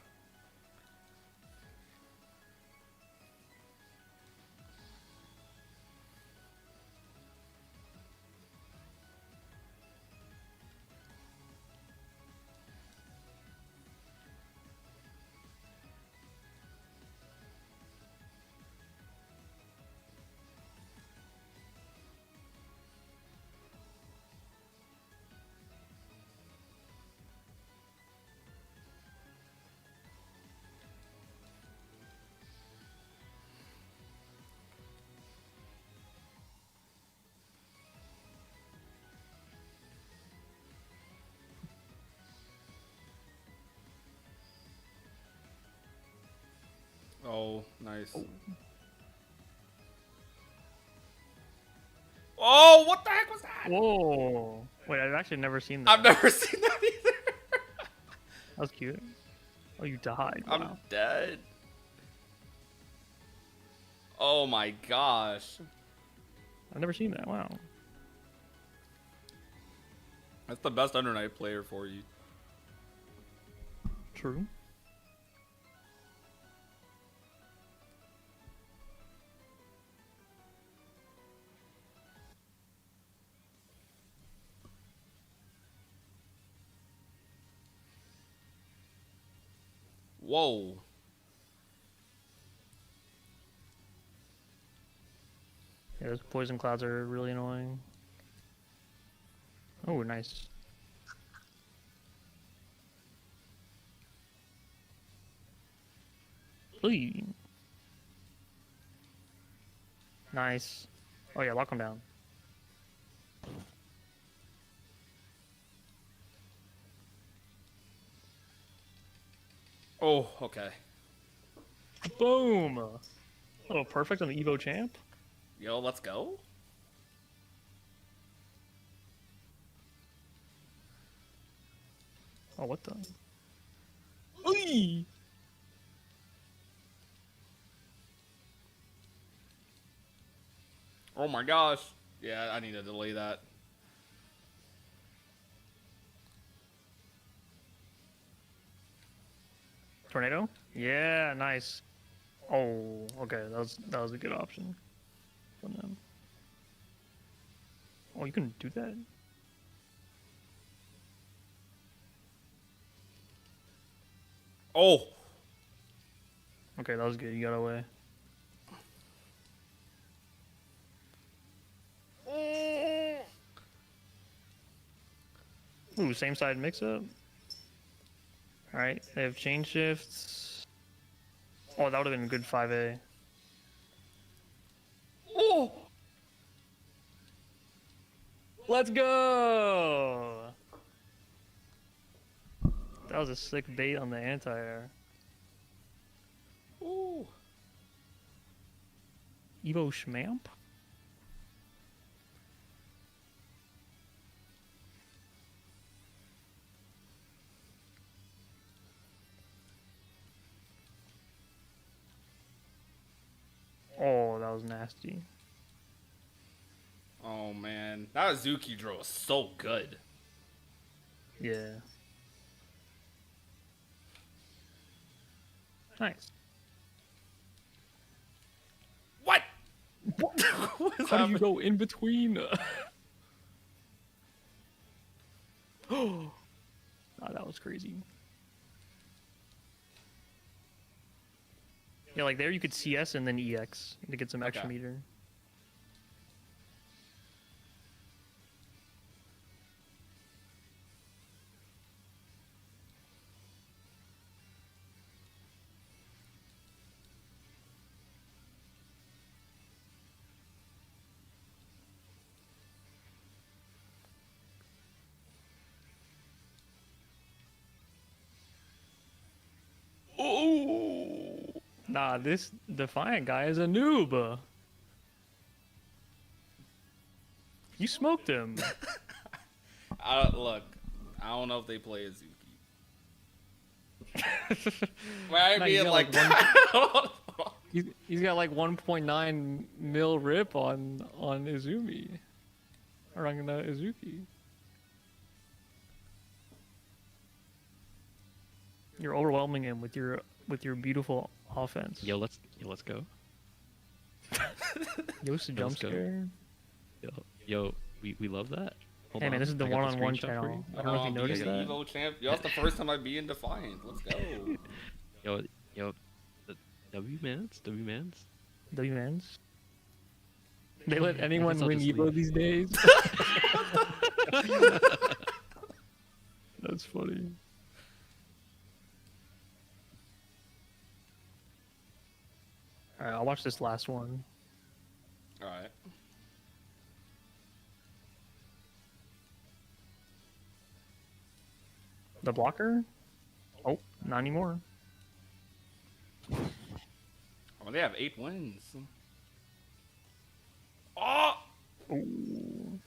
[SPEAKER 3] Oh, nice. Oh, what the heck was that?
[SPEAKER 13] Whoa. Wait, I've actually never seen that.
[SPEAKER 3] I've never seen that either.
[SPEAKER 13] That was cute. Oh, you died.
[SPEAKER 3] I'm
[SPEAKER 13] Wow.
[SPEAKER 3] dead. Oh my gosh.
[SPEAKER 13] I've never seen that. Wow.
[SPEAKER 3] That's the best Under Night player for you.
[SPEAKER 13] True.
[SPEAKER 3] Whoa.
[SPEAKER 13] Yeah, those poison clouds are really annoying. Oh, nice. Ooh. Nice. Oh yeah, lock him down.
[SPEAKER 3] Oh, okay.
[SPEAKER 13] Boom! Oh, perfect on the Evo champ.
[SPEAKER 3] Yo, let's go.
[SPEAKER 13] Oh, what the? Ooh.
[SPEAKER 3] Oh my gosh. Yeah, I need to delay that.
[SPEAKER 13] Tornado? Yeah, nice. Oh, okay, that was a good option from them. Oh, you can do that?
[SPEAKER 3] Oh.
[SPEAKER 13] Okay, that was good. You got away. Ooh, same side mix up. Alright, they have chain shifts. Oh, that would have been a good 5A. Oh! Let's go! That was a sick bait on the anti-air.
[SPEAKER 3] Ooh.
[SPEAKER 13] Evo Schmamp? Oh, that was nasty.
[SPEAKER 3] Oh man, that Azuki draw is so good.
[SPEAKER 13] Yeah. Nice.
[SPEAKER 3] What?
[SPEAKER 13] How do you go in between? Oh, that was crazy. Yeah, like there you could CS and then EX to get some extra meter. Oh, nah, this Defiant guy is a noob. You smoked him.
[SPEAKER 3] Look, I don't know if they play Azuki. Why
[SPEAKER 13] Nah,
[SPEAKER 3] being like
[SPEAKER 13] he's got like 1.9 mil rip on Izumi. Rangana Izuki. You're overwhelming him with your beautiful offense.
[SPEAKER 14] Yo, let's go.
[SPEAKER 13] Yo's a jump
[SPEAKER 14] Let's go.
[SPEAKER 13] scare.
[SPEAKER 14] Yo, we love that. Hold
[SPEAKER 13] Hey man,
[SPEAKER 14] on,
[SPEAKER 13] this is the
[SPEAKER 14] I got
[SPEAKER 13] one-on-one
[SPEAKER 14] screenshot for
[SPEAKER 13] channel.
[SPEAKER 14] you.
[SPEAKER 13] I don't know if you noticed
[SPEAKER 3] being
[SPEAKER 13] that.
[SPEAKER 3] the Evo champ. Yo, that's the first time I be in Defiant. Let's go.
[SPEAKER 14] Yo, the W mans.
[SPEAKER 13] W-mans. They let anyone
[SPEAKER 14] guess I'll
[SPEAKER 13] win
[SPEAKER 14] just
[SPEAKER 13] Evo
[SPEAKER 14] leave.
[SPEAKER 13] these days. That's funny. Alright, I'll watch this last one.
[SPEAKER 3] All right.
[SPEAKER 13] The blocker? Oh, not anymore.
[SPEAKER 3] Oh, they have 8 wins. Oh!
[SPEAKER 13] Ooh.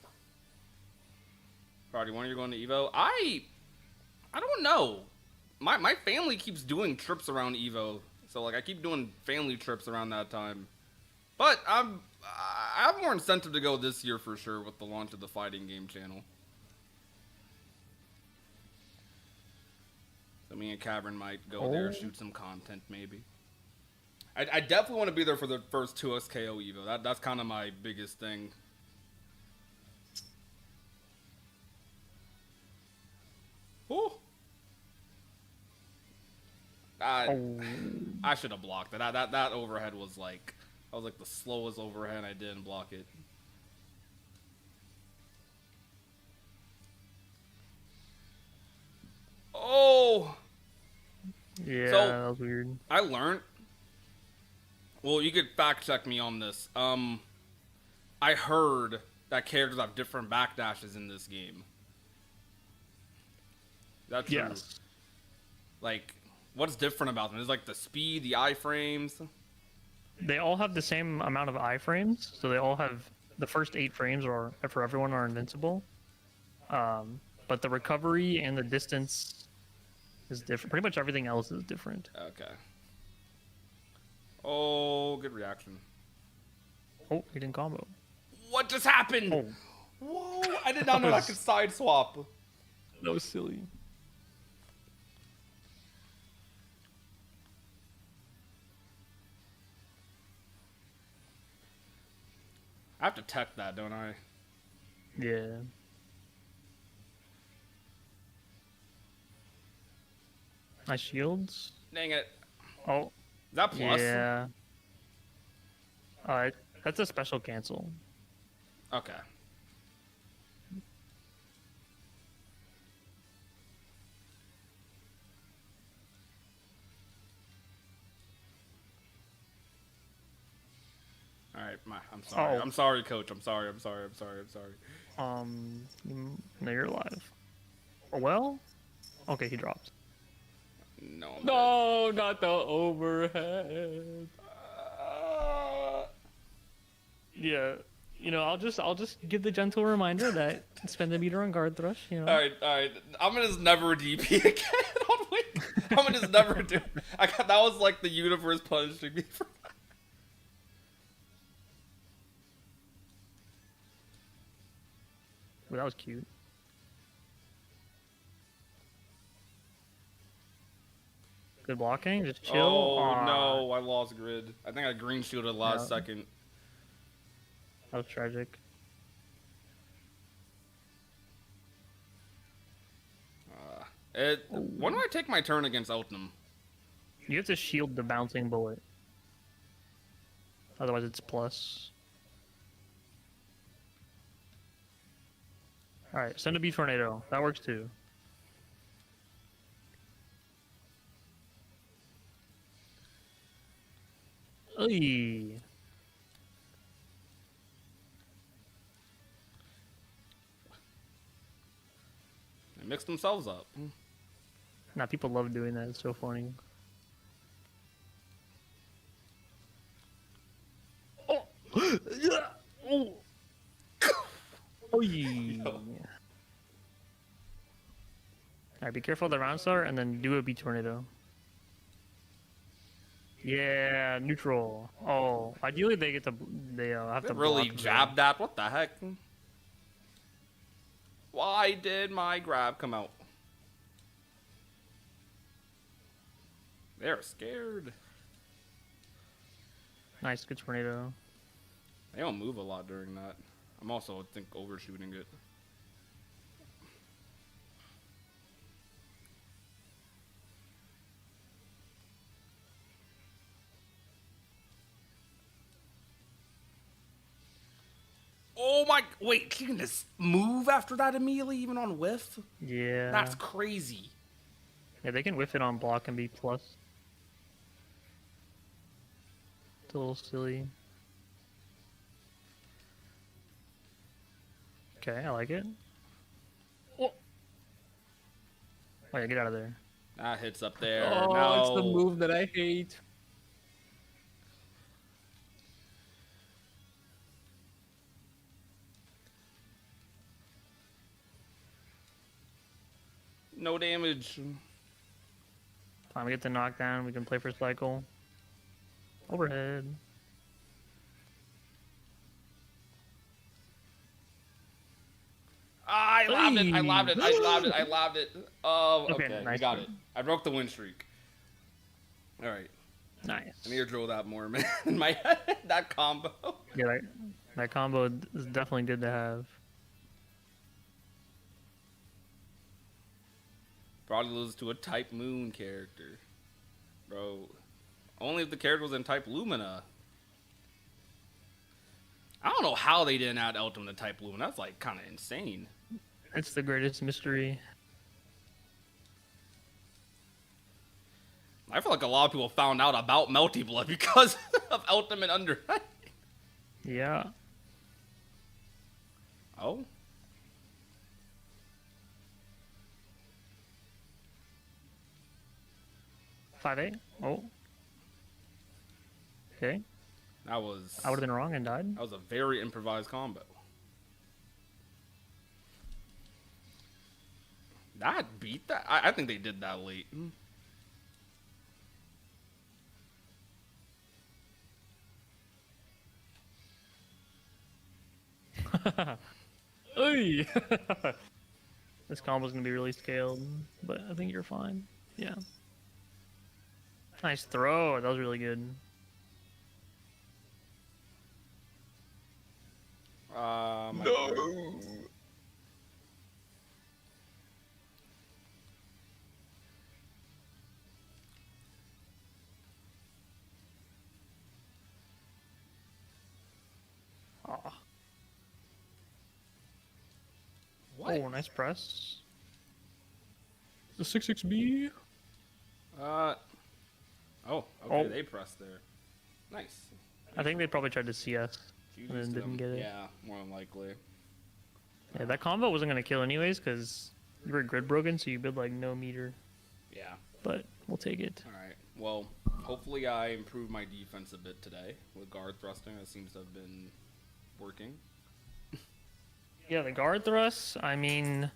[SPEAKER 3] Brody, when are you going to Evo? I don't know. My family keeps doing trips around Evo, so like I keep doing family trips around that time. But I have more incentive to go this year for sure with the launch of the fighting game channel. So me and Cavern might go there, shoot some content maybe. I definitely want to be there for the first 2SKO Evo. That's kind of my biggest thing. Ooh. I should have blocked it. That overhead was like the slowest overhead. I didn't block it. Oh.
[SPEAKER 13] Yeah,
[SPEAKER 3] So,
[SPEAKER 13] that was weird.
[SPEAKER 3] I learned. Well, you could fact check me on this. I heard that characters have different backdashes in this game. That's true.
[SPEAKER 13] Yes.
[SPEAKER 3] Like, what's different about them? Is like the speed, the iframes.
[SPEAKER 13] They all have the same amount of iframes, so they all have the first 8 frames are for everyone are invincible. But the recovery and the distance is different. Pretty much everything else is different.
[SPEAKER 3] Okay. Oh, good reaction.
[SPEAKER 13] Oh, he didn't combo.
[SPEAKER 3] What just happened?
[SPEAKER 13] Oh.
[SPEAKER 3] Whoa! I did not know I could side swap.
[SPEAKER 13] That was silly.
[SPEAKER 3] I have to tech that, don't I?
[SPEAKER 13] Yeah. Nice shields.
[SPEAKER 3] Dang it.
[SPEAKER 13] Oh.
[SPEAKER 3] Is that plus?
[SPEAKER 13] Yeah. That's a special cancel.
[SPEAKER 3] Okay. All right, I'm sorry.
[SPEAKER 13] Oh.
[SPEAKER 3] I'm sorry, coach. I'm sorry. I'm sorry.
[SPEAKER 13] No, you're alive. Oh, well? Okay, he dropped.
[SPEAKER 3] No.
[SPEAKER 13] No, not the overhead. Yeah, you know, I'll just give the gentle reminder that spend the meter on guard thrush. You know.
[SPEAKER 3] All right. I'm gonna just never DP again on Wing. I'm gonna just never do. That was like the universe punishing me for.
[SPEAKER 13] Well, that was cute. Good blocking, just chill.
[SPEAKER 3] Oh
[SPEAKER 13] Aw,
[SPEAKER 3] no, I lost grid. I think I green shielded last second.
[SPEAKER 13] that was tragic.
[SPEAKER 3] When do I take my turn against Elton?
[SPEAKER 13] You have to shield the bouncing bullet. Otherwise, it's plus. Alright, send a B tornado. That works too. Oy.
[SPEAKER 3] They mixed themselves up.
[SPEAKER 13] Nah, people love doing that. It's so funny. Oh! Oh! Oy. Alright, be careful of the round star and then do a B tornado. Yeah, neutral. Oh, ideally they have to
[SPEAKER 3] Really
[SPEAKER 13] block
[SPEAKER 3] jabbed that. What the heck? Why did my grab come out? They're scared.
[SPEAKER 13] Nice, good tornado.
[SPEAKER 3] They don't move a lot during that. I'm also, I think, overshooting it. Oh my, wait, she can just move after that immediately, even on whiff?
[SPEAKER 13] Yeah.
[SPEAKER 3] That's crazy.
[SPEAKER 13] Yeah, they can whiff it on block and be plus. It's a little silly. Okay, I like it. Oh, yeah, get out of there.
[SPEAKER 3] That hits up there.
[SPEAKER 14] Oh,
[SPEAKER 3] no.
[SPEAKER 14] it's the move that I hate.
[SPEAKER 3] No damage.
[SPEAKER 13] Time to get the knockdown. We can play for cycle. Overhead.
[SPEAKER 3] Ah, I lobbed it. I lobbed it. I lobbed it. I lobbed it. Oh,
[SPEAKER 13] Okay,
[SPEAKER 3] okay.
[SPEAKER 13] nice
[SPEAKER 3] We got
[SPEAKER 13] one.
[SPEAKER 3] it. I broke the win streak. All right.
[SPEAKER 13] Nice.
[SPEAKER 3] I need to drill that more, man. In my head, that combo.
[SPEAKER 13] Yeah, that combo is definitely good to have.
[SPEAKER 3] Probably loses to a Type Moon character. Bro. Only if the character was in Type Lumina. I don't know how they didn't add Elton to Type Lumina. That's like kind of insane.
[SPEAKER 13] It's the greatest mystery.
[SPEAKER 3] I feel like a lot of people found out about Melty Blood because of Ultimate Under.
[SPEAKER 13] Yeah.
[SPEAKER 3] Oh.
[SPEAKER 13] Five eight. Oh. Okay.
[SPEAKER 3] That was...
[SPEAKER 13] I would have been wrong and died.
[SPEAKER 3] That was a very improvised combo. That beat that? I think they did that late.
[SPEAKER 13] Hey. This combo's gonna be really scaled, but I think you're fine. Yeah. Nice throw. That was really good.
[SPEAKER 3] No.
[SPEAKER 13] Aw.
[SPEAKER 3] What?
[SPEAKER 13] Oh, nice press. The 6-6B.
[SPEAKER 3] Oh, okay,
[SPEAKER 13] Oh.
[SPEAKER 3] they pressed there. Nice.
[SPEAKER 13] I think they probably tried to CS and then
[SPEAKER 3] Used
[SPEAKER 13] didn't
[SPEAKER 3] them.
[SPEAKER 13] get it.
[SPEAKER 3] Yeah, more than likely.
[SPEAKER 13] Yeah, that combo wasn't gonna kill anyways because you were grid broken, so you build like no meter.
[SPEAKER 3] Yeah.
[SPEAKER 13] But we'll take it.
[SPEAKER 3] All right. Well, hopefully I improved my defense a bit today with guard thrusting. That seems to have been working.
[SPEAKER 13] Yeah, the guard thrusts. I mean,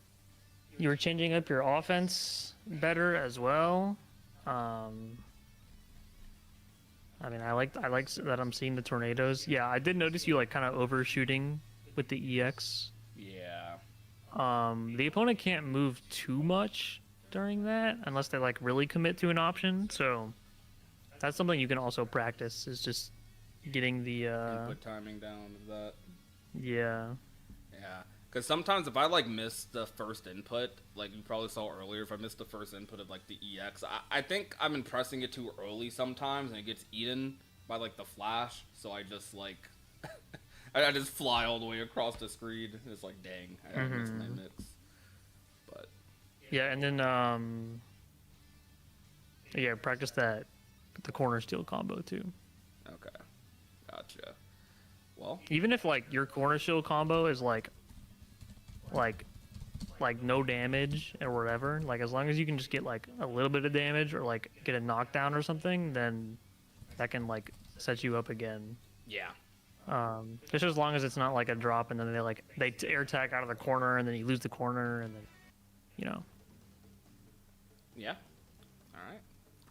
[SPEAKER 13] you were changing up your offense better as well. I mean, I like that I'm seeing the tornadoes. Yeah, I did notice you like kind of overshooting with the EX.
[SPEAKER 3] Yeah.
[SPEAKER 13] The opponent can't move too much during that unless they like really commit to an option. So that's something you can also practice. Is just getting the
[SPEAKER 3] Input timing down of that.
[SPEAKER 13] yeah.
[SPEAKER 3] Yeah. Because sometimes if I like miss the first input, like you probably saw earlier, if I missed the first input of like the EX, I think I'm impressing it too early sometimes and it gets eaten by like the flash. So I just like, I just fly all the way across the screen. It's like, dang, I missed my mix. But
[SPEAKER 13] Yeah, and then yeah, practice that the corner steal combo too.
[SPEAKER 3] okay, gotcha. Well,
[SPEAKER 13] Even if like your corner steal combo is like no damage or whatever, like as long as you can just get like a little bit of damage or like get a knockdown or something, then that can like set you up again.
[SPEAKER 3] yeah.
[SPEAKER 13] Just as long as it's not like a drop and then they air attack out of the corner and then you lose the corner and then, you know.
[SPEAKER 3] Yeah. All right.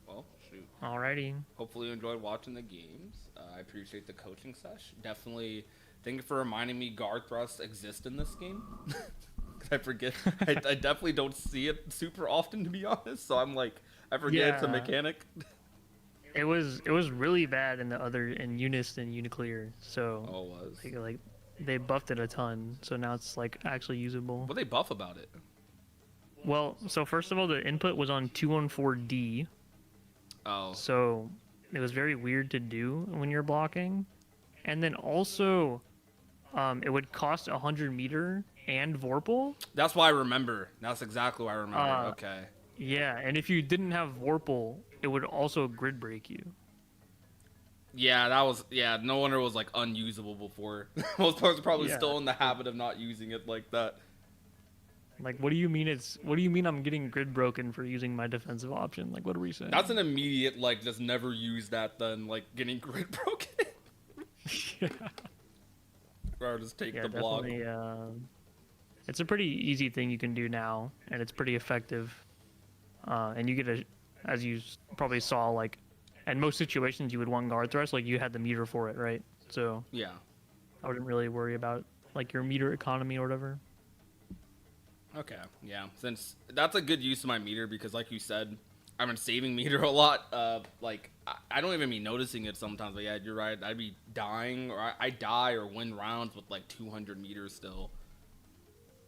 [SPEAKER 3] Well, shoot.
[SPEAKER 13] Alrighty.
[SPEAKER 3] Hopefully you enjoyed watching the games. I appreciate the coaching sesh. Definitely thank you for reminding me guard thrusts exist in this game. I forget. I definitely don't see it super often, to be honest. So I'm like, I forget it's a
[SPEAKER 13] Yeah.
[SPEAKER 3] mechanic.
[SPEAKER 13] It was really bad in Unis and Uniclear. So
[SPEAKER 3] Oh, it was.
[SPEAKER 13] like they buffed it a ton. So now it's like actually usable.
[SPEAKER 3] What they buff about it?
[SPEAKER 13] Well, so first of all, the input was on 214D.
[SPEAKER 3] Oh.
[SPEAKER 13] So it was very weird to do when you're blocking. And then also, it would cost 100 meter and Vorpal.
[SPEAKER 3] That's why I remember. That's exactly why I remember. Okay.
[SPEAKER 13] Yeah, and if you didn't have Vorpal, it would also grid break you.
[SPEAKER 3] Yeah, that was. Yeah, no wonder it was like unusable before. Most players are probably
[SPEAKER 13] Yeah.
[SPEAKER 3] still in the habit of not using it like that.
[SPEAKER 13] Like, what do you mean What do you mean I'm getting grid broken for using my defensive option? Like, what are we saying?
[SPEAKER 3] That's an immediate like just never use that then like getting grid broken.
[SPEAKER 13] Yeah.
[SPEAKER 3] Or just take the block.
[SPEAKER 13] It's a pretty easy thing you can do now, and it's pretty effective. And you get as you probably saw, like, in most situations you would want guard thrust, like you had the meter for it, right? So
[SPEAKER 3] Yeah.
[SPEAKER 13] I wouldn't really worry about like your meter economy or whatever.
[SPEAKER 3] Okay, yeah. Since that's a good use of my meter because, like you said, I've been saving meter a lot. Like I don't even be noticing it sometimes. But yeah, you're right. I'd be dying, or I die or win rounds with like 200 meters still,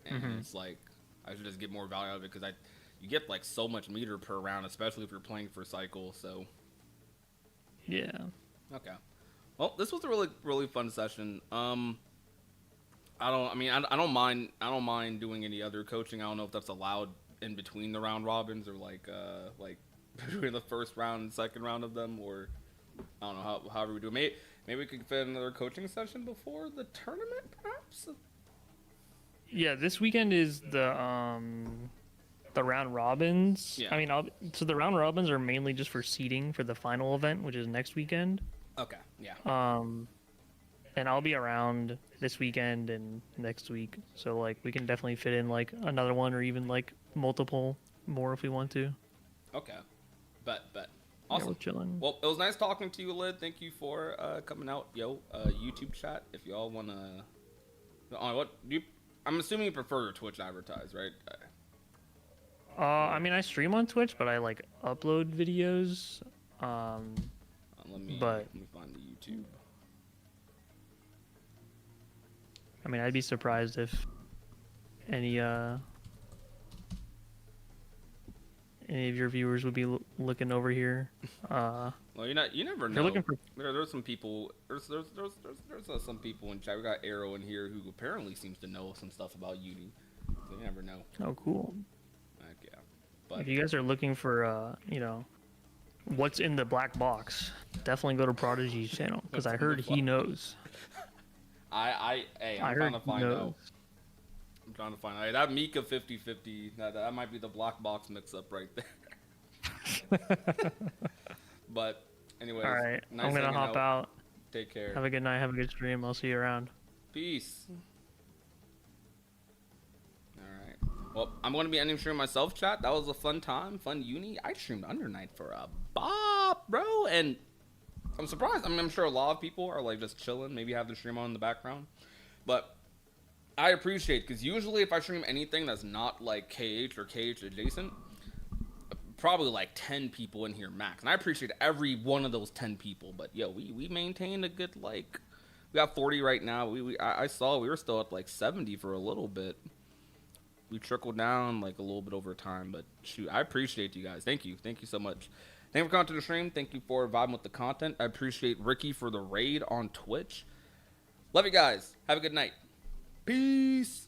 [SPEAKER 3] and it's like I should just get more value out of it because you get like so much meter per round, especially if you're playing for cycle. So
[SPEAKER 13] yeah.
[SPEAKER 3] Okay. Well, this was a really fun session. I don't mind doing any other coaching. I don't know if that's allowed in between the round robins or like between the first round and second round of them, or I don't know however we do it. Maybe we could fit another coaching session before the tournament, perhaps.
[SPEAKER 13] Yeah, this weekend is the round robins.
[SPEAKER 3] Yeah.
[SPEAKER 13] I mean, so the round robins are mainly just for seeding for the final event, which is next weekend.
[SPEAKER 3] Okay. Yeah.
[SPEAKER 13] And I'll be around this weekend and next week, so like we can definitely fit in like another one or even like multiple more if we want to.
[SPEAKER 3] Okay. Bet.
[SPEAKER 13] Yeah,
[SPEAKER 3] Awesome.
[SPEAKER 13] we're chilling.
[SPEAKER 3] Well, it was nice talking to you, Lid. Thank you for coming out. YouTube chat. If y'all wanna, I'm assuming you prefer your Twitch advertise, right?
[SPEAKER 13] I mean, I stream on Twitch, but I like upload videos.
[SPEAKER 3] Let me find the YouTube.
[SPEAKER 13] I mean, I'd be surprised if any of your viewers would be looking over here.
[SPEAKER 3] Well, you never know.
[SPEAKER 13] They're looking for.
[SPEAKER 3] There's some people. There's some people in chat. We got Arrow in here who apparently seems to know some stuff about Uni. So you never know.
[SPEAKER 13] Oh, cool.
[SPEAKER 3] Heck yeah. But
[SPEAKER 13] If you guys are looking for, what's in the black box, definitely go to Prodigy's channel because I heard he knows.
[SPEAKER 3] I'm trying to find out. I'm trying to find out. That Mika 50-50, that might be the black box mix-up right there. But anyways,
[SPEAKER 13] All right,
[SPEAKER 3] nice
[SPEAKER 13] I'm gonna
[SPEAKER 3] hanging
[SPEAKER 13] hop out.
[SPEAKER 3] Take care.
[SPEAKER 13] Have a good night. Have a good stream. I'll see you around.
[SPEAKER 3] Peace. Alright. Well, I'm going to be ending stream myself, chat. That was a fun time. Fun Uni. I streamed Undernight for a bop, bro. And I'm surprised. I mean, I'm sure a lot of people are like just chilling. Maybe have the stream on in the background. But I appreciate, because usually if I stream anything that's not like KH or KH adjacent, probably like 10 people in here max. And I appreciate every one of those 10 people. But yo, we maintained a good, like, we got 40 right now. I saw we were still at like 70 for a little bit. We trickled down like a little bit over time. But shoot, I appreciate you guys. Thank you. Thank you so much. Thank you for coming to the stream. Thank you for vibing with the content. I appreciate Ricky for the raid on Twitch. Love you guys. Have a good night. Peace.